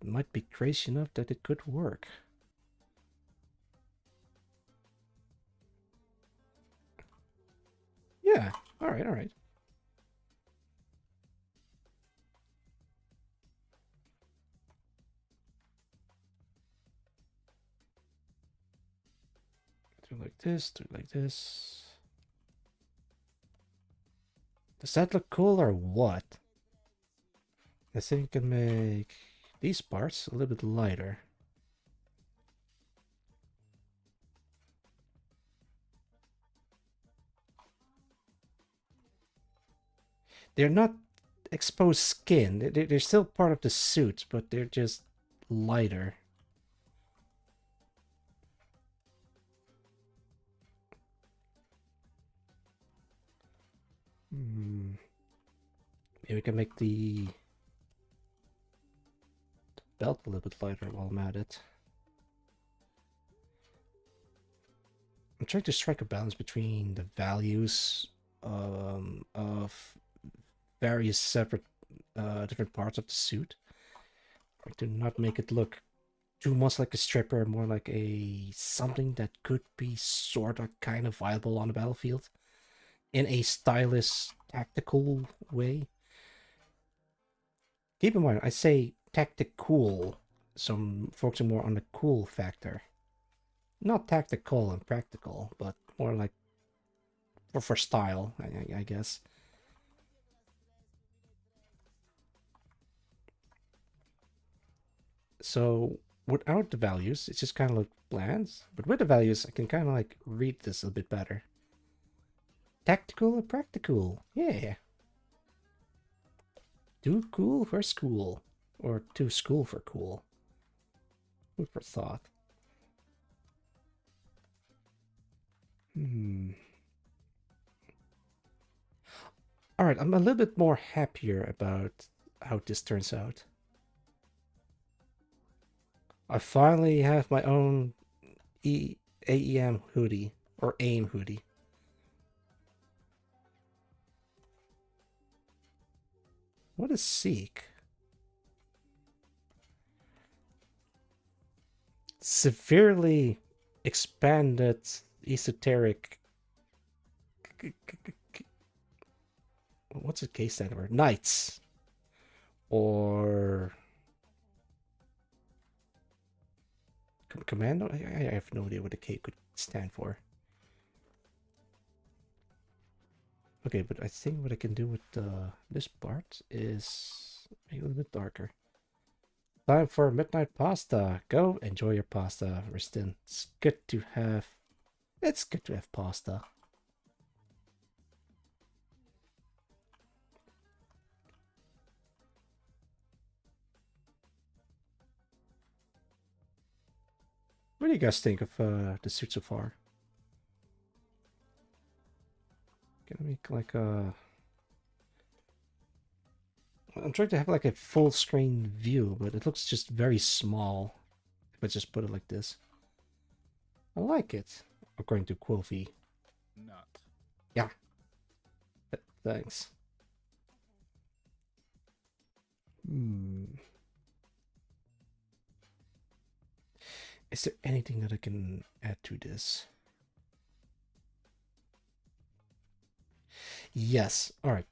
might be crazy enough that it could work. Yeah, alright, alright. Do it like this, do it like this. Does that look cool or what? I think you can make these parts a little bit lighter. They're not exposed skin. They're still part of the suit, but they're just lighter. Maybe we can make the belt a little bit lighter while I'm at it. I'm trying to strike a balance between the values of various separate different parts of the suit. I do not make it look too much like a stripper, more like a something that could be sort of kind of viable on the battlefield in a stylish, tactical way. Keep in mind, I say tactical, so I'm focusing more on the cool factor. Not tactical and practical, but more like for style, I guess. So without the values, it's just kind of like bland. But with the values, I can kind of like read this a bit better. Tactical or practical? Yeah. Too cool for school. Or too school for cool. Food for thought. Alright, I'm a little bit more happier about how this turns out. I finally have my own AEM hoodie. Or AIM hoodie. What is Seek? Severely expanded esoteric. What's the case stand for? Knights. Or. Commando? I have no idea what the K could stand for. Okay, but I think what I can do with this part is make it a little bit darker. Time for midnight pasta. Go enjoy your pasta, Ristin. It's good to have pasta. What do you guys think of the suit so far? Can I make like a... I'm trying to have like a full screen view, but it looks just very small if I just put it like this. I like it, according to Quilfy. Not. Yeah. Thanks. Is there anything that I can add to this? Yes. All right.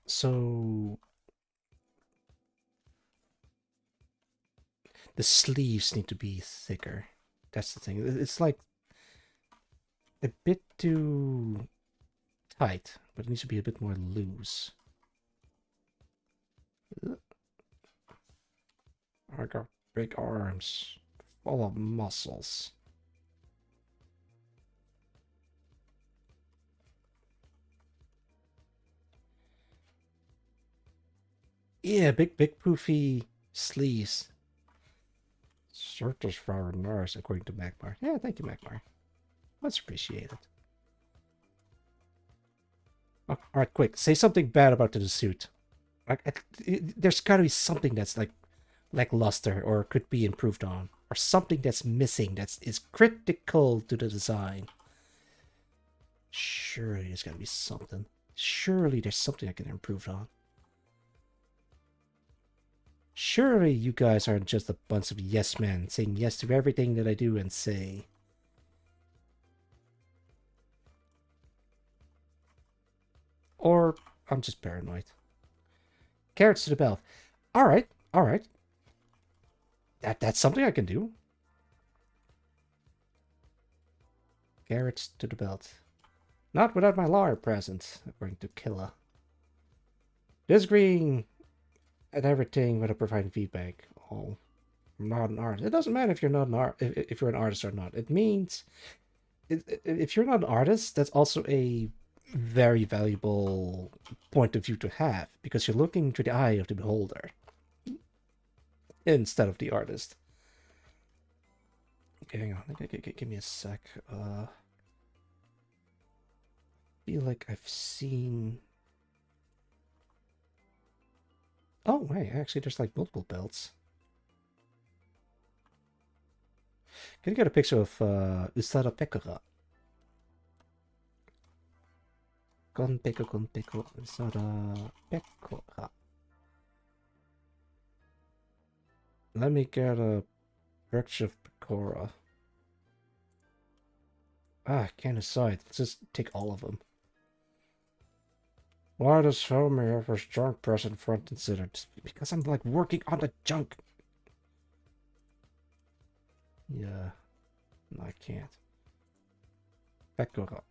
So the sleeves need to be thicker. That's the thing. It's like a bit too tight, but it needs to be a bit more loose. I got big arms full of muscles. Yeah, big poofy sleeves. Shirt is very nice, according to Magmar. Yeah, thank you, Magmar. Much appreciated. Oh, alright, quick. Say something bad about the suit. Like, there's gotta be something that's like lackluster or could be improved on. Or something that's missing that is critical to the design. Surely there's gotta be something. Surely there's something I can improve on. Surely you guys aren't just a bunch of yes men saying yes to everything that I do and say. Or I'm just paranoid. Carrots to the belt. Alright, alright. That's something I can do. Carrots to the belt. Not without my lawyer present, according to Killa. Disagreeing at everything without providing feedback. Oh, I'm not an artist. It doesn't matter if you're not an if you're an artist or not. It means if you're not an artist, that's also a very valuable point of view to have, because you're looking through the eye of the beholder instead of the artist. Okay, hang on. Give me a sec. Feel like I've seen. Oh, hey, actually, there's like multiple belts. Can you get a picture of Usada Pekora? Con Peko, Usada Pekora. Let me get a picture of Pekora. Ah, can't decide. Let's just take all of them. Why does Homer have his junk present front and center? Just because I'm like working on the junk. Yeah. No, I can't. Pekora.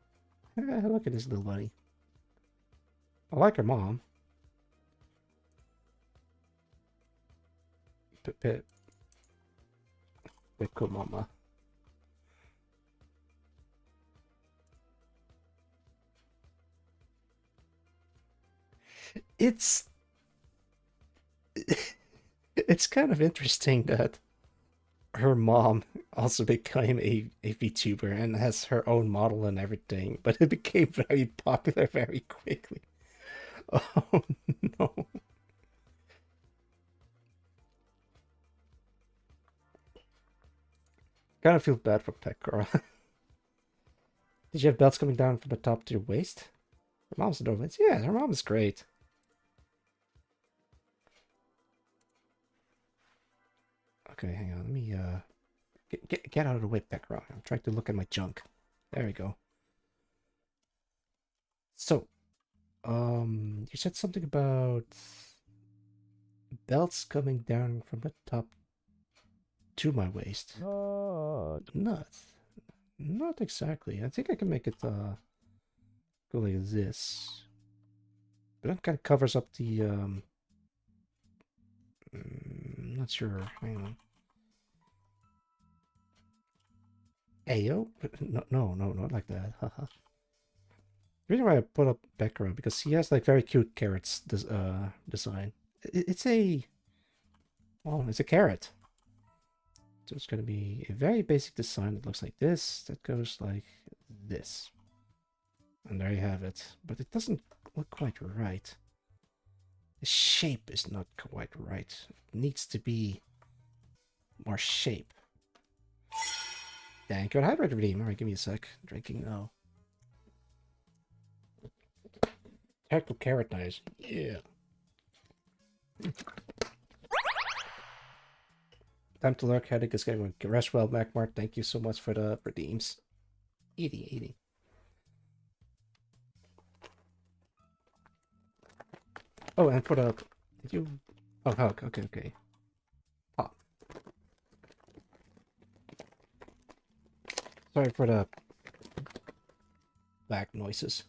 Look at this little bunny. I like her mom. Peko mama. It's it's kind of interesting that her mom also became a VTuber and has her own model and everything, but it became very popular very quickly. Oh no. Kind of feel bad for Pet Girl. Did you have belts coming down from the top to your waist? Her mom's adorable. Yeah, her mom is great. Okay, hang on. Let me get out of the way, Pet Girl. I'm trying to look at my junk. There we go. So, you said something about belts coming down from the top to my waist. Not. Not exactly. I think I can make it go like this. But that kind of covers up the not sure. Hang on. Ayo? No, not like that. Haha. The reason why I put up Bekara because he has like very cute carrots design. It's a it's a carrot. So it's gonna be a very basic design that looks like this, that goes like this. And there you have it. But it doesn't look quite right. The shape is not quite right. It needs to be more shape. Thank you. Hydrate redeem. Alright, give me a sec. Drinking now. Tactical carrot knives. Yeah. Time to lurk. Headache is getting one. Rest well, Macmart. Thank you so much for the redeems. Eating. Oh, and for the... Did you... Oh, okay. Pop. Sorry for the... back noises.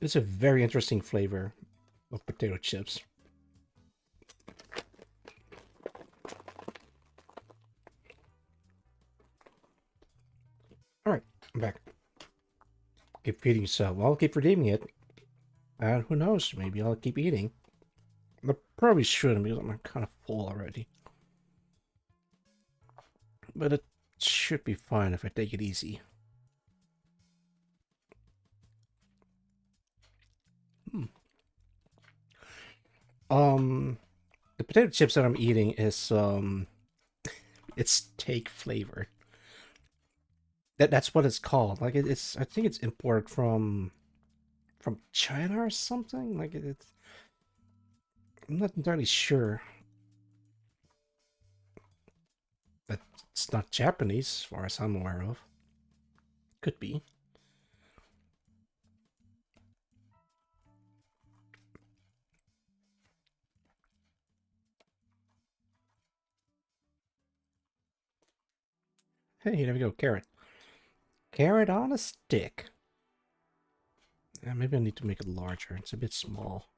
It's a very interesting flavor of potato chips. Alright, I'm back. Keep feeding yourself. I'll keep redeeming it. And who knows, maybe I'll keep eating. I probably shouldn't because I'm kind of full already. But it should be fine if I take it easy. The potato chips that I'm eating is it's steak flavored. That's what it's called. Like it's I think it's imported from China or something. Like it's I'm not entirely sure. But it's not Japanese, as far as I'm aware of. Could be. Hey, there we go. Carrot. Carrot on a stick. Yeah, maybe I need to make it larger. It's a bit small.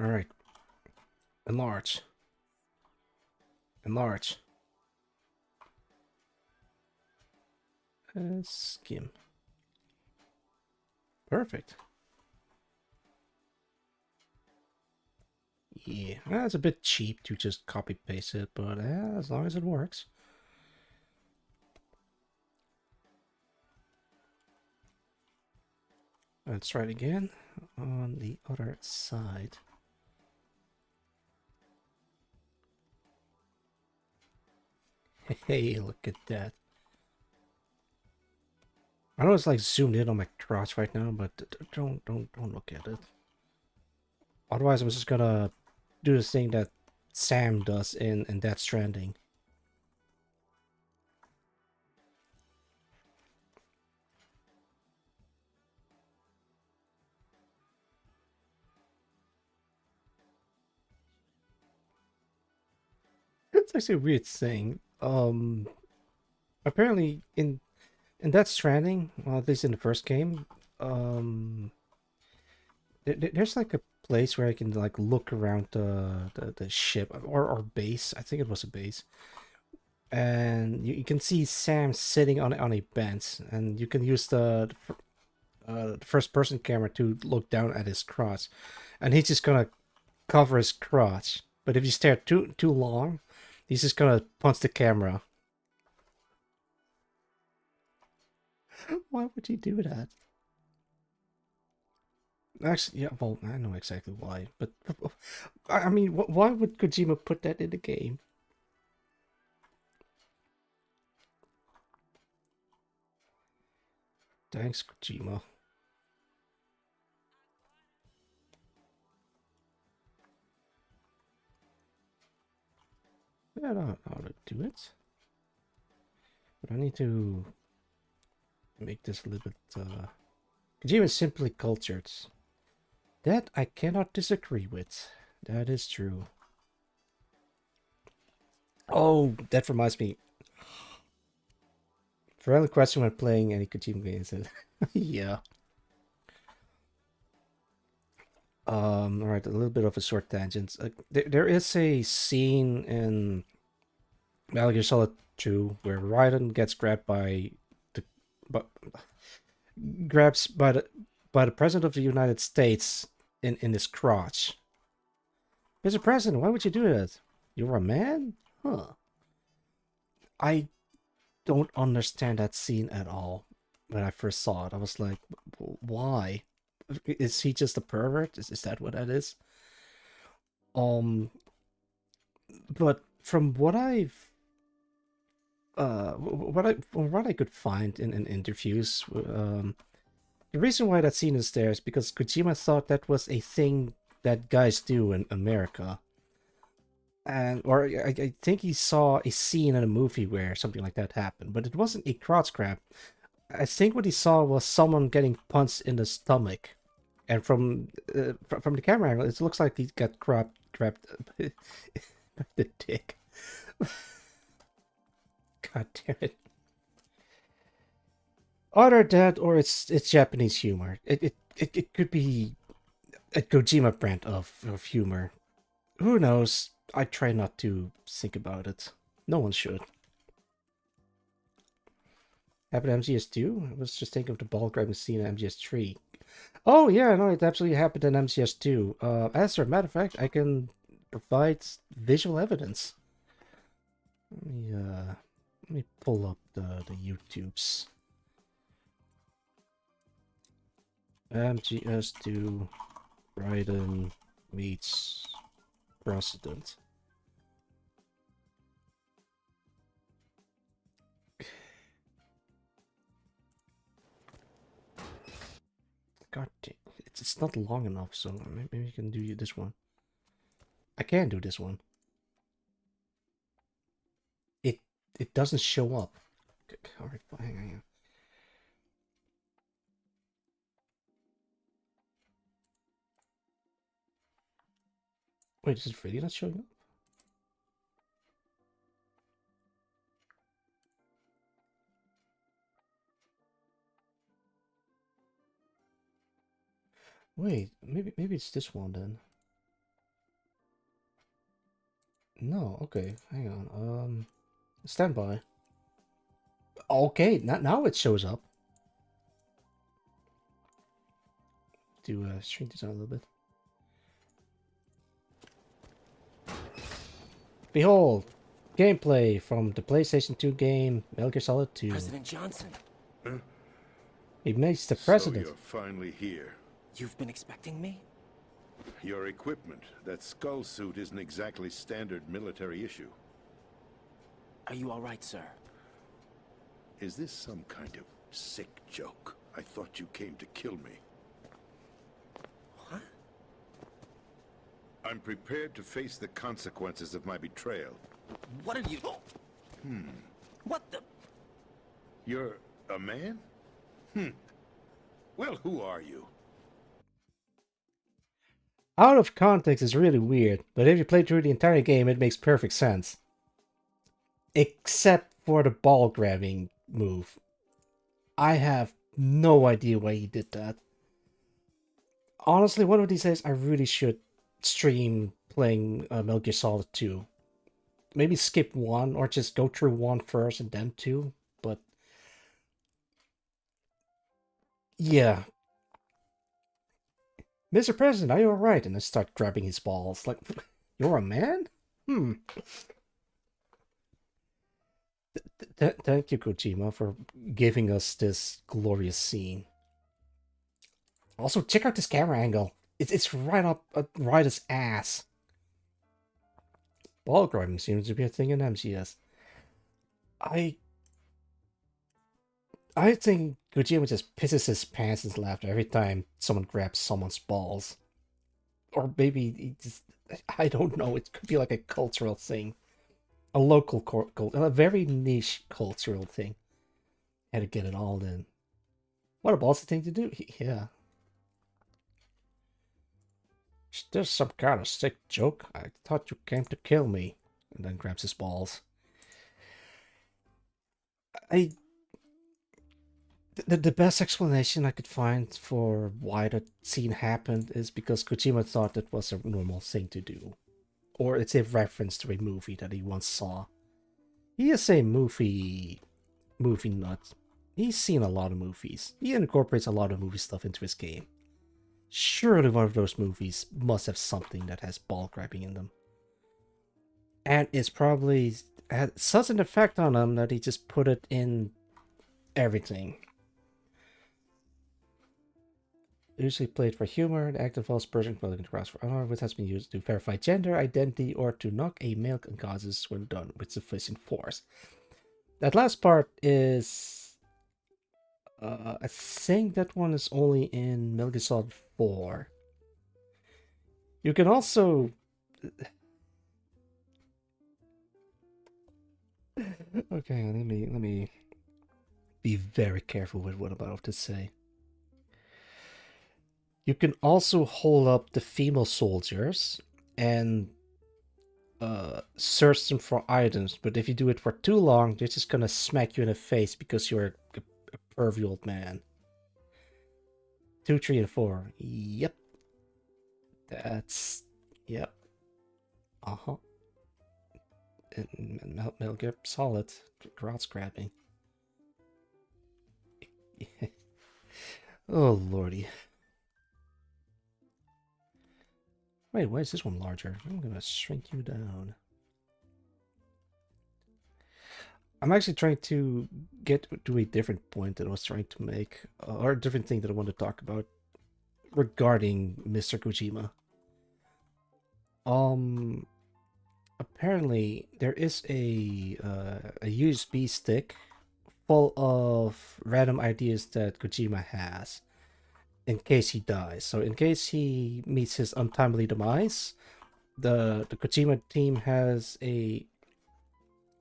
Alright. Enlarge. Enlarge. Skim. Perfect. Yeah, it's a bit cheap to just copy paste it, but as long as it works. Let's try it again on the other side. Hey, look at that. I know it's like zoomed in on my crotch right now, but don't look at it. Otherwise, I'm just gonna do this thing that Sam does in Death Stranding. It's actually a weird thing. Apparently in Death Stranding, well, at least in the first game, there's like a place where I can like look around the ship or base. I think it was a base, and you can see Sam sitting on a bench, and you can use the first person camera to look down at his crotch, and he's just gonna cover his crotch. But if you stare too long, he's just gonna punch the camera. Why would he do that? Actually, yeah, well, I know exactly why, but I mean, why would Kojima put that in the game? Thanks, Kojima. I don't know how to do it, but I need to make this a little bit. Kojima is simply cultured. That I cannot disagree with. That is true. Oh, that reminds me. For any question when playing any Kojima games, yeah. All right, a little bit of a short tangent. There is a scene in Metal Gear Solid 2 where Raiden gets grabbed by the, but grabs by the president of the United States in his crotch. Mr. President, why would you do that? You're a man? Huh. I don't understand that scene at all. When I first saw it, I was like, why? Is he just a pervert? Is that what that is? Um, but from what what I could find in interviews, the reason why that scene is there is because Kojima thought that was a thing that guys do in America. And or I think he saw a scene in a movie where something like that happened, but it wasn't a crotch grab. I think what he saw was someone getting punched in the stomach, and from the camera angle, it looks like he got grabbed by the dick. God damn it! Either that, or it's Japanese humor. It could be a Kojima brand of humor. Who knows? I try not to think about it. No one should. Happened MGS2? I was just thinking of the ball grabbing scene in MGS3. Oh yeah, no, it absolutely happened in MGS2. As a matter of fact, I can provide visual evidence. Let Let me pull up the YouTubes. MGS2 Biden meets president. God damn, it's not long enough, so maybe we can do this one. I can do this one. It doesn't show up. Alright, hang on. Wait, is it really not showing up? Wait, maybe it's this one then. No, okay, hang on. Stand by. Okay, now it shows up. To shrink this out a little bit. Behold, gameplay from the PlayStation 2 game Metal Gear Solid 2. President Johnson, He makes the president. So you're finally here. you've been expecting me? Your equipment, that skull suit isn't exactly standard military issue. Are you all right, sir? Is this some kind of sick joke? I thought you came to kill me. What? I'm prepared to face the consequences of my betrayal. What are you... What the... You're a man? Well, who are you? Out of context is really weird, but if you play through the entire game, it makes perfect sense. Except for the ball grabbing move. I have no idea why he did that. Honestly, one of these days, I really should stream playing Metal Gear Solid 2. Maybe skip 1, or just go through 1 first and then 2, but... yeah. Mr. President, are you alright? And I start grabbing his balls. Like, you're a man? Thank you, Kojima, for giving us this glorious scene. Also, check out this camera angle. It's right up Ryder's ass. Ball grabbing seems to be a thing in MCS. I think Kojima just pisses his pants in laughter every time someone grabs someone's balls. Or maybe he just... I don't know. It could be like a cultural thing. A local, a very niche cultural thing. Had to get it all in. What a ballsy thing to do. Yeah. Is this some kind of sick joke? I thought you came to kill me. And then grabs his balls. The best explanation I could find for why that scene happened is because Kojima thought it was a normal thing to do. Or it's a reference to a movie that he once saw. He is a movie nut. He's seen a lot of movies. He incorporates a lot of movie stuff into his game. Surely one of those movies must have something that has ball grabbing in them. And it's probably had such an effect on him that he just put it in everything. Usually played for humor, the act involves person clothing across for honor, which has been used to verify gender identity or to knock a male unconscious when done with sufficient force. That last part is... I think that one is only in Metal Gear Solid 4. You can also... okay, let me be very careful with what I'm about to say. You can also hold up the female soldiers and search them for items, but if you do it for too long, they're just gonna smack you in the face because you're a pervy old man. 2, 3, and 4. Yep. That's... yep. Uh-huh. Metal Gear Solid. Crowd scrapping. Oh, lordy. Wait, why is this one larger? I'm gonna shrink you down. I'm actually trying to get to a different point that I was trying to make, or a different thing that I want to talk about regarding Mr. Kojima. Um, Apparently there is a USB stick full of random ideas that Kojima has in case he dies. So in case he meets his untimely demise, the Kojima team has a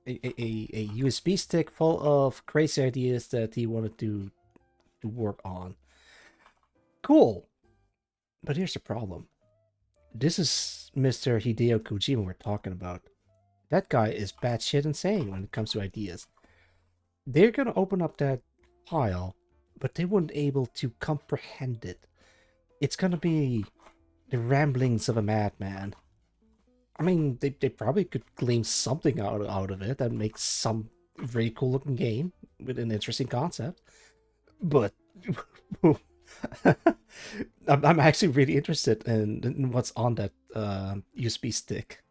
USB stick full of crazy ideas that he wanted to work on. Cool. But here's the problem. This is Mr. Hideo Kojima we're talking about. That guy is batshit insane when it comes to ideas. They're gonna open up that file, but they weren't able to comprehend it. It's gonna be the ramblings of a madman. I mean, they probably could glean something out of it and make some very cool looking game with an interesting concept. But I'm actually really interested in what's on that USB stick.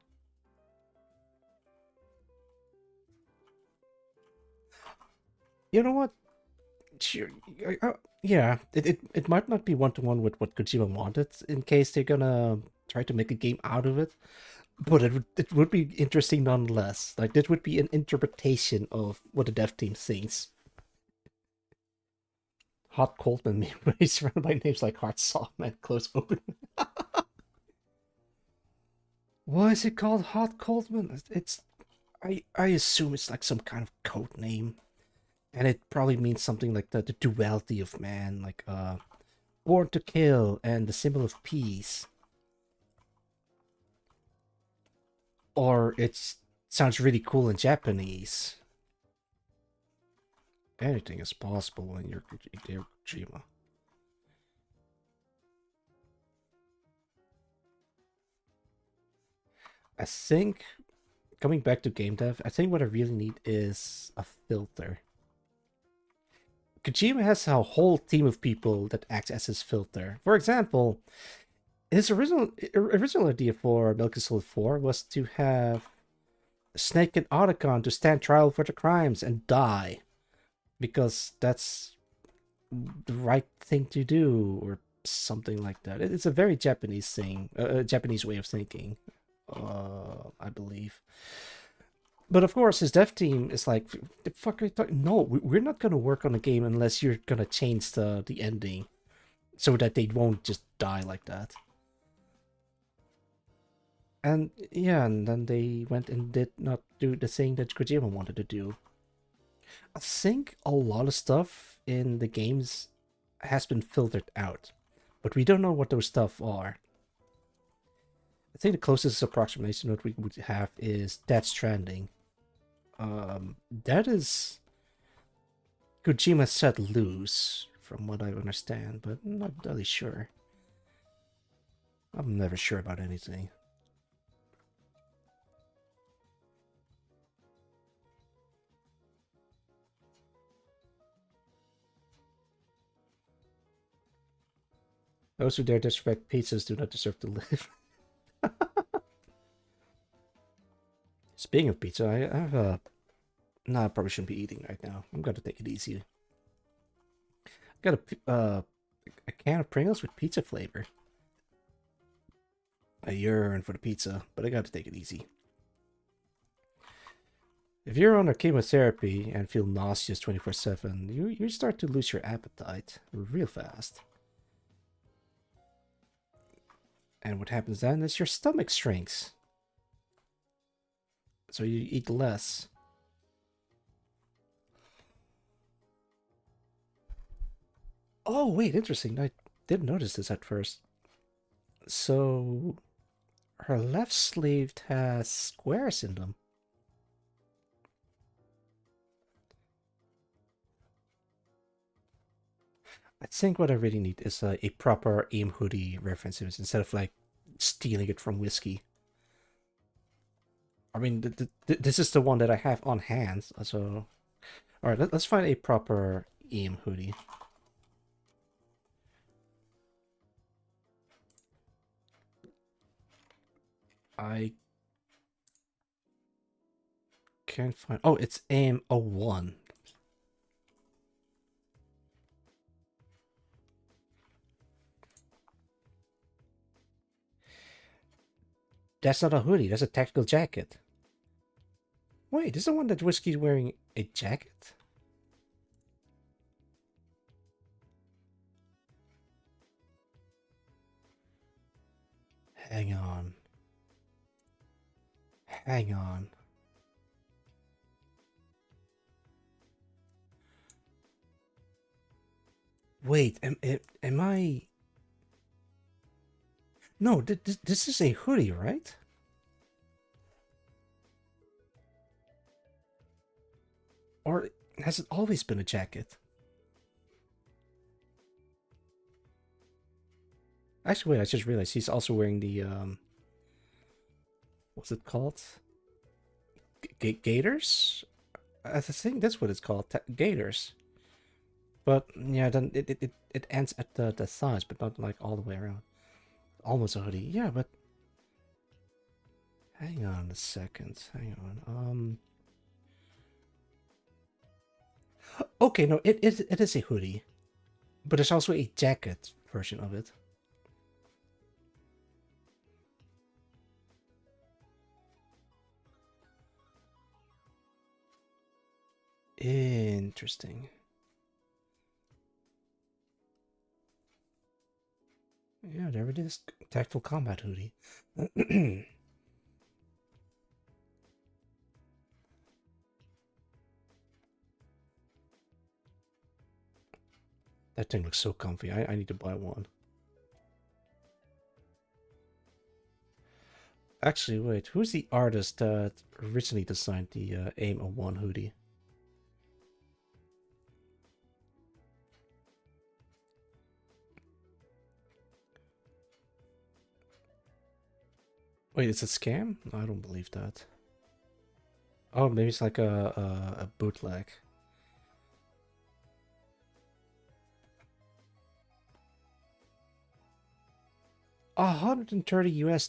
You know what? Sure. Yeah, it might not be one-to-one with what Kojima wanted in case they're gonna try to make a game out of it, but it would be interesting nonetheless. Like, that would be an interpretation of what the dev team thinks. Hot Coldman, when he's surrounded by names like Hard Soft Man, Close Open. Why is it called Hot Coldman? I assume it's like some kind of code name. And it probably means something like the duality of man, like born to kill and the symbol of peace. Or it sounds really cool in Japanese. Anything is possible when you're Hideo Kojima. I think, coming back to game dev, I think what I really need is a filter. Kojima has a whole team of people that acts as his filter. For example, his original idea for Metal Gear Solid 4 was to have Snake and Otacon to stand trial for the crimes and die, because that's the right thing to do, or something like that. It's a very Japanese thing, a Japanese way of thinking, I believe. But of course, his dev team is like, the fuck are you talking? No, we're not gonna work on a game unless you're gonna change the ending, so that they won't just die like that. And yeah, and then they went and did not do the thing that Kojima wanted to do. I think a lot of stuff in the games has been filtered out, but we don't know what those stuff are. I think the closest approximation that we would have is Death Stranding. That is Kojima set loose, from what I understand, but I'm not really sure. I'm never sure about anything. Those who dare disrespect pizzas do not deserve to live. Speaking of pizza, I have a... No, I probably shouldn't be eating right now. I'm gonna take it easy. I got a can of Pringles with pizza flavor. I yearn for the pizza, but I gotta take it easy. If you're under chemotherapy and feel nauseous 24/7, you start to lose your appetite real fast. And what happens then is your stomach shrinks. So you eat less. Oh, wait, interesting. I didn't notice this at first. So her left sleeve has squares in them. I think what I really need is a proper AIM hoodie reference image instead of like stealing it from Whiskey. I mean, this is the one that I have on hand, so... Alright, let's find a proper AIM hoodie. I can't find... Oh, it's AM01. That's not a hoodie, that's a tactical jacket. Wait, is the one that Whiskey's wearing a jacket? Hang on. Hang on. Wait, am I... No, this is a hoodie, right? Or has it always been a jacket? Actually, wait, I just realized he's also wearing the, what's it called? Gaiters? I think that's what it's called, gaiters. But, yeah, then it ends at the thighs, but not, like, all the way around. Almost a hoodie. Yeah, but... Hang on a second. Hang on. Okay, no, it is a hoodie. But there's also a jacket version of it. Interesting. Yeah, there it is. Tactical combat hoodie. That thing looks so comfy. I need to buy one. Actually, wait. Who's the artist that originally designed the AIM-01 hoodie? Wait, it's a scam? I don't believe that. Oh, maybe it's like a bootleg. $130 US.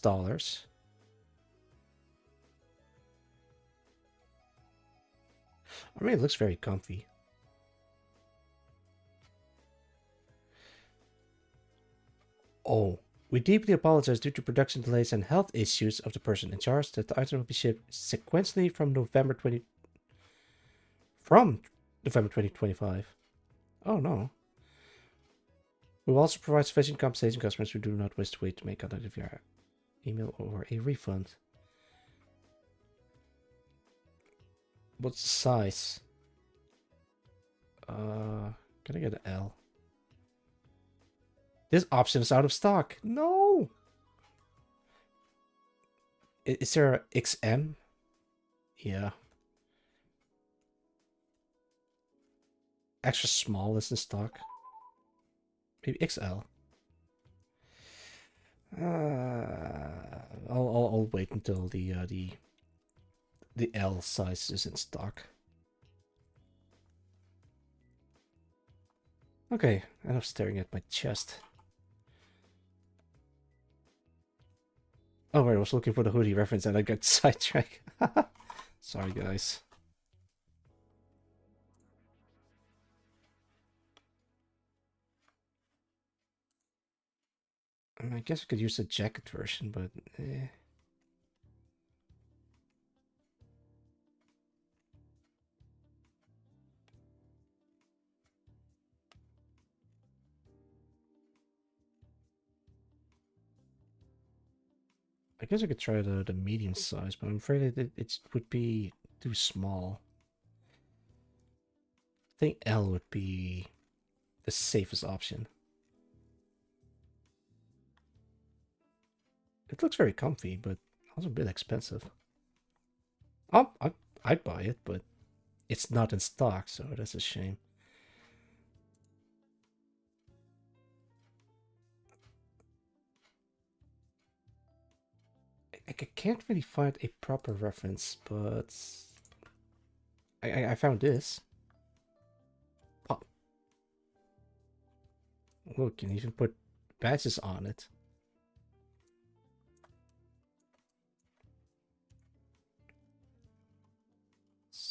I mean, it looks very comfy. Oh, we deeply apologize due to production delays and health issues of the person in charge that the item will be shipped sequentially from November 2025. Oh no. We will also provide sufficient compensation to customers who do not wish to wait to make contact via email or a refund. What's the size? Can I get an L? This option is out of stock. No! Is there a XM? Yeah. Extra small is in stock. Maybe XL. I'll wait until the L size is in stock. Okay, enough staring at my chest. Oh, right, I was looking for the hoodie reference and I got sidetracked. Sorry, guys. I mean, I guess I could use the jacket version, but eh. I guess I could try the medium size, but I'm afraid it would be too small. I think L would be the safest option. It looks very comfy, but also a bit expensive. Oh, I'd buy it, but it's not in stock, so that's a shame. I can't really find a proper reference, but I found this. Pop. Look, you can even put badges on it.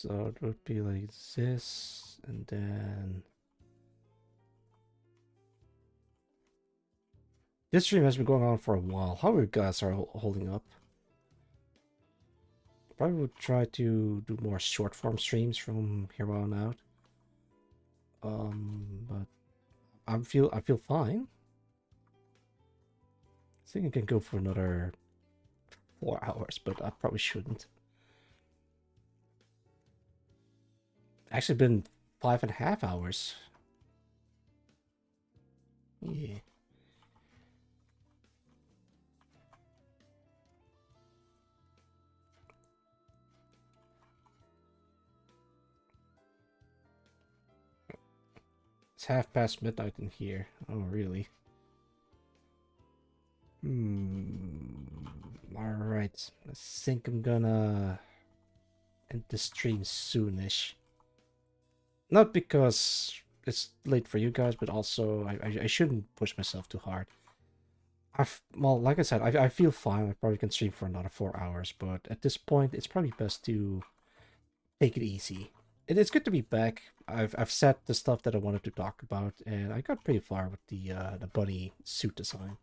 So it would be like this, and then this stream has been going on for a while. How are you guys holding up? Probably would try to do more short form streams from here on out. But I feel fine. I think I can go for another 4 hours, but I probably shouldn't. Actually been 5.5 hours. Yeah. It's midnight in here. Oh, really? Alright. I think I'm gonna end the stream soonish. Not because it's late for you guys, but also I shouldn't push myself too hard. Well, like I said, I feel fine. I probably can stream for another 4 hours, but at this point, it's probably best to take it easy. It's good to be back. I've said the stuff that I wanted to talk about, and I got pretty far with the bunny suit design.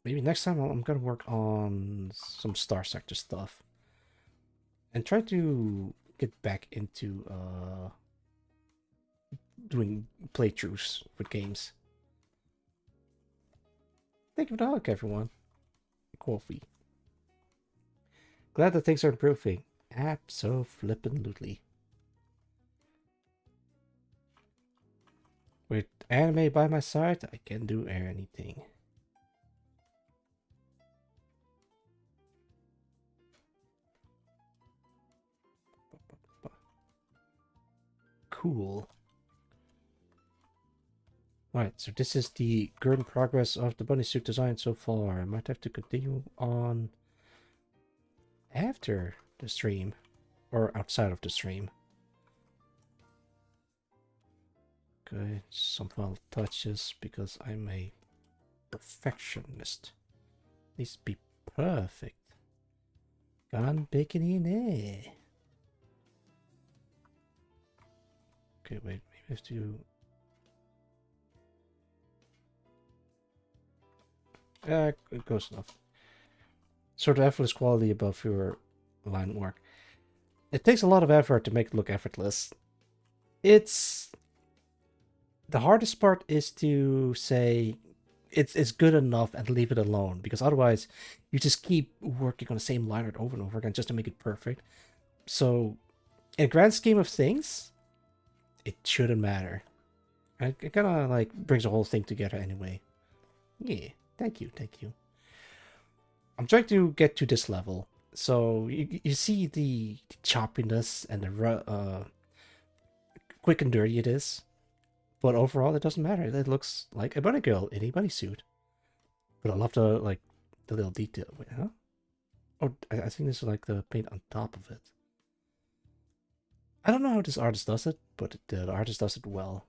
Maybe next time I'm gonna work on some Star Sector stuff, and try to get back into doing playthroughs with games. Thank you for the hug, everyone. Coffee. Glad that things are improving. Abso-flippin'-lutely. With anime by my side, I can do anything. Cool. Alright, so this is the current progress of the bunny suit design so far. I might have to continue on after the stream, or outside of the stream. Okay, some final touches because I'm a perfectionist. Needs to be perfect. Gone bacon in there. Okay, wait, maybe I have to. It goes enough. Sort of effortless quality above your line work. It takes a lot of effort to make it look effortless. It's the hardest part is to say it's good enough and leave it alone, because otherwise you just keep working on the same line art over and over again just to make it perfect. So in the grand scheme of things, it shouldn't matter. It kind of like brings the whole thing together anyway. Yeah, thank you. I'm trying to get to this level. So you see the choppiness and the quick and dirty it is. But overall, it doesn't matter. It looks like a bunny girl in a bunny suit. But I love the little detail. Wait, huh? Oh, I think this is like the paint on top of it. I don't know how this artist does it, but the artist does it well.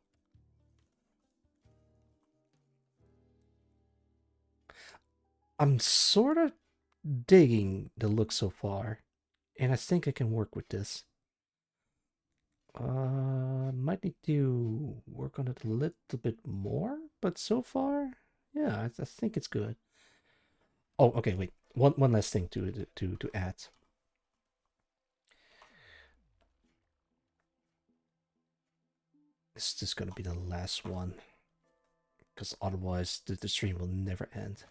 I'm sort of digging the look so far, and I think I can work with this. Might need to work on it a little bit more, but so far, yeah, I think it's good. Oh, okay, wait. One last thing to add. This is gonna be the last one, because otherwise the stream will never end.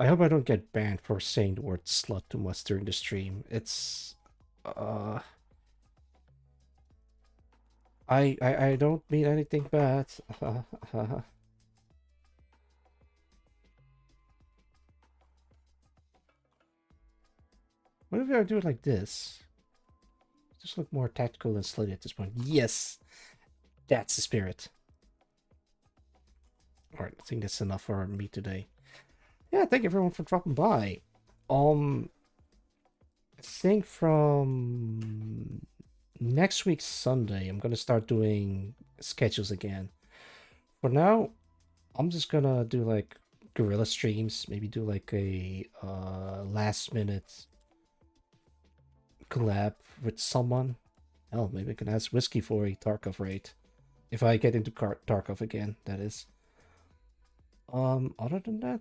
I hope I don't get banned for saying the word slut too much during the stream. It's I don't mean anything bad. What if I do it like this? Just look more tactical and slutty at this point. Yes! That's the spirit. Alright, I think that's enough for me today. Yeah, thank you everyone for dropping by. I think from next week Sunday, I'm gonna start doing schedules again. For now, I'm just gonna do like guerrilla streams, maybe do like a last minute collab with someone. Hell, maybe I can ask Whiskey for a Tarkov raid. If I get into Tarkov again, that is. Other than that,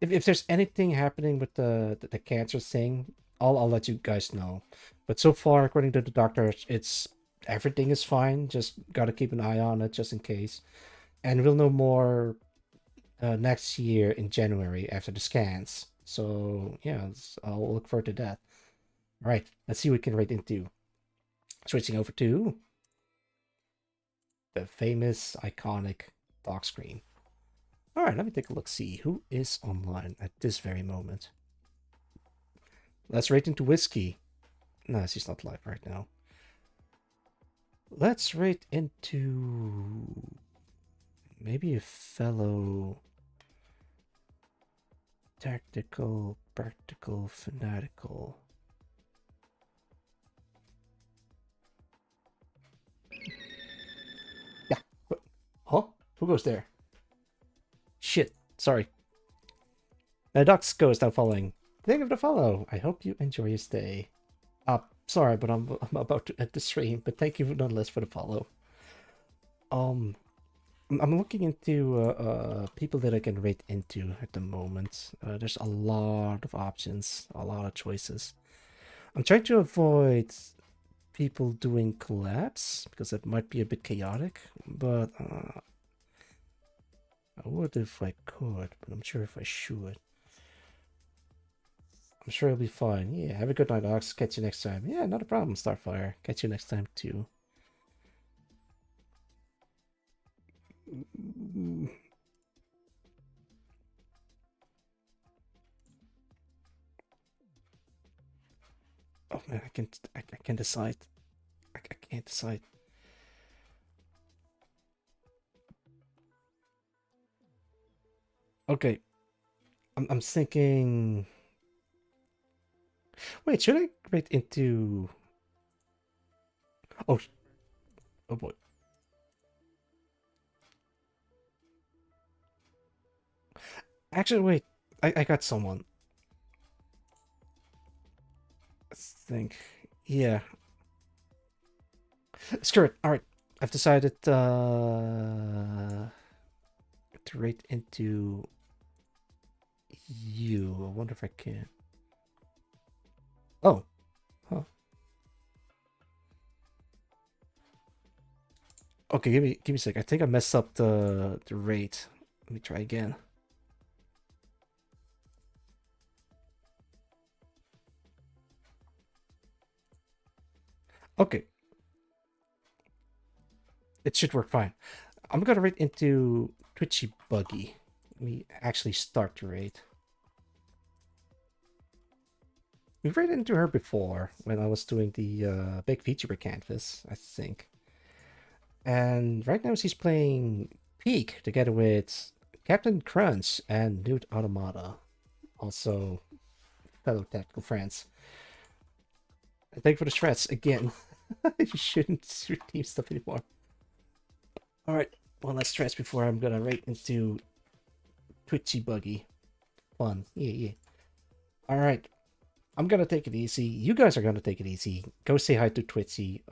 if there's anything happening with the cancer thing, I'll let you guys know. But so far, according to the doctor, it's everything is fine. Just gotta keep an eye on it just in case. And we'll know more next year in January after the scans. So yeah, I'll look forward to that. All right, let's see what we can rate into. Switching over to the famous, iconic dock screen. All right, let me take a look. See who is online at this very moment. Let's rate into Whiskey. No, she's not live right now. Let's rate into maybe a fellow tactical, practical, fanatical. Yeah. What? Huh? Who goes there? Shit. Sorry. The Ducks Ghost now following. Thank you for the follow. I hope you enjoy your stay. Sorry, but I'm about to end the stream, but thank you nonetheless for the follow. I'm looking into people that I can rate into at the moment. There's a lot of options, a lot of choices. I'm trying to avoid people doing collabs because it might be a bit chaotic, but I would if I could, but I'm sure if I should. I'm sure it'll be fine. Yeah, have a good night, Ox. Catch you next time. Yeah, not a problem, Starfire. Catch you next time, too. Oh man, I can't decide. I can't decide. Okay, I'm thinking. Wait, should I rate into? Oh, oh boy. Actually, wait. I got someone. I think. Yeah. Screw it. All right. I've decided to rate into you. I wonder if I can. Oh. Huh. Okay, give me a sec. I think I messed up the rate. Let me try again. Okay. It should work fine. I'm gonna rate into Twitchy Buggy. Let me actually start the rate. We've rated into her before when I was doing the big feature canvas, I think. And right now she's playing Peak together with Captain Crunch and Newt Automata, also fellow tactical friends. And thank you for the stress again. You shouldn't redeem stuff anymore. Alright, one last stress before I'm gonna rate into Twitchy Buggy. Fun. Yeah. Alright. I'm gonna take it easy. You guys are gonna take it easy. Go say hi to Twitchy.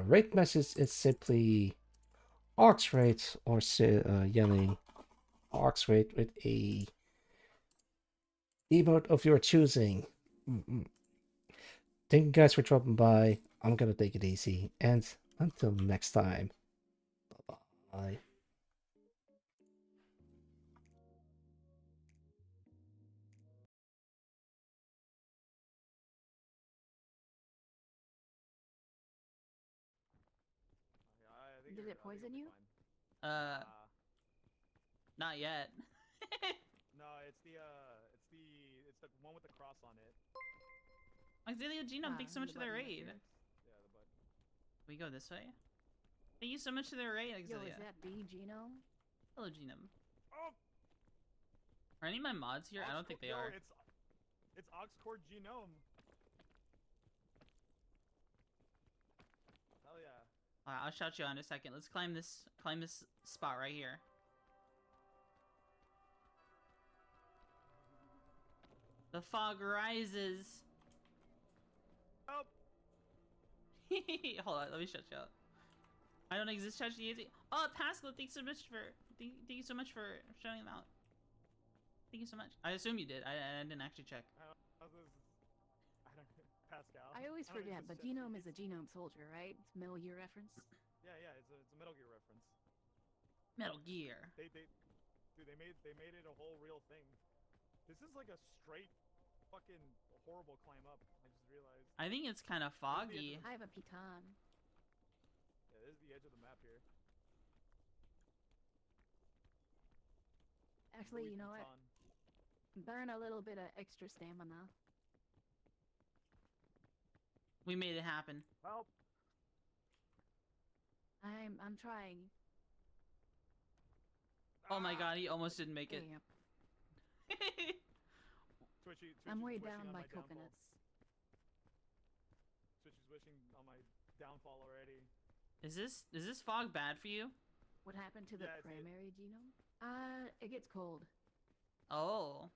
Rate message is simply Ox rate or yelling Ox rate with a emote of your choosing. Thank you guys for dropping by. I'm gonna take it easy. And until next time. Bye. Did it poison you? Not yet. No, it's the one with the cross on it. Auxilia Genome, thanks so much the for the button right raid. there. Yeah, the button. We go this way? Thank you so much for the raid, Yo, Auxilia. is that B genome? Hello, Genome. Oh, Are any of my mods here? I don't think they are. It's Oxcord Genome. Alright, I'll shout you out in a second. Let's climb this spot right here. The fog rises. Help! Hold on, let me shut you out. I don't exist, ChatGPT. Oh, Pascal, thank you so much for shouting them out. Thank you so much. I assume you did. I didn't actually check. I don't Pascal. I always don't forget, use but this shit. genome is a genome soldier, right? It's Metal Gear reference. Yeah, it's a Metal Gear reference. Metal Gear. Dude, they made it a whole real thing. This is like a straight, fucking horrible climb up. I just realized. I think it's kind of foggy. I have a pecan. Yeah, this is the edge of the map here. Actually, Louis you know what? Vuitton. Burn a little bit of extra stamina. We made it happen. Help! I'm trying. Oh my god, he almost didn't make it. Damn. Twitchy's I'm way wishing down on by my downfall. coconuts. Twitchy's wishing on my downfall already. Is this fog bad for you? What happened to the Yeah, primary genome? It gets cold. Oh.